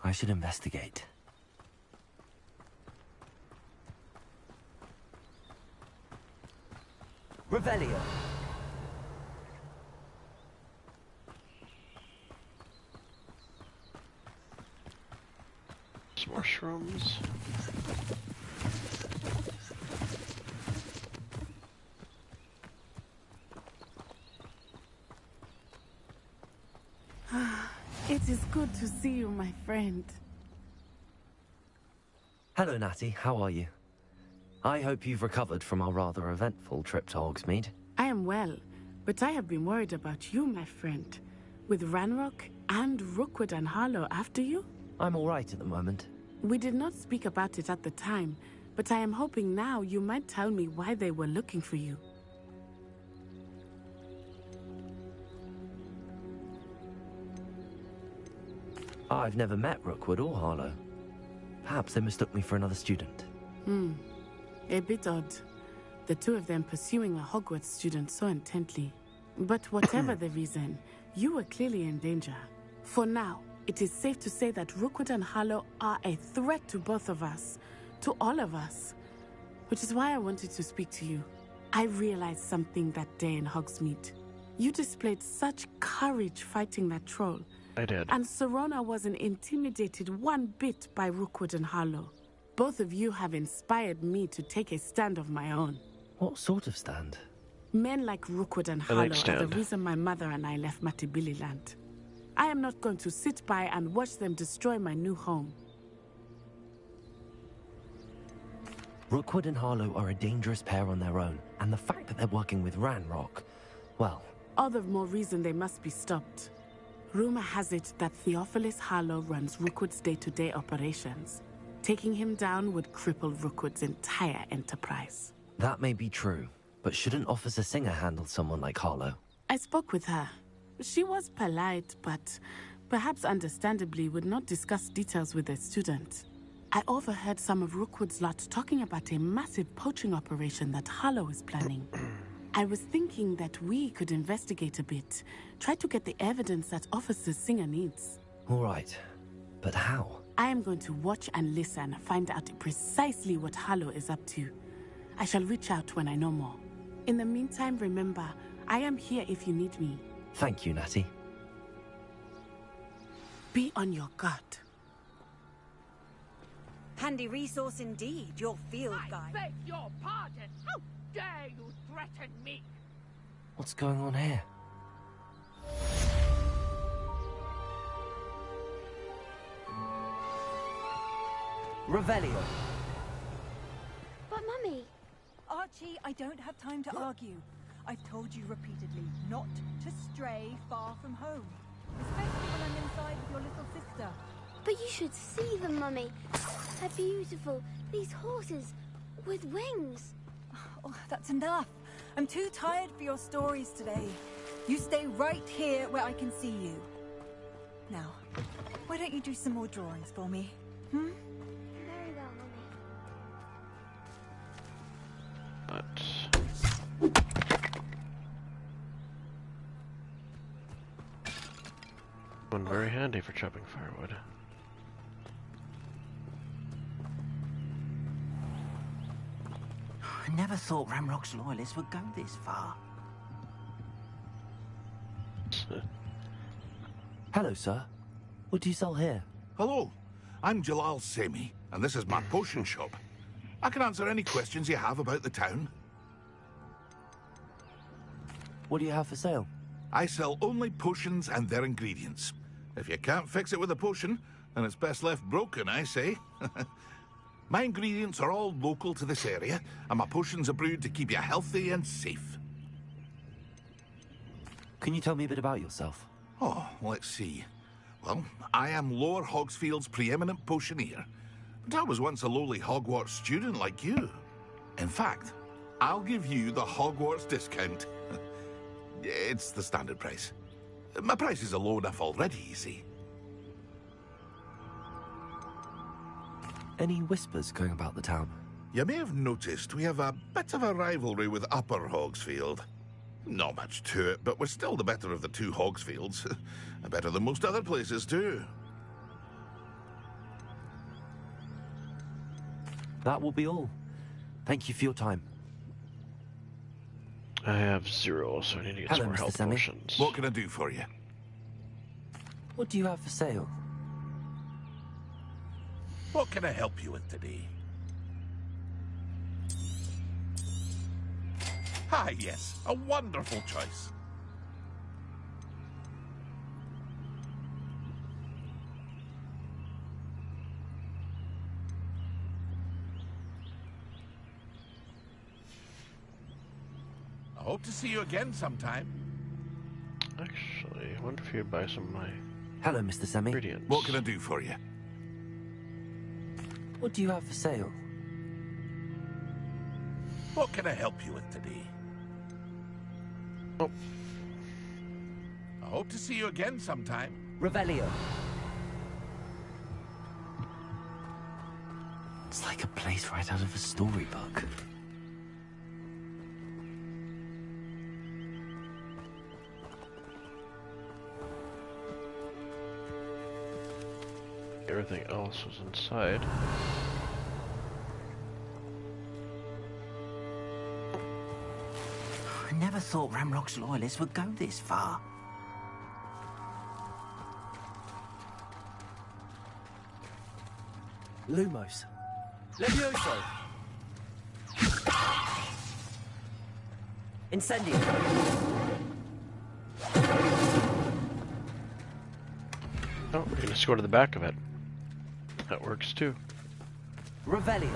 I should investigate. Revelio. Some more shrooms. It is good to see you, my friend. Hello, Natty. How are you? I hope you've recovered from our rather eventful trip to Hogsmeade. I am well, but I have been worried about you, my friend. With Ranrock and Rookwood and Harlow after you? I'm all right at the moment. We did not speak about it at the time, but I am hoping now you might tell me why they were looking for you. I've never met Rookwood or Harlow. Perhaps they mistook me for another student. A bit odd. The two of them pursuing a Hogwarts student so intently. But whatever the reason, you were clearly in danger. For now, it is safe to say that Rookwood and Harlow are a threat to both of us. To all of us. Which is why I wanted to speak to you. I realized something that day in Hogsmeade. You displayed such courage fighting that troll. I did. And Serona wasn't intimidated one bit by Rookwood and Harlow. Both of you have inspired me to take a stand of my own. What sort of stand? Men like Rookwood and Harlow are the reason my mother and I left Matabili land. I am not going to sit by and watch them destroy my new home. Rookwood and Harlow are a dangerous pair on their own, and the fact that they're working with Ranrock, well... All the more reason they must be stopped. Rumor has it that Theophilus Harlow runs Rookwood's day-to-day operations. Taking him down would cripple Rookwood's entire enterprise. That may be true, but shouldn't Officer Singer handle someone like Harlow? I spoke with her. She was polite, but perhaps understandably would not discuss details with a student. I overheard some of Rookwood's lot talking about a massive poaching operation that Harlow is planning. I was thinking that we could investigate a bit, try to get the evidence that Officer Singer needs. All right, but how? I am going to watch and listen, find out precisely what Harlow is up to. I shall reach out when I know more. In the meantime, remember, I am here if you need me. Thank you, Natty. Be on your guard. Handy resource indeed, your field guide. I beg your pardon. Oh, dare you threaten me? What's going on here? Revelio. But Mummy... Archie, I don't have time to argue. I've told you repeatedly not to stray far from home. Especially when I'm inside with your little sister. But you should see them, Mummy. They're beautiful. These horses with wings. Oh, that's enough. I'm too tired for your stories today. You stay right here where I can see you. Now, why don't you do some more drawings for me? Hmm? Very well, Mummy. But... one very handy for chopping firewood. I never thought Ramrock's loyalists would go this far. Hello, sir. What do you sell here? Hello, I'm Jalal Semi, and this is my potion shop. I can answer any questions you have about the town. What do you have for sale? I sell only potions and their ingredients. If you can't fix it with a potion, then it's best left broken, I say. My ingredients are all local to this area, and my potions are brewed to keep you healthy and safe. Can you tell me a bit about yourself? Oh, let's see. Well, I am Lower Hogsfield's preeminent potioneer. But I was once a lowly Hogwarts student like you. In fact, I'll give you the Hogwarts discount. It's the standard price. My prices are low enough already, you see. Any whispers going about the town? You may have noticed we have a bit of a rivalry with Upper Hogsfield. Not much to it, but we're still the better of the two Hogsfields. Better than most other places, too. That will be all. Thank you for your time. I have 0, so I need to get some more health potions. What can I do for you? What do you have for sale? What can I help you with today? Ah, yes, a wonderful choice. I hope to see you again sometime. Actually, I wonder if you'd buy some of my... Hello, Mr. Semi. Ingredients. What can I do for you? What do you have for sale? What can I help you with today? Oh. I hope to see you again sometime. Revelio. It's like a place right out of a storybook. Everything else was inside. I never thought Ramrock's loyalists would go this far. Lumos. Levioso. Incendio. Oh, we can just go to the back of it. That works too. Revelio.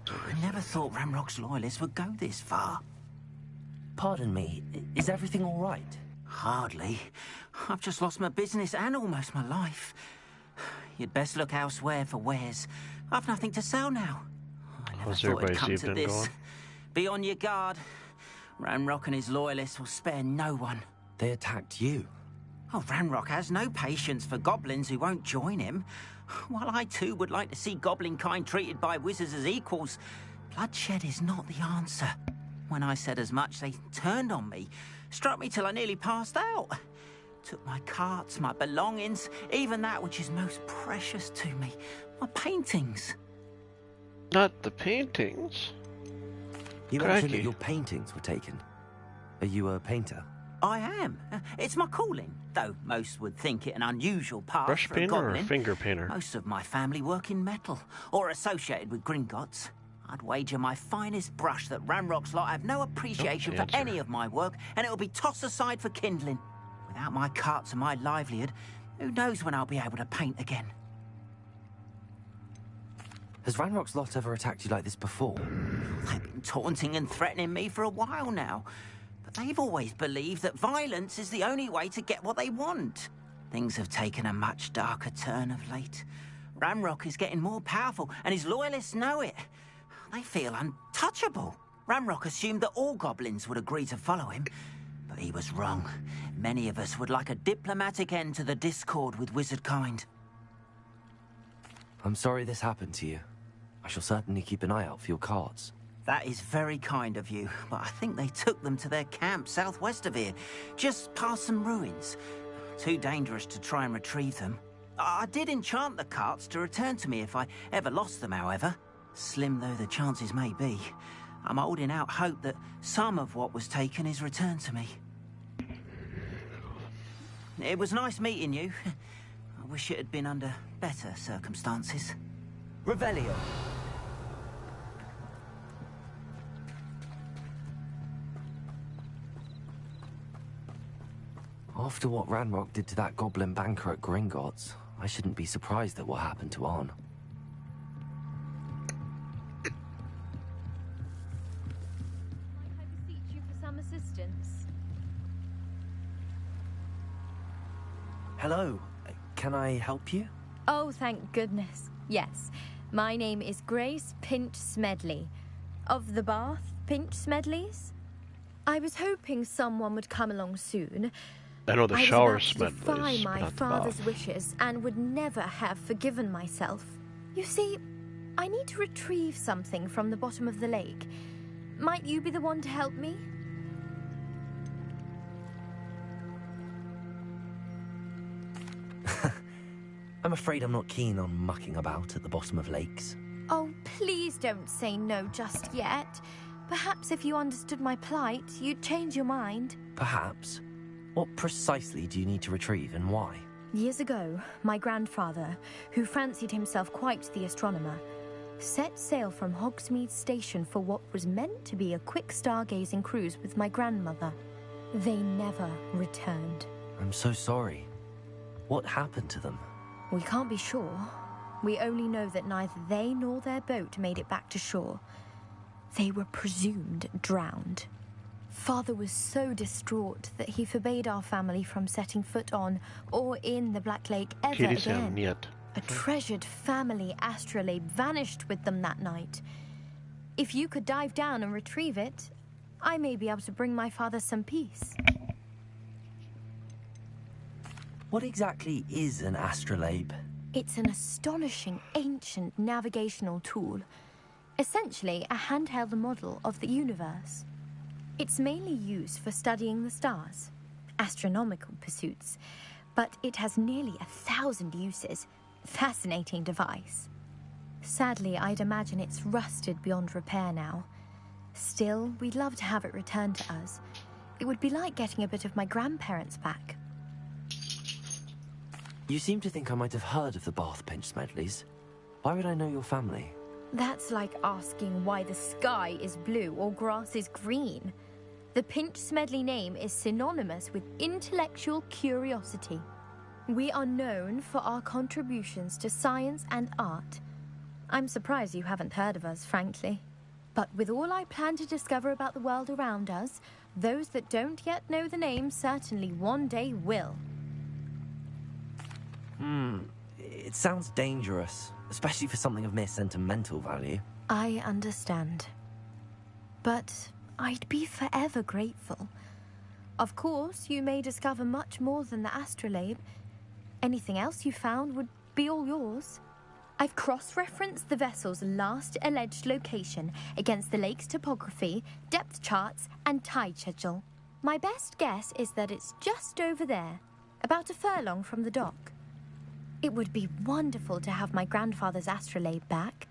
I never thought Ramrock's loyalists would go this far. Pardon me, is everything all right? Hardly. I've just lost my business and almost my life. You'd best look elsewhere for wares. I've nothing to sell now. I never thought it'd come to this. Be on your guard. Ramrock and his loyalists will spare no one. They attacked you. Oh, Ramrock has no patience for goblins who won't join him. While I too would like to see goblin kind treated by wizards as equals, bloodshed is not the answer. When I said as much, they turned on me, struck me till I nearly passed out. Took my carts, my belongings, even that which is most precious to me, my paintings. Not the paintings. You mentioned that your paintings were taken. Are you a painter? I am. It's my calling, though most would think it an unusual path Brush for painter a goblin. or finger painter? Most of my family work in metal, or associated with Gringotts. I'd wager my finest brush that Ranrock's lot have no appreciation for any of my work, and it'll be tossed aside for kindling. Without my carts and my livelihood, who knows when I'll be able to paint again. Has Ranrock's lot ever attacked you like this before? They've been taunting and threatening me for a while now. But they've always believed that violence is the only way to get what they want. Things have taken a much darker turn of late. Ranrock is getting more powerful, and his loyalists know it. They feel untouchable. Ranrock assumed that all goblins would agree to follow him, but he was wrong. Many of us would like a diplomatic end to the discord with wizard kind. I'm sorry this happened to you. I shall certainly keep an eye out for your carts. That is very kind of you, but I think they took them to their camp southwest of here, just past some ruins. Too dangerous to try and retrieve them. I did enchant the carts to return to me if I ever lost them, however. Slim though the chances may be, I'm holding out hope that some of what was taken is returned to me. It was nice meeting you. I wish it had been under better circumstances. Revelio! After what Ranrock did to that goblin banker at Gringotts, I shouldn't be surprised at what happened to Arn. I beseech you for some assistance. Hello, can I help you? Oh, thank goodness. Yes, my name is Grace Pinch Smedley, of the Bath Pinch Smedleys. I was hoping someone would come along soon. I know the shower Smedleys, I was about to defy my not the father's bath. wishes and would never have forgiven myself. You see, I need to retrieve something from the bottom of the lake. Might you be the one to help me? I'm afraid I'm not keen on mucking about at the bottom of lakes. Oh, please don't say no just yet. Perhaps if you understood my plight, you'd change your mind. Perhaps. What precisely do you need to retrieve and why? Years ago, my grandfather, who fancied himself quite the astronomer, set sail from Hogsmeade Station for what was meant to be a quick stargazing cruise with my grandmother. They never returned. I'm so sorry. What happened to them? We can't be sure. We only know that neither they nor their boat made it back to shore. They were presumed drowned. Father was so distraught that he forbade our family from setting foot on or in the Black Lake ever again. A treasured family astrolabe vanished with them that night. If you could dive down and retrieve it, I may be able to bring my father some peace. What exactly is an astrolabe? It's an astonishing ancient navigational tool. Essentially a handheld model of the universe. It's mainly used for studying the stars, astronomical pursuits, but it has nearly 1,000 uses. Fascinating device. Sadly, I'd imagine it's rusted beyond repair now. Still, we'd love to have it returned to us. It would be like getting a bit of my grandparents back. You seem to think I might have heard of the Bath Pinch Smedleys. Why would I know your family? That's like asking why the sky is blue or grass is green. The Pinch Smedley name is synonymous with intellectual curiosity. We are known for our contributions to science and art. I'm surprised you haven't heard of us, frankly. But with all I plan to discover about the world around us, those that don't yet know the name certainly one day will. It sounds dangerous, especially for something of mere sentimental value. I understand. But I'd be forever grateful. Of course, you may discover much more than the astrolabe. Anything else you found would be all yours. I've cross-referenced the vessel's last alleged location against the lake's topography, depth charts, and tide schedule. My best guess is that it's just over there, about a furlong from the dock. It would be wonderful to have my grandfather's astrolabe back.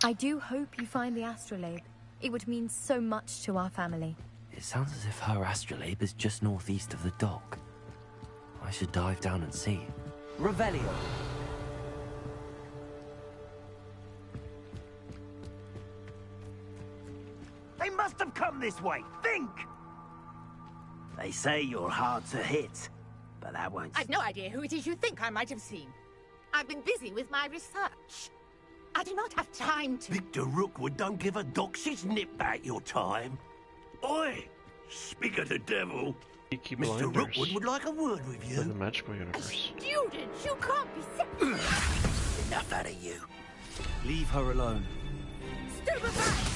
I do hope you find the astrolabe. It would mean so much to our family. It sounds as if her astrolabe is just northeast of the dock. I should dive down and see. Revelio. come this way. Think! They say you're hard to hit, but that won't... I've no idea who it is you think I might have seen. I've been busy with my research. I do not have time to... Victor Rookwood don't give a doxy's nip back your time. Oi! Speak of the devil. Peaky Mr. Blinders. Rookwood would like a word with you. In the magical universe. Students, you can't be sick. Enough out of you. Leave her alone. Stupefy!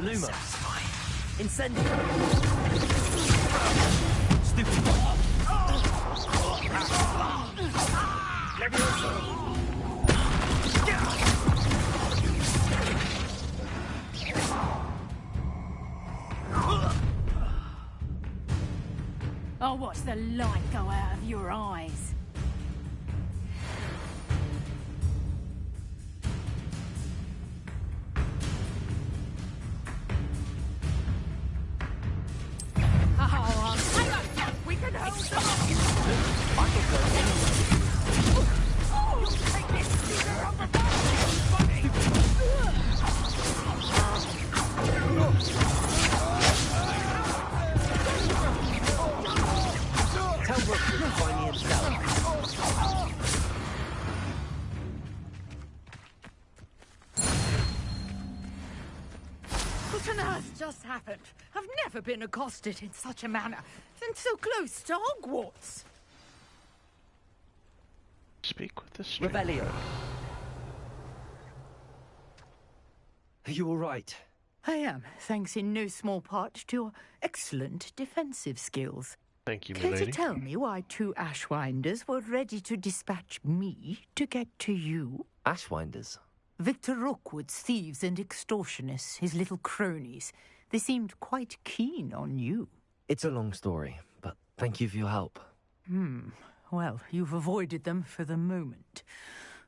Luma. Incendio. Stupid. I'll watch the light go out of your eyes. We can hold them. I can go anywhere. Oh, take this shooter off the body. Tell Rookwood to find me himself. What on earth just happened? I've never been accosted in such a manner, and so close to Hogwarts. Speak with the stranger. Revelio. Are you all right? I am, thanks in no small part to your excellent defensive skills. Thank you, Care to milady. tell me why two Ashwinders were ready to dispatch me to get to you? Ashwinders? Victor Rookwood's thieves and extortionists, his little cronies. They seemed quite keen on you. It's a long story, but thank you for your help. Well, you've avoided them for the moment.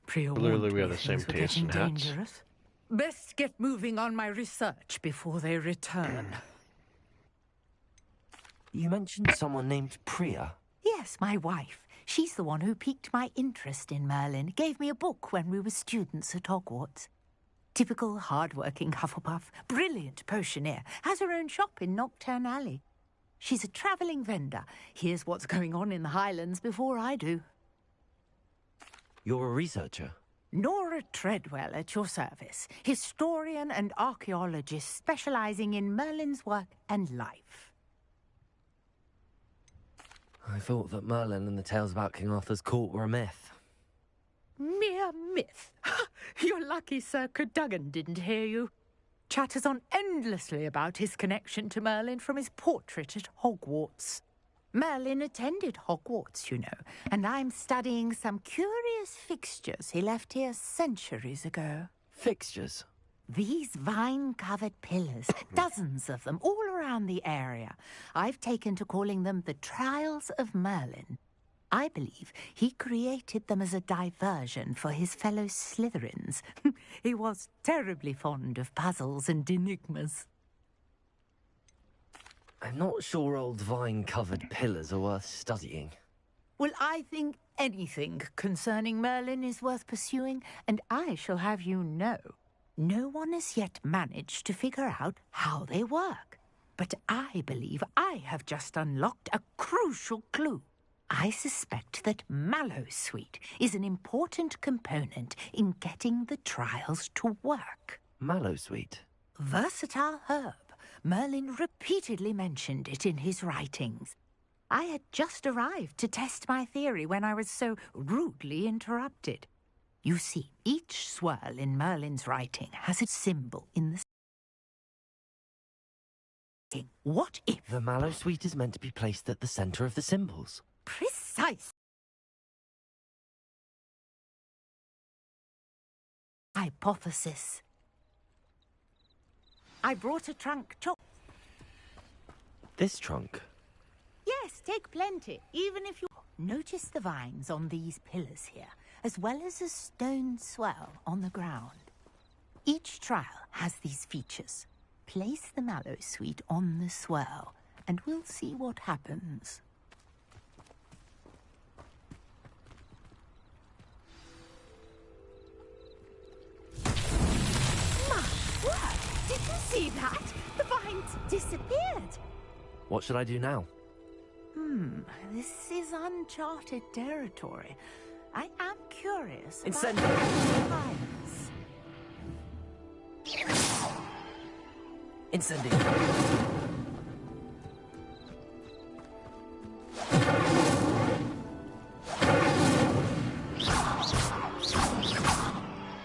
Clearly we have the same taste in hats. Dangerous. Best get moving on my research before they return. You mentioned someone named Priya. Yes, my wife. She's the one who piqued my interest in Merlin. Gave me a book when we were students at Hogwarts. Typical hard-working Hufflepuff, brilliant potioneer, has her own shop in Nocturne Alley. She's a travelling vendor. Hears what's going on in the Highlands before I do. You're a researcher? Nora Treadwell at your service, historian and archaeologist specialising in Merlin's work and life. I thought that Merlin and the tales about King Arthur's court were a myth. Mere myth. You're lucky Sir Cadogan didn't hear you. Chatters on endlessly about his connection to Merlin from his portrait at Hogwarts. Merlin attended Hogwarts, you know, and I'm studying some curious fixtures he left here centuries ago. Fixtures? These vine-covered pillars, dozens of them, all around the area. I've taken to calling them the Trials of Merlin. I believe he created them as a diversion for his fellow Slytherins. He was terribly fond of puzzles and enigmas. I'm not sure old vine-covered pillars are worth studying. Well, I think anything concerning Merlin is worth pursuing, and I shall have you know, no one has yet managed to figure out how they work. But I believe I have just unlocked a crucial clue. I suspect that Mallowsweet is an important component in getting the trials to work. Mallowsweet? Versatile herb. Merlin repeatedly mentioned it in his writings. I had just arrived to test my theory when I was so rudely interrupted. You see, each swirl in Merlin's writing has a symbol in the... What if... The Mallowsweet is meant to be placed at the centre of the symbols. Precise. Hypothesis. I brought a trunk to... This trunk? Yes, take plenty, even if you... Notice the vines on these pillars here, as well as a stone swell on the ground. Each trial has these features. Place the Mallowsweet on the swell, and we'll see what happens. see that? The vines disappeared. What should I do now? This is uncharted territory. I am curious about Incendio. vines. Incendio.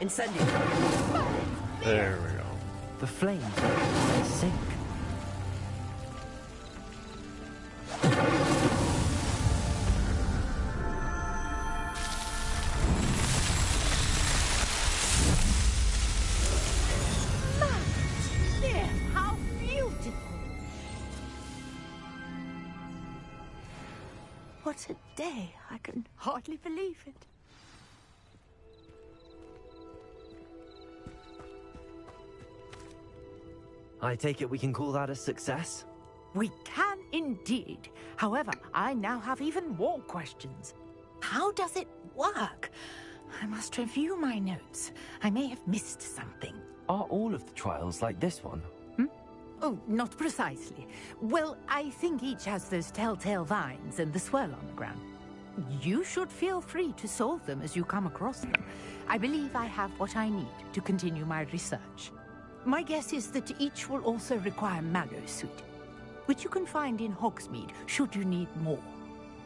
Incendio. There we go. The flames sink. There, how beautiful! What a day! I can hardly believe it. I take it we can call that a success? We can indeed. However, I now have even more questions. How does it work? I must review my notes. I may have missed something. Are all of the trials like this one? Oh, not precisely. Well, I think each has those telltale vines and the swirl on the ground. You should feel free to solve them as you come across them. I believe I have what I need to continue my research. My guess is that each will also require Mallow Suite, which you can find in Hogsmeade should you need more.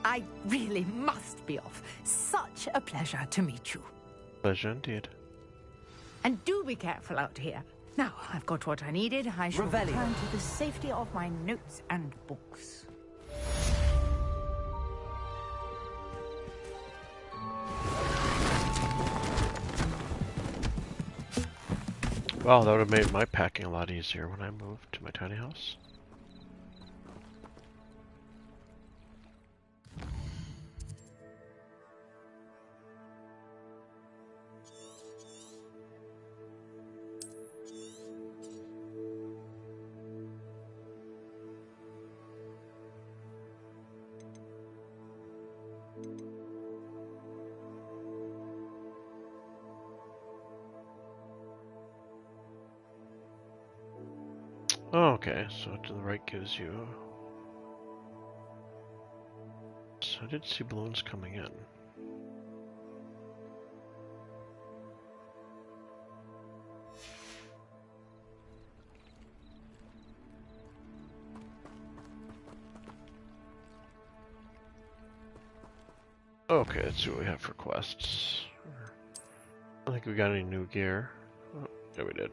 I really must be off. Such a pleasure to meet you. Pleasure indeed. And do be careful out here. Now, I've got what I needed. I shall return to the safety of my notes and books. Wow, that would have made my packing a lot easier when I moved to my tiny house. Okay, so to the right gives you... So I did see balloons coming in. Okay, let's see what we have for quests. I don't think we got any new gear. Oh, yeah, we did.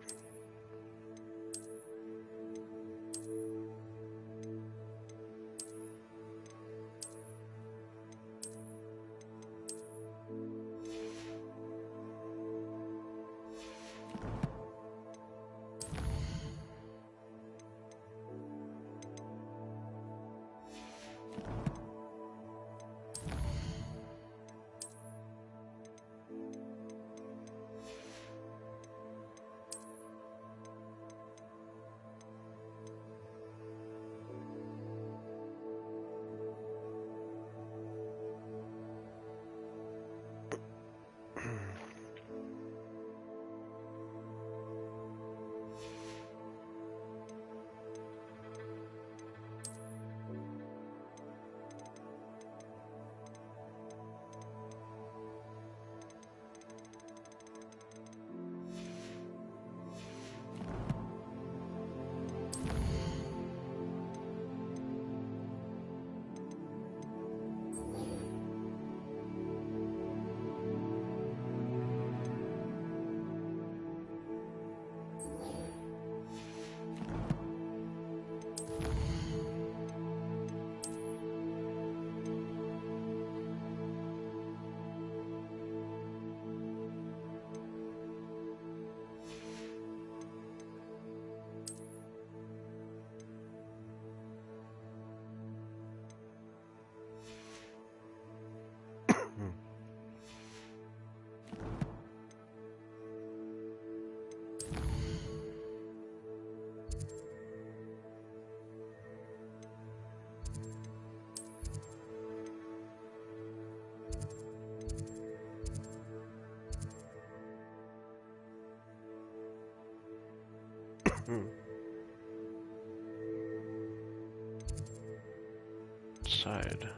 side.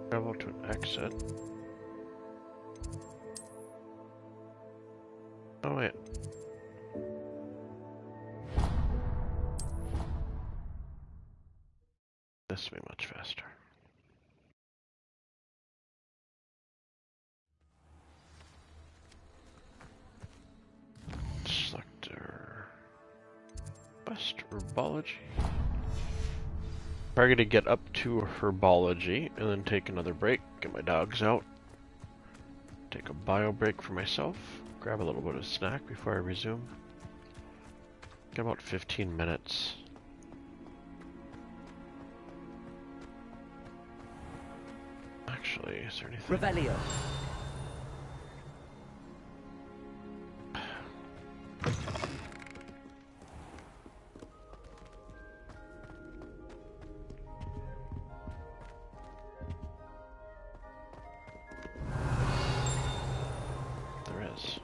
Travel to an exit. Oh wait. This will be much faster. Selector. West Herbology. Target to get up to Herbology and then take another break. Get my dogs out. Take a bio break for myself. Grab a little bit of snack before I resume. Get about 15 minutes. Actually, is there anything? Revelio. There is.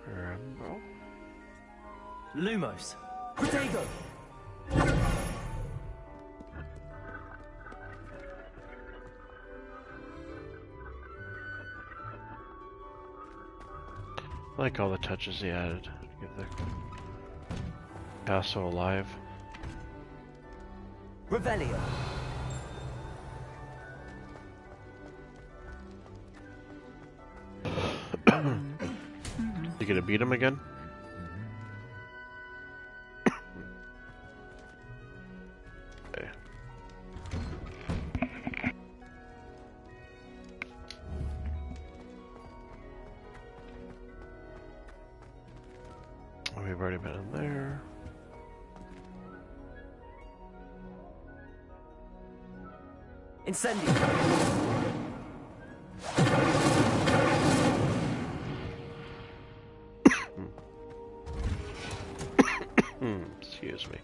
Rambo. Lumos. Protego. I like all the touches he added to give the castle alive. Revelio. You gonna beat him again? Okay. We've already been in there. Incendio. Excuse me.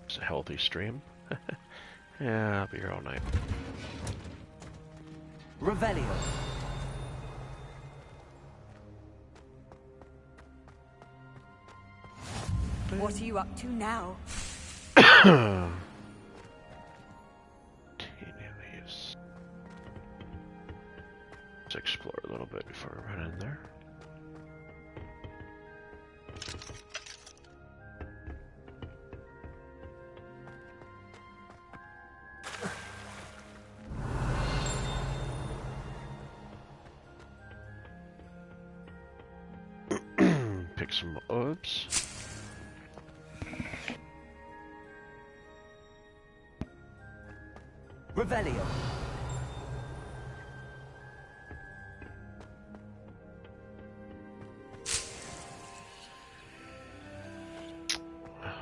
It's a healthy stream. Yeah, I'll be here all night. Revelio. What are you up to now? Let's explore a little bit before we run in there. Pick some herbs. Revelio.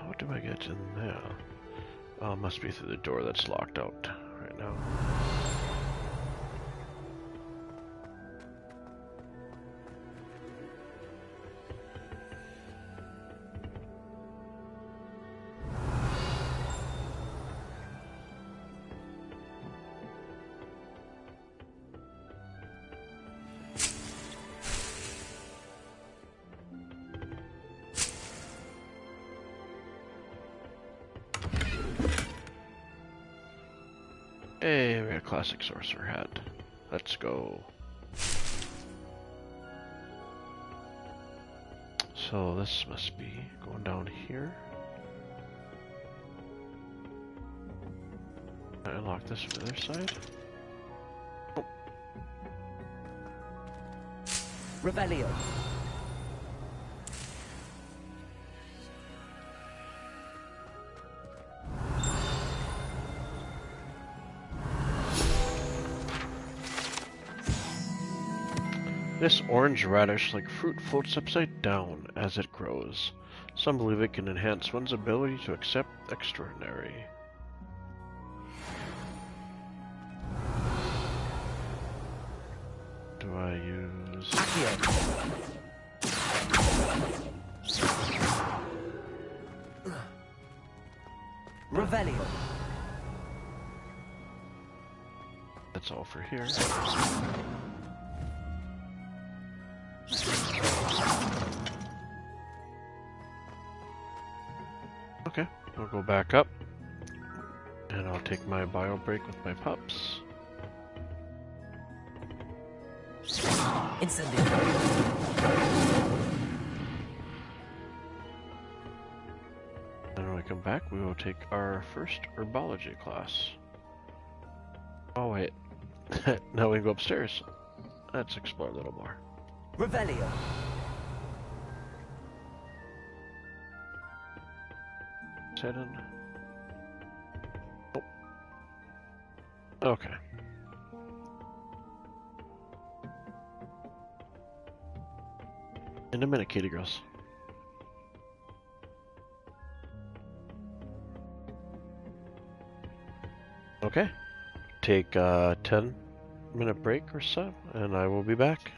What do I get in there? Oh, it must be through the door that's locked out right now. Hey, we got a classic sorcerer hat. Let's go. So this must be going down here. Can I unlock this from the other side? Oh. Revelio. This orange radish-like fruit floats upside down as it grows. Some believe it can enhance one's ability to accept extraordinary. Do I use... Revelio. that's all for here. Okay, we'll go back up. And I'll take my bio break with my pups. Incendio. And when we come back, we will take our first herbology class. Oh wait, now we can go upstairs. Let's explore a little more. Revelio. Head in. Oh. Okay. In a minute, kitty girls. Okay. Take a 10-minute break or so, and I will be back.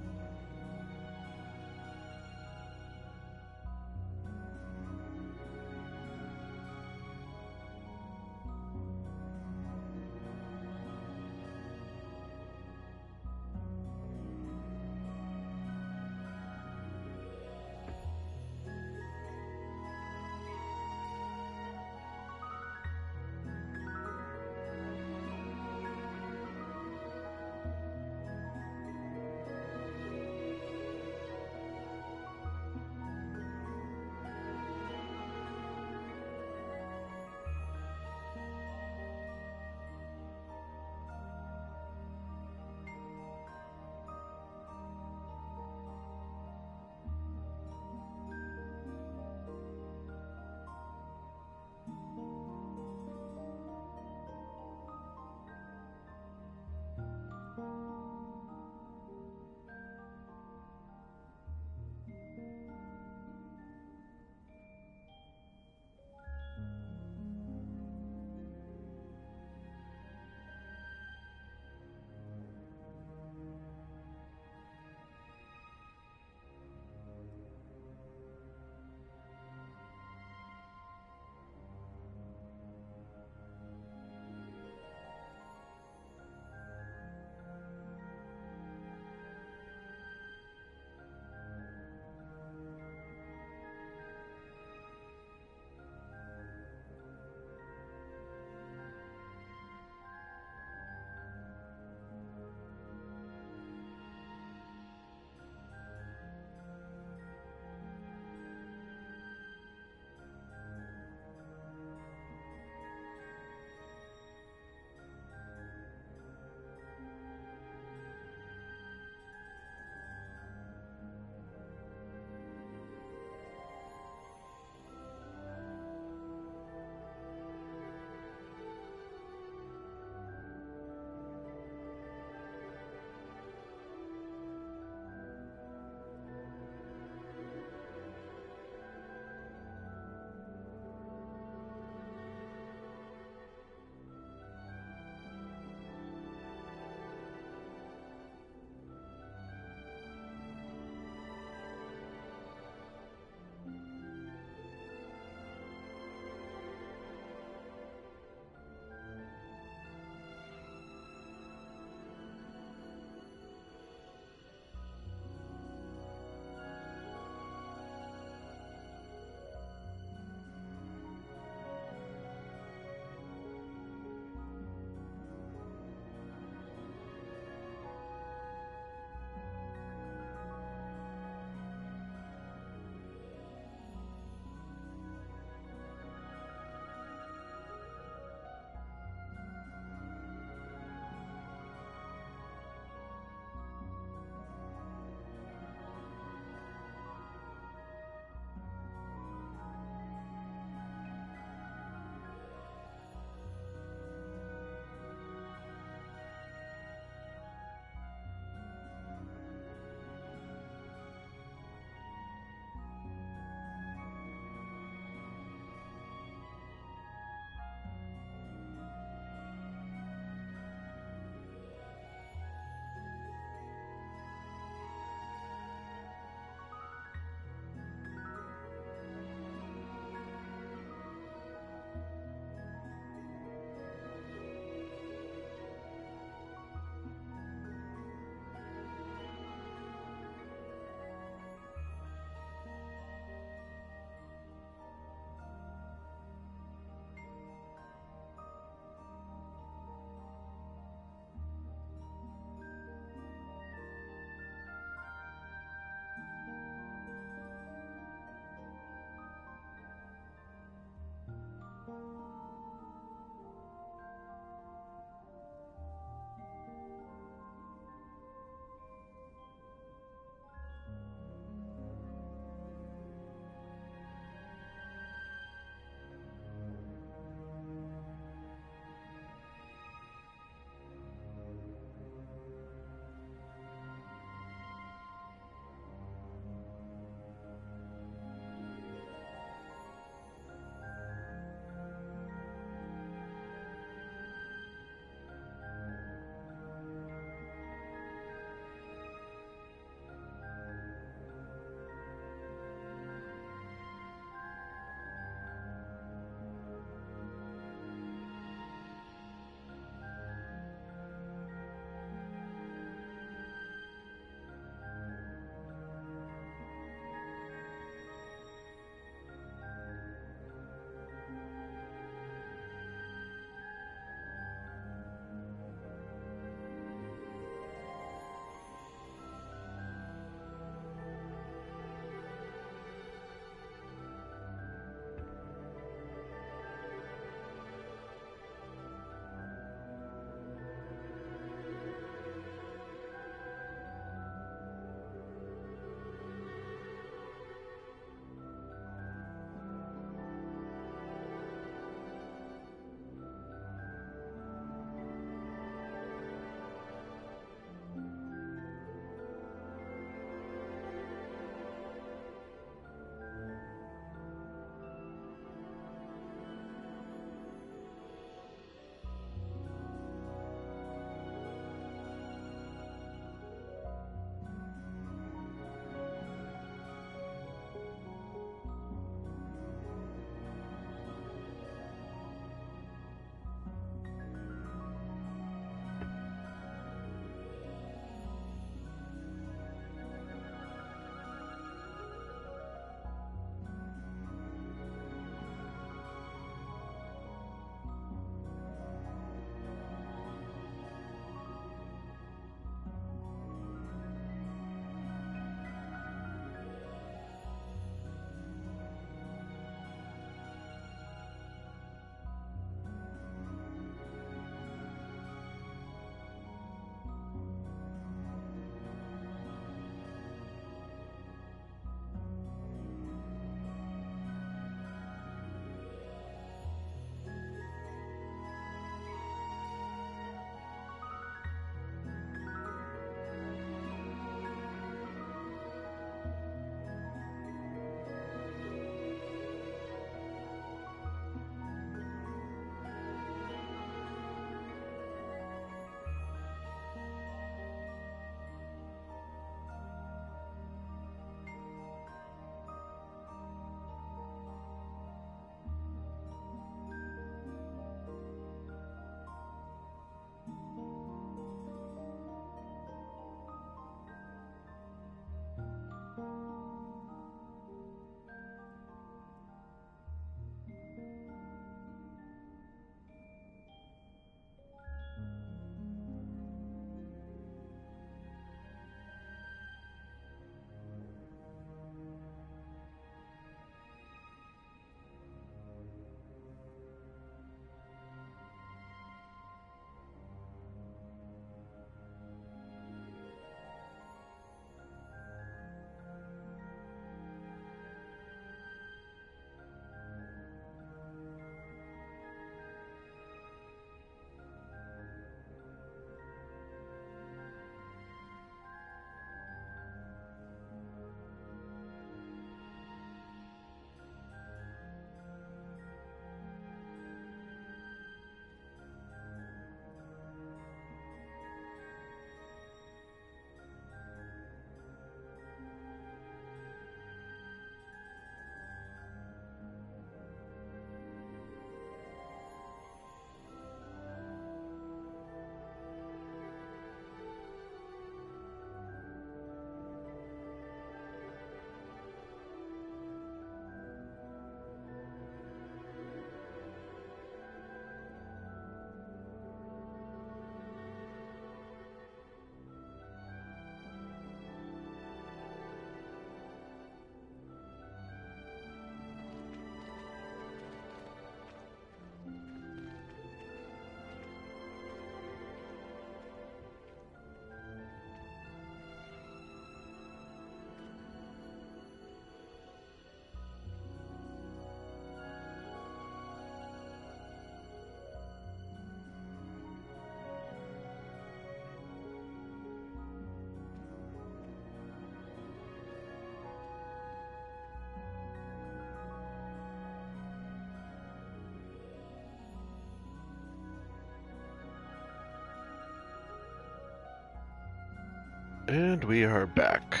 And we are back.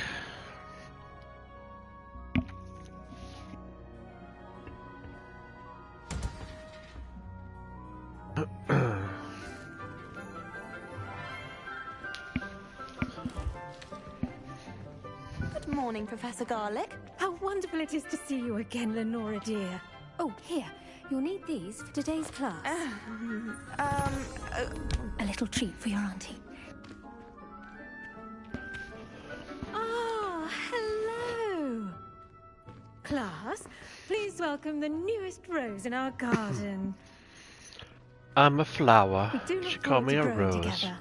Good morning, Professor Garlick. How wonderful it is to see you again, Lenora dear. Oh, here. You'll need these for today's class. A little treat for your auntie. Ah, hello. Class, please welcome the newest rose in our garden. I'm a flower. We do look She called me a forward to growing rose. together.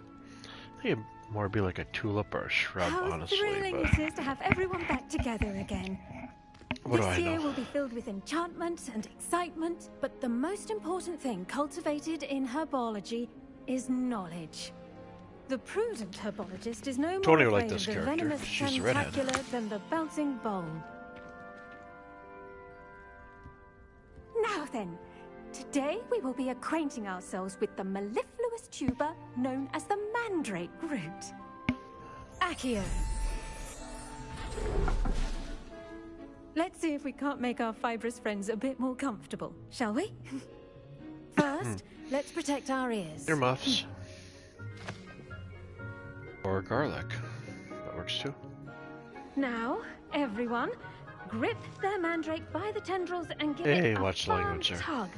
I think it'd more be like a tulip or a shrub, How honestly. thrilling But it is to have everyone back together again. what do This I year know? will be filled with enchantment and excitement, but the most important thing cultivated in herbology is knowledge. The prudent herbologist is no Tony more would like afraid this of the character. venomous She's a redhead. tentacular than the bouncing bowl. Now then, today we will be acquainting ourselves with the mellifluous tuber known as the mandrake root. Accio. Let's see if we can't make our fibrous friends a bit more comfortable, shall we? First, let's protect our ears. Earmuffs. Or garlic. That works too. Now, everyone, grip their mandrake by the tendrils and give Hey, it a watch the firm language there. tug.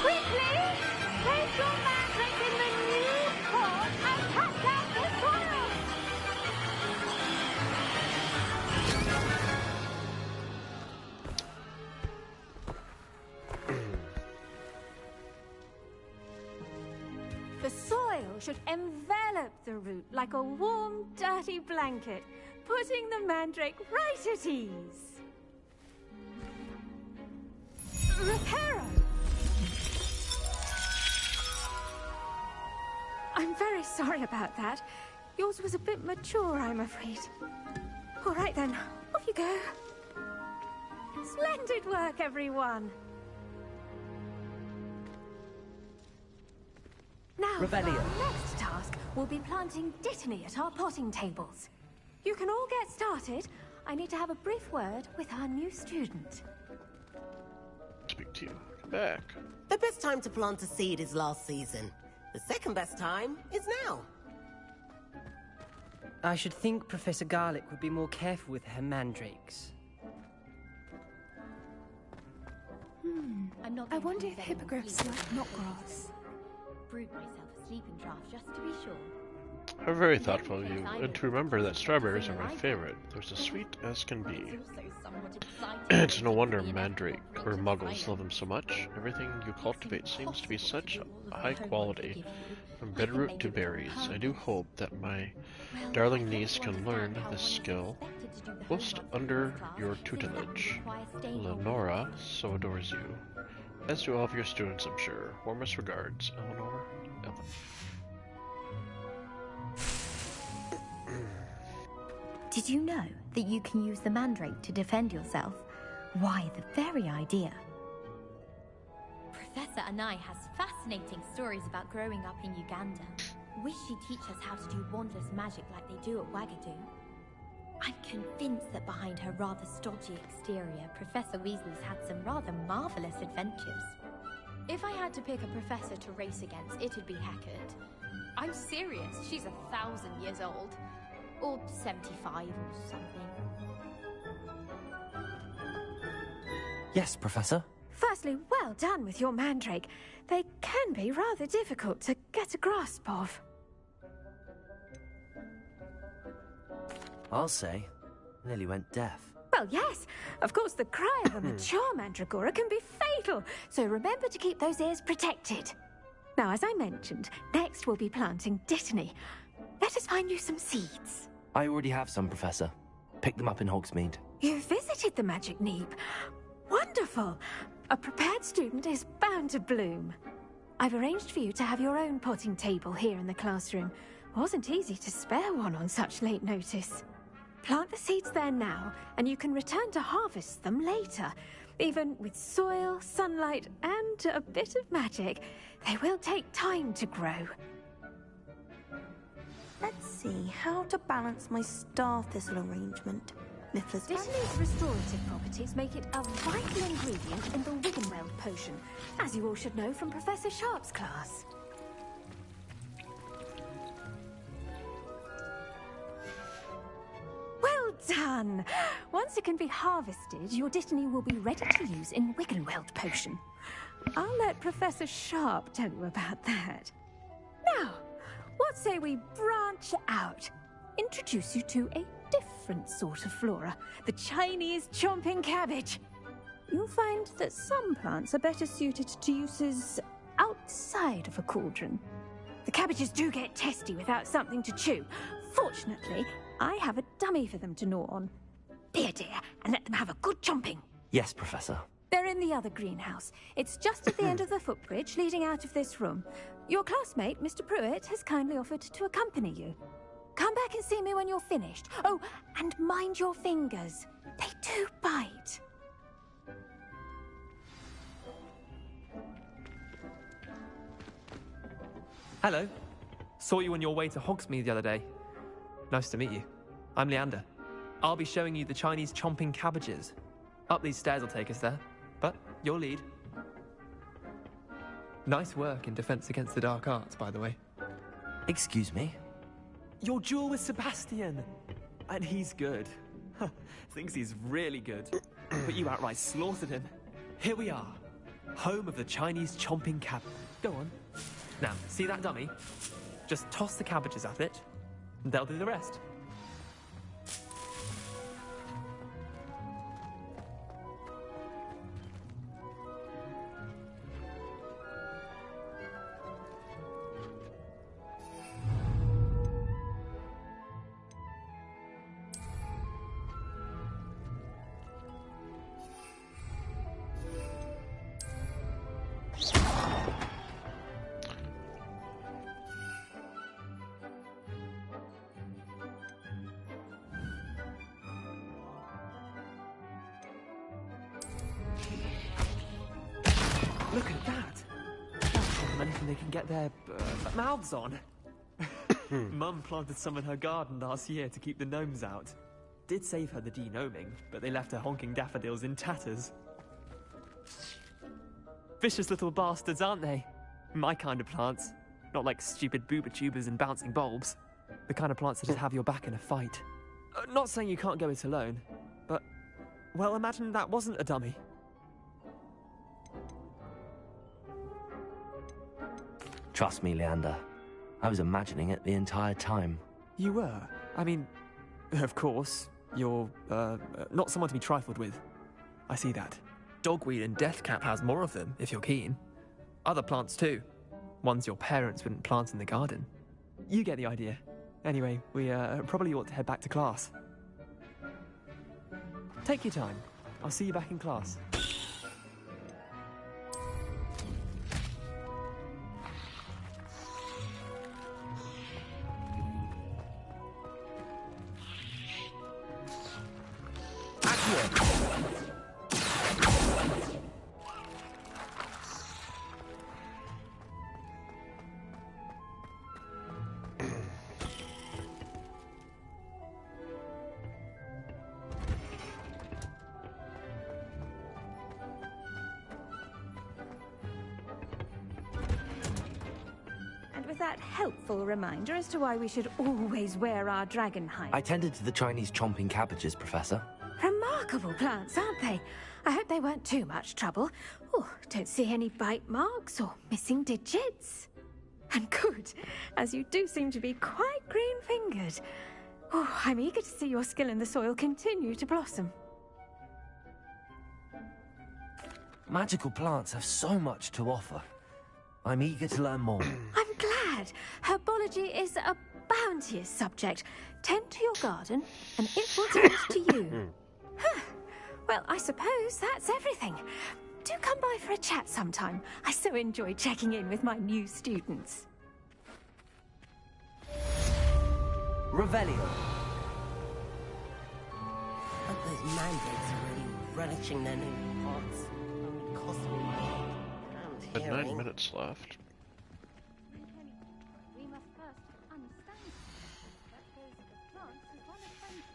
Quickly, place your mandrake in the new pot and cut out the soil. The soil should envelop the root like a warm, dirty blanket, putting the mandrake right at ease. Reparo! I'm very sorry about that. Yours was a bit mature, I'm afraid. All right then, off you go. Splendid work, everyone. Now, for Revelio. our next task, we'll be planting dittany at our potting tables. You can all get started. I need to have a brief word with our new student. Speak to you. Come back. The best time to plant a seed is last season. The second best time is now. I should think Professor Garlick would be more careful with her mandrakes. I wonder if hippogriffs like knotgrass. Brewed myself a sleeping draught just to be sure. How very thoughtful of you, and to remember that strawberries are my favorite. They're as sweet as can be. It's no wonder Mandrake or Muggles love them so much. Everything you cultivate seems to be such high quality, from bedroot to berries. I do hope that my darling niece can learn this skill whilst under your tutelage. Lenora so adores you, as do all of your students, I'm sure. Warmest regards, Eleanor. Ellen. Did you know that you can use the mandrake to defend yourself? Why, the very idea. Professor Anai has fascinating stories about growing up in Uganda. Wish she'd teach us how to do wandless magic like they do at Wagadu. I'm convinced that behind her rather stodgy exterior, Professor Weasley's had some rather marvellous adventures. If I had to pick a professor to race against, it'd be Heckard. I'm serious, she's 1,000 years old. Or 75 or something. Yes, Professor? Firstly, well done with your mandrake. They can be rather difficult to get a grasp of. I'll say. Nearly went deaf. Well, yes. Of course, the cry of a mature mandragora can be fatal, so remember to keep those ears protected. Now, as I mentioned, next we'll be planting dittany. Let us find you some seeds. I already have some, Professor. Picked them up in Hogsmeade. You visited the Magic Neep. Wonderful. A prepared student is bound to bloom. I've arranged for you to have your own potting table here in the classroom. Wasn't easy to spare one on such late notice. Plant the seeds there now, and you can return to harvest them later. Even with soil, sunlight, and a bit of magic, they will take time to grow. Let's see how to balance my star thistle arrangement. Mifflin's Dittany's restorative properties make it a vital ingredient in the Wiggenweld potion, as you all should know from Professor Sharp's class. Well done! Once it can be harvested, your Dittany will be ready to use in Wiggenweld potion. I'll let Professor Sharp tell you about that. Now, what say we branch out? Introduce you to a different sort of flora, the Chinese chomping cabbage. You'll find that some plants are better suited to uses outside of a cauldron. The cabbages do get testy without something to chew. Fortunately, I have a dummy for them to gnaw on. Be a dear and let them have a good chomping. Yes, Professor. They're in the other greenhouse. It's just at the end of the footbridge leading out of this room. Your classmate, Mr. Pruitt, has kindly offered to accompany you. Come back and see me when you're finished. Oh, and mind your fingers. They do bite. Hello. Saw you on your way to Hogsmeade the other day. Nice to meet you. I'm Leander. I'll be showing you the Chinese chomping cabbages. Up these stairs will take us there, but you'll lead. Nice work in Defense Against the Dark Arts, by the way. Excuse me? Your duel with Sebastian! And he's good. Thinks he's really good. But you outright slaughtered him. Here we are. Home of the Chinese chomping cab. Go on. Now, see that dummy? Just toss the cabbages at it, and they'll do the rest. Look at that! That's more than anything they can get their mouths on. Mum planted some in her garden last year to keep the gnomes out. Did save her the de-gnoming, but they left her honking daffodils in tatters. Vicious little bastards, aren't they? My kind of plants. Not like stupid booba tubers and bouncing bulbs. The kind of plants that'd have your back in a fight. Not saying you can't go it alone, but... well, imagine that wasn't a dummy. Trust me, Leander. I was imagining it the entire time. You were? I mean, of course, you're, not someone to be trifled with. I see that. Dogweed and deathcap has more of them, if you're keen. Other plants too. Ones your parents wouldn't plant in the garden. You get the idea. Anyway, we, probably ought to head back to class. Take your time. I'll see you back in class. That helpful reminder as to why we should always wear our dragon hide. I tended to the Chinese chomping cabbages, Professor. Remarkable plants, aren't they? I hope they weren't too much trouble. Oh, don't see any bite marks or missing digits. And good, as you do seem to be quite green-fingered. Oh, I'm eager to see your skill in the soil continue to blossom. Magical plants have so much to offer. I'm eager to learn more. I'm glad. Herbology is a bounteous subject. Tend to your garden, and it will tend to you. Well, I suppose that's everything. Do come by for a chat sometime. I so enjoy checking in with my new students. Revelio. But those mandrakes are really relishing their new pots. Only cost me money. But 9 minutes left. We must first understand that goes with plants as well as friendship.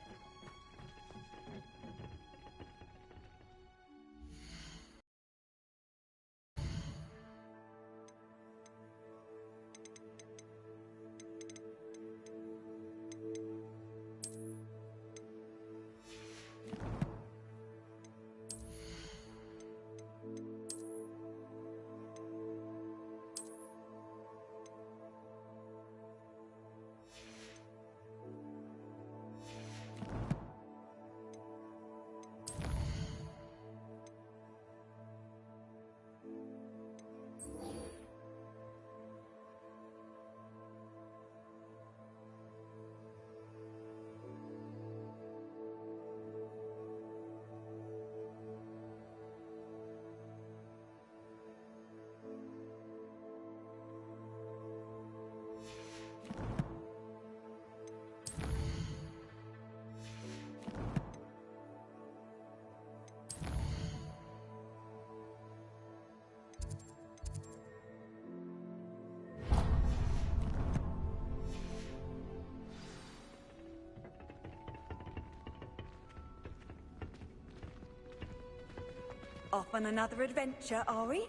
Off on another adventure, are we?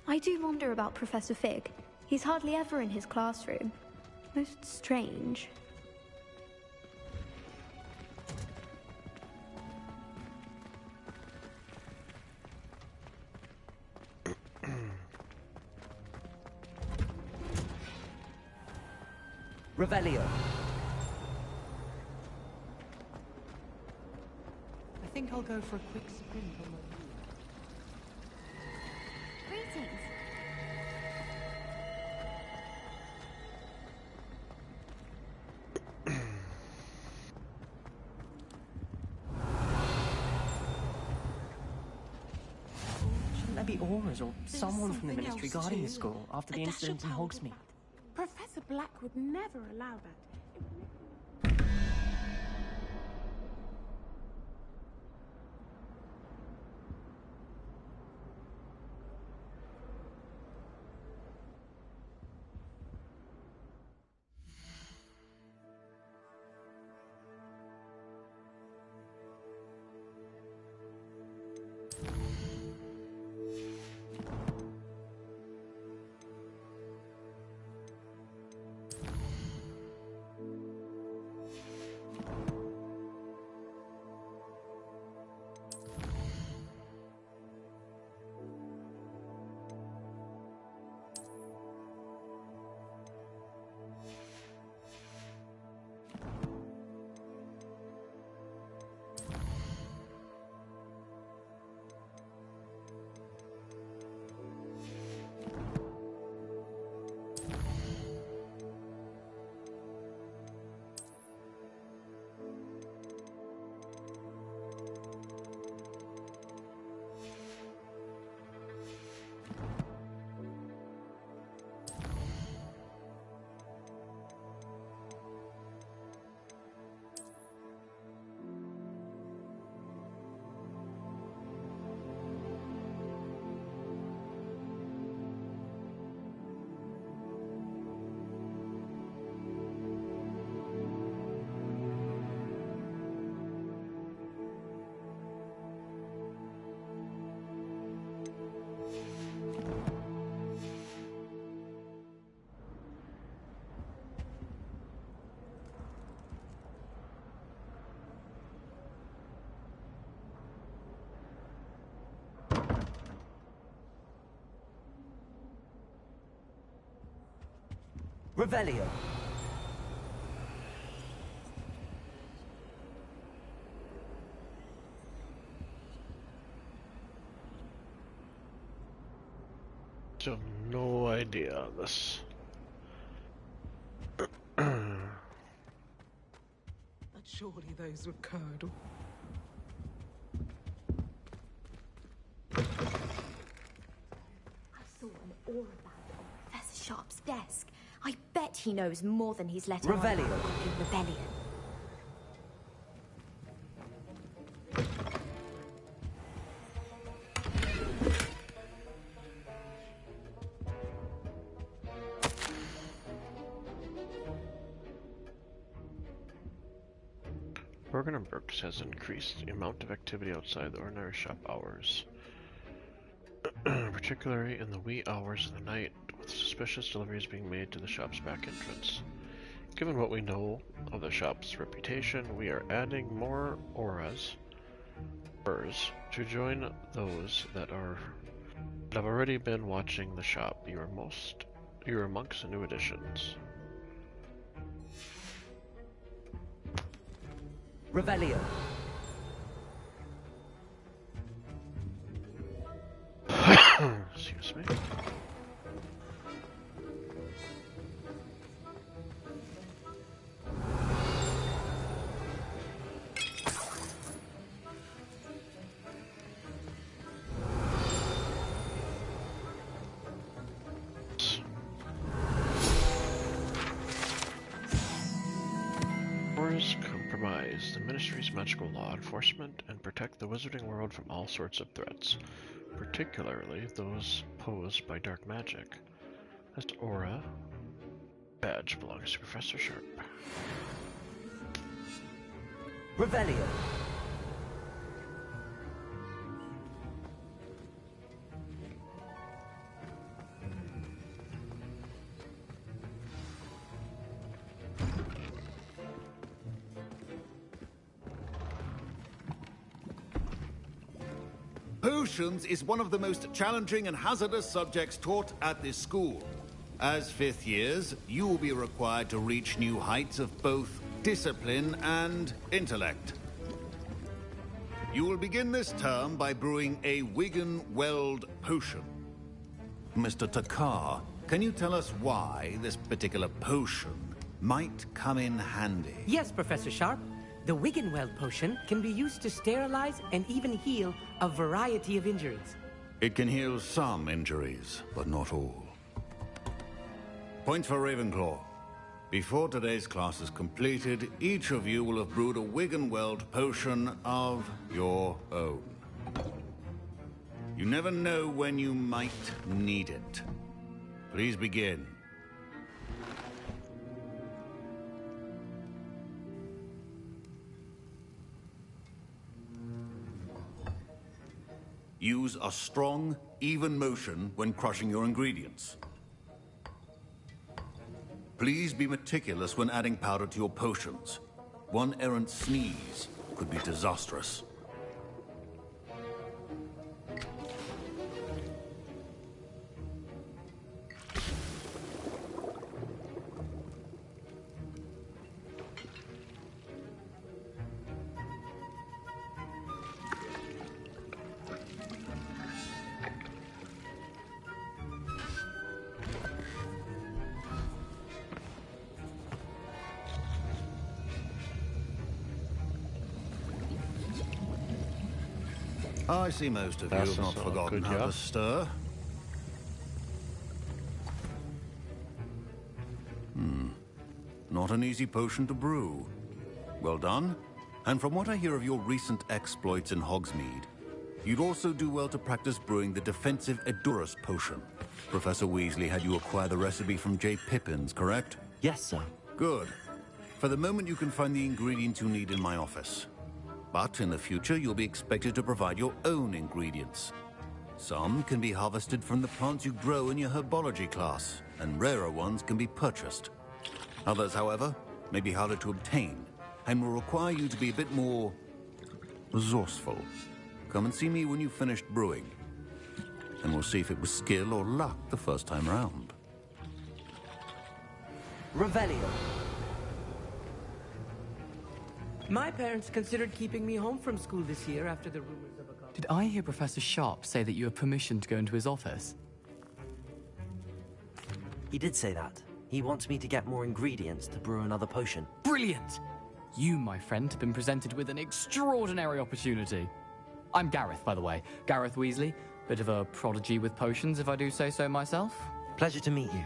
I do wonder about Professor Fig. He's hardly ever in his classroom. Most strange. Revelio. I think I'll go for a quick sprint on my Greetings. Shouldn't there be auras or someone from the something ministry else guarding the too. school after A the dash of incident in powder Hogsmeade? Professor Black would never allow that. Revelio. I have no idea on this. But surely those were curdle. I saw an aura band on Professor Sharp's desk. I bet he knows more than he's let on Revelio. about the rebellion. Morgan and Brooks has increased the amount of activity outside the ordinary shop hours, particularly in the wee hours of the night, with suspicious deliveries being made to the shop's back entrance. Given what we know of the shop's reputation, we are adding more auras to join those that have already been watching the shop. You are amongst the new additions. Revelio. Excuse me. Compromise the Ministry's magical law enforcement and protect the wizarding world from all sorts of threats, particularly those posed by dark magic. This aura badge belongs to Professor Sharp. Revelio. Potions is one of the most challenging and hazardous subjects taught at this school. As fifth years, you will be required to reach new heights of both discipline and intellect. You will begin this term by brewing a Wiggenweld potion. Mr. Takar, can you tell us why this particular potion might come in handy? Yes, Professor Sharp. The Wiggenweld potion can be used to sterilize and even heal a variety of injuries. It can heal some injuries, but not all. Point for Ravenclaw. Before today's class is completed, each of you will have brewed a Wiggenweld potion of your own. You never know when you might need it. Please begin. Use a strong, even motion when crushing your ingredients. Please be meticulous when adding powder to your potions. One errant sneeze could be disastrous. I see most of you have not forgotten how to stir. Not an easy potion to brew. Well done. And from what I hear of your recent exploits in Hogsmeade, you'd also do well to practice brewing the defensive Edurus potion. Professor Weasley had you acquire the recipe from J. Pippins, correct? Yes, sir. Good. For the moment, you can find the ingredients you need in my office. But in the future, you'll be expected to provide your own ingredients. Some can be harvested from the plants you grow in your herbology class, and rarer ones can be purchased. Others, however, may be harder to obtain, and will require you to be a bit more resourceful. Come and see me when you've finished brewing, and we'll see if it was skill or luck the first time round. Revelio. My parents considered keeping me home from school this year after the rumors of a... Did I hear Professor Sharp say that you have permission to go into his office? He did say that. He wants me to get more ingredients to brew another potion. Brilliant! You, my friend, have been presented with an extraordinary opportunity. I'm Gareth, by the way. Gareth Weasley. Bit of a prodigy with potions, if I do say so myself. Pleasure to meet you.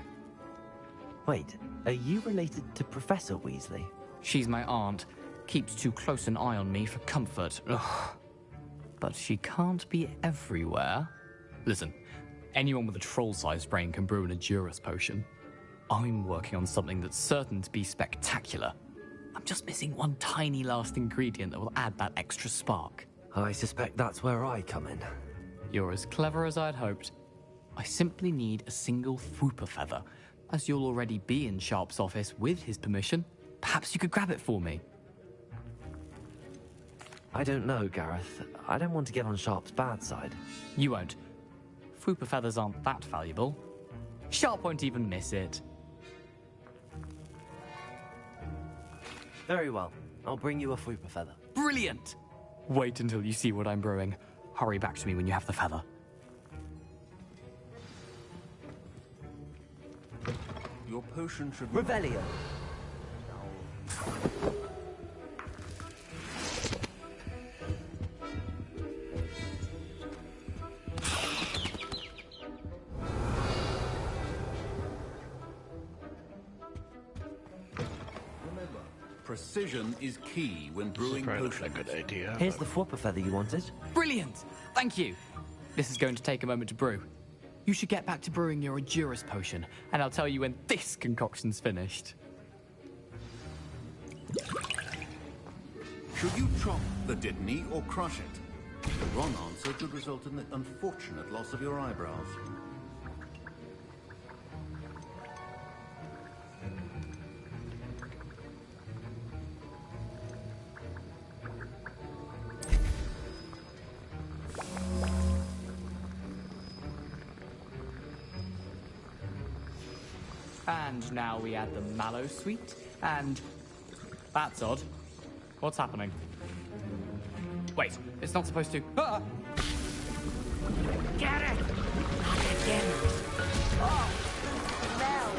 Wait, are you related to Professor Weasley? She's my aunt. Keeps too close an eye on me for comfort. Ugh. But she can't be everywhere. Listen, anyone with a troll-sized brain can brew an Edurus potion. I'm working on something that's certain to be spectacular. I'm just missing one tiny last ingredient that will add that extra spark. I suspect that's where I come in. You're as clever as I'd hoped. I simply need a single Fwooper feather. As you'll already be in Sharp's office with his permission, perhaps you could grab it for me. I don't know, Gareth. I don't want to get on Sharp's bad side. You won't. Fwooper feathers aren't that valuable. Sharp won't even miss it. Very well. I'll bring you a Fwooper feather. Brilliant! Wait until you see what I'm brewing. Hurry back to me when you have the feather. Your potion should... Revelio. Remember, precision is key when brewing potions. A good idea. Here's the Fwooper feather you wanted. Brilliant! Thank you. This is going to take a moment to brew. You should get back to brewing your Endurus potion, and I'll tell you when this concoction's finished. Should you chop the Dittany or crush it? The wrong answer could result in the unfortunate loss of your eyebrows. And now we add the mallow sweet, and... That's odd. What's happening? Wait, it's not supposed to... Ah! Get it! Not again. Oh! No!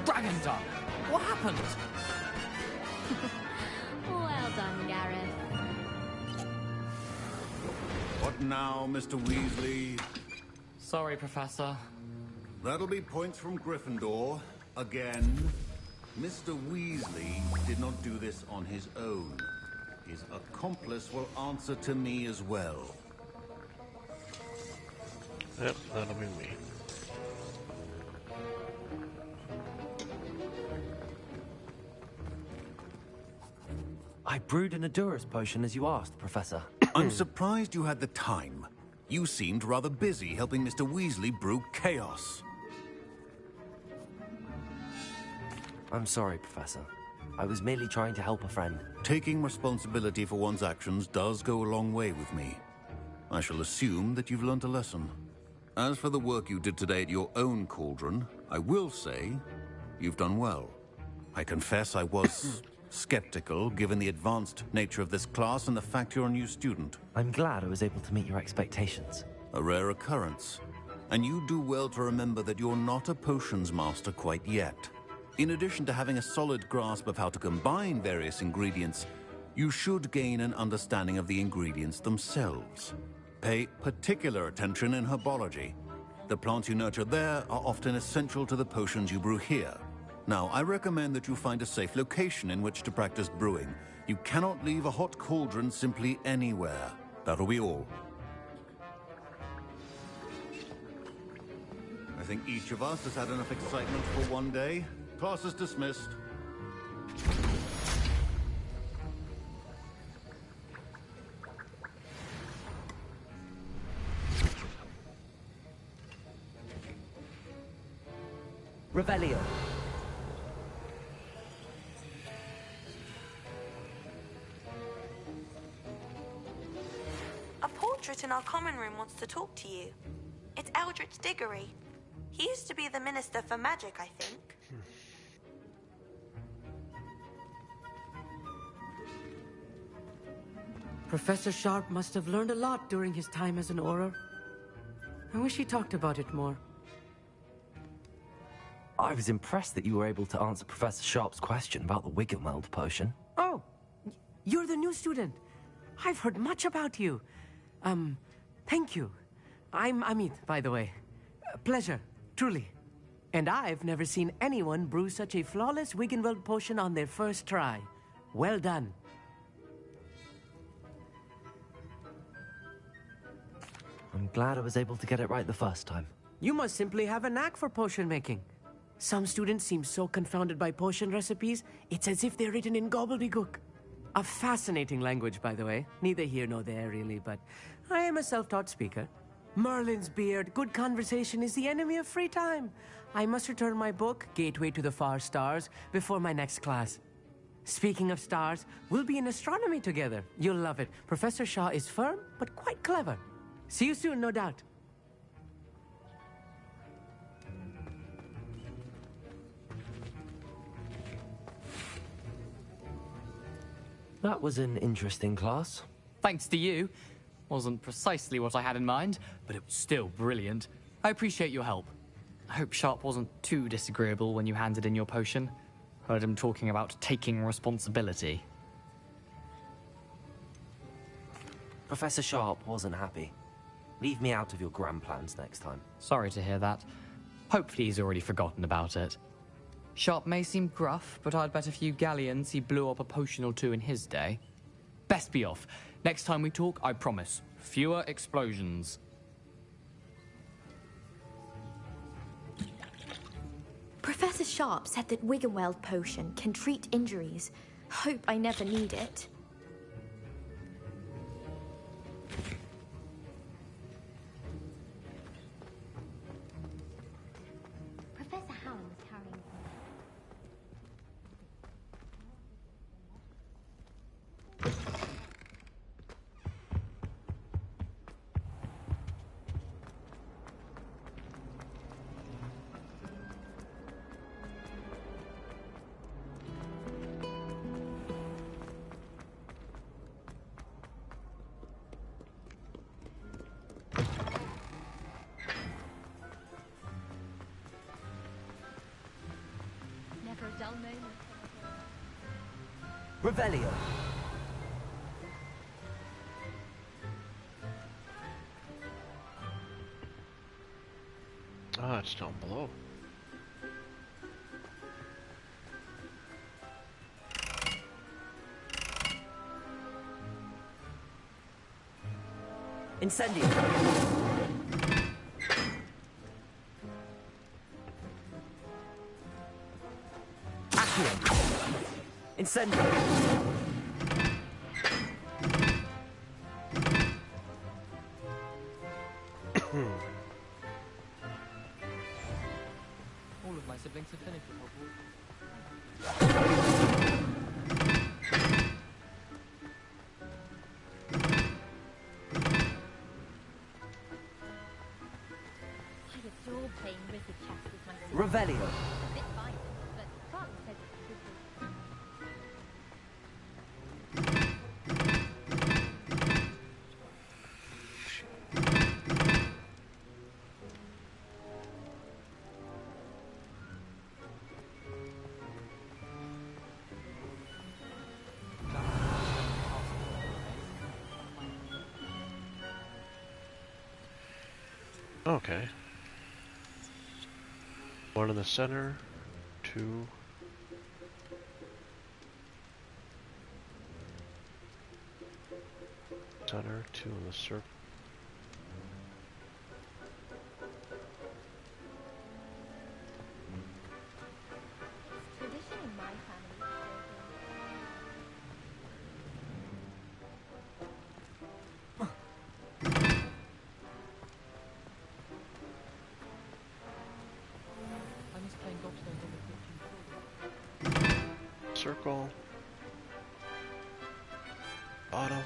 Dragon tongue! What happened? Well done, Gareth. What now, Mr. Weasley? Sorry, Professor. That'll be points from Gryffindor. Again. Mr. Weasley did not do this on his own. His accomplice will answer to me as well. Yep, that'll be me. I brewed an Endurus potion as you asked, Professor. I'm surprised you had the time. You seemed rather busy helping Mr. Weasley brew chaos. I'm sorry, Professor. I was merely trying to help a friend. Taking responsibility for one's actions does go a long way with me. I shall assume that you've learnt a lesson. As for the work you did today at your own cauldron, I will say you've done well. I confess I was skeptical, given the advanced nature of this class and the fact you're a new student. I'm glad I was able to meet your expectations. A rare occurrence. And you do well to remember that you're not a potions master quite yet. In addition to having a solid grasp of how to combine various ingredients, you should gain an understanding of the ingredients themselves. Pay particular attention in herbology. The plants you nurture there are often essential to the potions you brew here. Now, I recommend that you find a safe location in which to practice brewing. You cannot leave a hot cauldron simply anywhere. That'll be all. I think each of us has had enough excitement for one day. Class is dismissed. Revelio. A portrait in our common room wants to talk to you. It's Eldritch Diggory. He used to be the Minister for Magic, I think. Professor Sharp must have learned a lot during his time as an Auror. I wish he talked about it more. I was impressed that you were able to answer Professor Sharp's question about the Wiggenweld potion. Oh, you're the new student. I've heard much about you. Thank you. I'm Amit, by the way. Pleasure, truly. And I've never seen anyone brew such a flawless Wiggenweld potion on their first try. Well done. I'm glad I was able to get it right the first time. You must simply have a knack for potion making. Some students seem so confounded by potion recipes, it's as if they're written in gobbledygook. A fascinating language, by the way. Neither here nor there, really, but I am a self-taught speaker. Merlin's beard, good conversation is the enemy of free time. I must return my book, Gateway to the Far Stars, before my next class. Speaking of stars, we'll be in astronomy together. You'll love it. Professor Shaw is firm, but quite clever. See you soon, no doubt. That was an interesting class. Thanks to you. Wasn't precisely what I had in mind, but it was still brilliant. I appreciate your help. I hope Sharp wasn't too disagreeable when you handed in your potion. Heard him talking about taking responsibility. Professor Sharp wasn't happy. Leave me out of your grand plans next time. Sorry to hear that. Hopefully he's already forgotten about it. Sharp may seem gruff, but I'd bet a few galleons he blew up a potion or two in his day. Best be off. Next time we talk, I promise, fewer explosions. Professor Sharp said that Wiggenweld potion can treat injuries. Hope I never need it. Professor Howland was carrying never a dull moment. Revelio. Ah, it's down below. Incendio. Accio. Incendio. All of my siblings have finished with Hogwarts. I adore playing wizard chess with my sister. Revelio. A bit violent, but Father says it's good for Okay. One in the center, two. Center, two in the circle. tradition in my family. I miss playing Gobstones on the 14th. Circle. Bottom.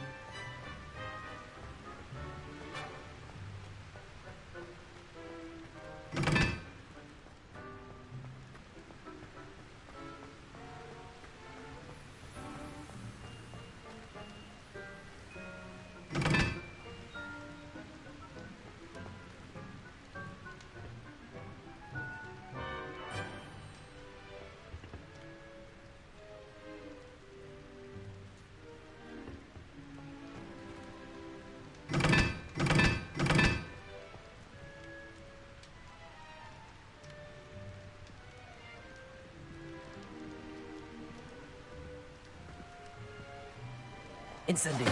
Incendio.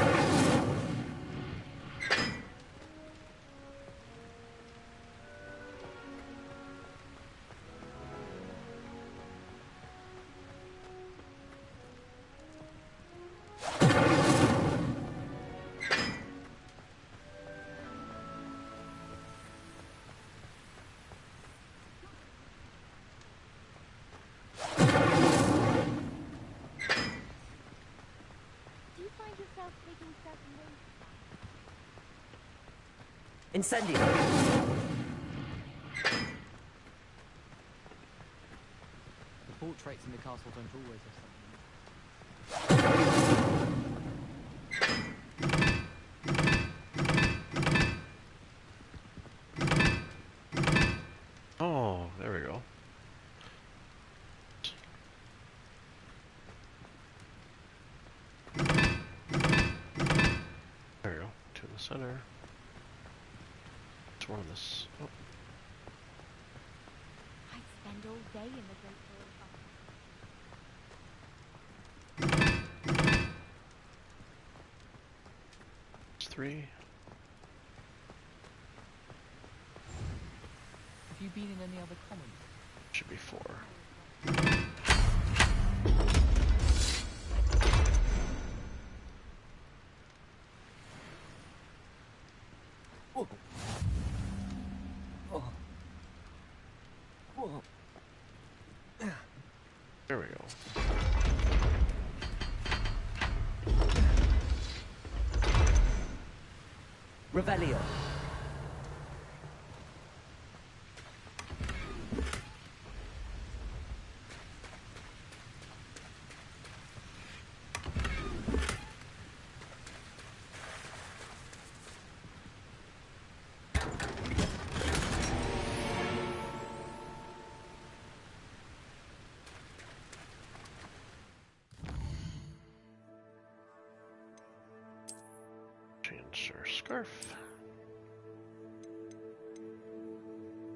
Incendio. The portraits in the castle don't always have something. Oh, there we go. There we go. To the center. It's one of this. Oh. I'd spend all day in the Great Hall. It's 3. Have you been in any other commons? Should be 4. Whoa. Oh. Whoa. There we go. Revelio. Change our scarf.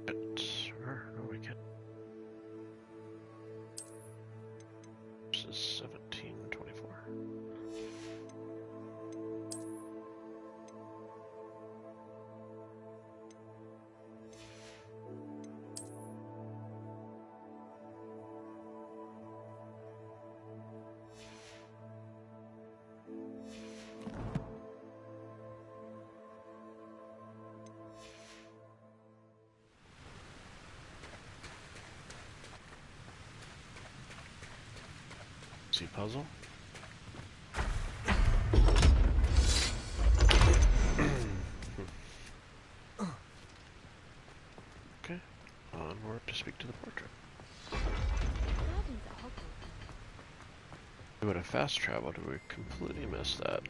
No, we can't. This is 1724. Puzzle. Okay, onward to speak to the portrait. We would have fast traveled, we completely missed that.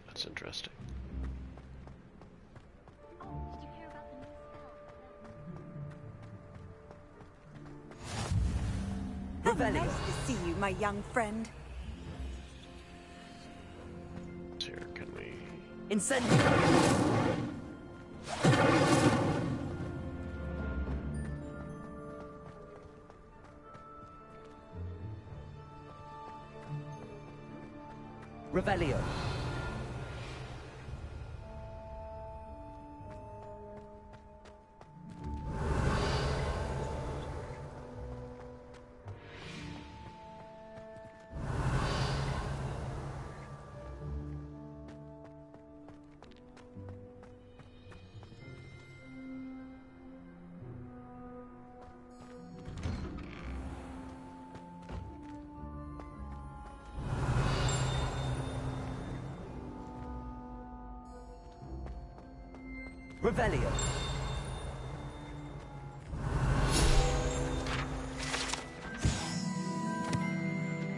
That's interesting. Nice to see you, my young friend. Here, can we... Incendio! Revelio. Revelio.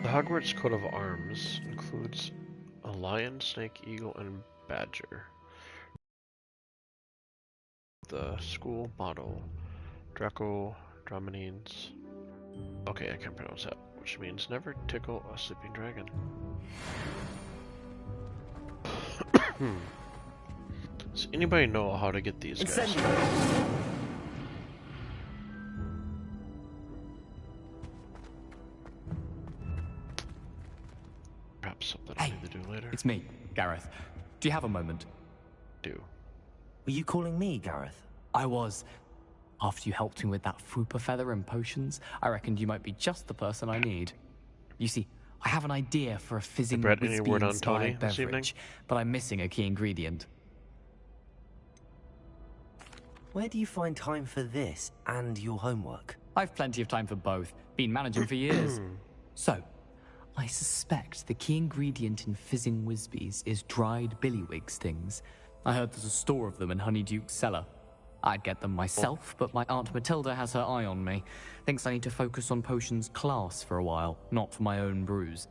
The Hogwarts coat of arms includes a lion, snake, eagle, and badger. The school motto, Draco Drominines. Okay, I can't pronounce that, which means never tickle a sleeping dragon. Does anybody know how to get these guys? Perhaps something I need to do later. It's me, Gareth. Do you have a moment? Do. Were you calling me, Gareth? I was. After you helped me with that Fooper feather and potions, I reckoned you might be just the person I need. You see, I have an idea for a fizzing whiskey-inspired beverage, but I'm missing a key ingredient. Where do you find time for this and your homework? I've plenty of time for both. Been managing for years. So, I suspect the key ingredient in fizzing Whizbees is dried billywig stings. I heard there's a store of them in Honeyduke's cellar. I'd get them myself, but my Aunt Matilda has her eye on me. Thinks I need to focus on potions class for a while, not for my own brews.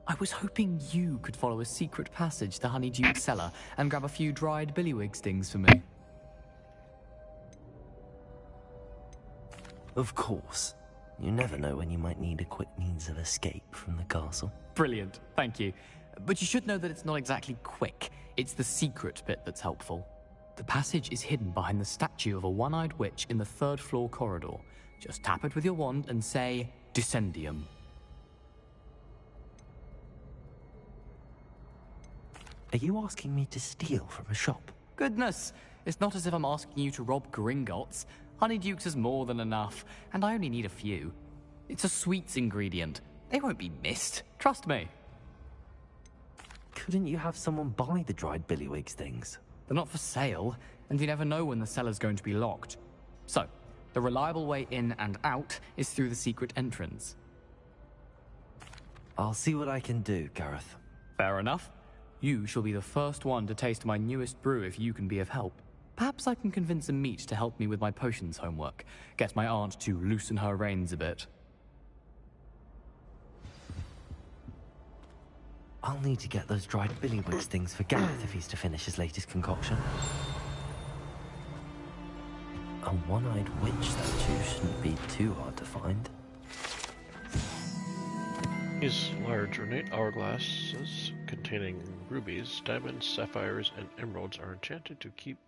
I was hoping you could follow a secret passage to Honeyduke's cellar and grab a few dried billywig stings for me. Of course. You never know when you might need a quick means of escape from the castle. Brilliant, thank you. But you should know that it's not exactly quick. It's the secret bit that's helpful. The passage is hidden behind the statue of a one-eyed witch in the third-floor corridor. Just tap it with your wand and say, Descendium. Are you asking me to steal from a shop? Goodness, it's not as if I'm asking you to rob Gringotts. Honeyduke's is more than enough, and I only need a few. It's a sweets ingredient. They won't be missed. Trust me. Couldn't you have someone buy the dried billywig stings? They're not for sale, and you never know when the cellar's going to be locked. So, the reliable way in and out is through the secret entrance. I'll see what I can do, Gareth. Fair enough. You shall be the first one to taste my newest brew if you can be of help. Perhaps I can convince a meat to help me with my potions homework. Get my aunt to loosen her reins a bit. I'll need to get those dried billywig stings for Gareth if he's to finish his latest concoction. A one-eyed witch statue shouldn't be too hard to find. These large ornate hourglasses containing rubies, diamonds, sapphires, and emeralds are enchanted to keep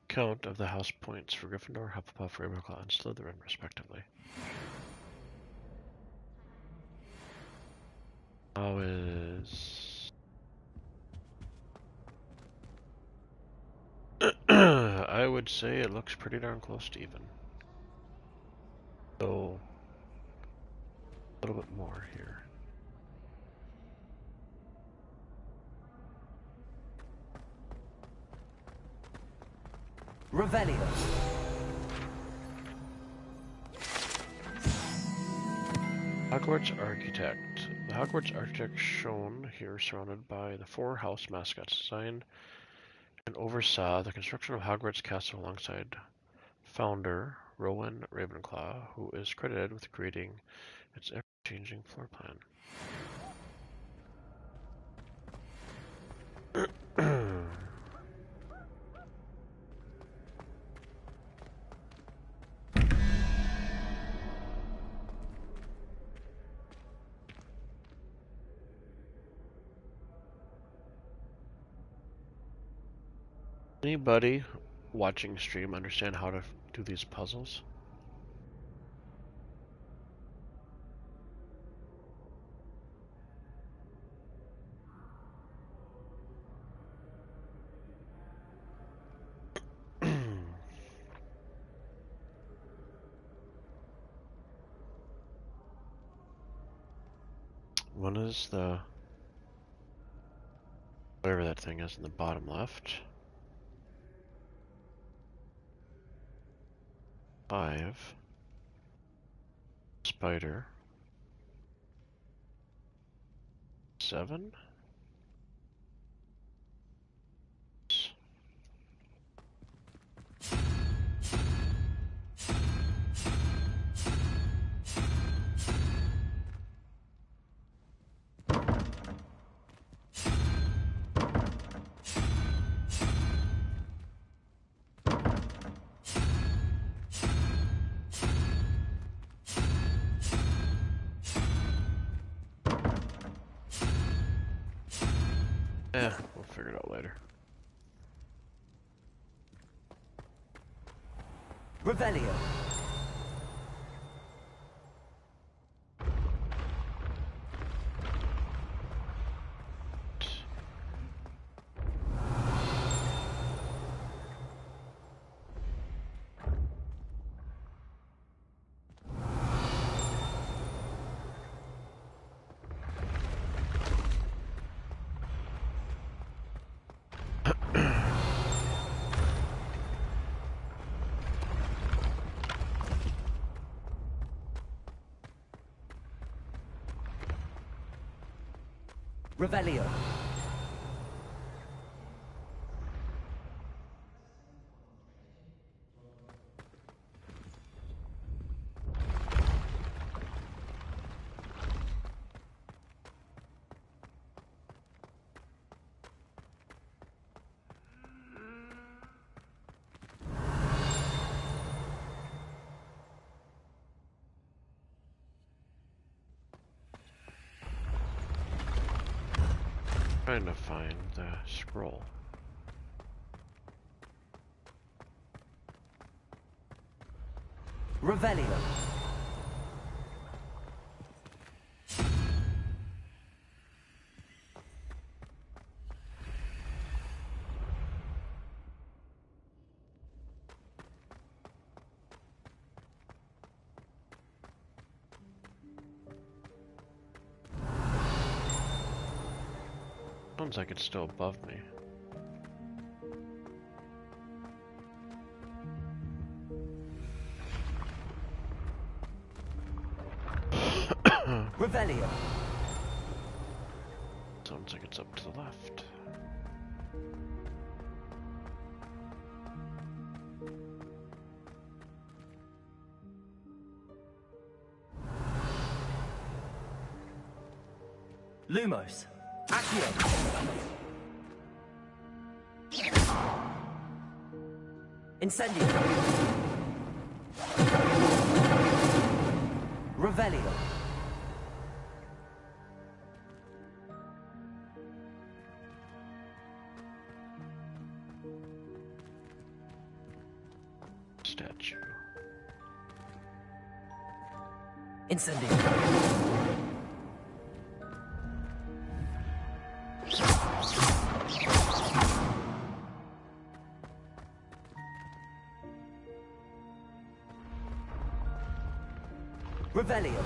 count of the house points for Gryffindor, Hufflepuff, Ravenclaw, and Slytherin, respectively. How is... I would say it looks pretty darn close to even. So, a little bit more here. Revelio. Hogwarts Architect. The Hogwarts Architect shown here surrounded by the 4 house mascots designed and oversaw the construction of Hogwarts Castle alongside founder Rowan Ravenclaw, who is credited with creating its ever-changing floor plan. Anybody watching stream understand how to do these puzzles? One is the whatever that thing is in the bottom left. 5. Spider. 7. We'll figure it out later. Revelio. Revelio. Trying to find the scroll. Revelio. Sounds like it's still above me. Revelio. Sounds like it's up to the left. Lumos. Accio. Incendio. Revelio. Statue. Incendio. Revelio.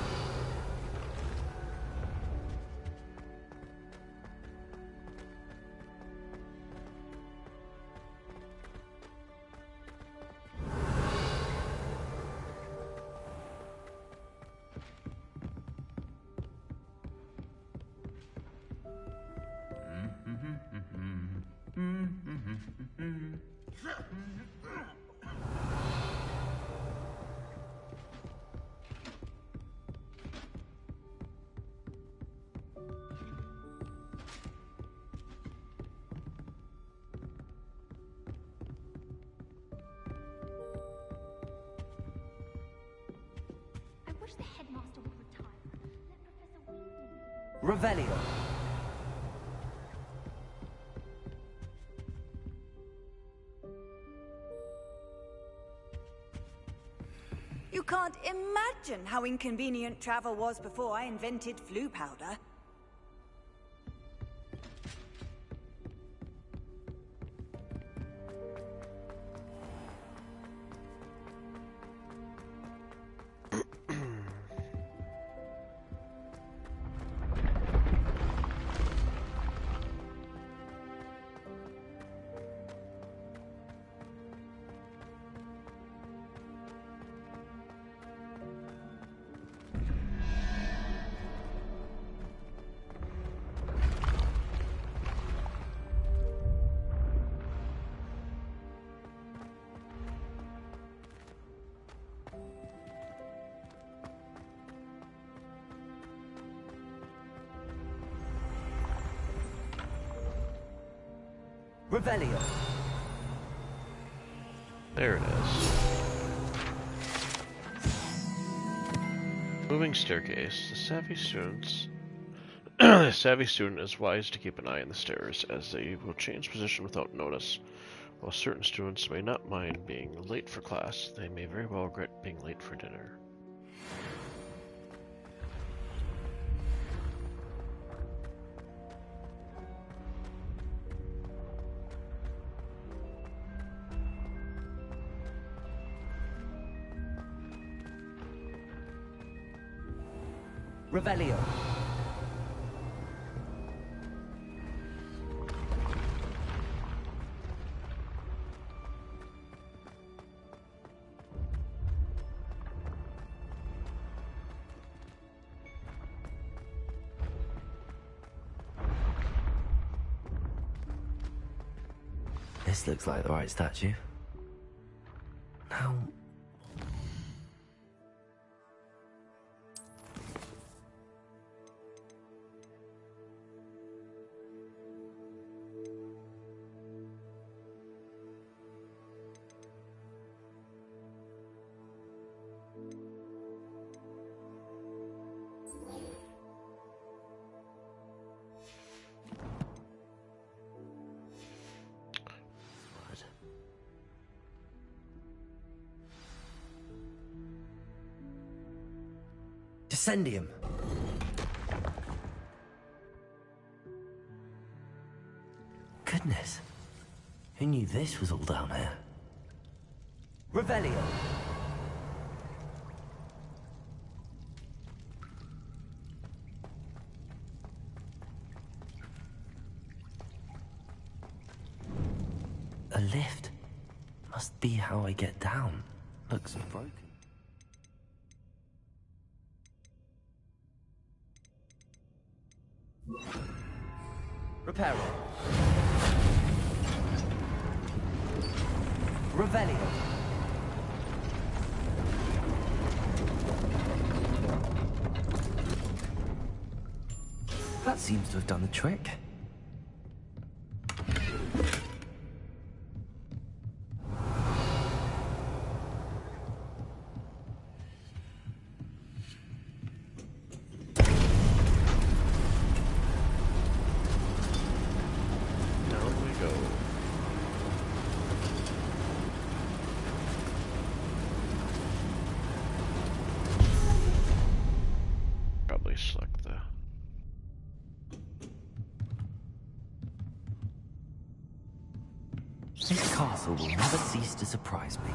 I wish the headmaster would retire. Let Professor Wheaton... Revelio. You can't imagine how inconvenient travel was before I invented flu powder. Revelio. There it is. Moving staircase. The savvy students. The savvy student is wise to keep an eye on the stairs, as they will change position without notice. While certain students may not mind being late for class, they may very well regret being late for dinner. Revelio. This looks like the right statue. Now... Descendium. Goodness. Who knew this was all down here? Revelio. A lift. Must be how I get down. Looks broken. Reparo. Revelio. That seems to have done the trick. This castle will never cease to surprise me.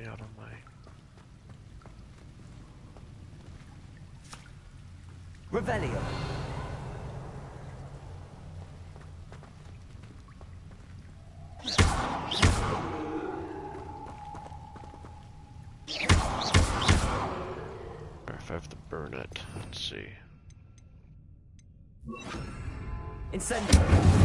Out of my Revelio. or if I have to burn it. Let's see. Incendio.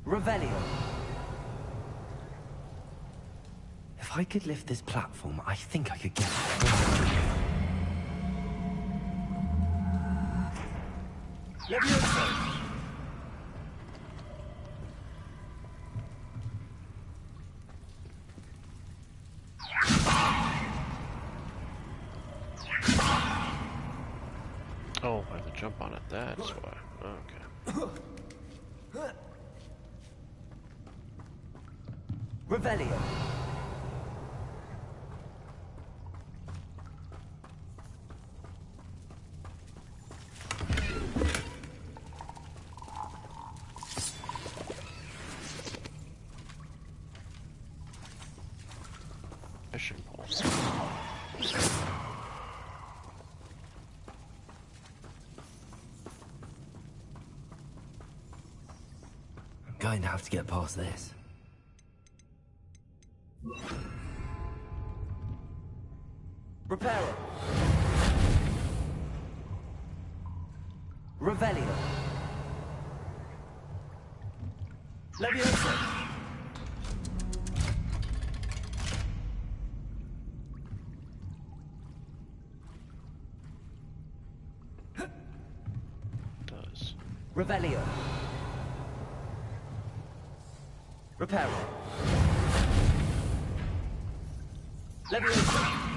Revelio. If I could lift this platform, I think I could get Levioso. Oh, I have to jump on it. That's why. Okay. Revelio. Fishing pole. I'm going to have to get past this. Reparo. Revelio. Levioso. Does. Revelio. Reparo. Leviosa.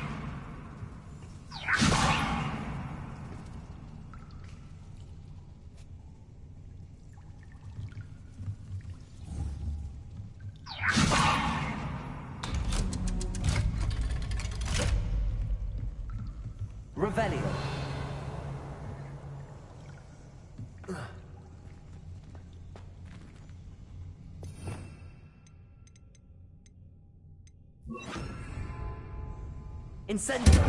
Revelio. Incendio.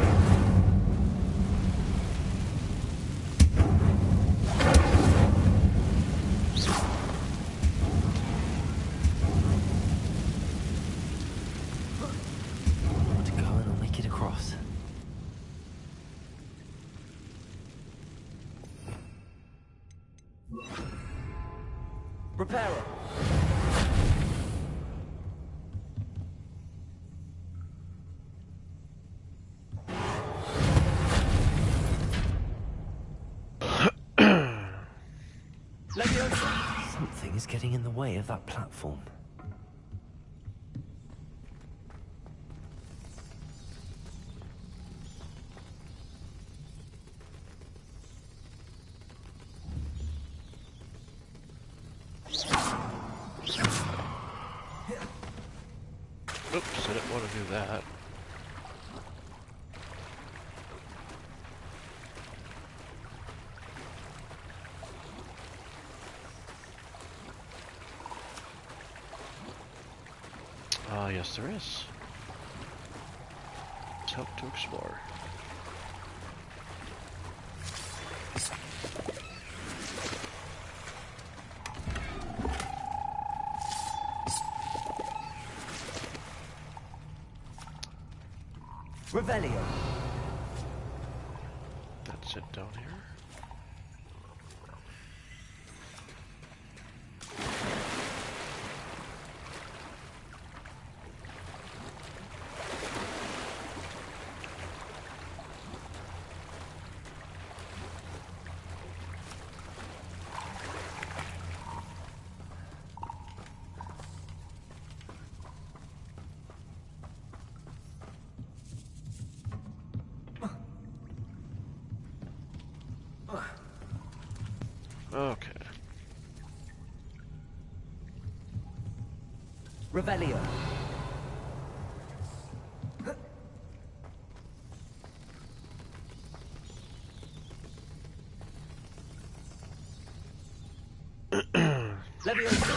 Want to go in and make it across. Reparo. Something is getting in the way of that platform. Oops, I didn't want to do that. Ah, yes there is. Let's help to explore. Revelio. That's it down here. Okay. Revelio. Leviosa.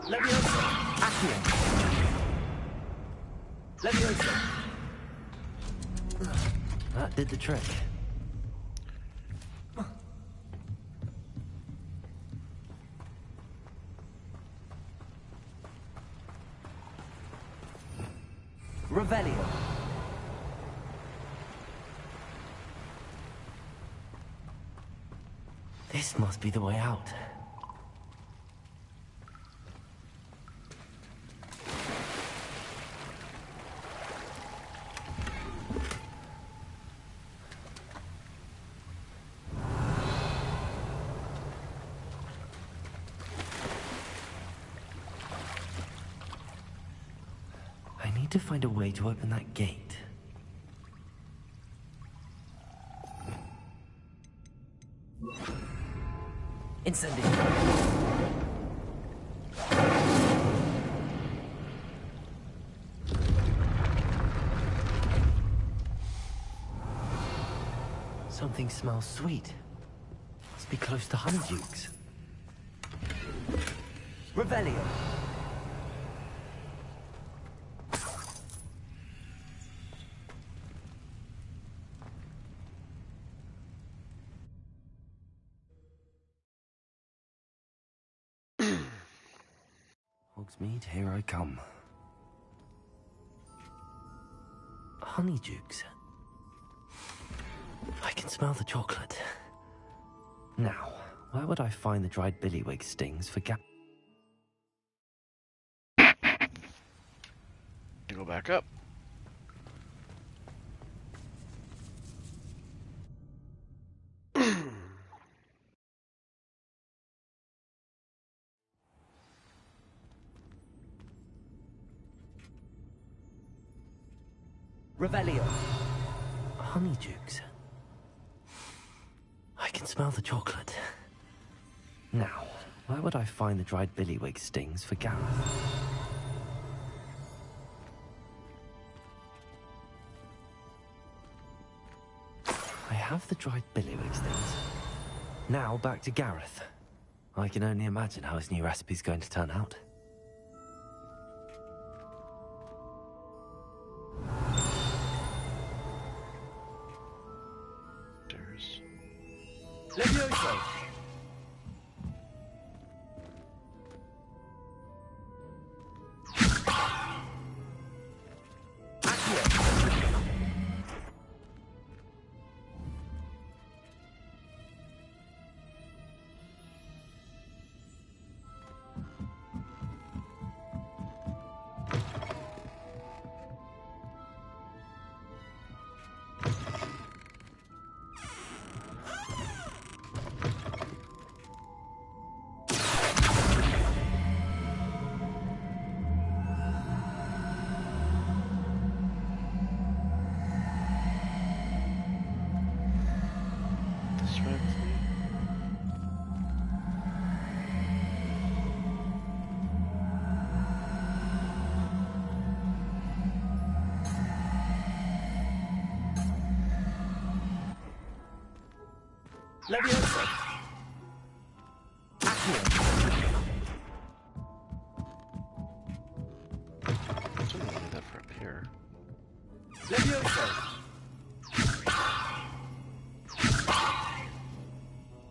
Leviosa. Accio. Leviosa. That did the trick. Revelio. This must be the way out. I need to find a way to open that gate. Incendio. Something smells sweet. Must be close to Honeydukes. Revelio. Hogsmeade, here I come. Honeydukes. I can smell the chocolate. Now, where would I find the dried billywig stings for Go back up. Revelio. Honeydukes. I can smell the chocolate. Now, where would I find the dried billywig stings for Gareth? I have the dried billywig stings. Now back to Gareth. I can only imagine how his new recipe's going to turn out. Levioso. Levioso. Something like that for up here. Levioso.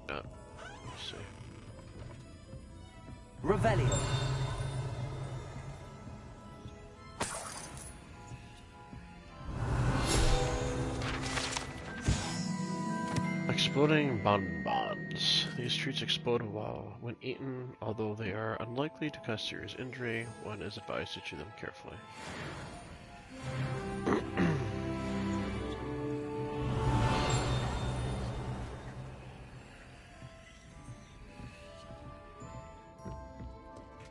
Let's see. Revelio. Exploding bonbons. These treats explode when eaten, although they are unlikely to cause serious injury. One is advised to chew them carefully.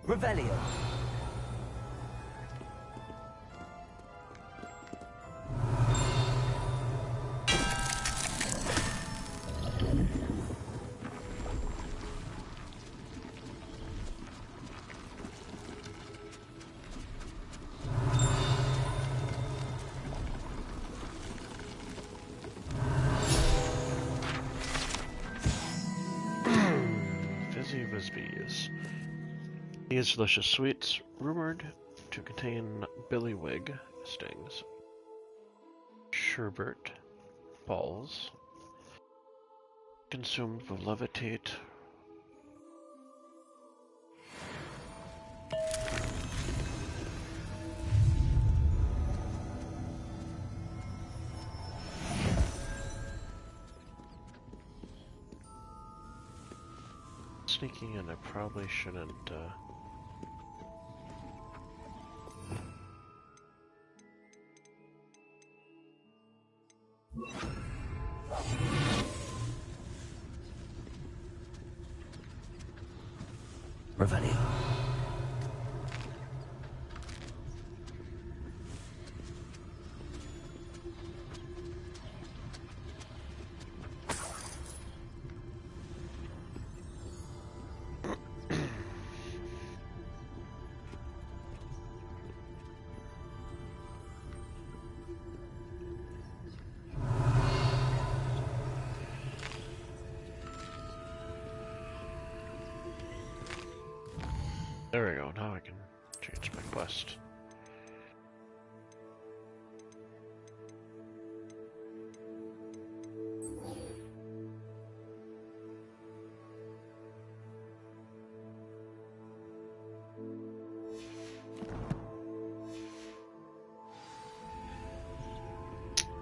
Revelio. Fizzy Wisbies. These delicious sweets, rumored to contain billywig stings, sherbet balls, consumed will levitate. Sneaking in, I probably shouldn't, Revelio. There we go, now I can change my quest.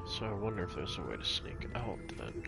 So I wonder if there's a way to sneak out then.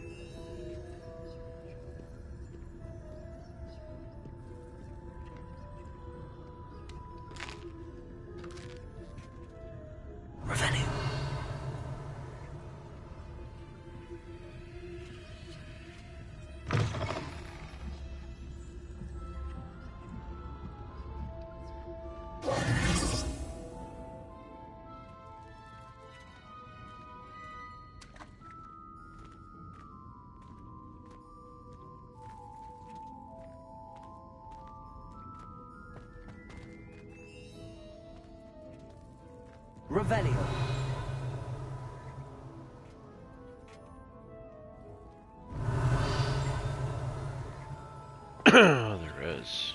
Revelio. There is.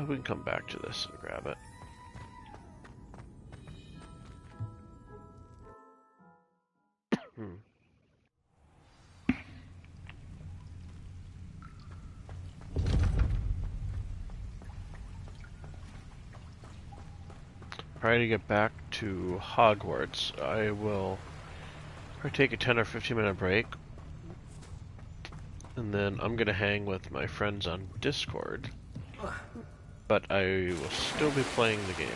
We can come back to this and grab it. Try to get back to Hogwarts. I will take a 10 or 15 minute break, and then I'm gonna hang with my friends on Discord, but I will still be playing the game.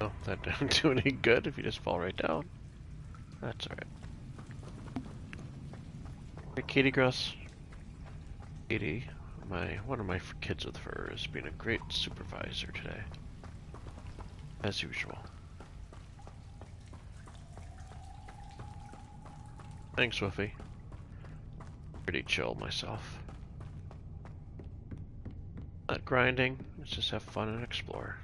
Oh, that didn't do any good if you just fall right down. That's alright. Hey, Katie Gross. Katie, one of my kids with fur is being a great supervisor today. As usual. Thanks, Woofy. Pretty chill myself. Not grinding, let's just have fun and explore.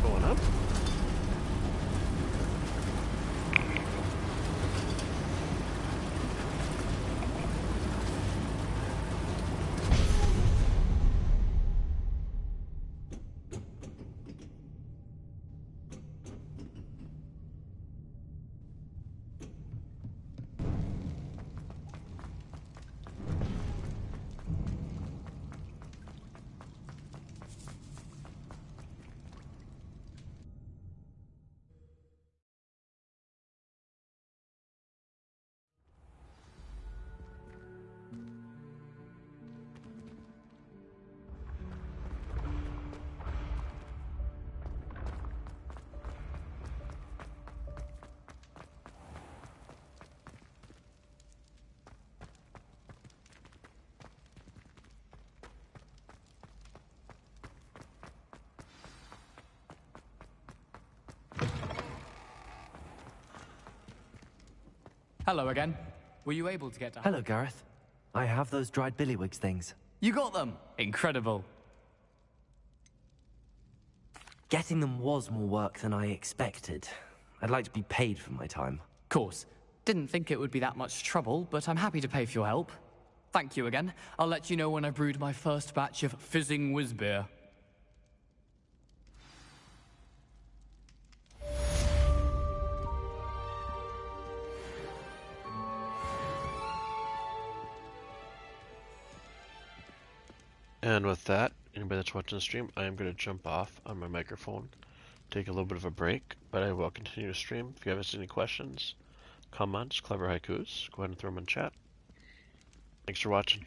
Going up? Hello again. Were you able to get to... Hello, Gareth. I have those dried billywigs things. You got them! Incredible. Getting them was more work than I expected. I'd like to be paid for my time. Course. Didn't think it would be that much trouble, but I'm happy to pay for your help. Thank you again. I'll let you know when I brewed my first batch of fizzing whiz-beer. And with that, anybody that's watching the stream, I am going to jump off on my microphone, take a little bit of a break, but I will continue to stream. If you have any questions, comments, clever haikus, go ahead and throw them in chat. Thanks for watching.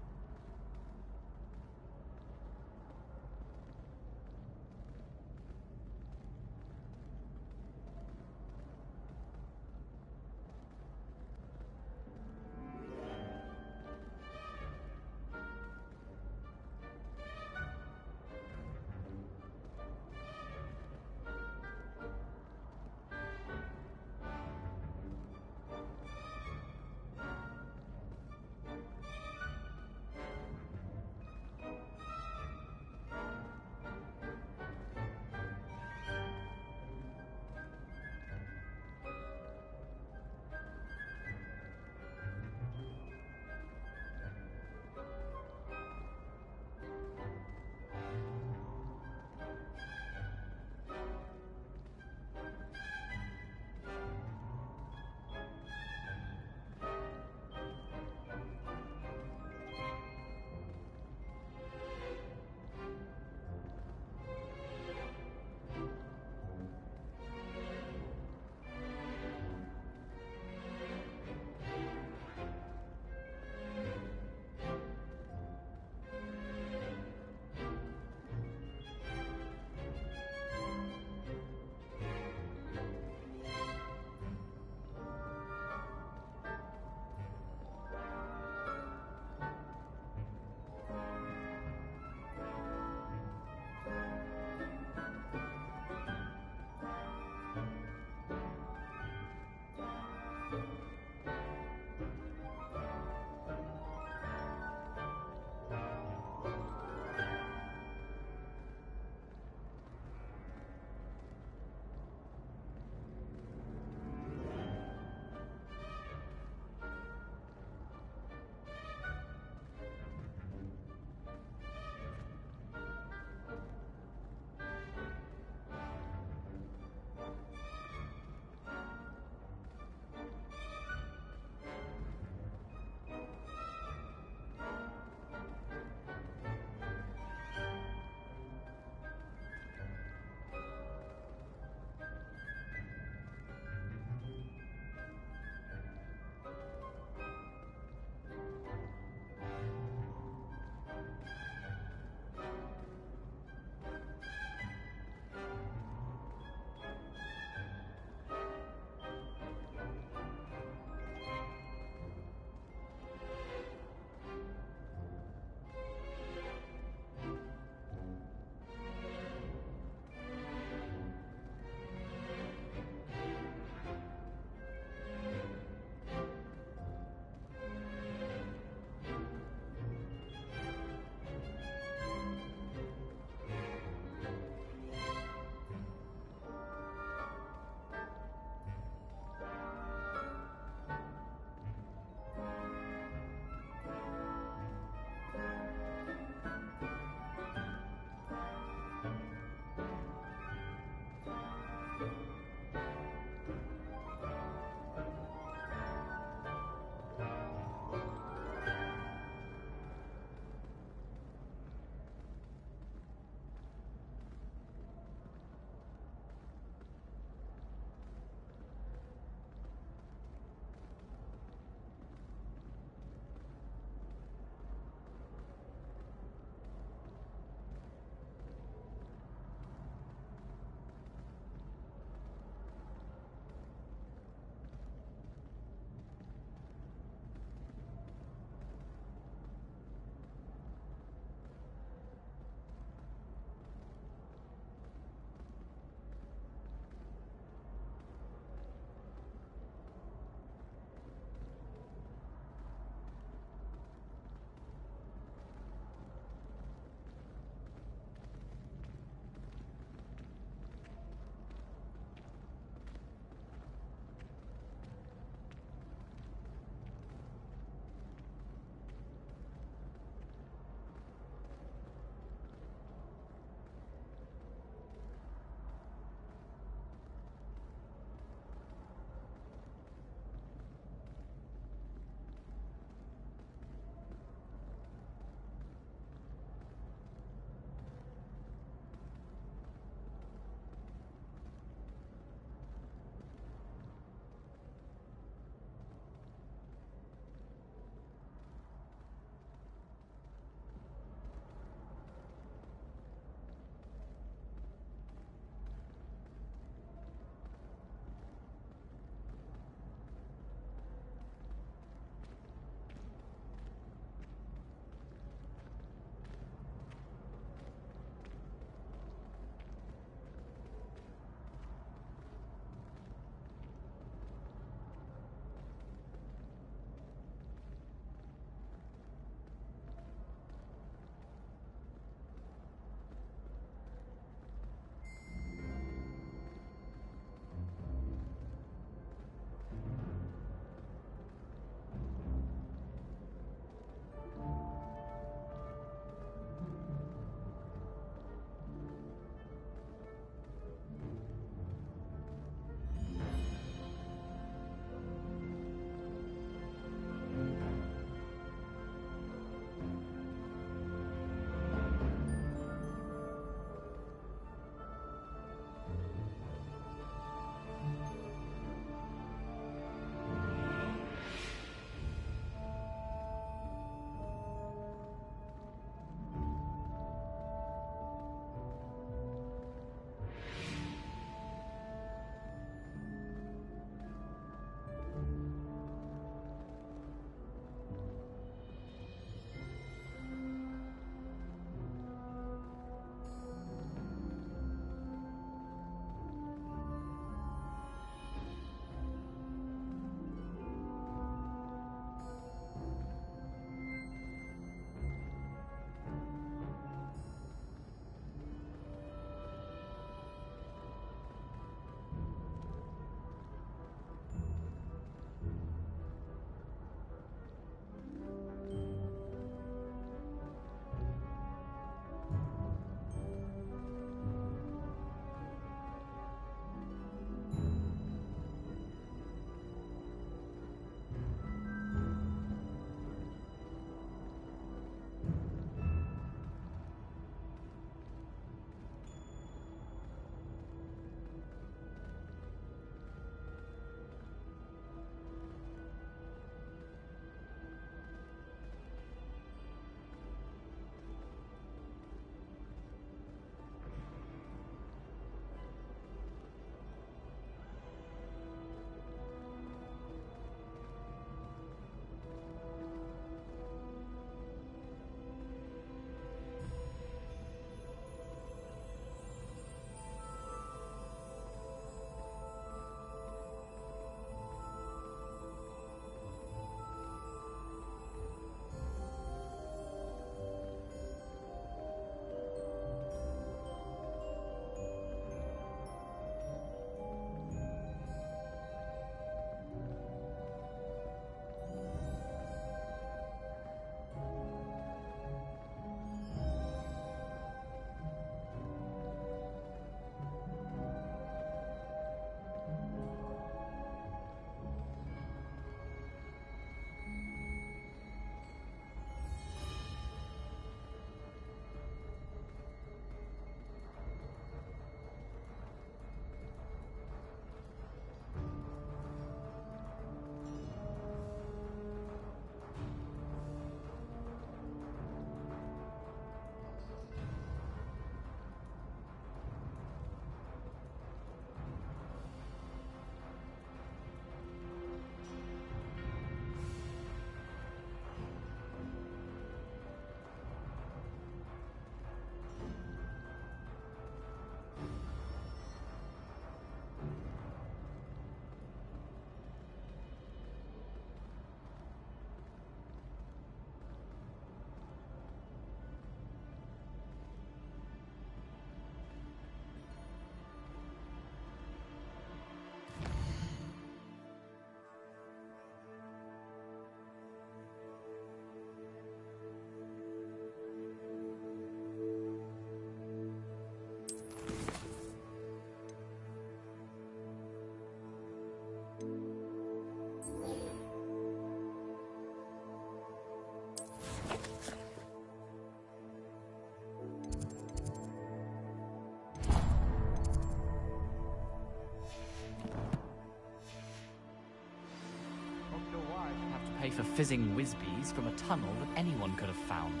Have to pay for fizzing whizbees from a tunnel that anyone could have found.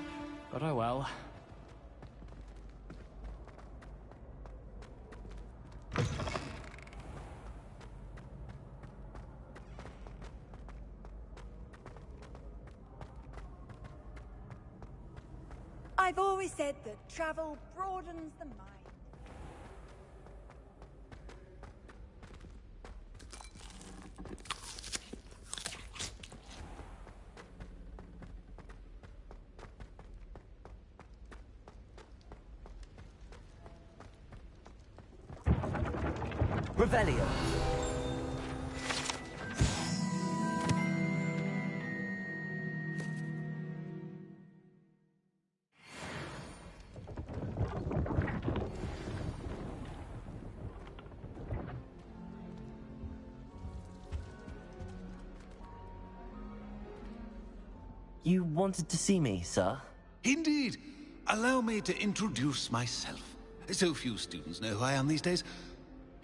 But oh well. I've always said that travel broadens the mind. Revelio. You wanted to see me, sir? Indeed. Allow me to introduce myself. So few students know who I am these days.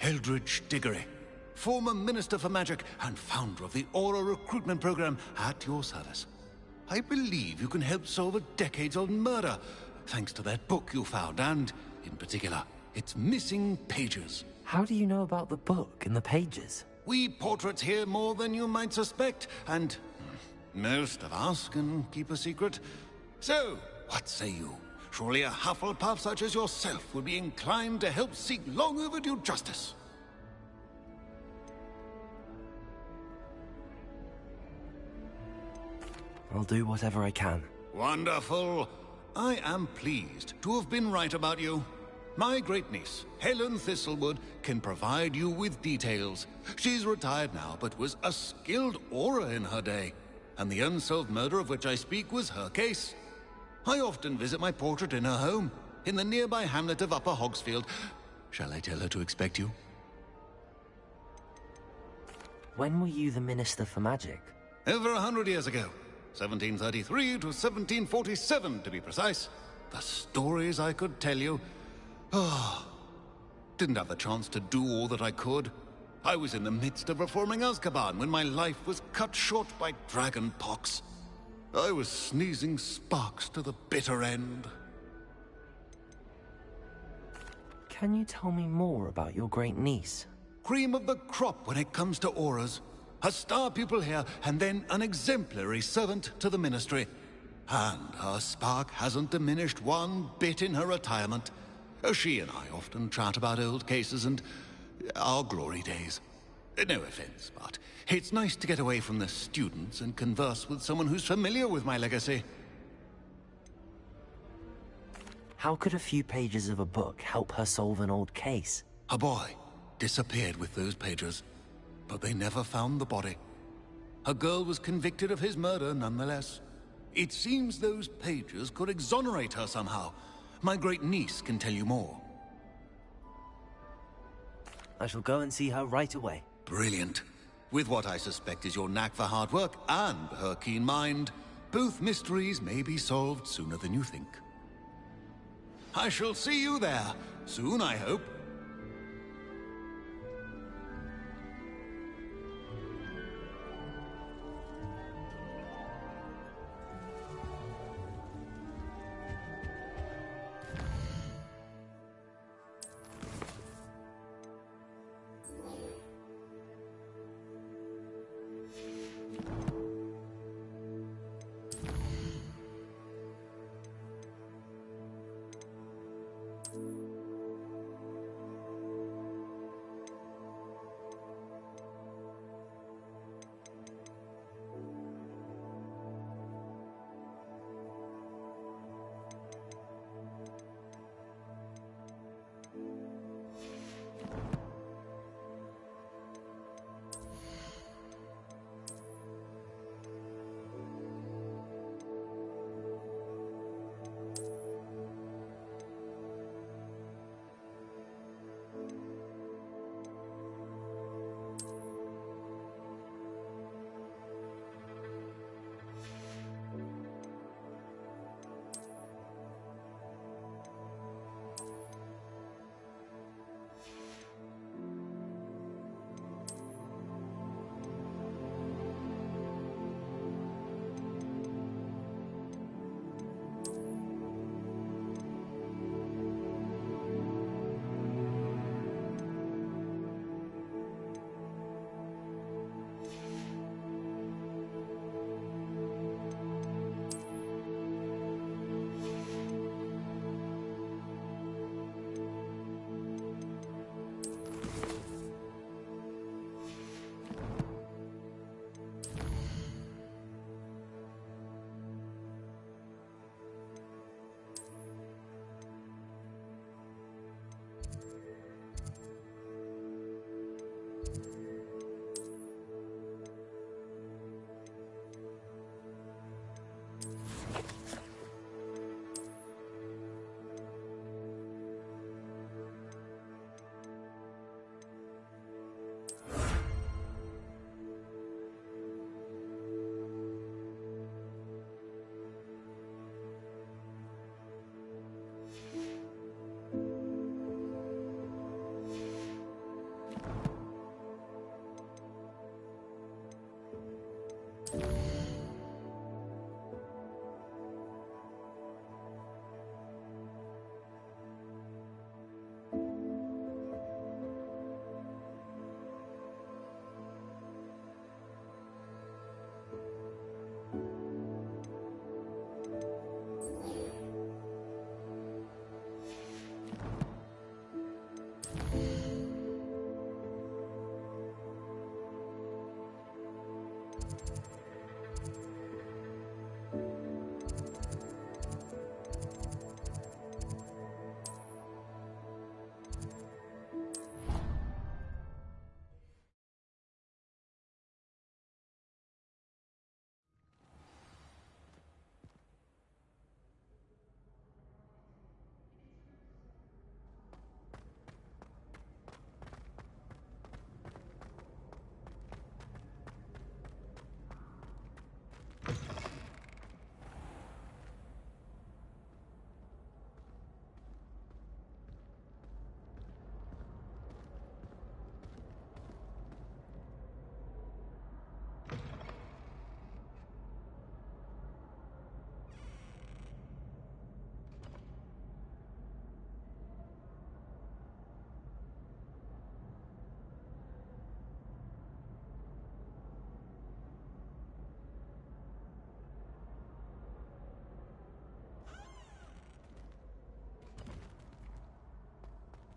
Eldridge Diggory, former Minister for Magic and founder of the Aura recruitment program at your service. I believe you can help solve a decades-old murder, thanks to that book you found, and, in particular, its missing pages. How do you know about the book and the pages? We portraits hear more than you might suspect, and most of us can keep a secret. So, what say you? Surely a Hufflepuff such as yourself would be inclined to help seek long overdue justice. I'll do whatever I can. Wonderful. I am pleased to have been right about you. My great-niece, Helen Thistlewood, can provide you with details. She's retired now, but was a skilled aura in her day. And the unsolved murder of which I speak was her case. I often visit my portrait in her home, in the nearby hamlet of Upper Hogsfield. Shall I tell her to expect you? When were you the Minister for Magic? Over 100 years ago. 1733 to 1747, to be precise. The stories I could tell you. Didn't have the chance to do all that I could. I was in the midst of reforming Azkaban when my life was cut short by dragon pox. I was sneezing sparks to the bitter end. Can you tell me more about your great niece? Cream of the crop when it comes to auras. A star pupil here, and then an exemplary servant to the ministry. And her spark hasn't diminished one bit in her retirement. She and I often chat about old cases and our glory days. No offense, but it's nice to get away from the students and converse with someone who's familiar with my legacy. How could a few pages of a book help her solve an old case? A boy disappeared with those pages, but they never found the body. A girl was convicted of his murder nonetheless. It seems those pages could exonerate her somehow. My great niece can tell you more. I shall go and see her right away. Brilliant. With what I suspect is your knack for hard work and her keen mind, both mysteries may be solved sooner than you think. I shall see you there, soon I hope.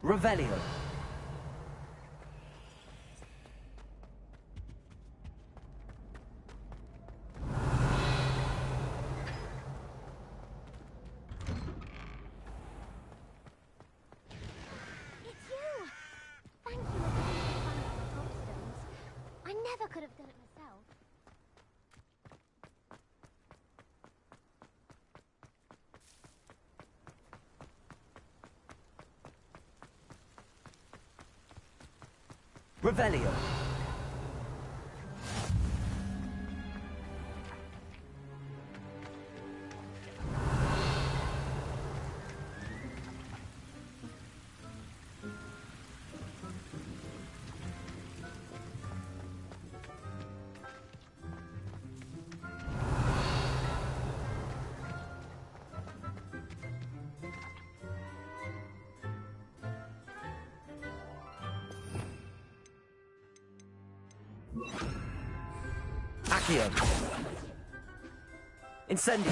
Revelio. I never could have done it myself. Revelio. Accio. Incendio.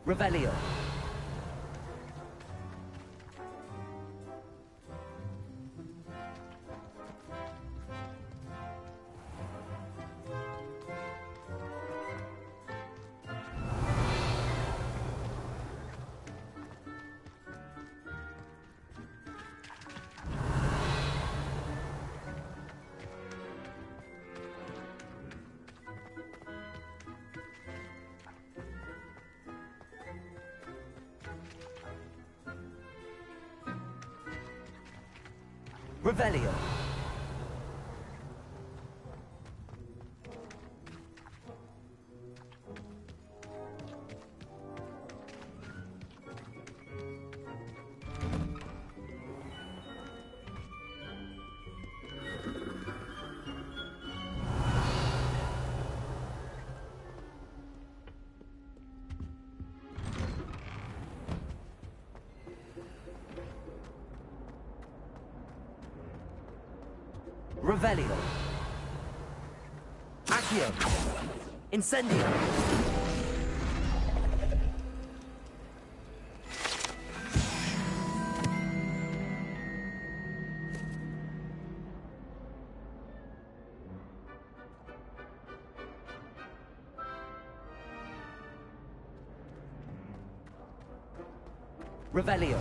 Revelio. Revelio. Revelio. Accio. Incendio. Revelio.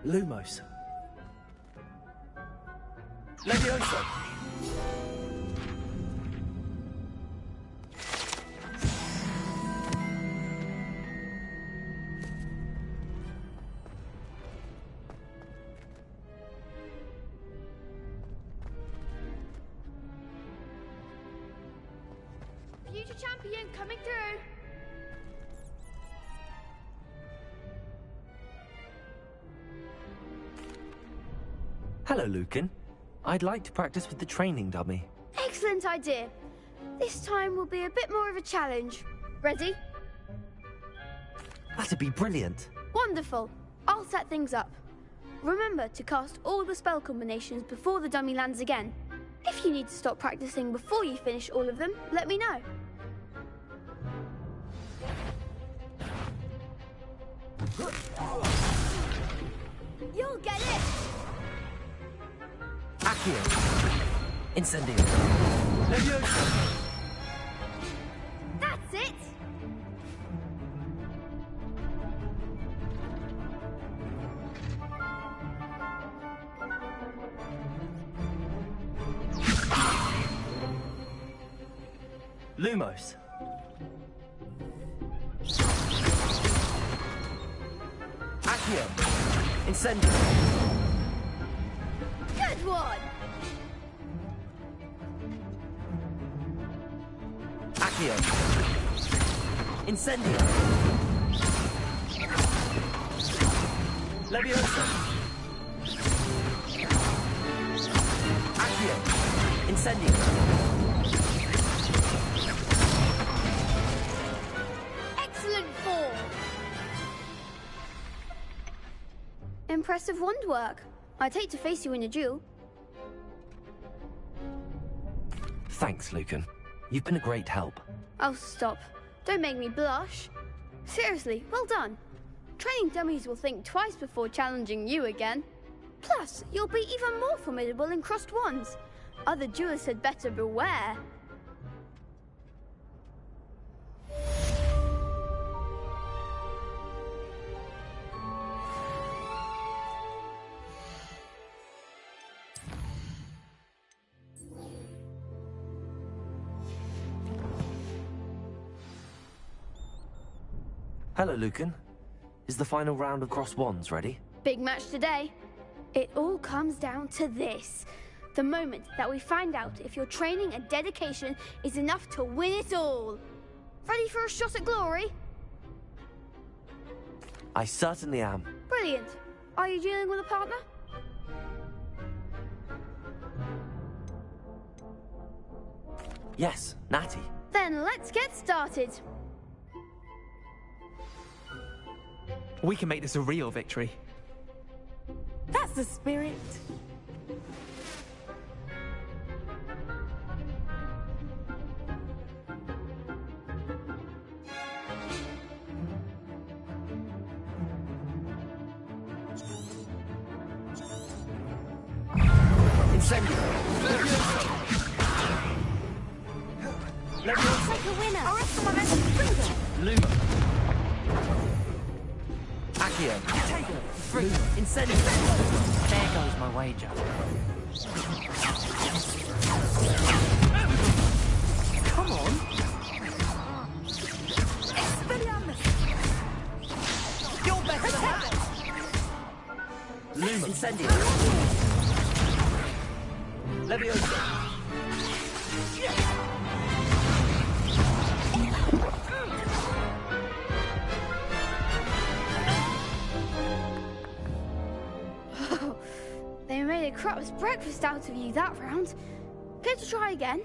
Lumos. Levioso. Future champion coming through. Hello, Lucan. I'd like to practice with the training dummy. Excellent idea. This time will be a bit more of a challenge. Ready? That'd be brilliant. Wonderful. I'll set things up. Remember to cast all the spell combinations before the dummy lands again. If you need to stop practicing before you finish all of them, let me know. You'll get it! Accio. Incendio. Levioso. That's it! Lumos. Accio. Incendio. Good one! Accio. Incendio. Levioso. Accio. Incendio. Excellent form! Impressive wand work. I'd hate to face you in a duel. Thanks, Lucan. You've been a great help. Oh, stop. Don't make me blush. Seriously, well done. Training dummies will think twice before challenging you again. Plus, you'll be even more formidable in crossed wands. Other duelists had better beware. Hello, Lucan. Is the final round of cross wands ready? Big match today. It all comes down to this. The moment that we find out if your training and dedication is enough to win it all. Ready for a shot at glory? I certainly am. Brilliant. Are you dealing with a partner? Yes, Natty. Then let's get started. We can make this a real victory. That's the spirit. Incendio. Looks like a winner. I'll rest my best finger. Luma. Accio. Free. Incendio. There goes my wager. Come on. You're better than that. Luma. Incendio. Levioso. They made a crap's breakfast out of you that round. Care to try again?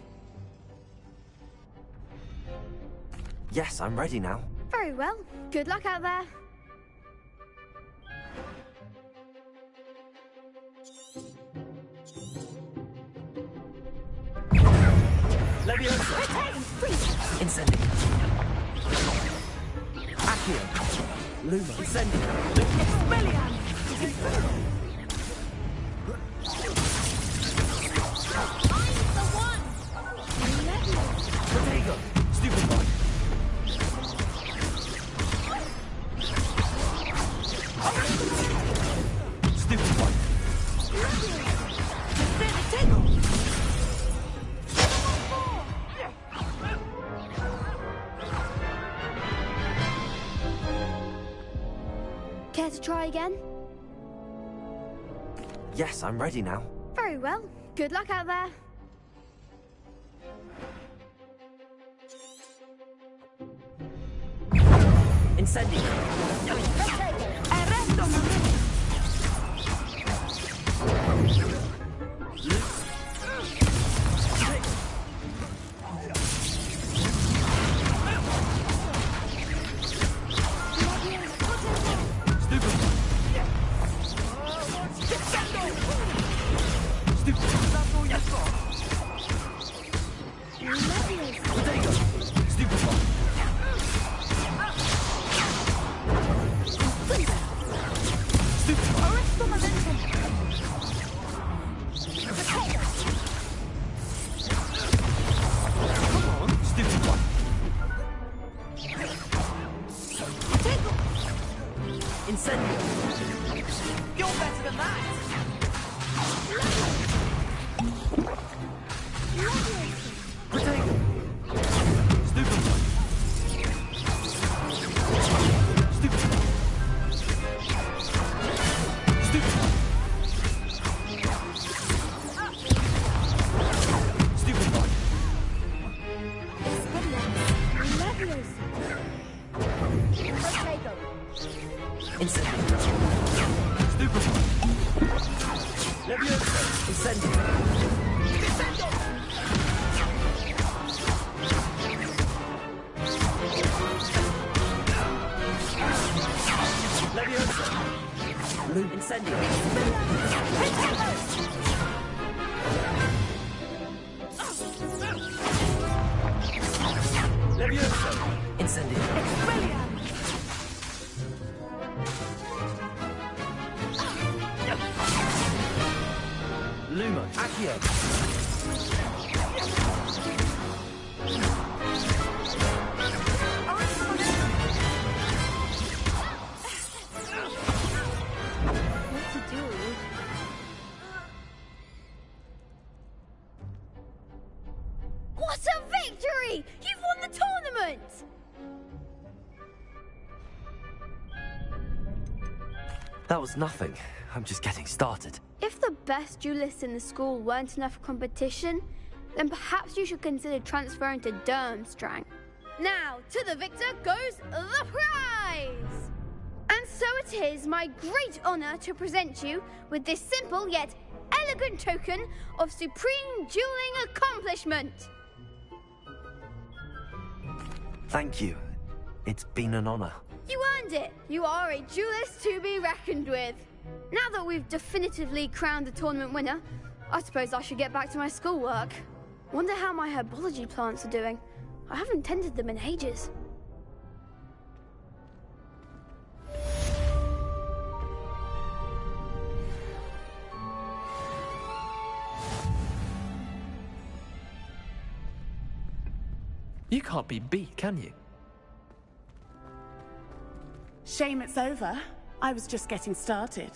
Yes, I'm ready now. Very well. Good luck out there. Levioso. Incendio. Accio. Luma. Incendio. Protego. Stupid boy. again? Yes, I'm ready now. Very well. Good luck out there. Incendio. What a victory! You've won the tournament! That was nothing. I'm just getting started. If the best duelists in the school weren't enough for competition, then perhaps you should consider transferring to Durmstrang. Now, to the victor goes the prize! And so it is my great honor to present you with this simple yet elegant token of supreme dueling accomplishment. Thank you. It's been an honor. You earned it. You are a duelist to be reckoned with. Now that we've definitively crowned the tournament winner, I suppose I should get back to my schoolwork. Wonder how my herbology plants are doing. I haven't tended them in ages. You can't be beat, can you? Shame it's over. I was just getting started.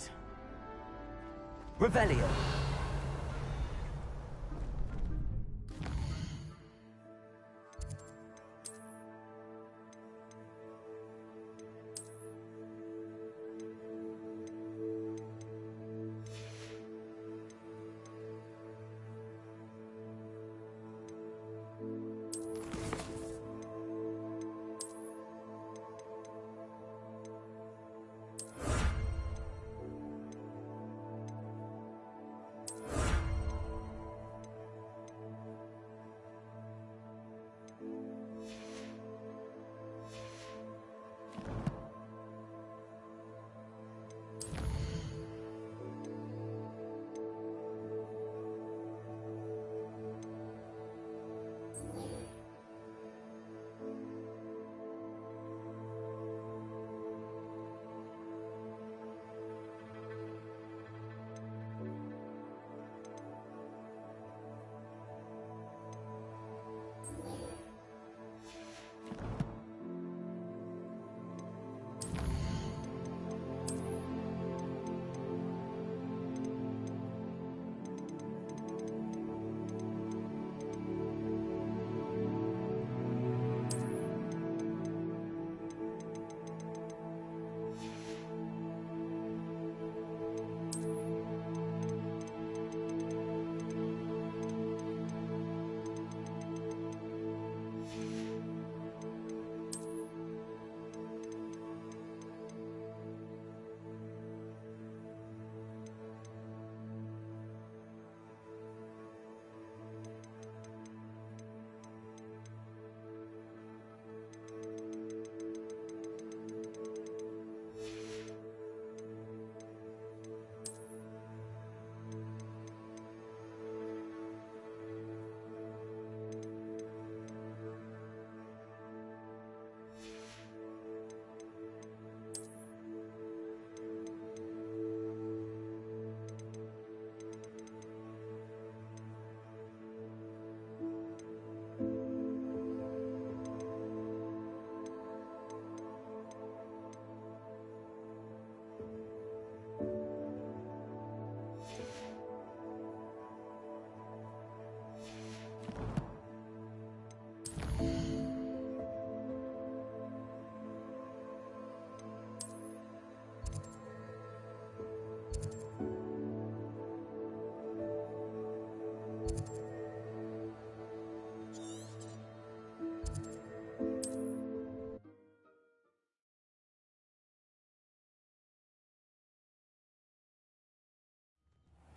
Revelio.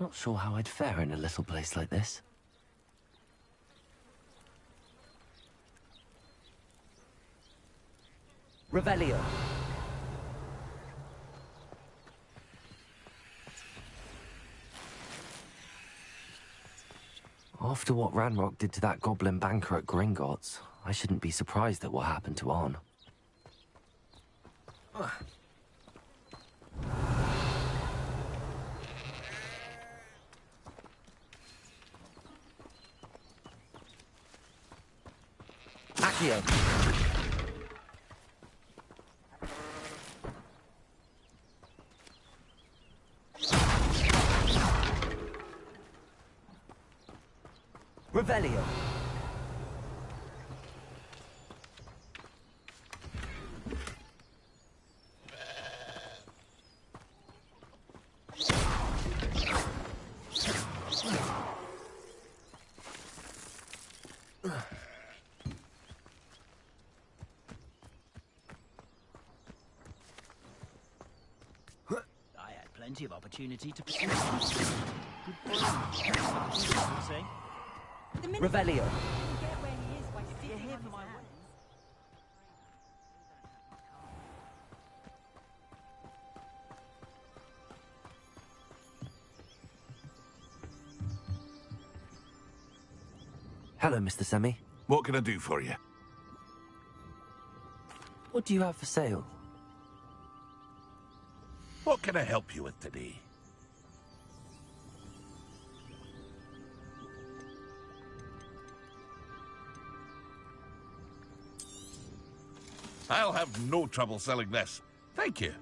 Not sure how I'd fare in a little place like this. Revelio. After what Ranrock did to that goblin banker at Gringotts, I shouldn't be surprised at what happened to Arn. Accio. Revelio. I had plenty of opportunity to pursue. Revelio. Hello, Mr. Semi. What can I do for you? What do you have for sale? What can I help you with today? I'll have no trouble selling this. Thank you.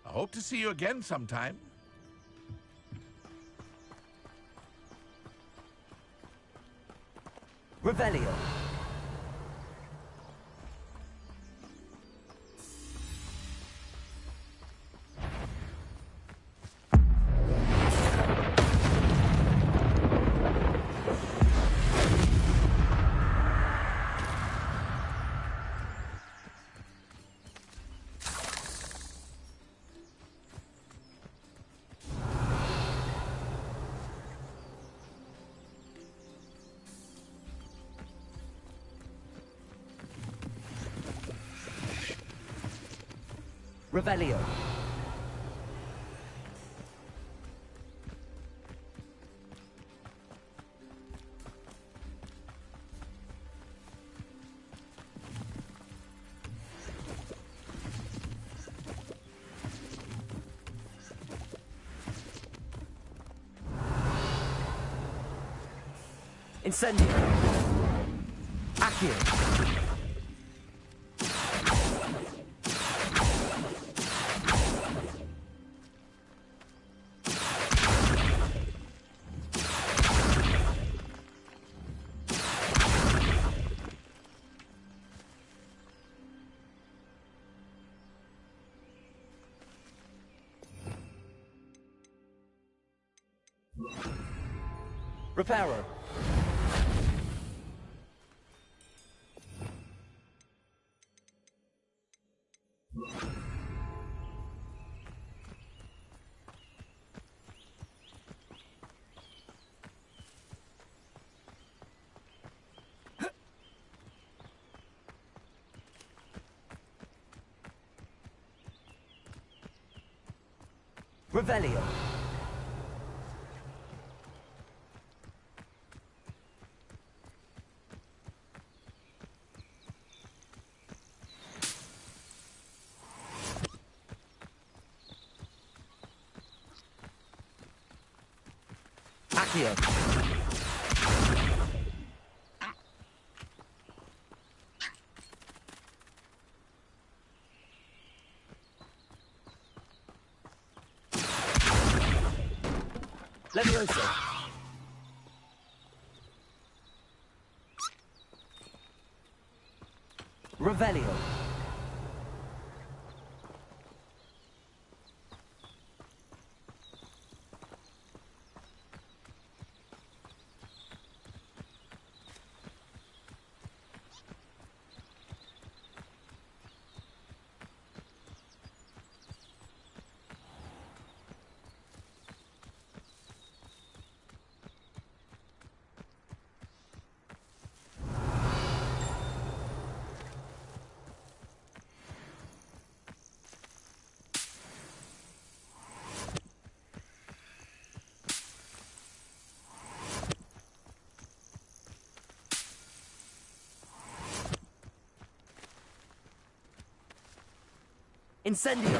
I hope to see you again sometime. Revelio. Revelio. Incendio. Accio. Reparo. Revelio. Accio. Levioso. Revelio. Incendio!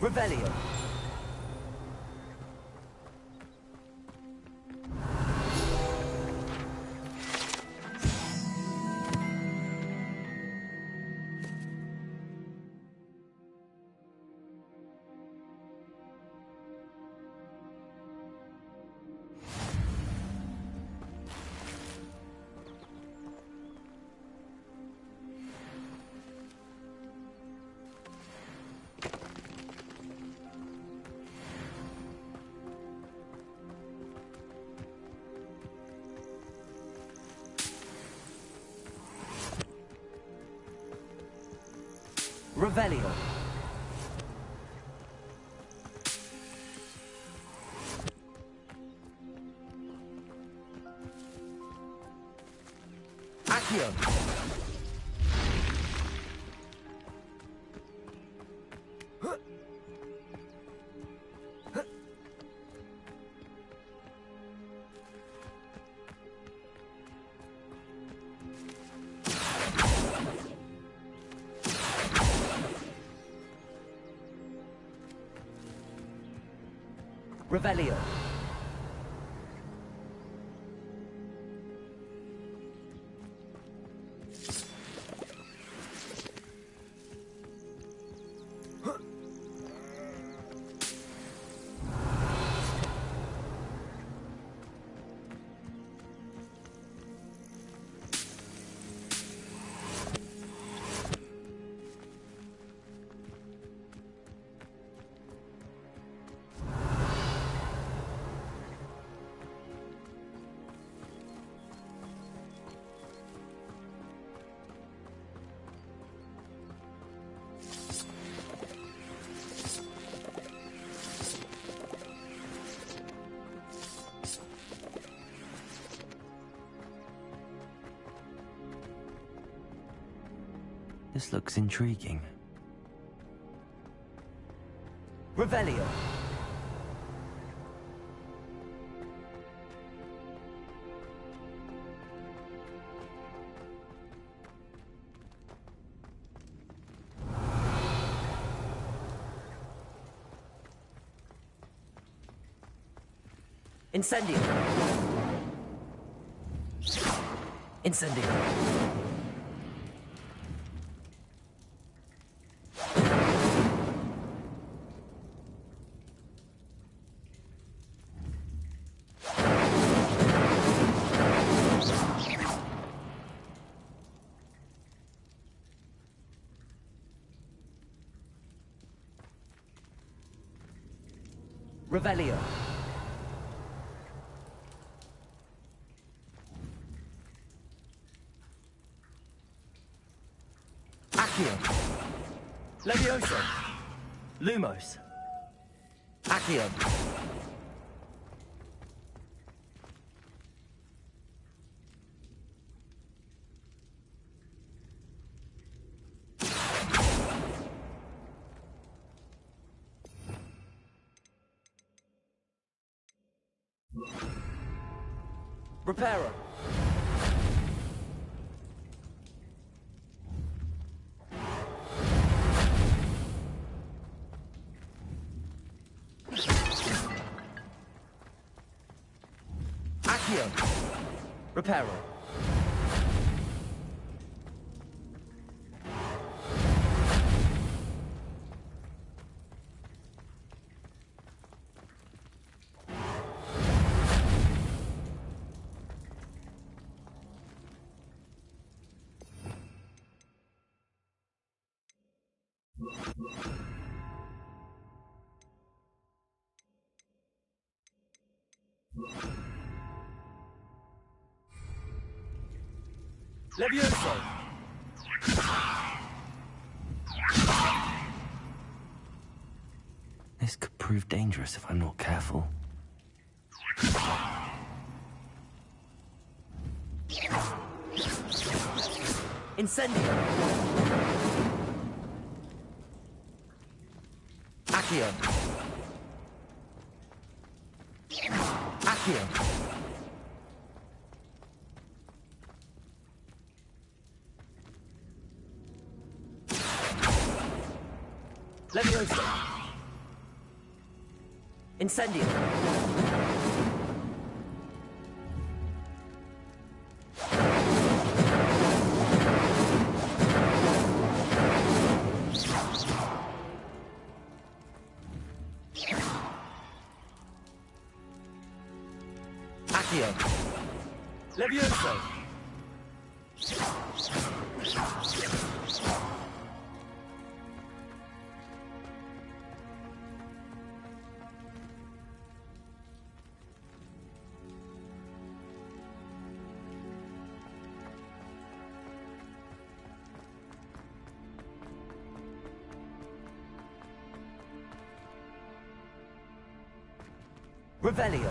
Revelio. Revelio. Accio. Revelio. This looks intriguing. Revelio. Incendio. Incendio. Revelio. Accio. Levioso. Lumos. Accio. Reparo. Accio. Reparo. Levioso. This could prove dangerous if I'm not careful. Incendio. Accio. Accio. Levioso. Incendio. Accio. Levioso. Revelio.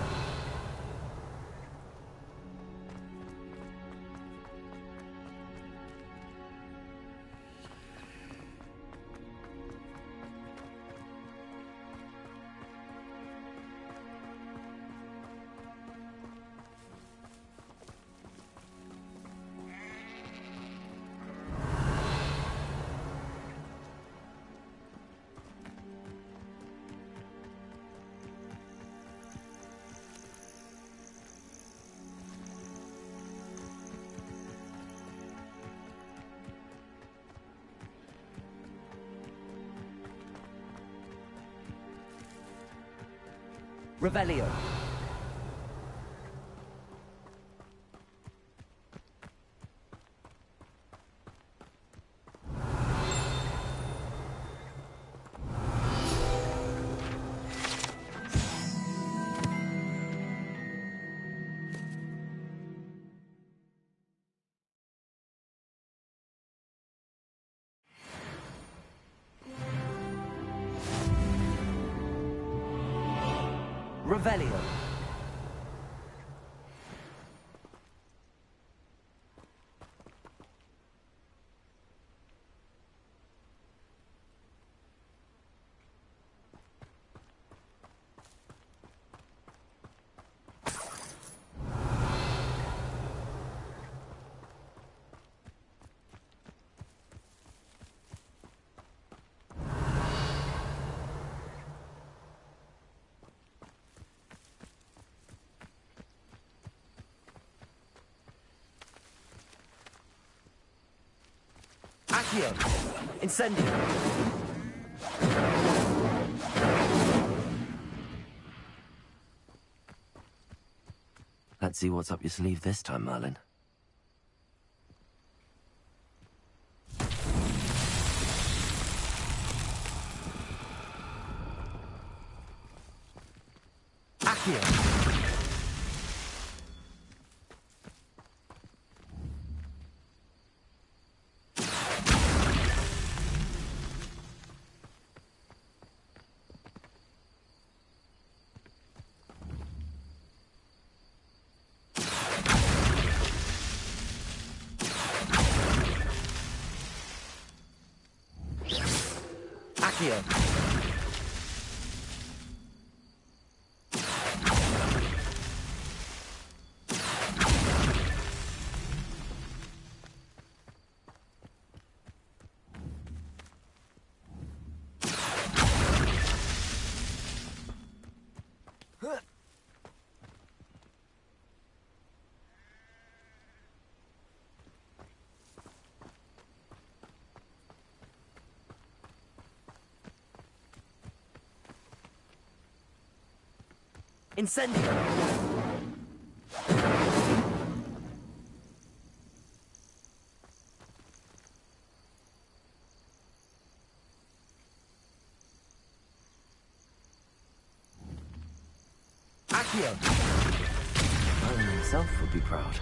Revelio. Revelio. Accio. Incendio. Let's see what's up your sleeve this time, Merlin. Accio. Accio. Incendio! Accio! Merlin himself would be proud.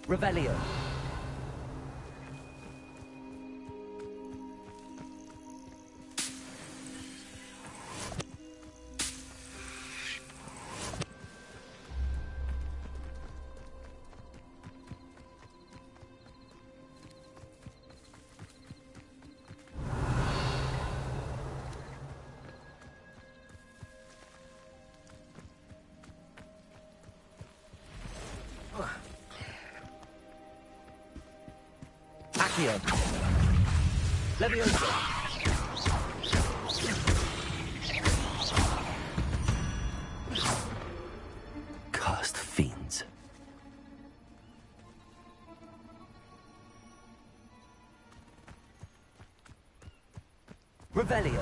Revelio. Accio. Levioso. Cursed fiends. Revelio.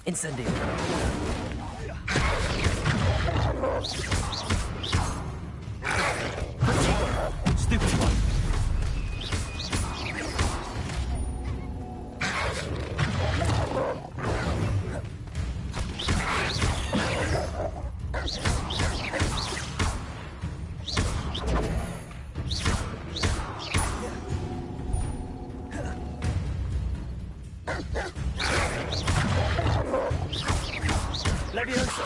Incendio. Stupid one. Levioso.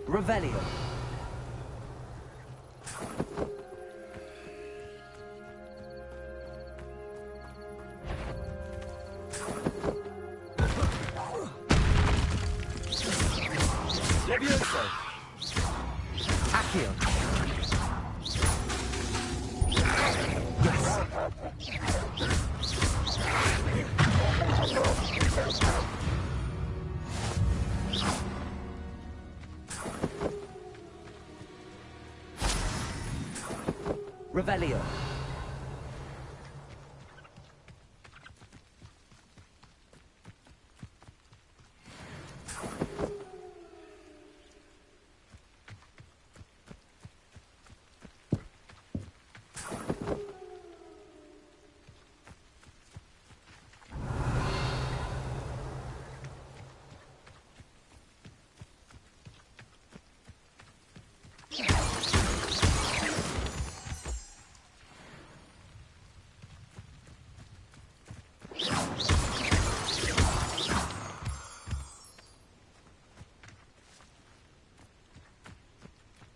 Revelio. Levioso. Accio. Yes. Revelio.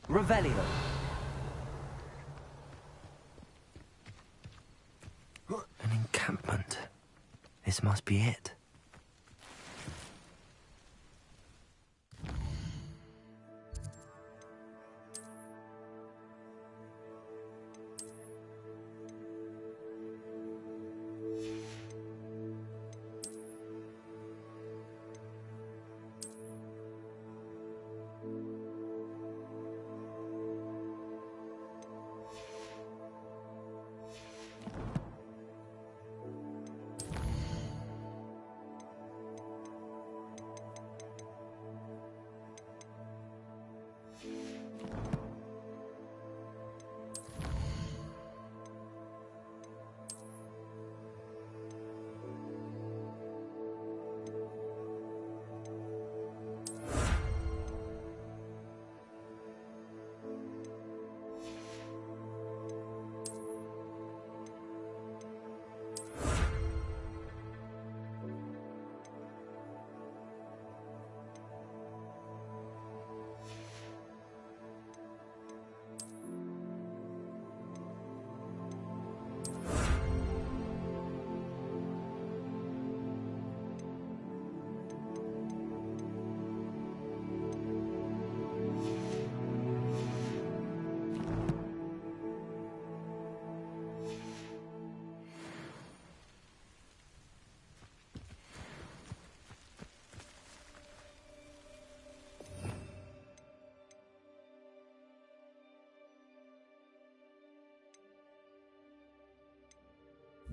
Revelio. An encampment. This must be it.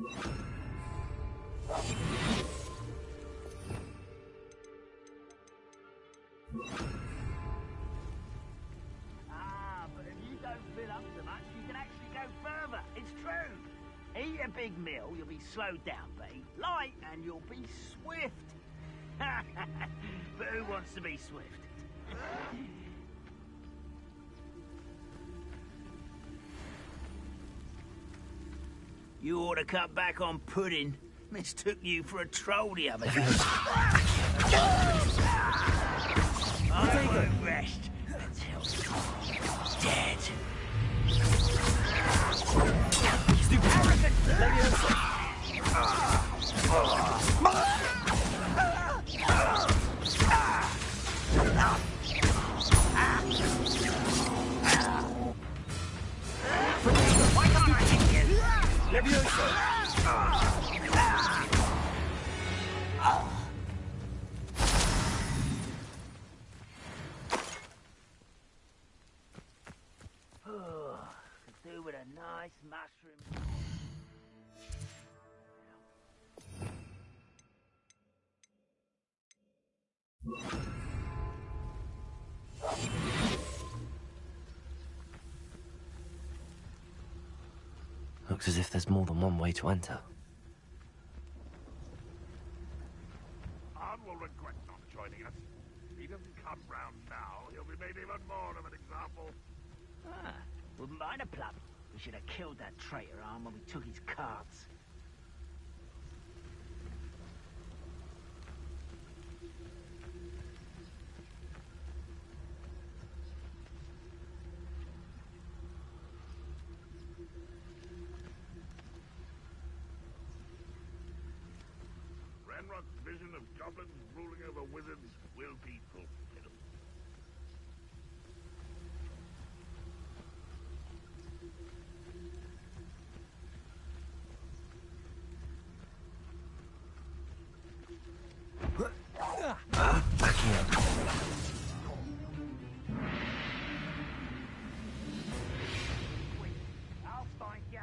But if you don't fill up so much, you can actually go further. It's true. Eat a big meal, you'll be slowed down, but eat light and you'll be swift. But who wants to be swift? You ought to cut back on pudding. Mistook you for a troll the other day. I won't rest until you're dead. Why can't I hit you? Levioso! Could do with a nice mushroom. Looks as if there's more than one way to enter. Arn will regret not joining us. If he doesn't come round now, he'll be made even more of an example. Wouldn't mind a plum. We should have killed that traitor Arn when we took his cards. Ranrock's vision of goblins ruling over wizards will be fulfilled. Back here. I'll find ya.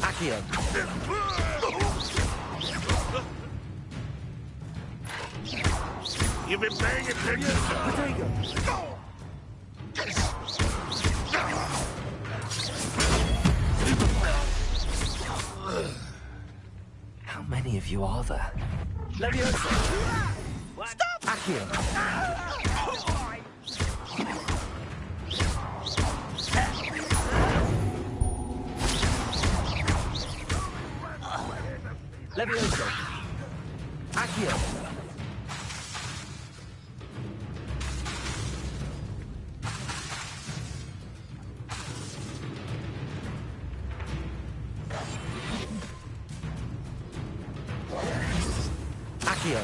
Accio. You've been paying attention. How many of you are there? Leviosa! Stop! Accio. Leviosa! Accio. Accio.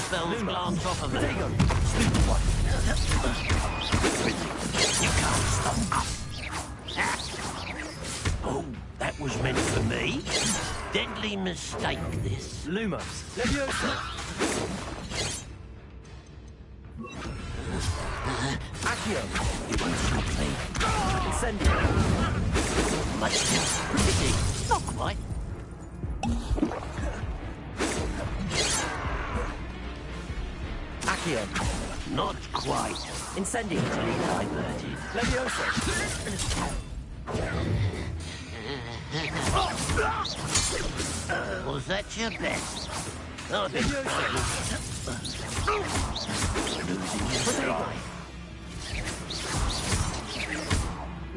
Spells glance off of me. Stupid one. You can't stop us. Oh, that was meant for me. Deadly mistake, this. Lumos. Leviosa. Accio. You won't stop me. Incendio. Much too pretty. Not quite. Accio. Not quite. Incendio. Diverted. Leviosa. Was that your best? I've been losing his drive.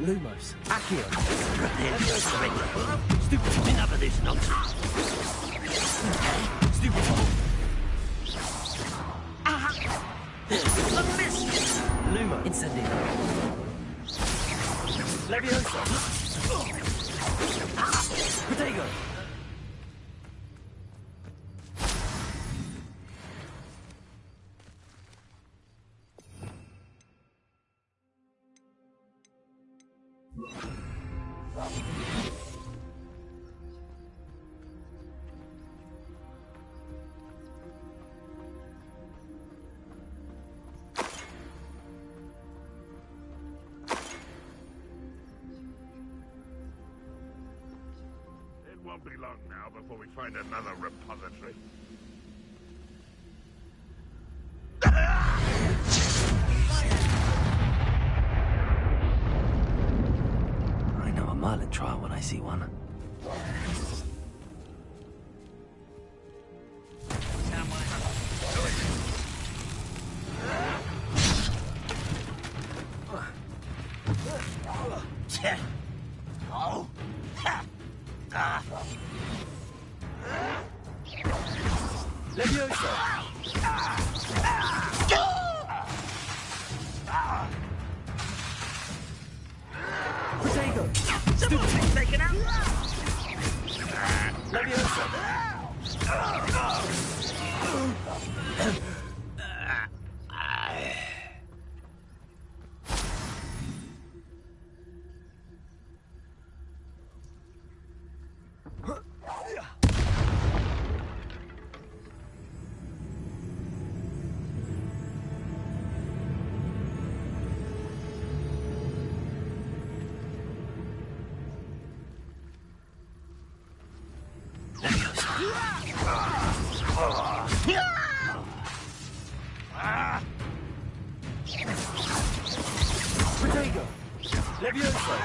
Lumos. Accio. Stupid. Enough of this nonsense. Stupid. A miss. Lumo. Incendio. Leviosa. Protego. It won't be long now before we find another repository. I know a Merlin trial when I see one. Oh. Ah. Leviosa. Protego. Stupid. Taken out. Leviosa. Protego. Leviosa.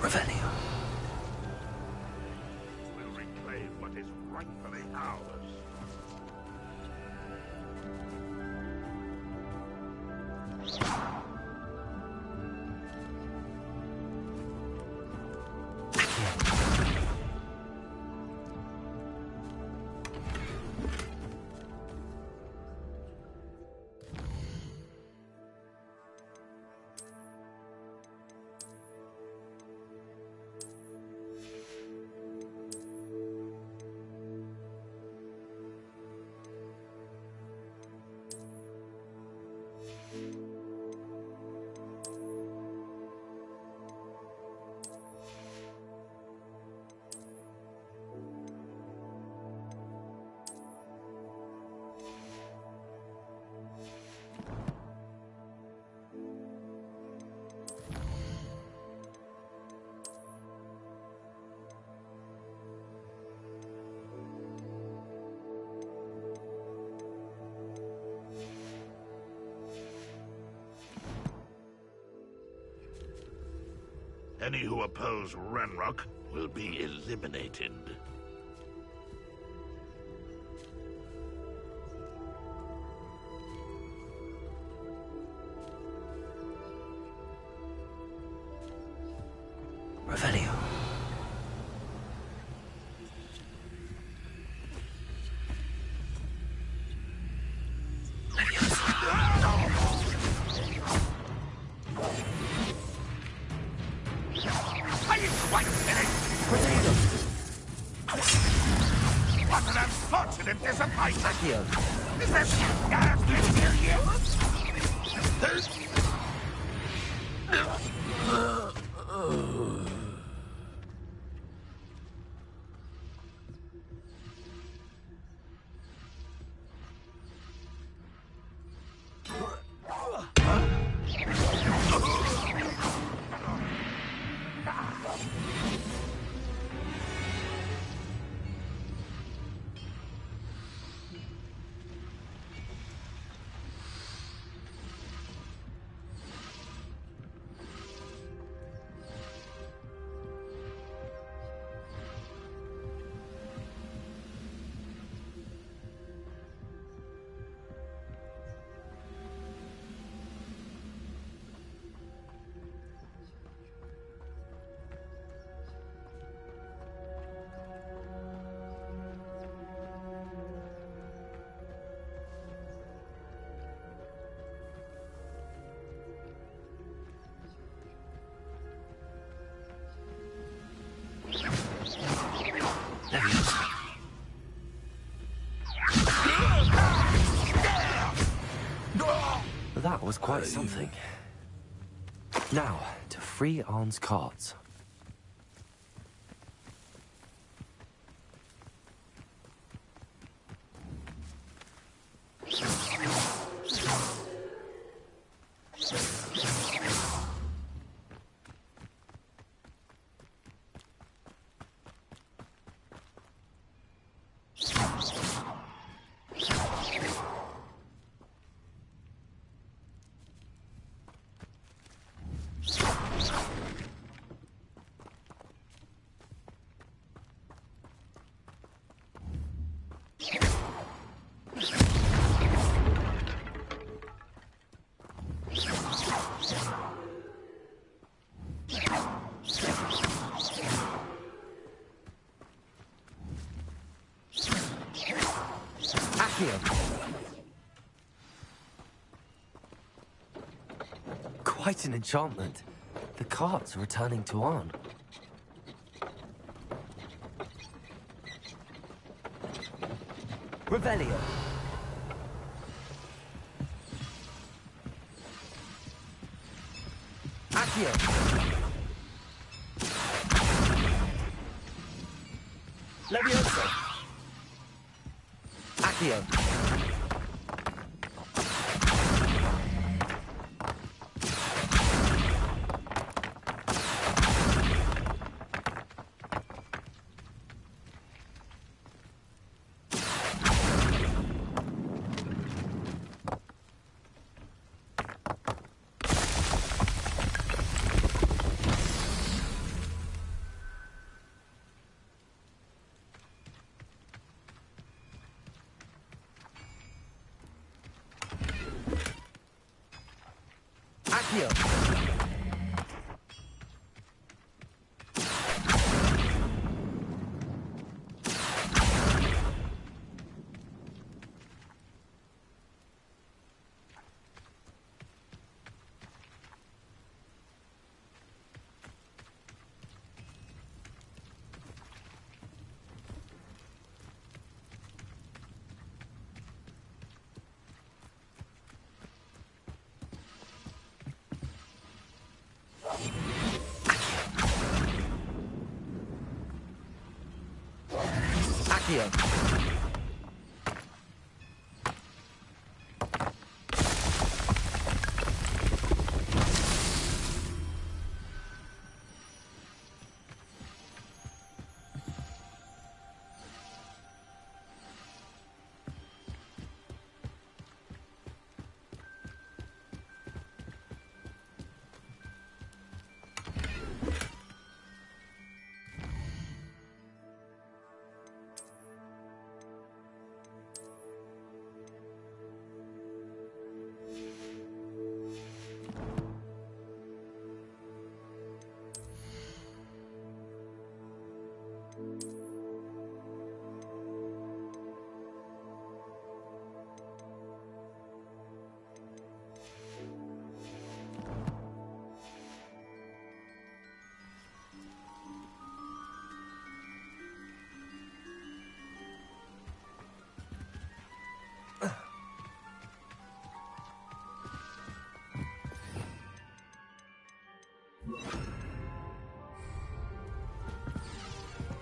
Revelio. We'll reclaim what is rightfully ours. Any who oppose Ranrock will be eliminated. Revelio. What an unfortunate disappointment! Accio. Is this That was quite something. Now, to free Arn's cards. Quite an enchantment. The carts are returning to Arn. Revelio. Accio. Levioso. Accio. Accio.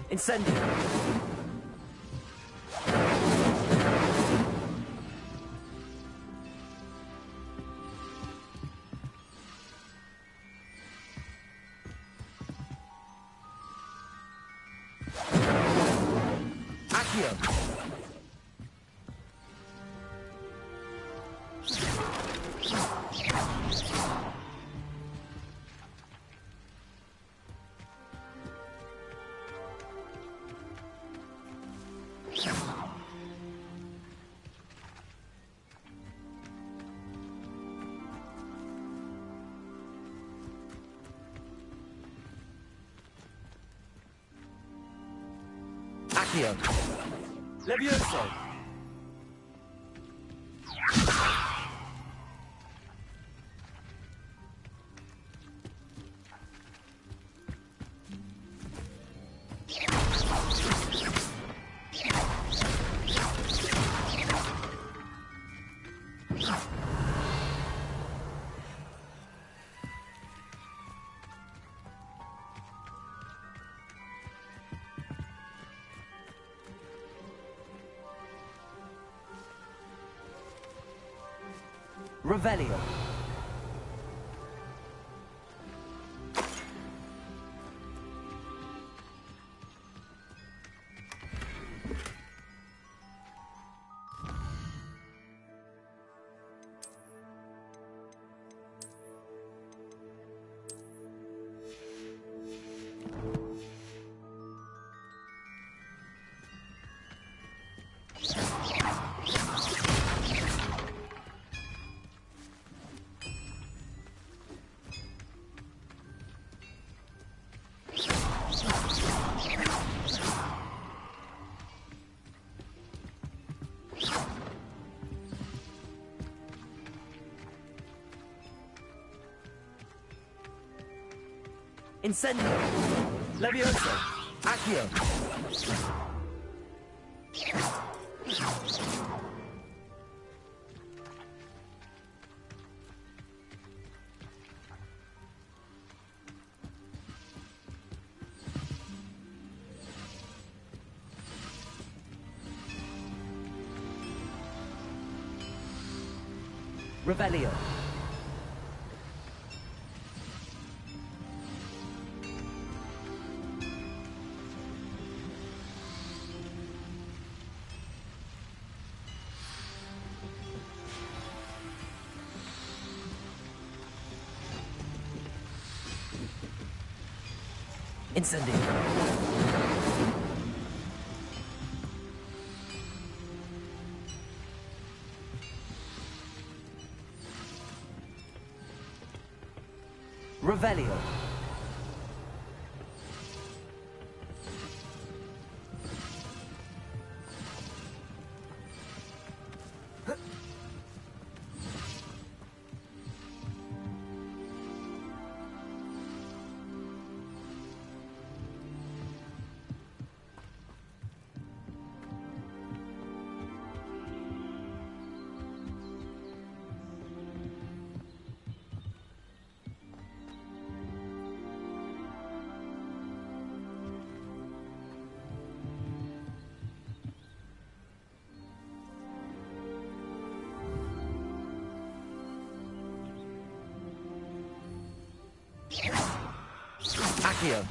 Incendio. Accio. Accio. Levioso. Revelio. Incendio! Levioso! Accio! Revelio! Incendio. Revelio. Accio.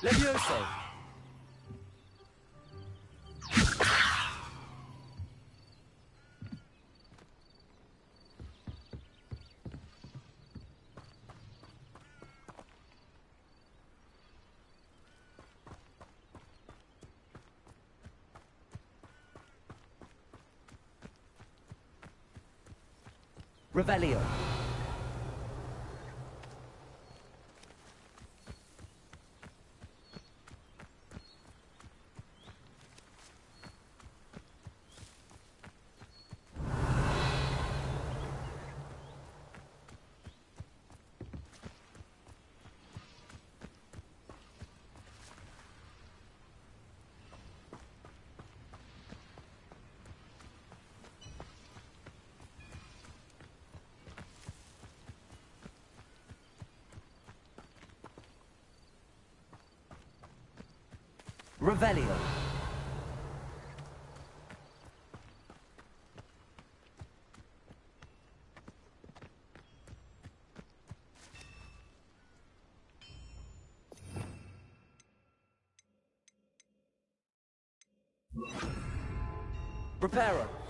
Levioso. Revelio. Revelio. Reparo.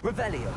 Revelio.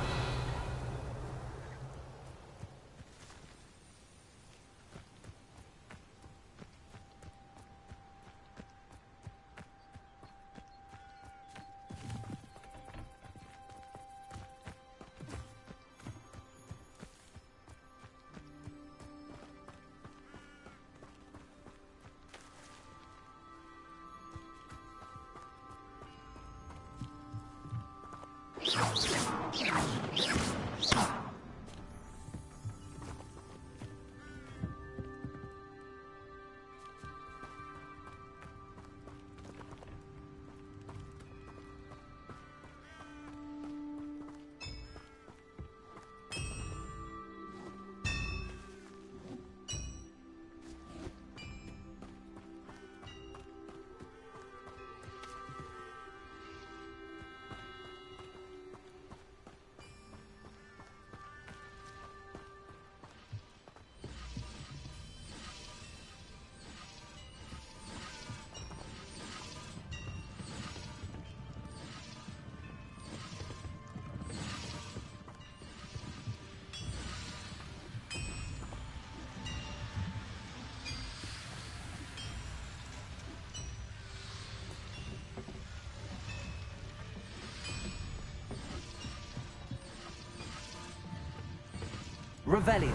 Revelio.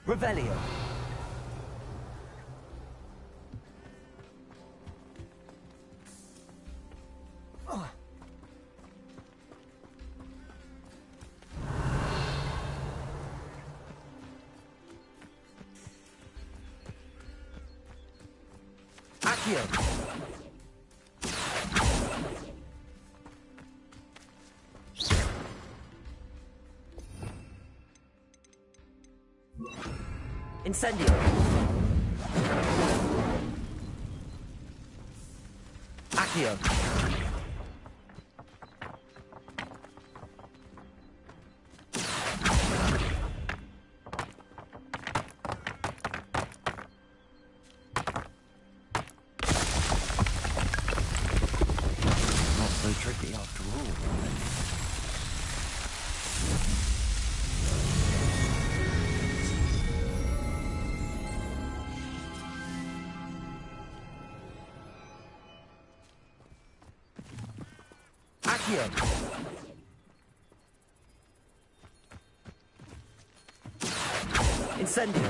Revelio. Accio. Incendio. Accio. Not so tricky after all. Accio. Incendio.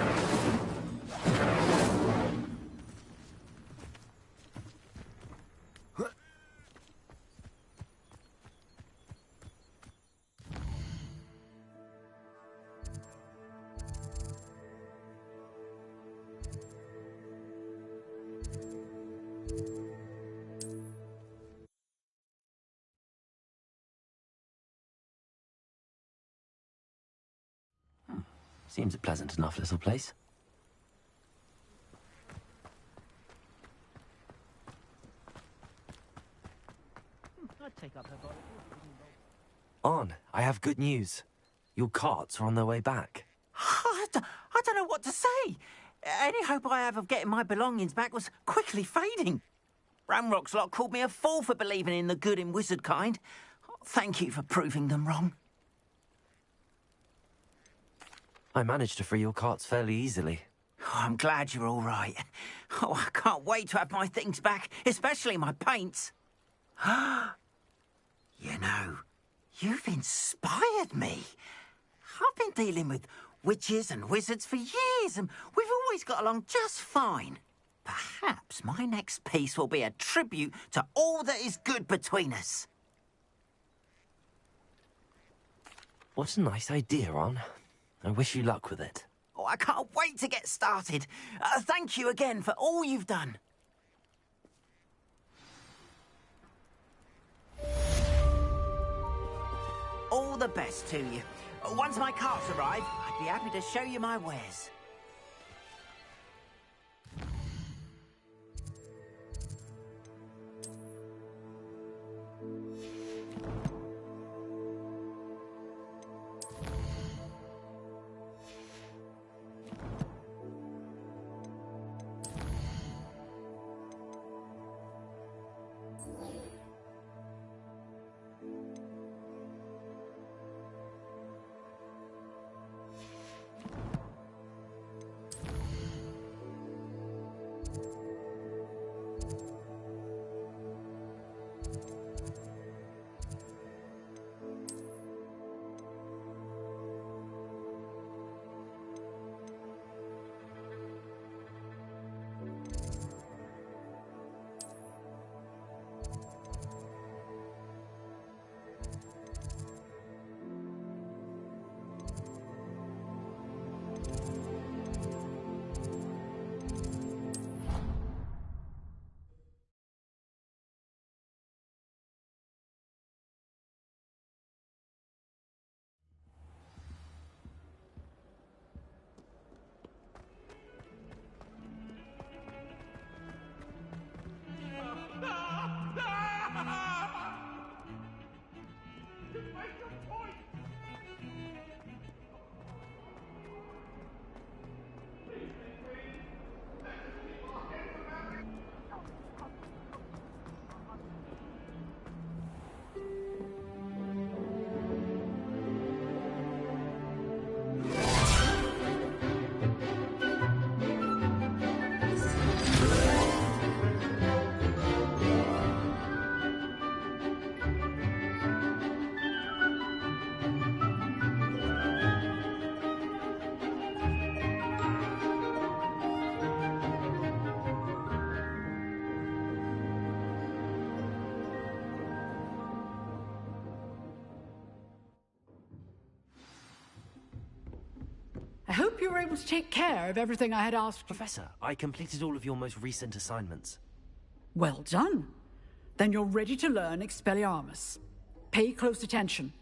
Seems a pleasant enough little place. I'd take up her body. On, I have good news. Your carts are on their way back. I don't know what to say. Any hope I have of getting my belongings back was quickly fading. Ramrock's lot called me a fool for believing in the good in wizard kind. Thank you for proving them wrong. I managed to free your carts fairly easily. Oh, I'm glad you're all right. Oh, I can't wait to have my things back, especially my paints. You know, you've inspired me. I've been dealing with witches and wizards for years, and we've always got along just fine. Perhaps my next piece will be a tribute to all that is good between us. What a nice idea, Ron. I wish you luck with it. Oh, I can't wait to get started. Thank you again for all you've done. All the best to you. Once my carts arrive, I'd be happy to show you my wares. I hope you were able to take care of everything I had asked. Professor, I completed all of your most recent assignments. Well done. Then you're ready to learn Expelliarmus. Pay close attention.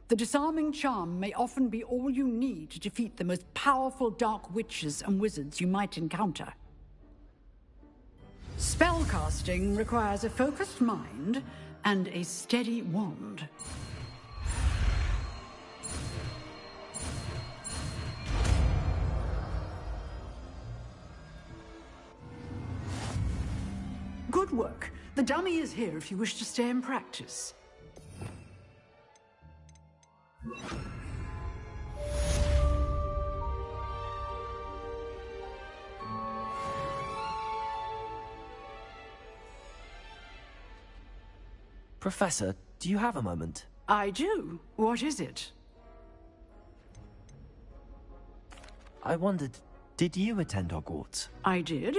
The disarming charm may often be all you need to defeat the most powerful dark witches and wizards you might encounter. Spellcasting requires a focused mind and a steady wand. Good work. The dummy is here if you wish to stay and practice. Professor, do you have a moment? I do. What is it? I wondered, did you attend Hogwarts? I did.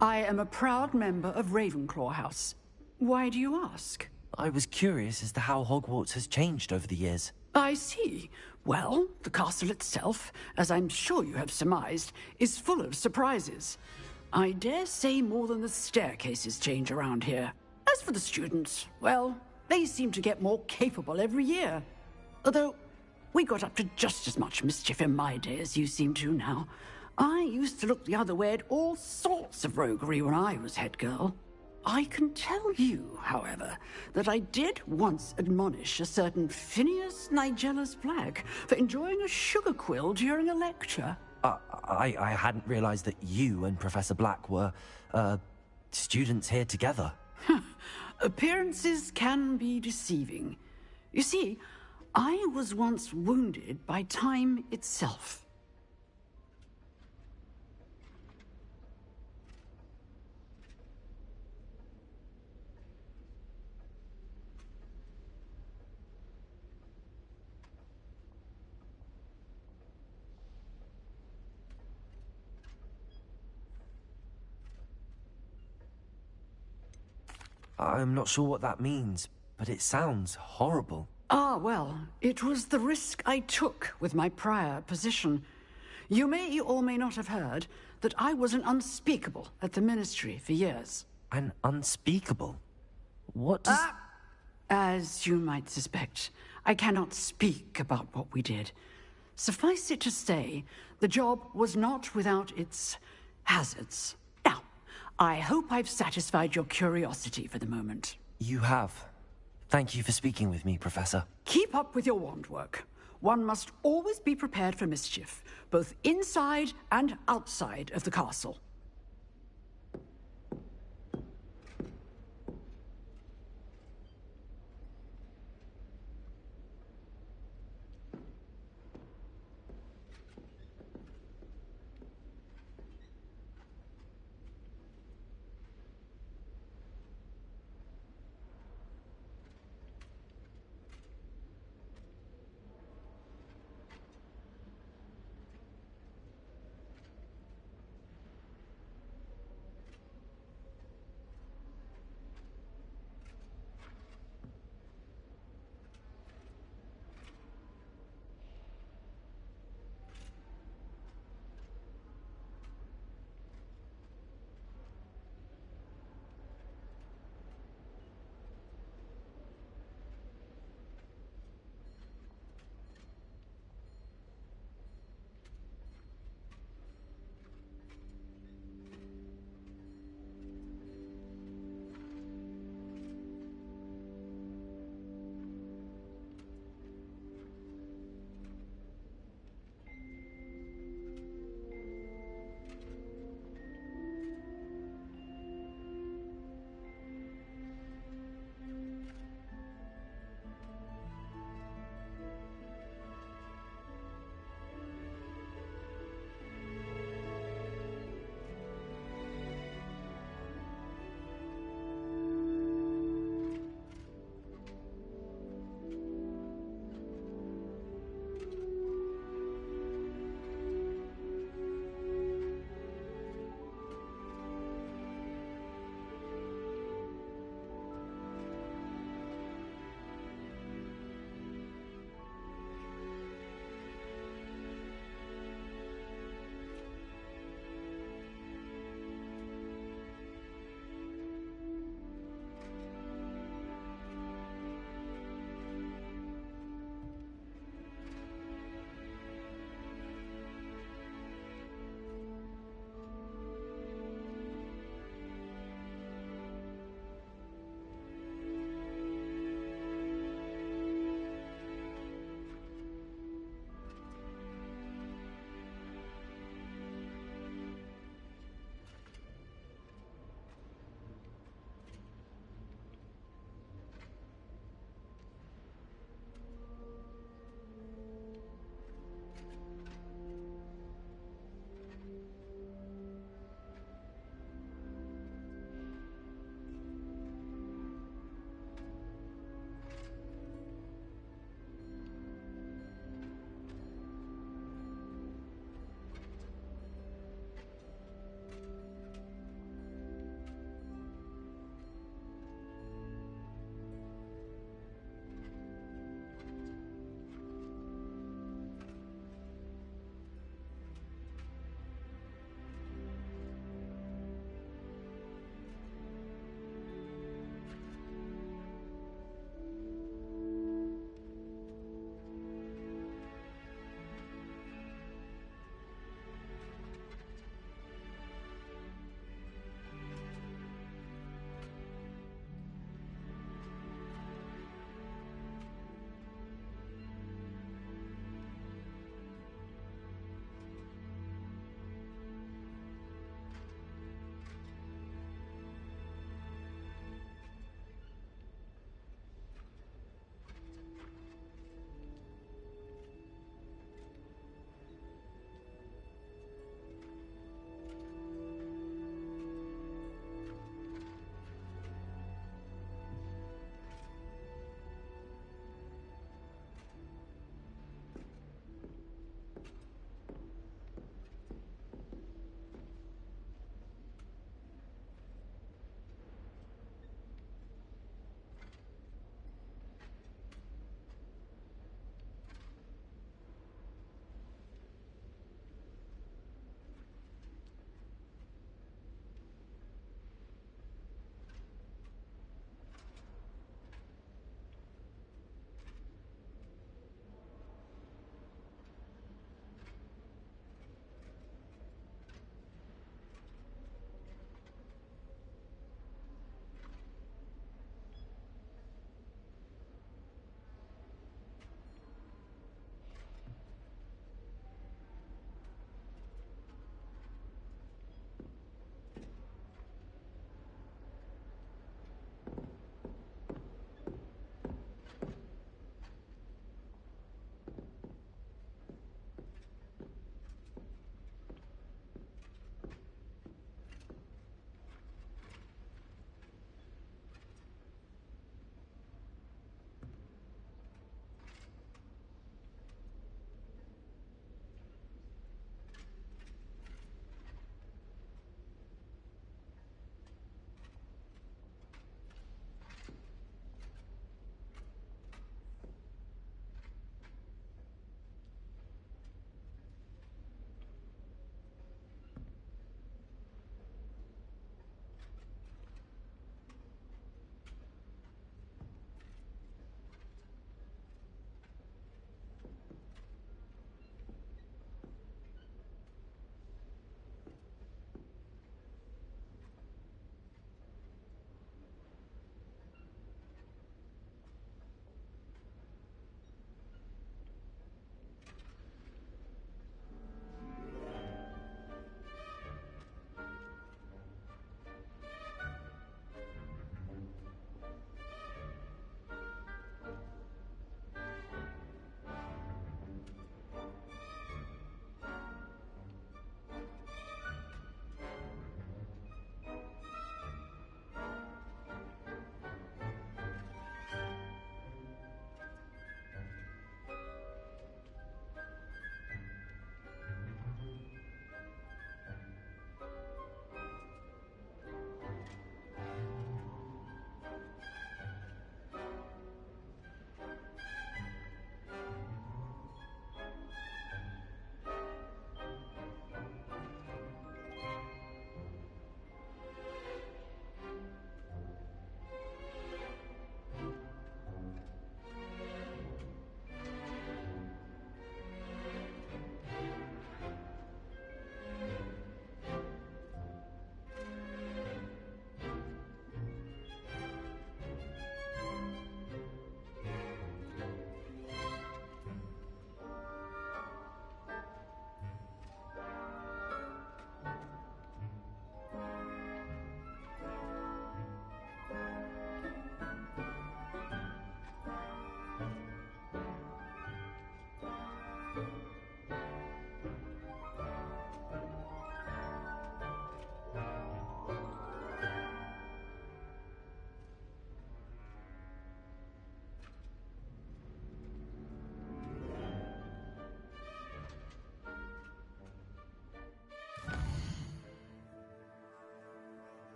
I am a proud member of Ravenclaw House. Why do you ask? I was curious as to how Hogwarts has changed over the years. I see. Well, the castle itself, as I'm sure you have surmised, is full of surprises. I dare say more than the staircases change around here. As for the students, well, they seem to get more capable every year. Although, we got up to just as much mischief in my day as you seem to now. I used to look the other way at all sorts of roguery when I was head girl. I can tell you, however, that I did once admonish a certain Phineas Nigellus Black for enjoying a sugar quill during a lecture. I hadn't realized that you and Professor Black were, students here together. Appearances can be deceiving. You see, I was once wounded by time itself. I'm not sure what that means, but it sounds horrible. Ah, well, it was the risk I took with my prior position. You may or may not have heard that I was an unspeakable at the Ministry for years. An unspeakable? What does... As you might suspect, I cannot speak about what we did. Suffice it to say, the job was not without its hazards. Now, I hope I've satisfied your curiosity for the moment. You have. Thank you for speaking with me, Professor. Keep up with your wand work. One must always be prepared for mischief, both inside and outside of the castle.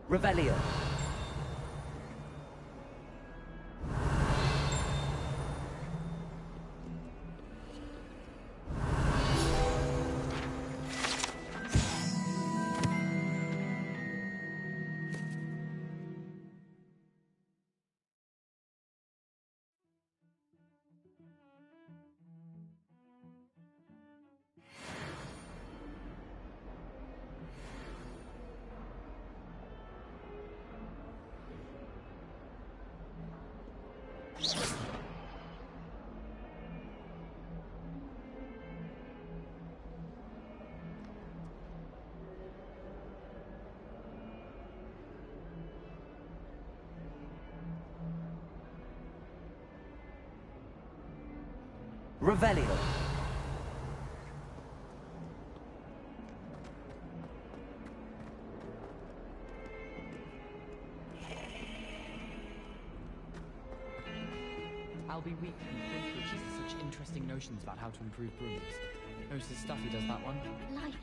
Revelio. Revelio. I'll be weak and thankful she has such interesting notions about how to improve brooms. Knows his stuff, he does that one. Life.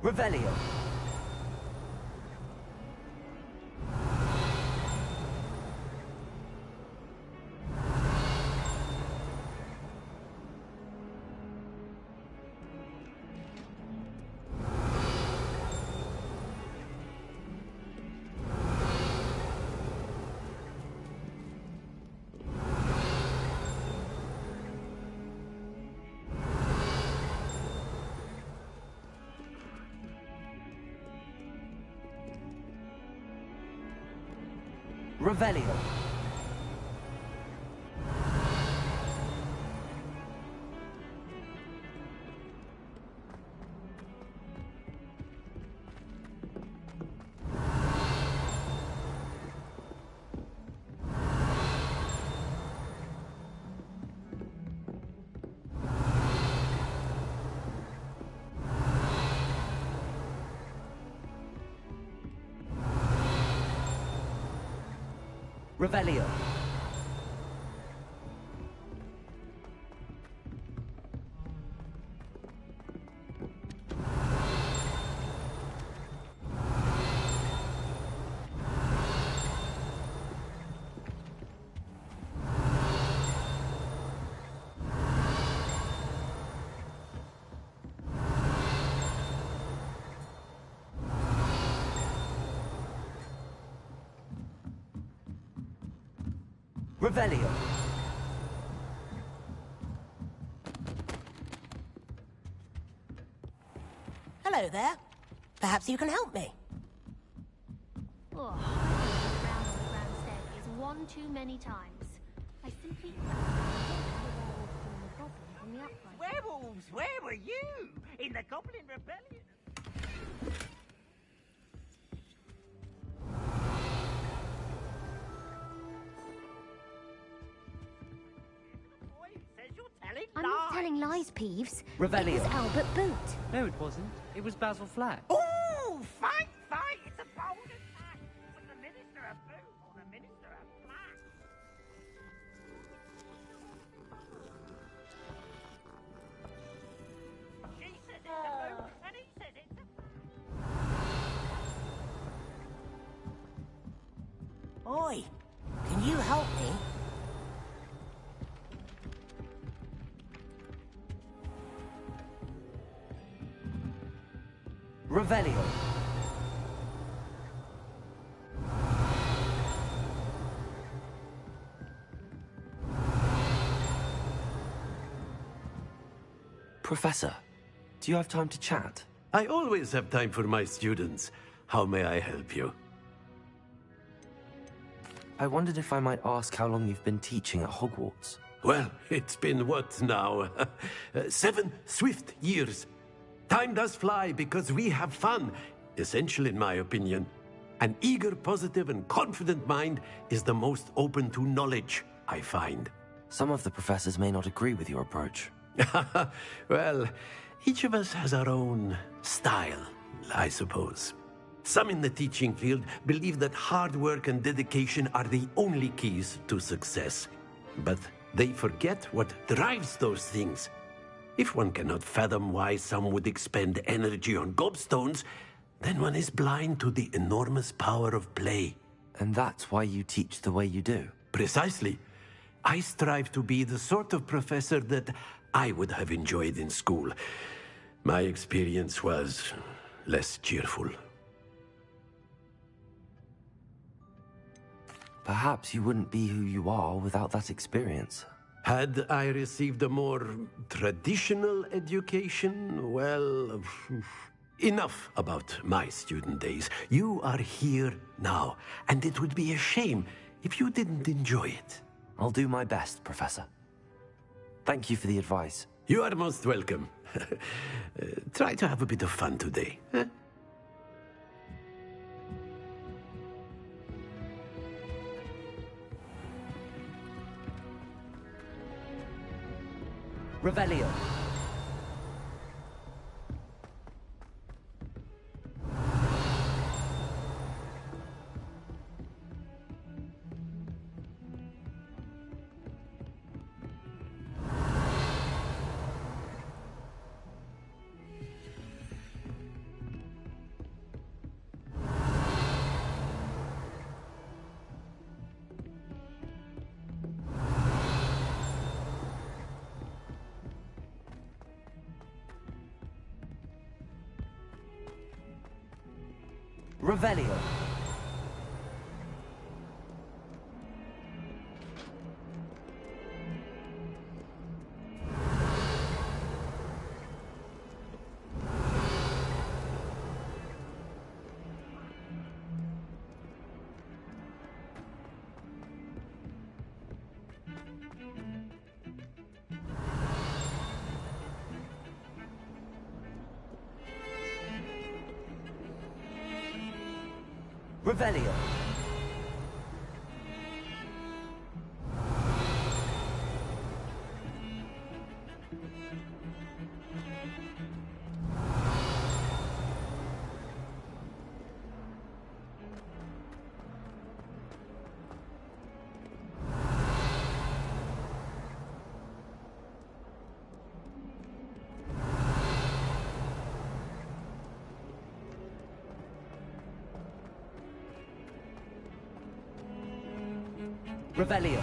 Revelio. Revelio. Revelio. Revelio. Hello there. Perhaps you can help me. Oh, I've been around on the grand staircase one too many times. I simply on the upright. Werewolves, where were you? In the Goblin Rebellion? I'm not telling lies, Peeves. Revelio. It was Albert Boot. No, it wasn't. It was Basil Flack. Oh, fight! It's a bold attack! But the Minister of Boot or the Minister of Black? She says it's a boot, and he says it's a... Oi, can you help me? Revelio. Professor, do you have time to chat? I always have time for my students. How may I help you? I wondered if I might ask how long you've been teaching at Hogwarts. Well, it's been what now? 7 swift years. Time does fly because we have fun. Essential in my opinion. An eager, positive, and confident mind is the most open to knowledge, I find. Some of the professors may not agree with your approach. Well, each of us has our own style, I suppose. Some in the teaching field believe that hard work and dedication are the only keys to success. But they forget what drives those things. If one cannot fathom why some would expend energy on gobstones, then one is blind to the enormous power of play. And that's why you teach the way you do? Precisely. I strive to be the sort of professor that I would have enjoyed in school. My experience was less cheerful. Perhaps you wouldn't be who you are without that experience. Had I received a more traditional education, well, enough about my student days. You are here now, and it would be a shame if you didn't enjoy it. I'll do my best, Professor. Thank you for the advice. You are most welcome. Try to have a bit of fun today. Huh? Revelio. Revelio. Revelio. Revelio.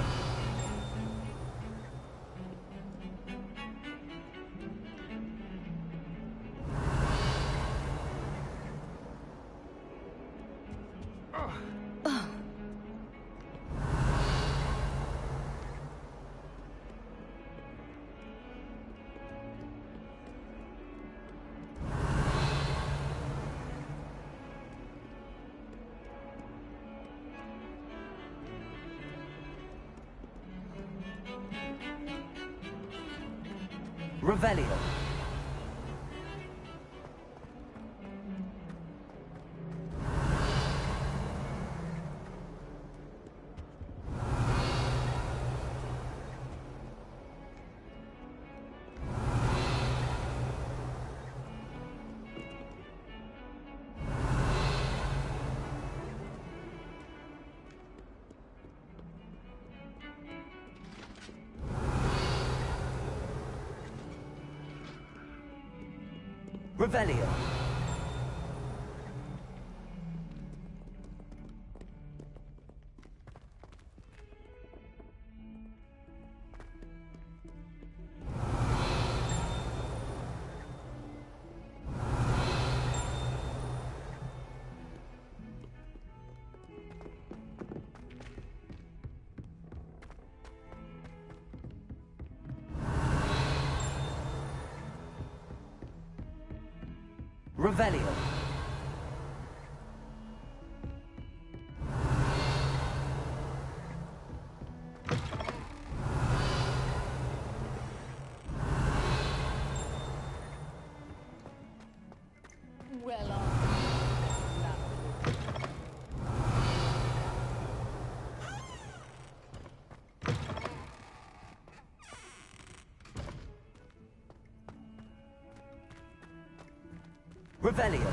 Revelio. Revelio. Revelio. Revelio.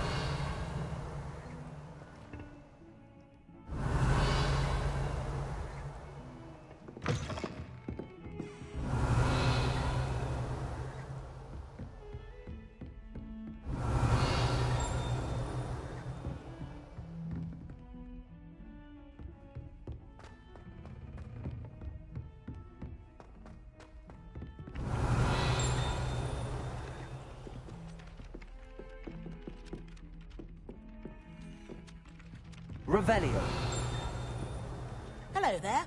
Revelio. Hello there.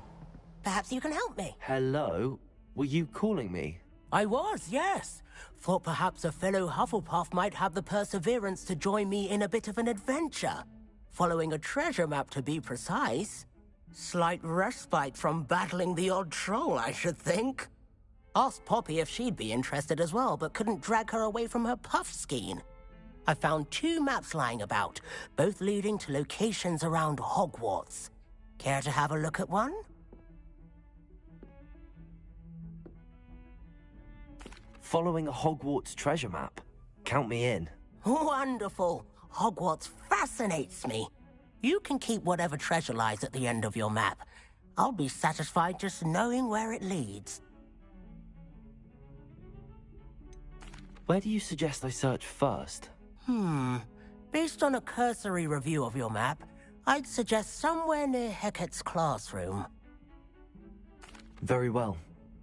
Perhaps you can help me. Hello? Were you calling me? I was, yes. Thought perhaps a fellow Hufflepuff might have the perseverance to join me in a bit of an adventure. Following a treasure map, to be precise. Slight respite from battling the odd troll, I should think. Asked Poppy if she'd be interested as well, but couldn't drag her away from her puff-skein. I found 2 maps lying about, both leading to locations around Hogwarts. Care to have a look at one? Following a Hogwarts treasure map. Count me in. Wonderful. Hogwarts fascinates me. You can keep whatever treasure lies at the end of your map. I'll be satisfied just knowing where it leads. Where do you suggest I search first? Based on a cursory review of your map, I'd suggest somewhere near Hecat's classroom. Very well.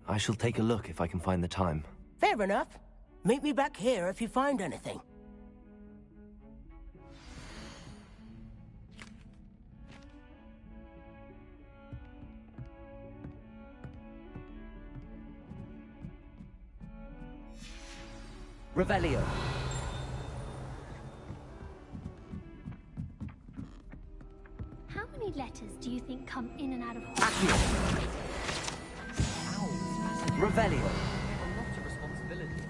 I shall take a look if I can find the time. Fair enough. Meet me back here if you find anything. Revelio. How many letters do you think come in and out of Hogwarts? Revelio. A lot of responsibility.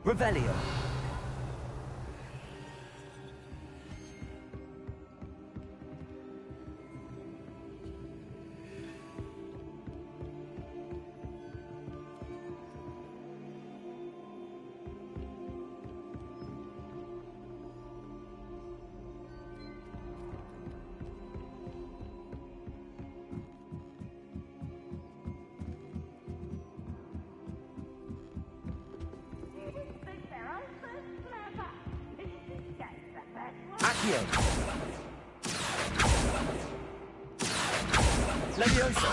Revelio. Accio. Leviosa.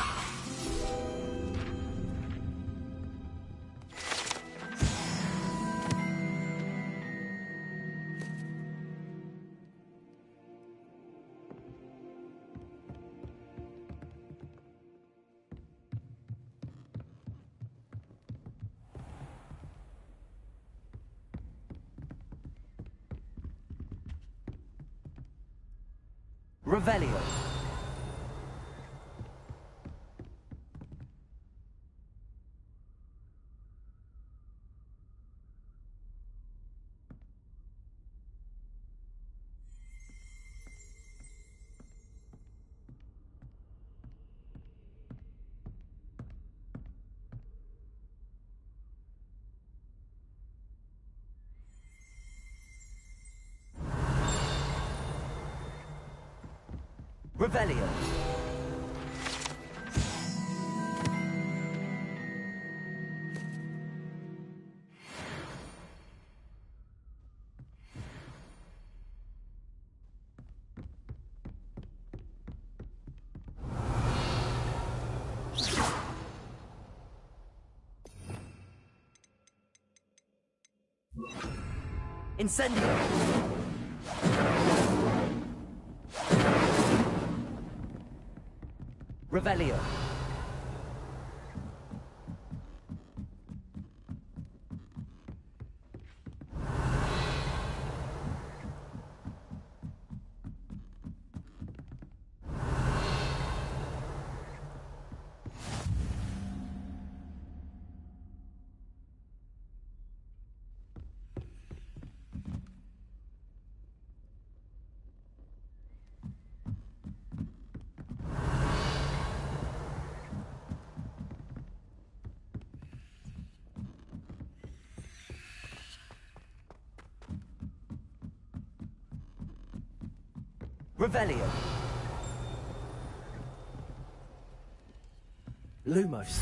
Revelio. Revelio. Incendio. Revelio. Revelio. Lumos.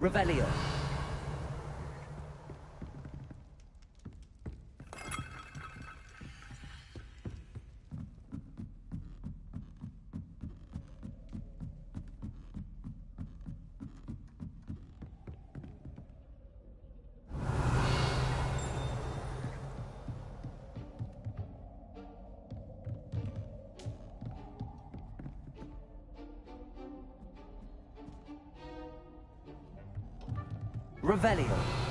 Revelio. Revelio.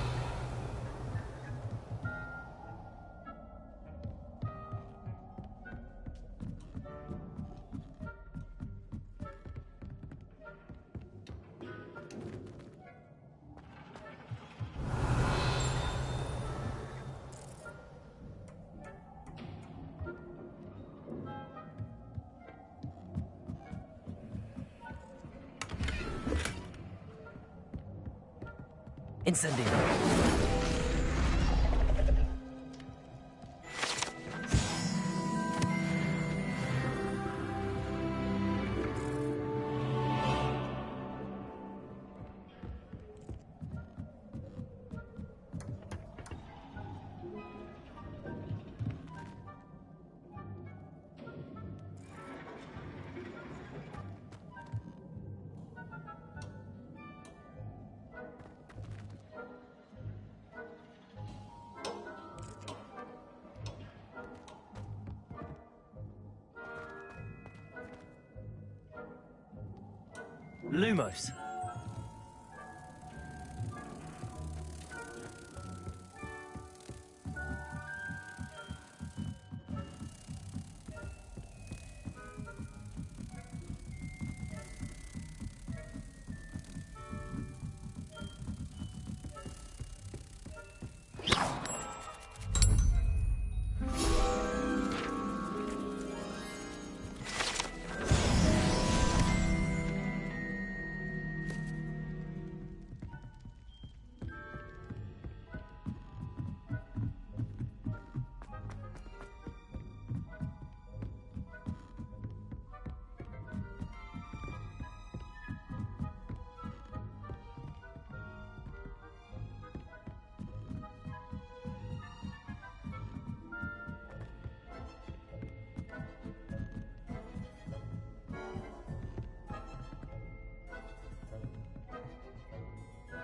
Incendio. Lumos.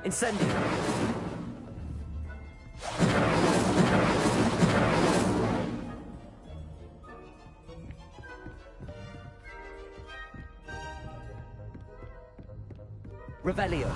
Incendio. Revelio.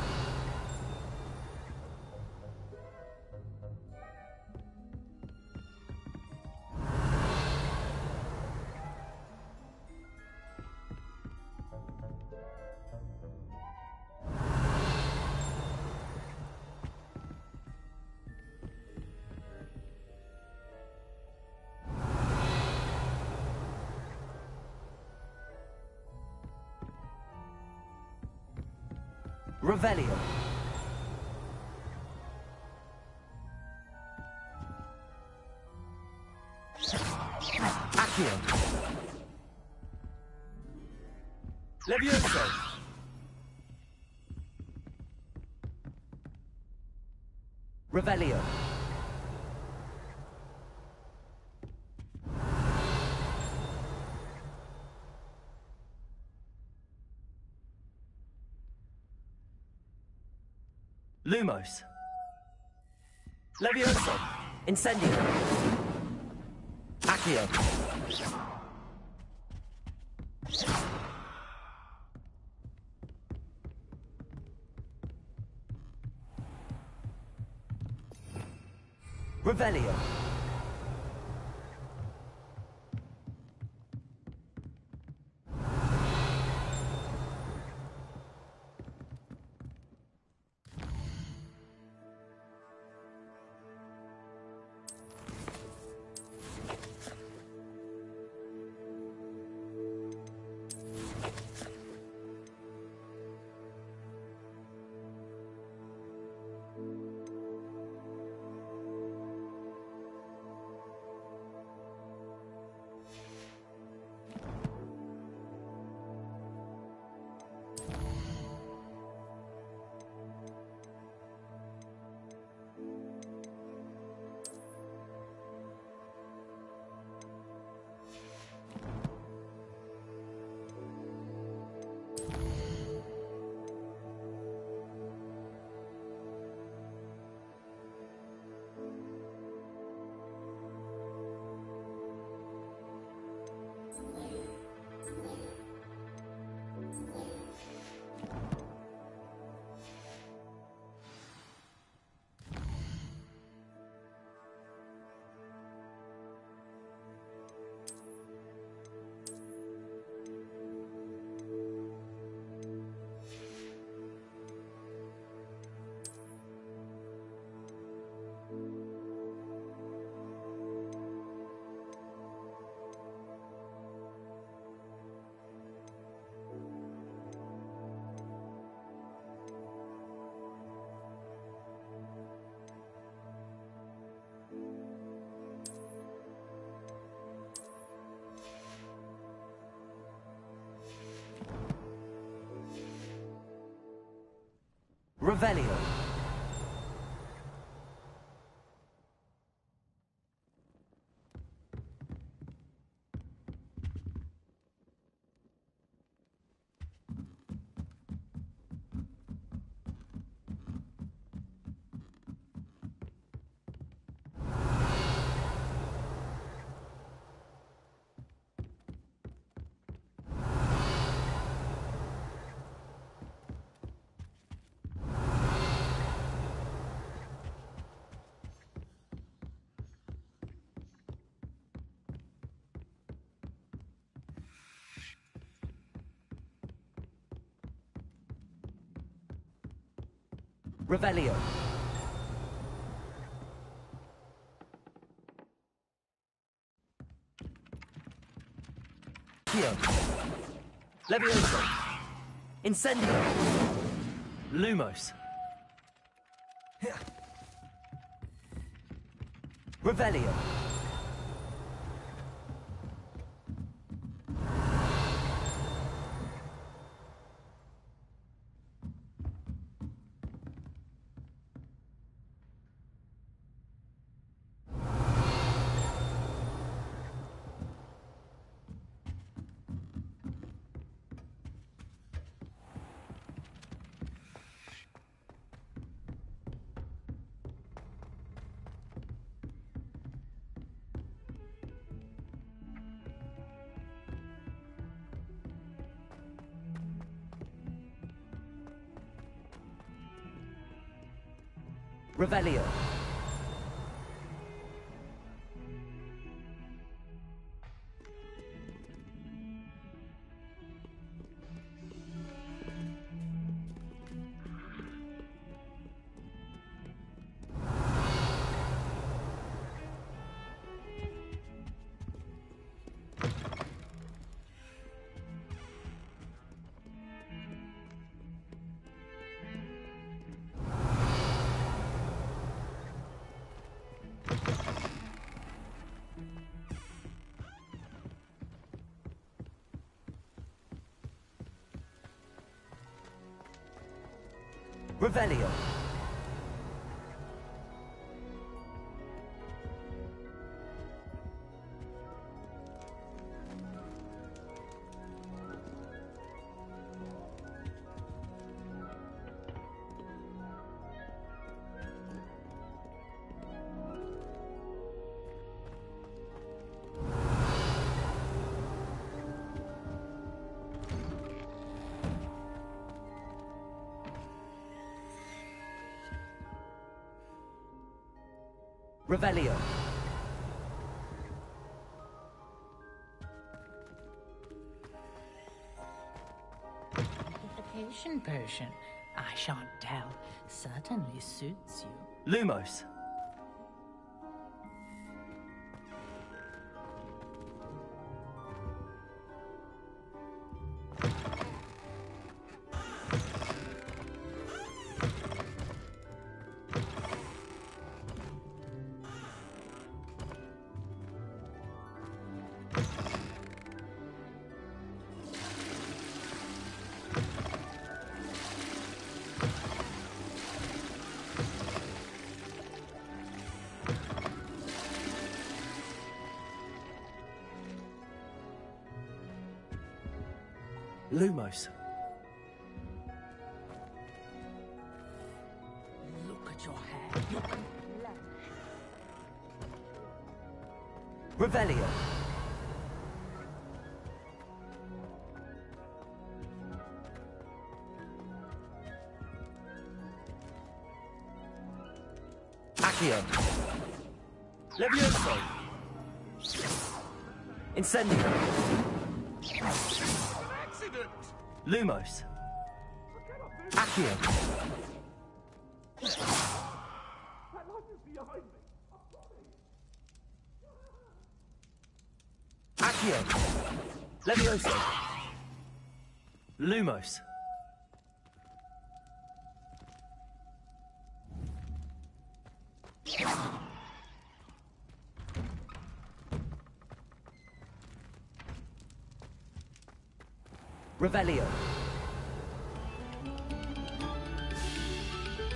Revelio. Accio. Levioso. Revelio. Lumos. Levioso. Incendio. Accio. Revelio. Revelio. Revelio. Accio. Levioso. Incendio. Lumos. Revelio. Revelio. Revelio. Revelio. Purification potion. I shan't tell. Certainly suits you. Lumos. Lumos. Look at your hair. Look at Revelio. Accio. Levioso. Incendio. Accident! Lumos. Accio. That light is behind me. Accio. Levioso. Lumos. Revelio.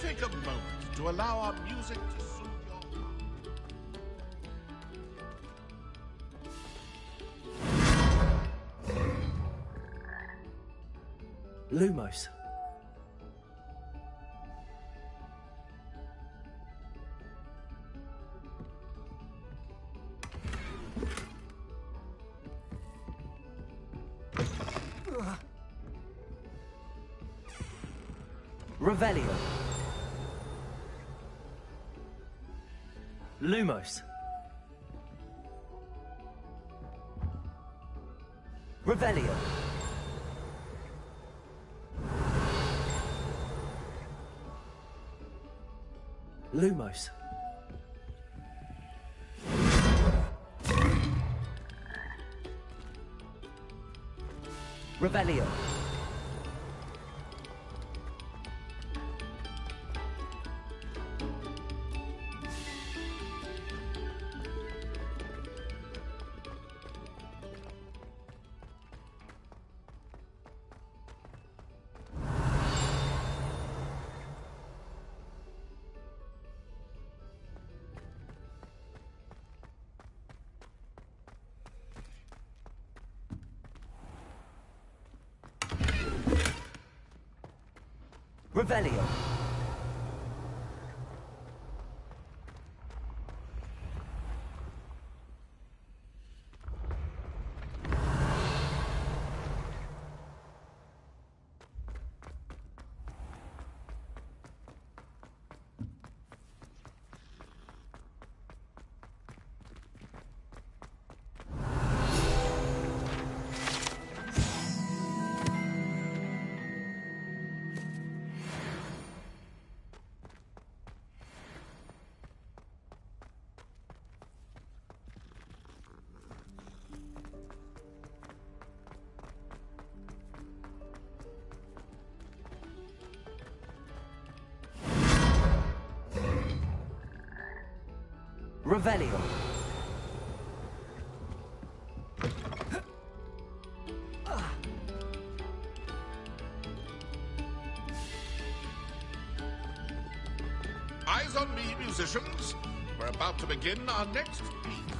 Take a moment to allow our music to soothe your Lumos. Revelio. Lumos. Revelio. Lumos. Revelio. Revelio. Revelio. Eyes on me, musicians. We're about to begin our next beat.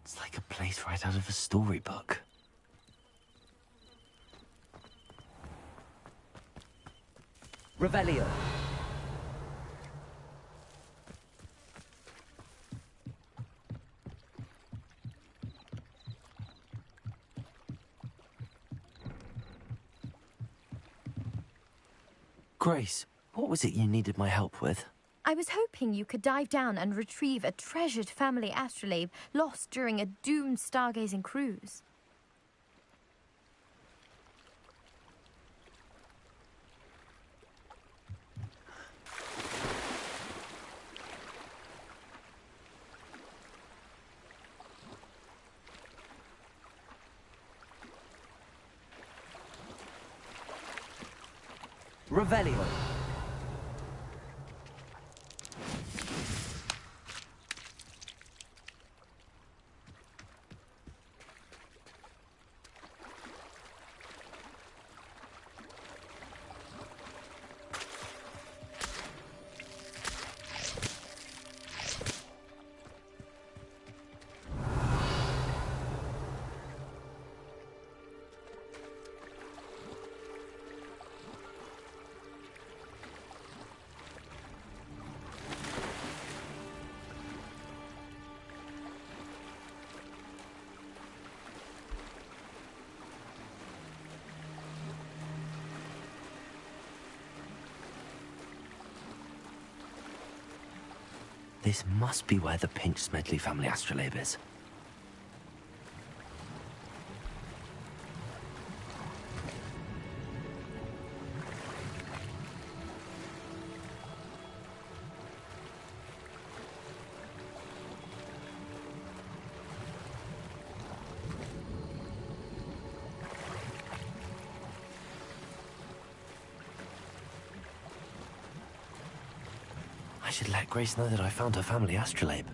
It's like a place right out of a storybook. Revelio. Grace, what was it you needed my help with? I was hoping you could dive down and retrieve a treasured family astrolabe lost during a doomed stargazing cruise. Revelio. This must be where the Pinch Smedley family astrolabe is. I should let Grace know that I found her family astrolabe.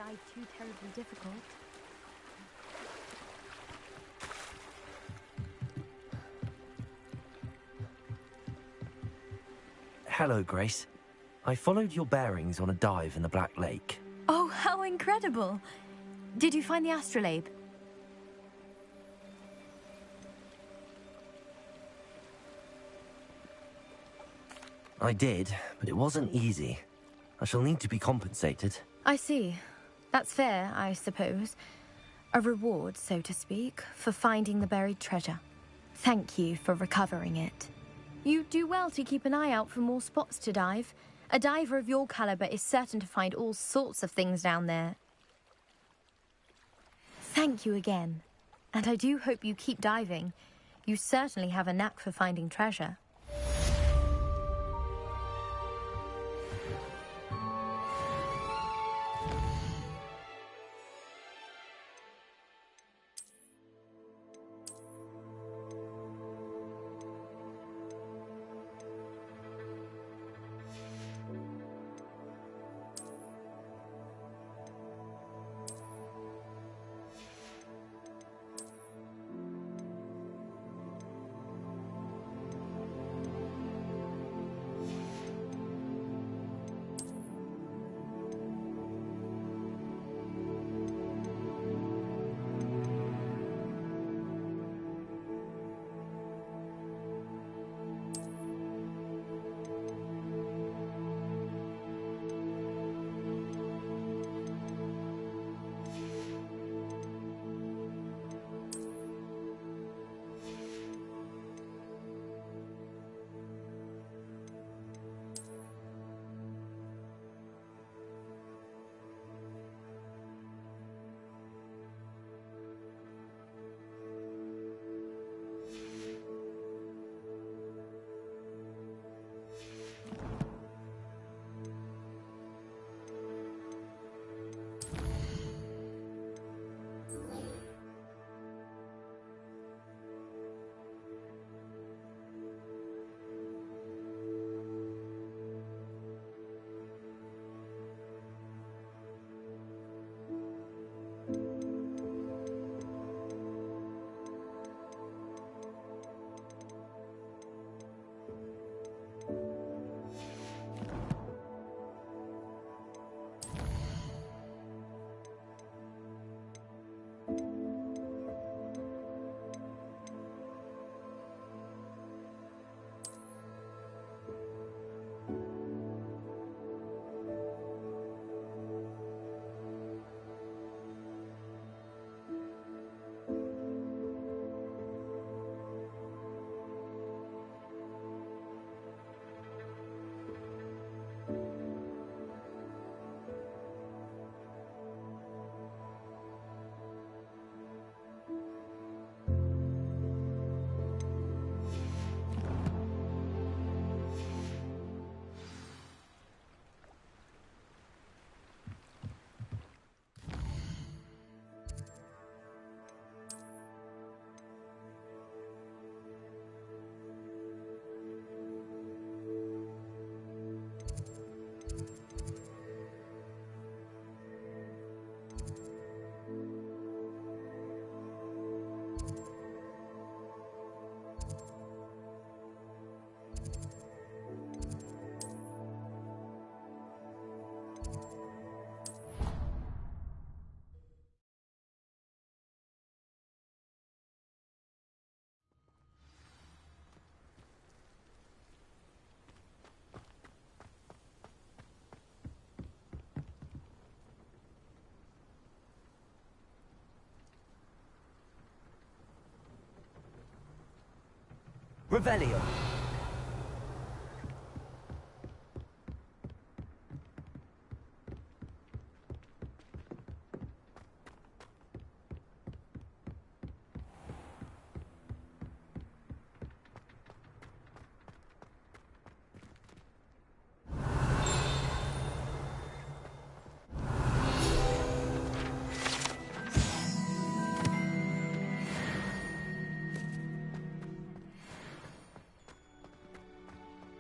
guide too terribly difficult. Hello, Grace. I followed your bearings on a dive in the Black Lake. Oh, how incredible! Did you find the astrolabe? I did, but it wasn't easy. I shall need to be compensated. I see. That's fair, I suppose. A reward, so to speak, for finding the buried treasure. Thank you for recovering it. You do well to keep an eye out for more spots to dive. A diver of your caliber is certain to find all sorts of things down there. Thank you again. And I do hope you keep diving. You certainly have a knack for finding treasure. Revelio.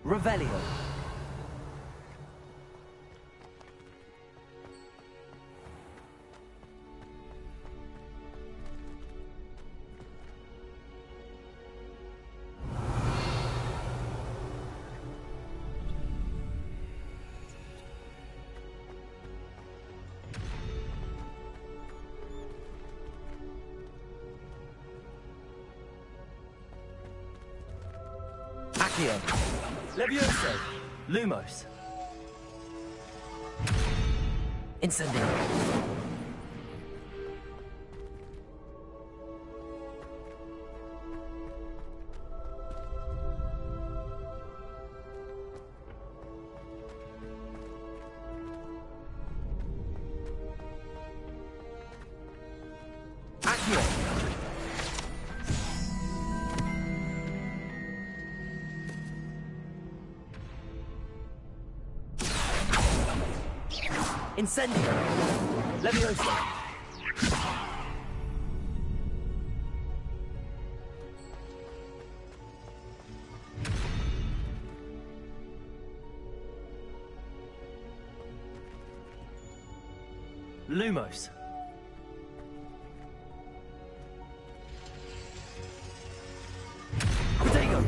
Revelio. Accio. Levioso. Lumos. Incendio. Accio. Incendio. Levioso. Lumos. Protego.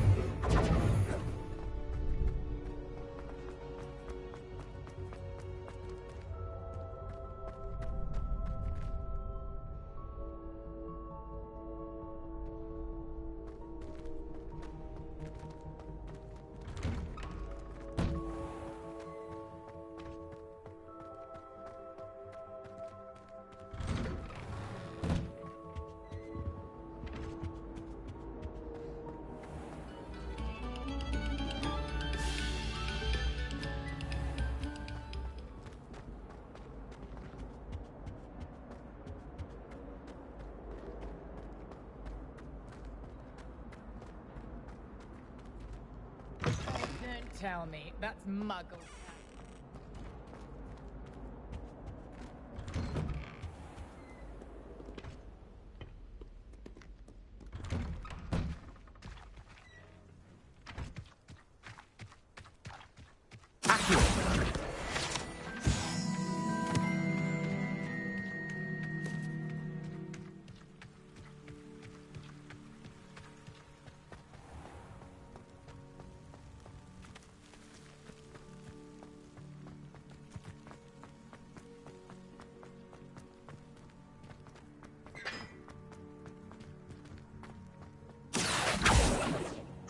Don't tell me. That's Muggle.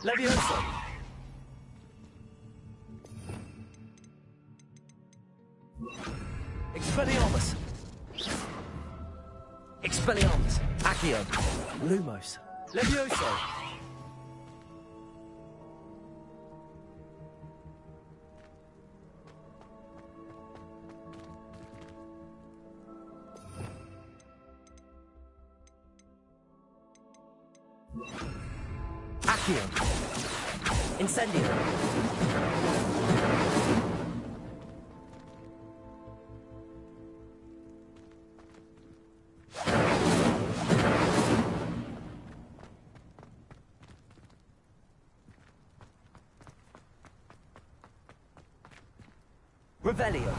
Levioso. Expelliarmus. Expelliarmus. Accio. Lumos. Levioso. Accio. Incendio. Revelio.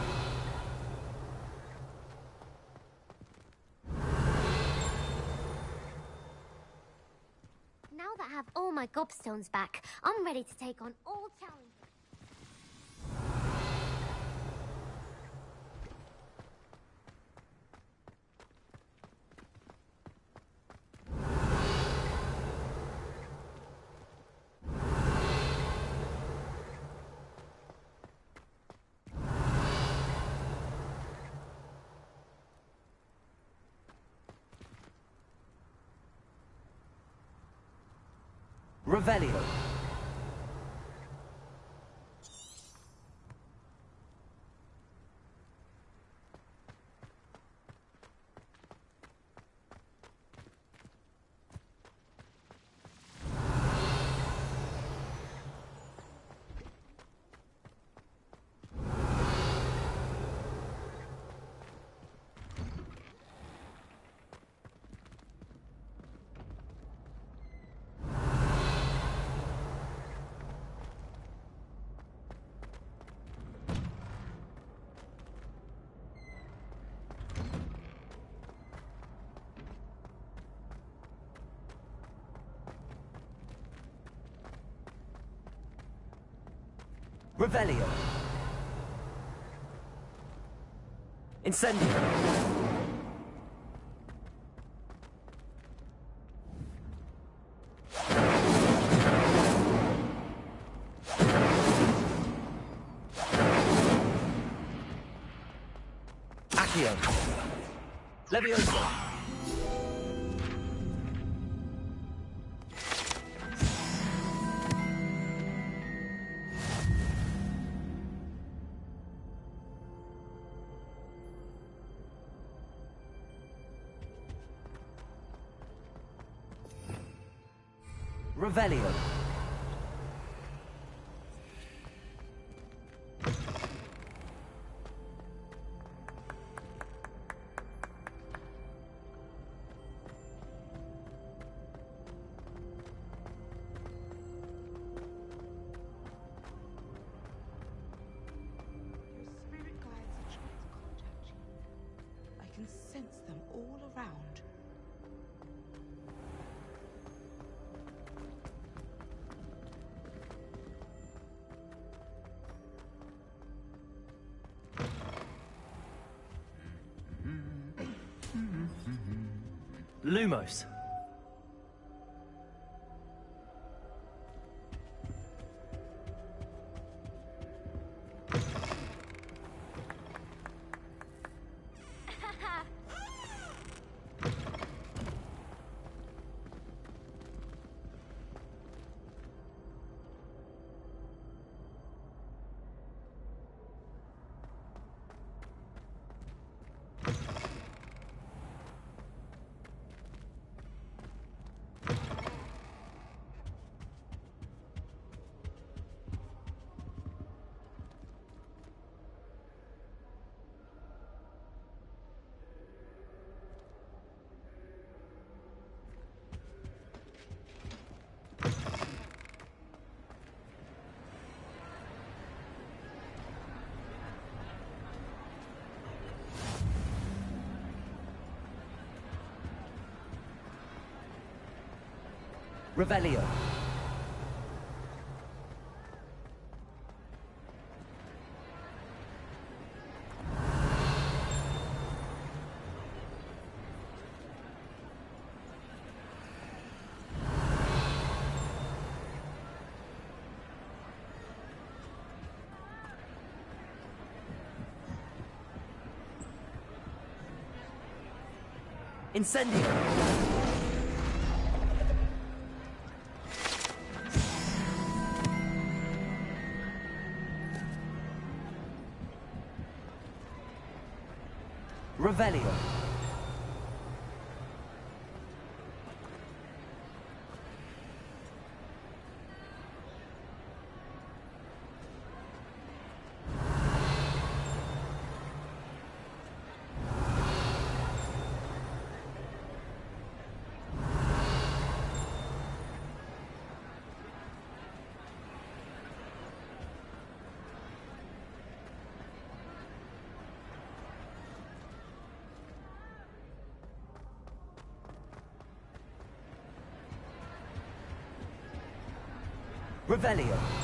Now that I have all my gobstones back, I'm ready to take on all challenges. Revelio. Revelio. Incendio. Accio. Levioso. Revelio. Sense them all around. Lumos. Revelio. Incendio. Revelio. Revelio.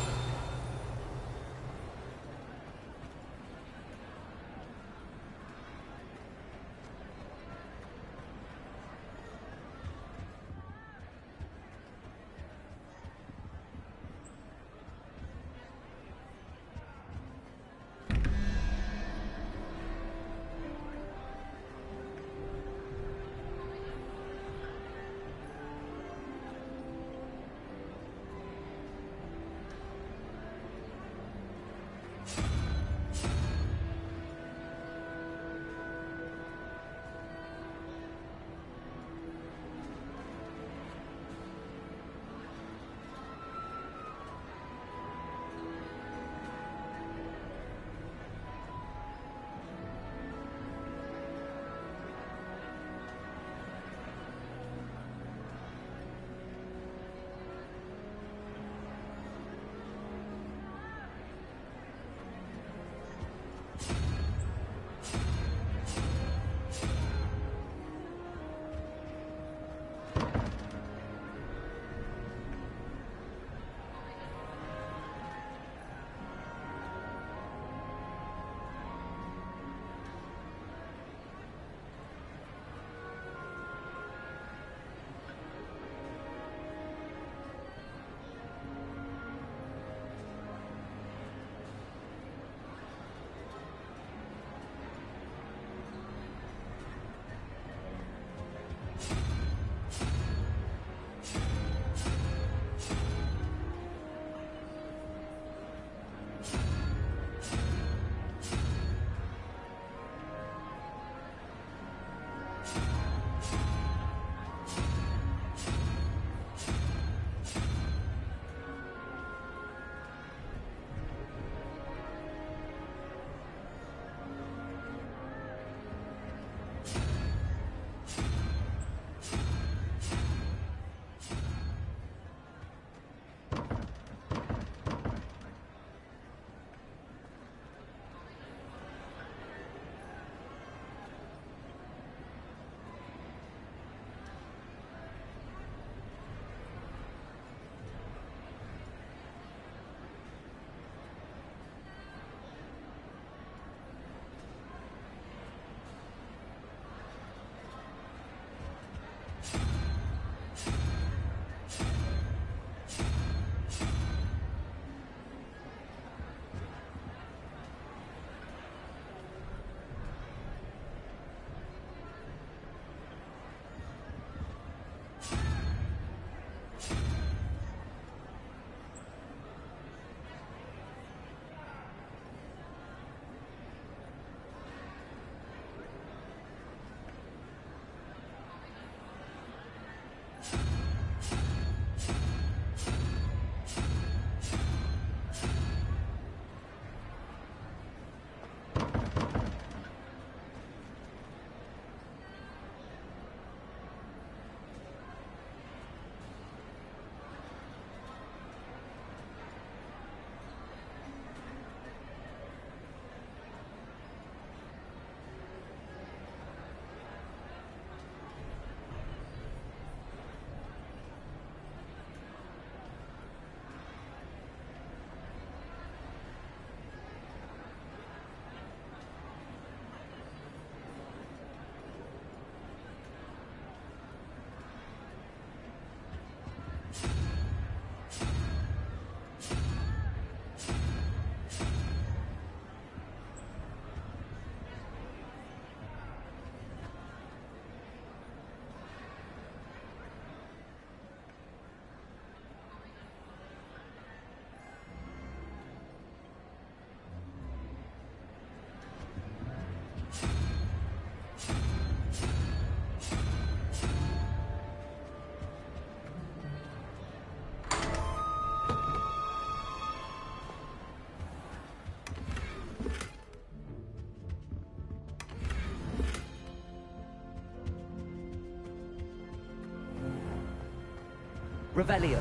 Revelio.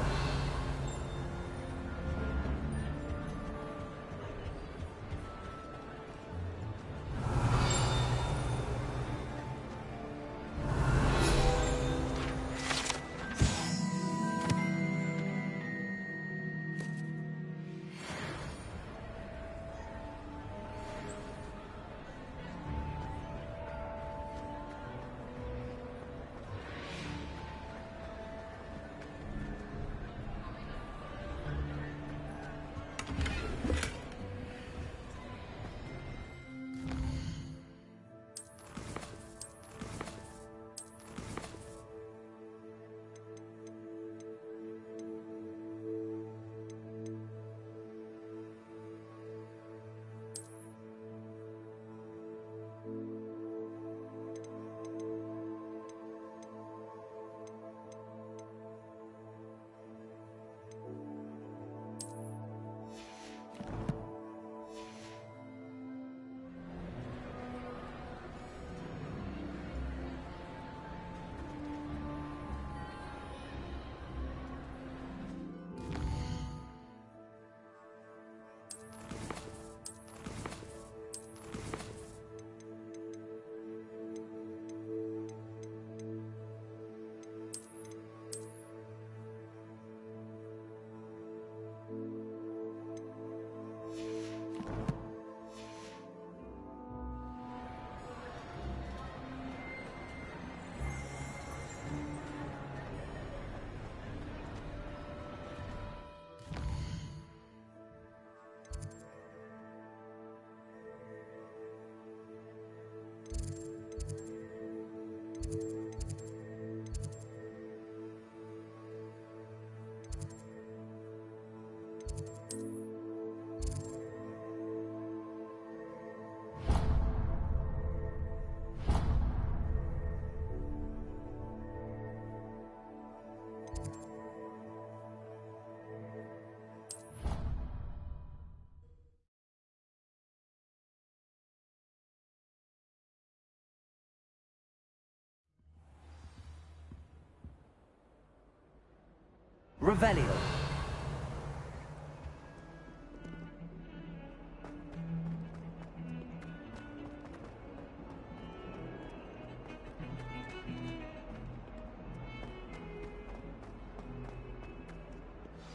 Revelio.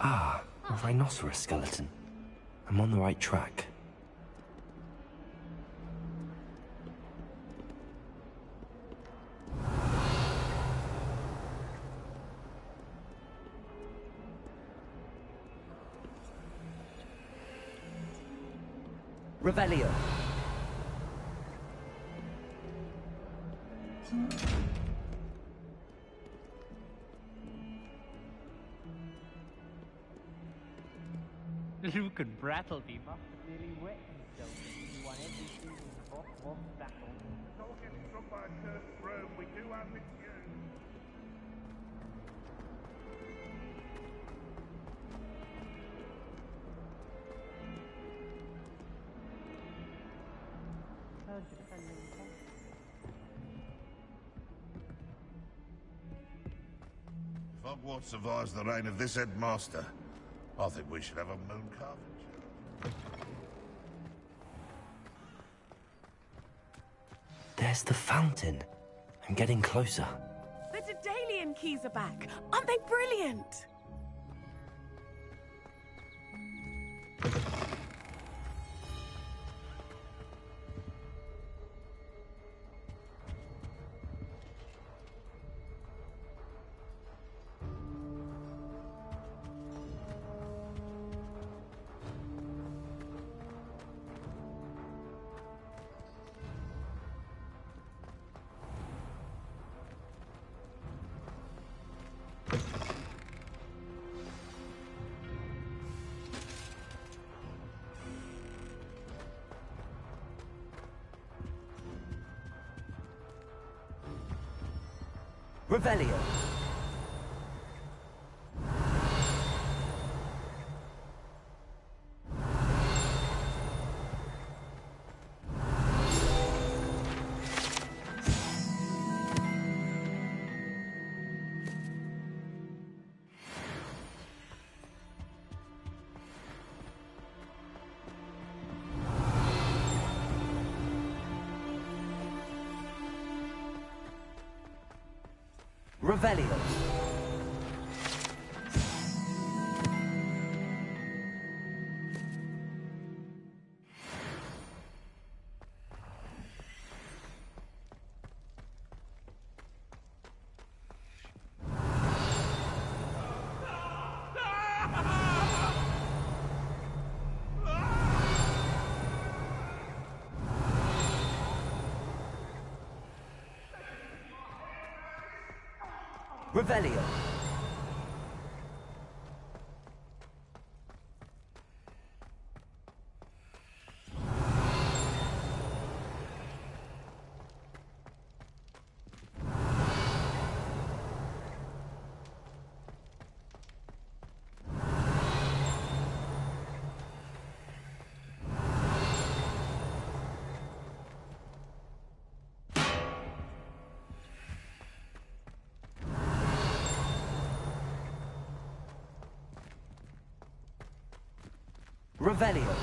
Ah, a rhinoceros skeleton. I'm on the right track. Revelio. Luke and Brattleby must have nearly wet themselves if you won every single boss battle. It's all getting struck by a cursed broom. We do have it due. If Hogwarts survives the reign of this headmaster, I think we should have a moon carving. There's the fountain. I'm getting closer. The Daedalian keys are back. Aren't they brilliant? Revelio. Revelio. Revelio. Revelio.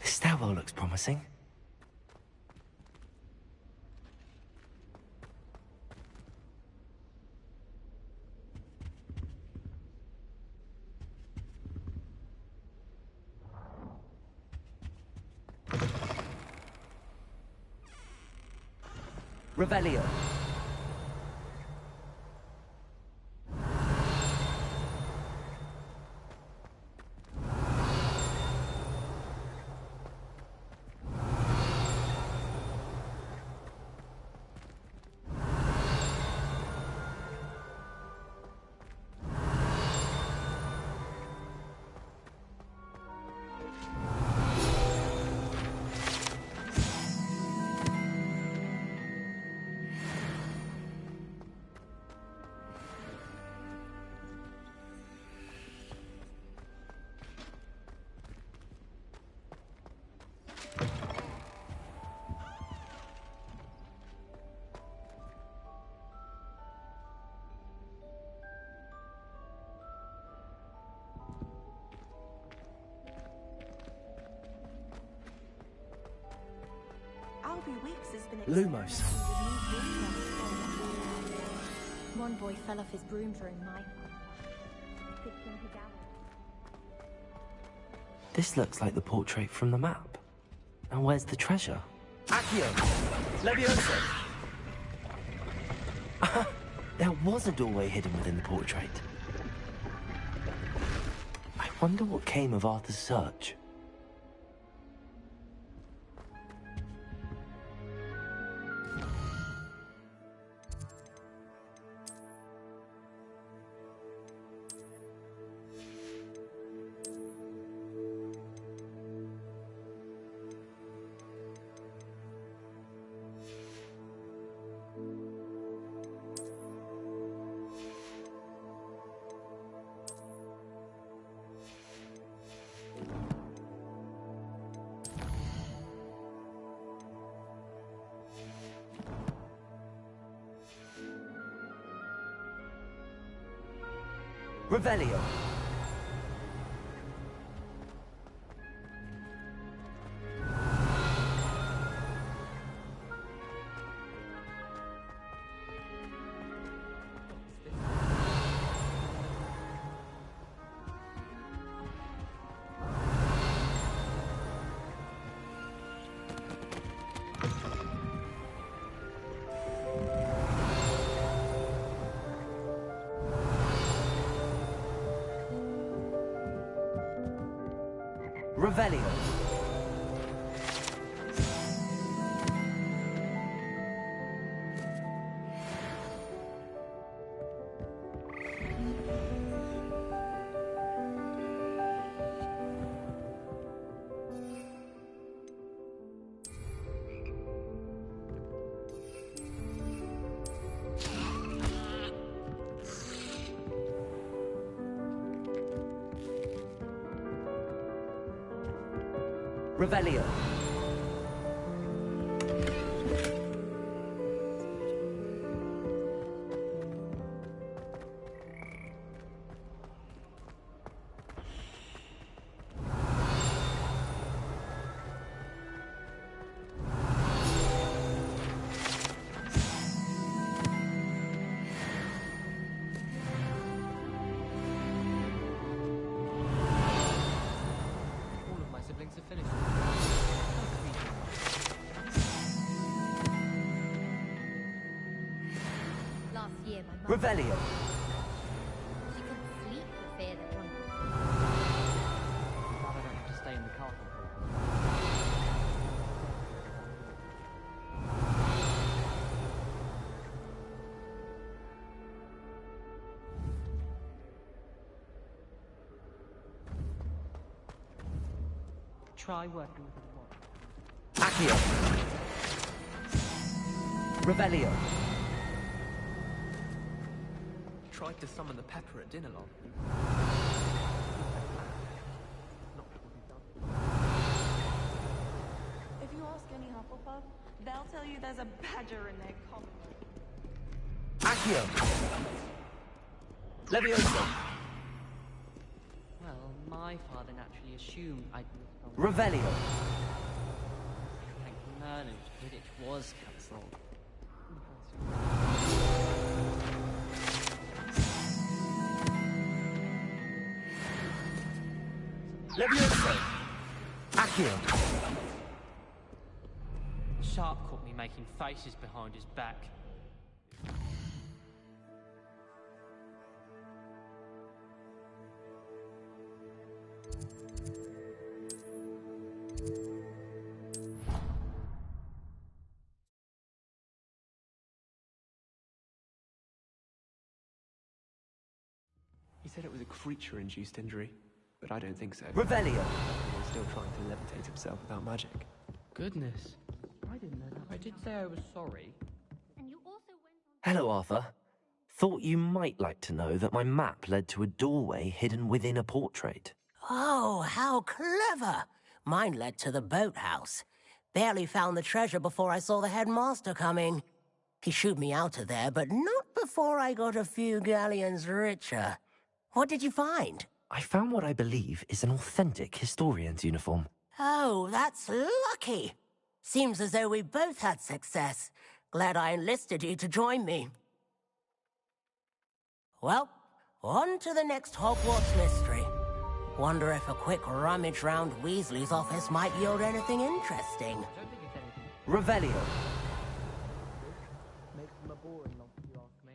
This stairwell looks promising. Revelio. Lumos. One boy fell off his broom during my This looks like the portrait from the map. And where's the treasure? Accio! Levioso! There was a doorway hidden within the portrait. I wonder what came of Arthur's search. Revelio. Revelio. Revelio. Revelio. She couldn't sleep for fear that one. Glad I don't have to stay in the castle. Try working with a watch. Accio. Revelio. Tried to summon the pepper at dinner long. If you ask any Hufflepuff, they'll tell you there's a badger in their common room. Accio. Levioso. Well, my father naturally assumed I'd moved on. Revelio. Thank Merlin, Quidditch was cancelled. Levioso. Accio. Sharp caught me making faces behind his back. He said it was a creature-induced injury, but I don't think so. Revelio. He was still trying to levitate himself without magic. Goodness. I didn't know that. I did say I was sorry. Hello, Arthur. Thought you might like to know that my map led to a doorway hidden within a portrait. Oh, how clever! Mine led to the boathouse. Barely found the treasure before I saw the headmaster coming. He shooed me out of there, but not before I got a few galleons richer. What did you find? I found what I believe is an authentic historian's uniform. Oh, that's lucky. Seems as though we both had success. Glad I enlisted you to join me. Well, on to the next Hogwarts mystery. Wonder if a quick rummage round Weasley's office might yield anything interesting. Revelio. Makes them a boring lot, if you ask me.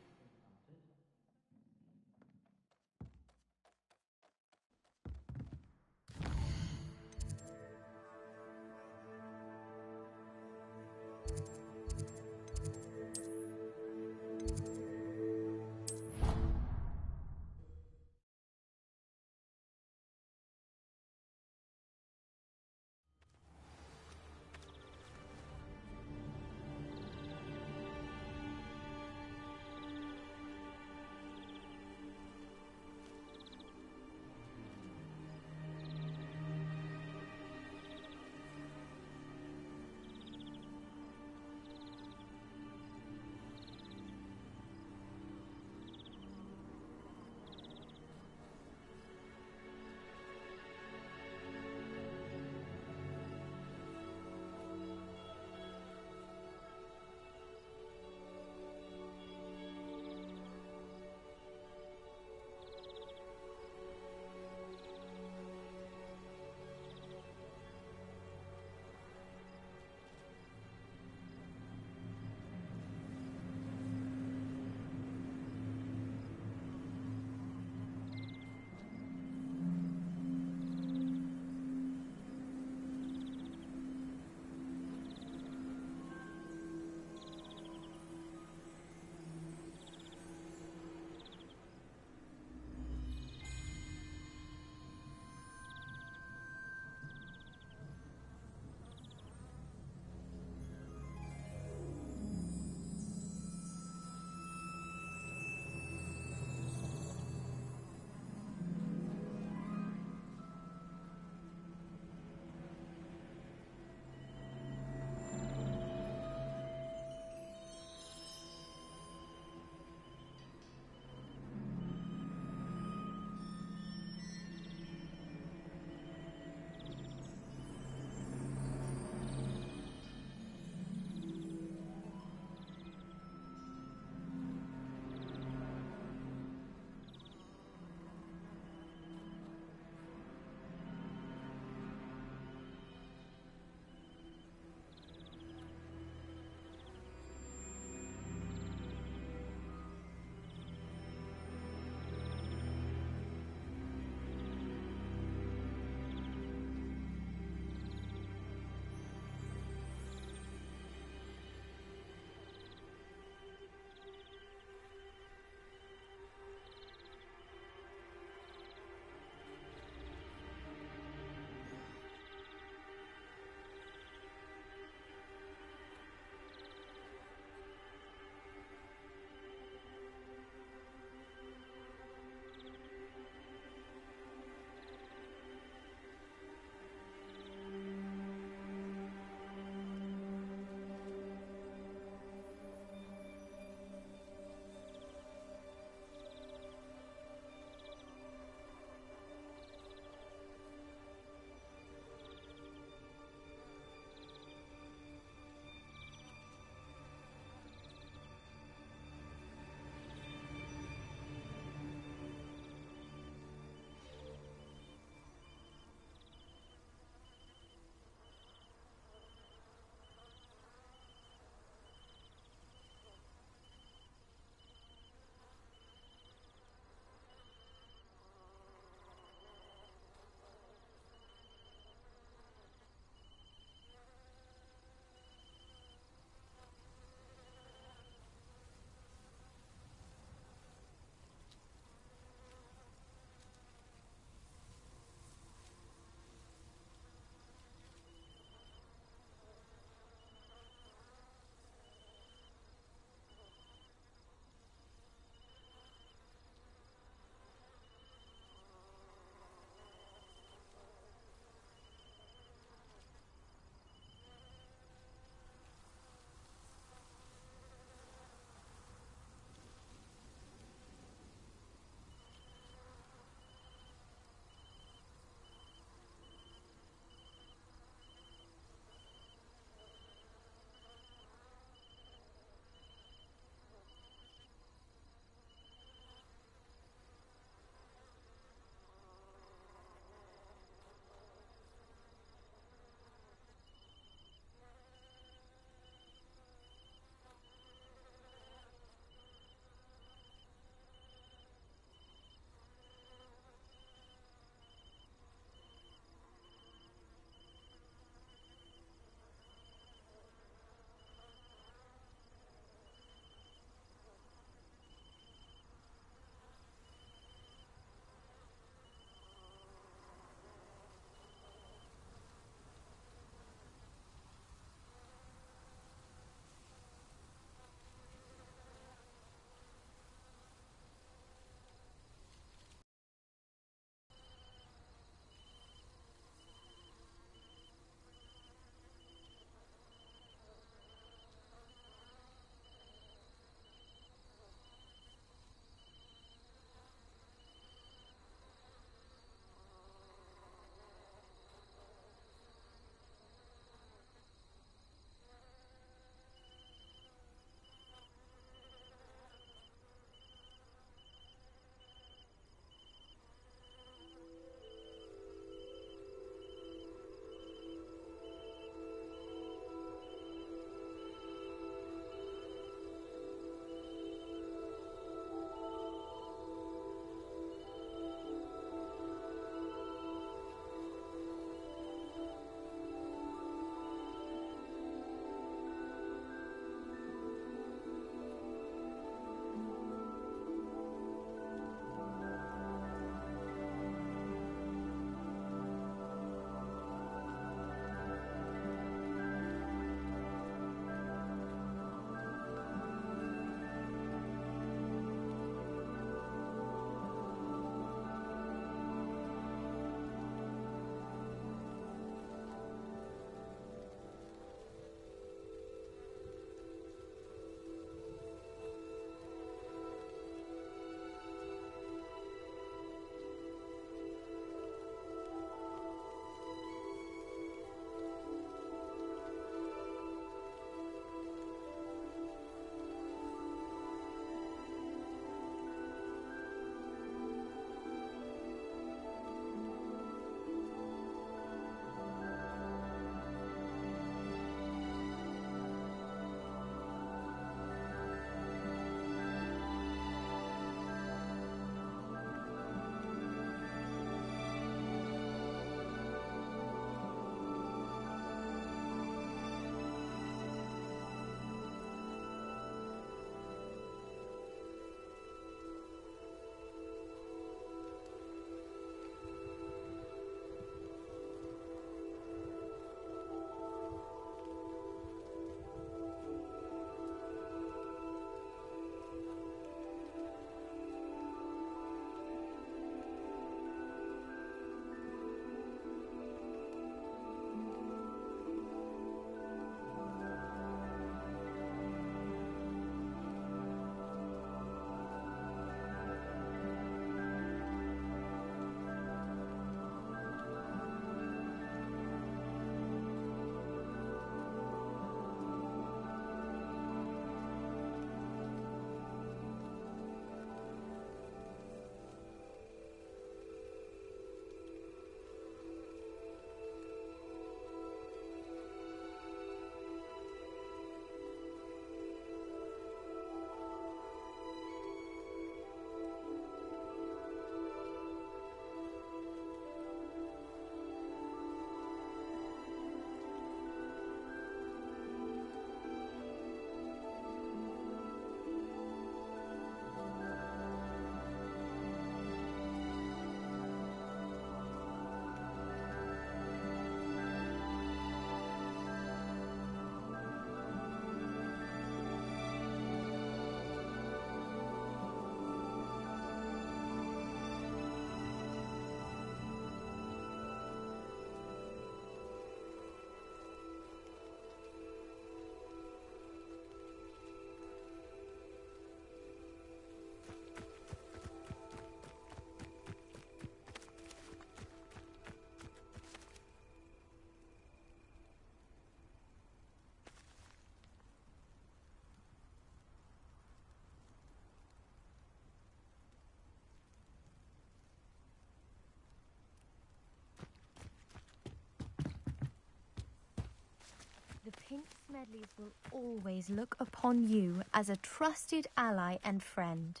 Prince Smedley's will always look upon you as a trusted ally and friend.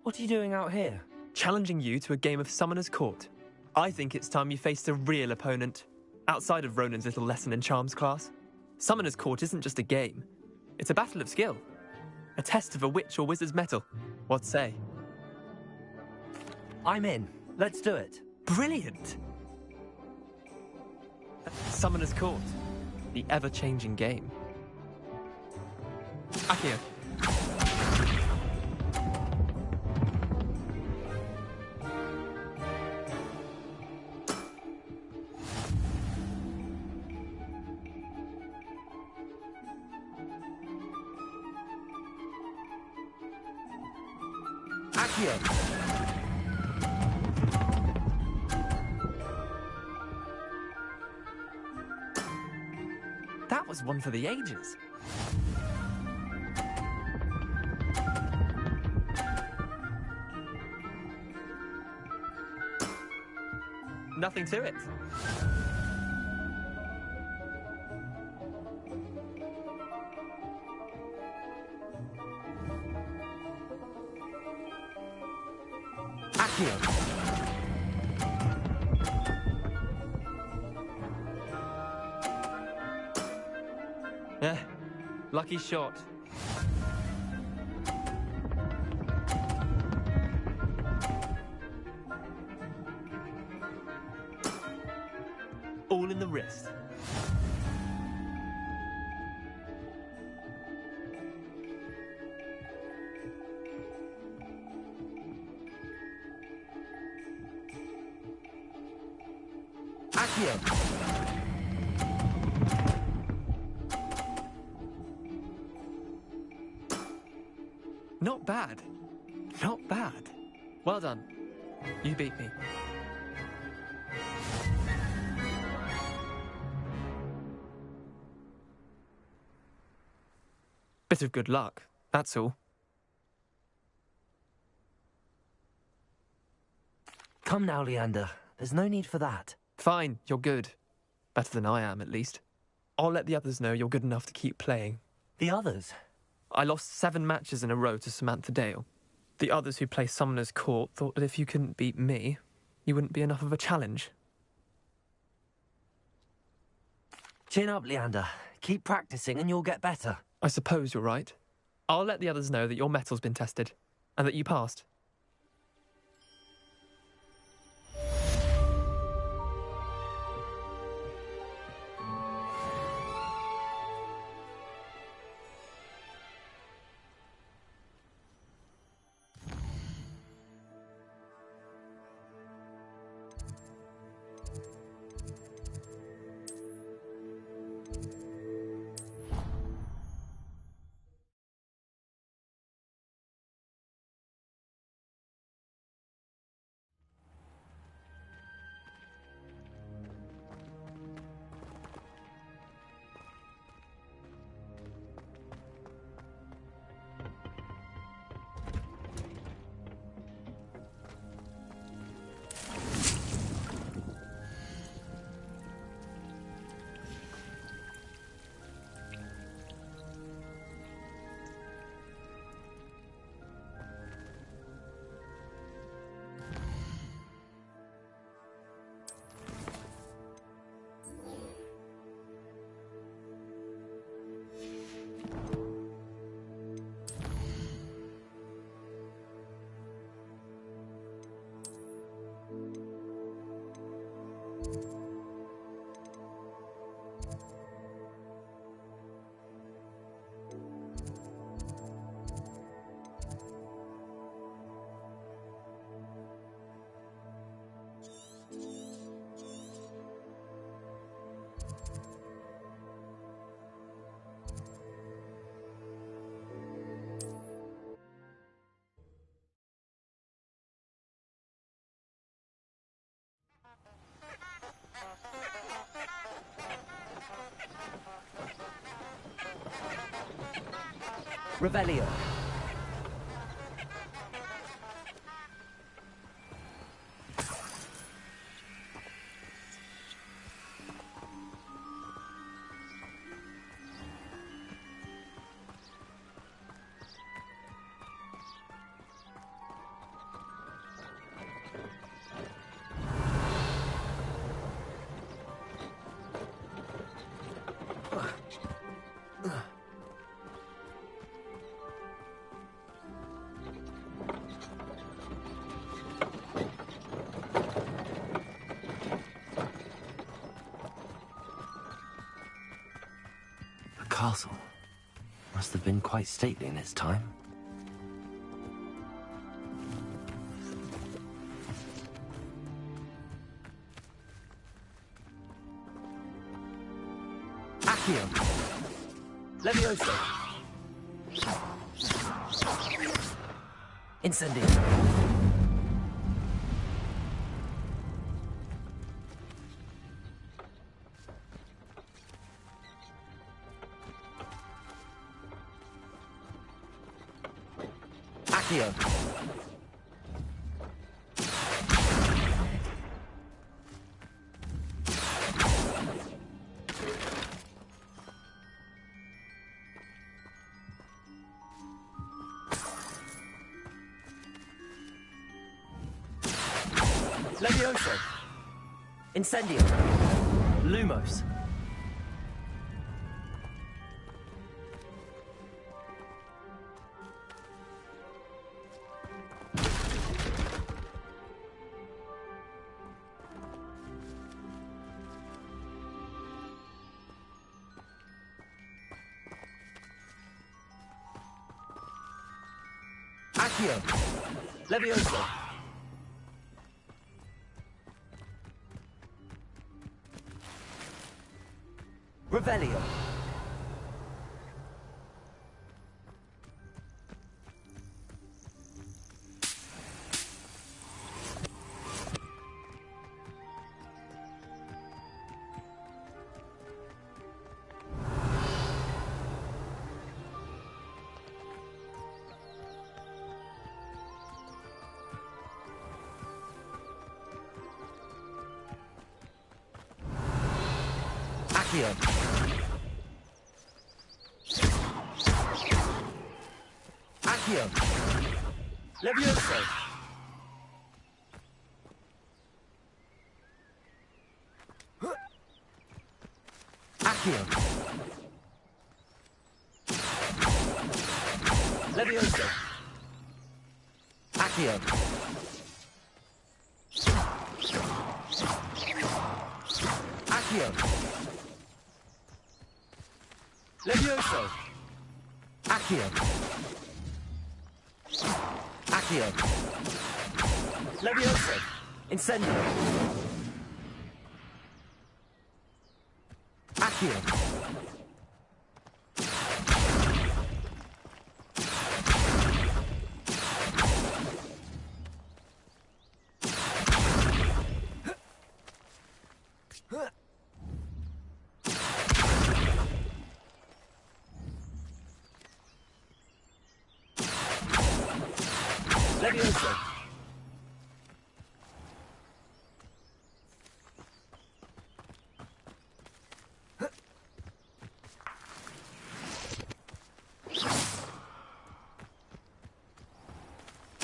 What are you doing out here? Challenging you to a game of Summoner's Court. I think it's time you faced a real opponent, outside of Ronan's little lesson in charms class. Summoner's Court isn't just a game. It's a battle of skill. A test of a witch or wizard's mettle. What say? I'm in. Let's do it. Brilliant! Summoner's Court. The ever-changing game. Accio. That was one for the ages. Nothing to it. Accio. Yeah, lucky shot. All in the wrist. Accio. Not bad. Not bad. Well done. You beat me. Bit of good luck, that's all. Come now, Leander. There's no need for that. Fine, you're good. Better than I am, at least. I'll let the others know you're good enough to keep playing. The others? I lost 7 matches in a row to Samantha Dale. The others who play Summoner's Court thought that if you couldn't beat me, you wouldn't be enough of a challenge. Chin up, Leander. Keep practicing and you'll get better. I suppose you're right. I'll let the others know that your metal's been tested, and that you passed. Revelio. castle. Must have been quite stately in its time. Accio. Levioso. Incendio. Accio. Levioso. Incendio. Lumos. Accio. Levioso. Revelio. Accio. Accio. Levioso. Accio. Levioso. Accio. Accio. Levioso. Accio. Accio. Levioso. Incendio. Accio. Levioso.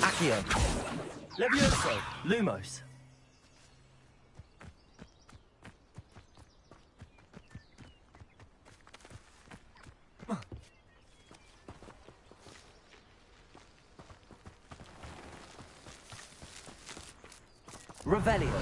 Accio. Levioso. Lumos. Revelio.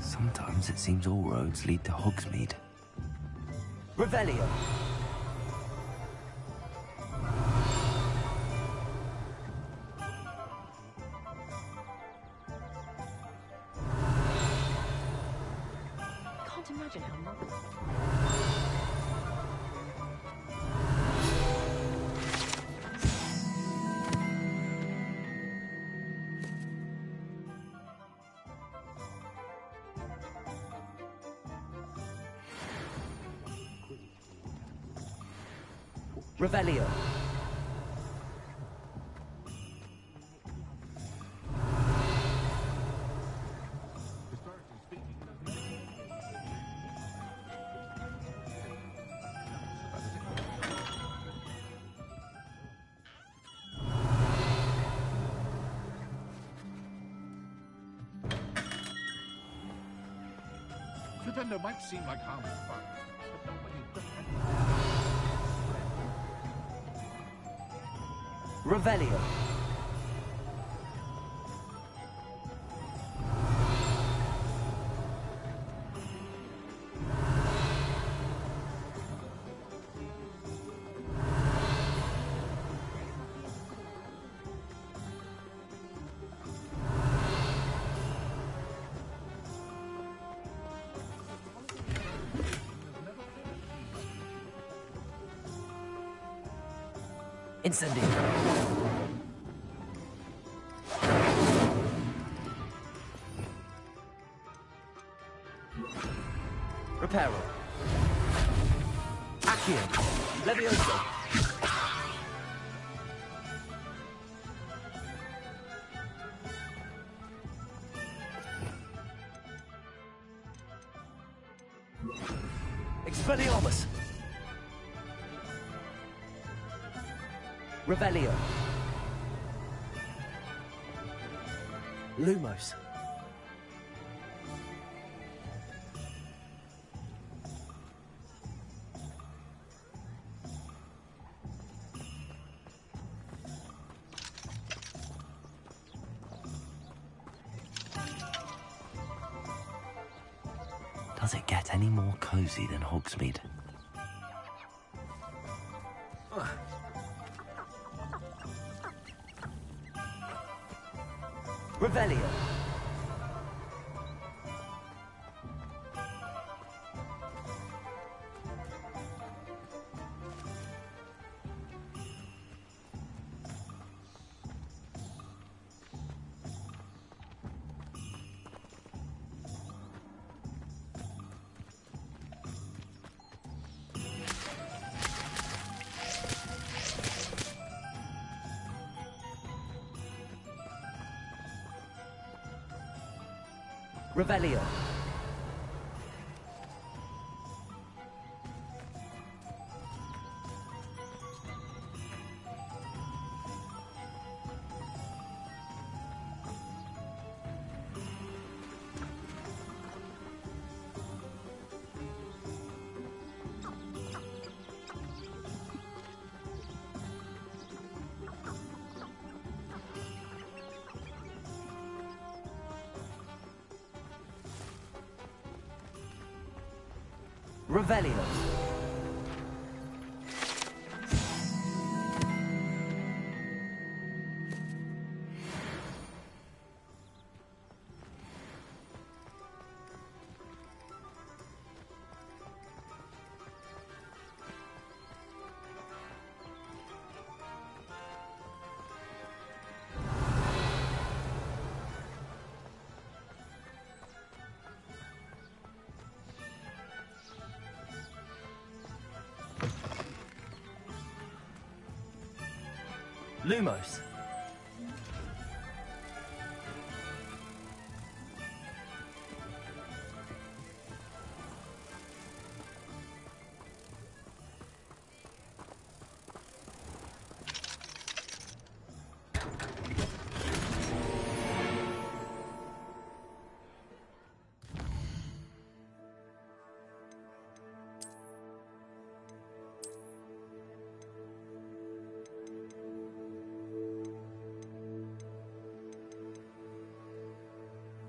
Sometimes it seems all roads lead to Hogsmeade. Revelio. Can't imagine how much. Revelio. Credendo might seem like harmless fun, but not when you've got Revelio. Incendio. Reparo. Accio. Levioso. Expelliarmus. Revelio. Lumos. Does it get any more cozy than Hogsmeade? Revelio. Revelio. Revelio. Lumos.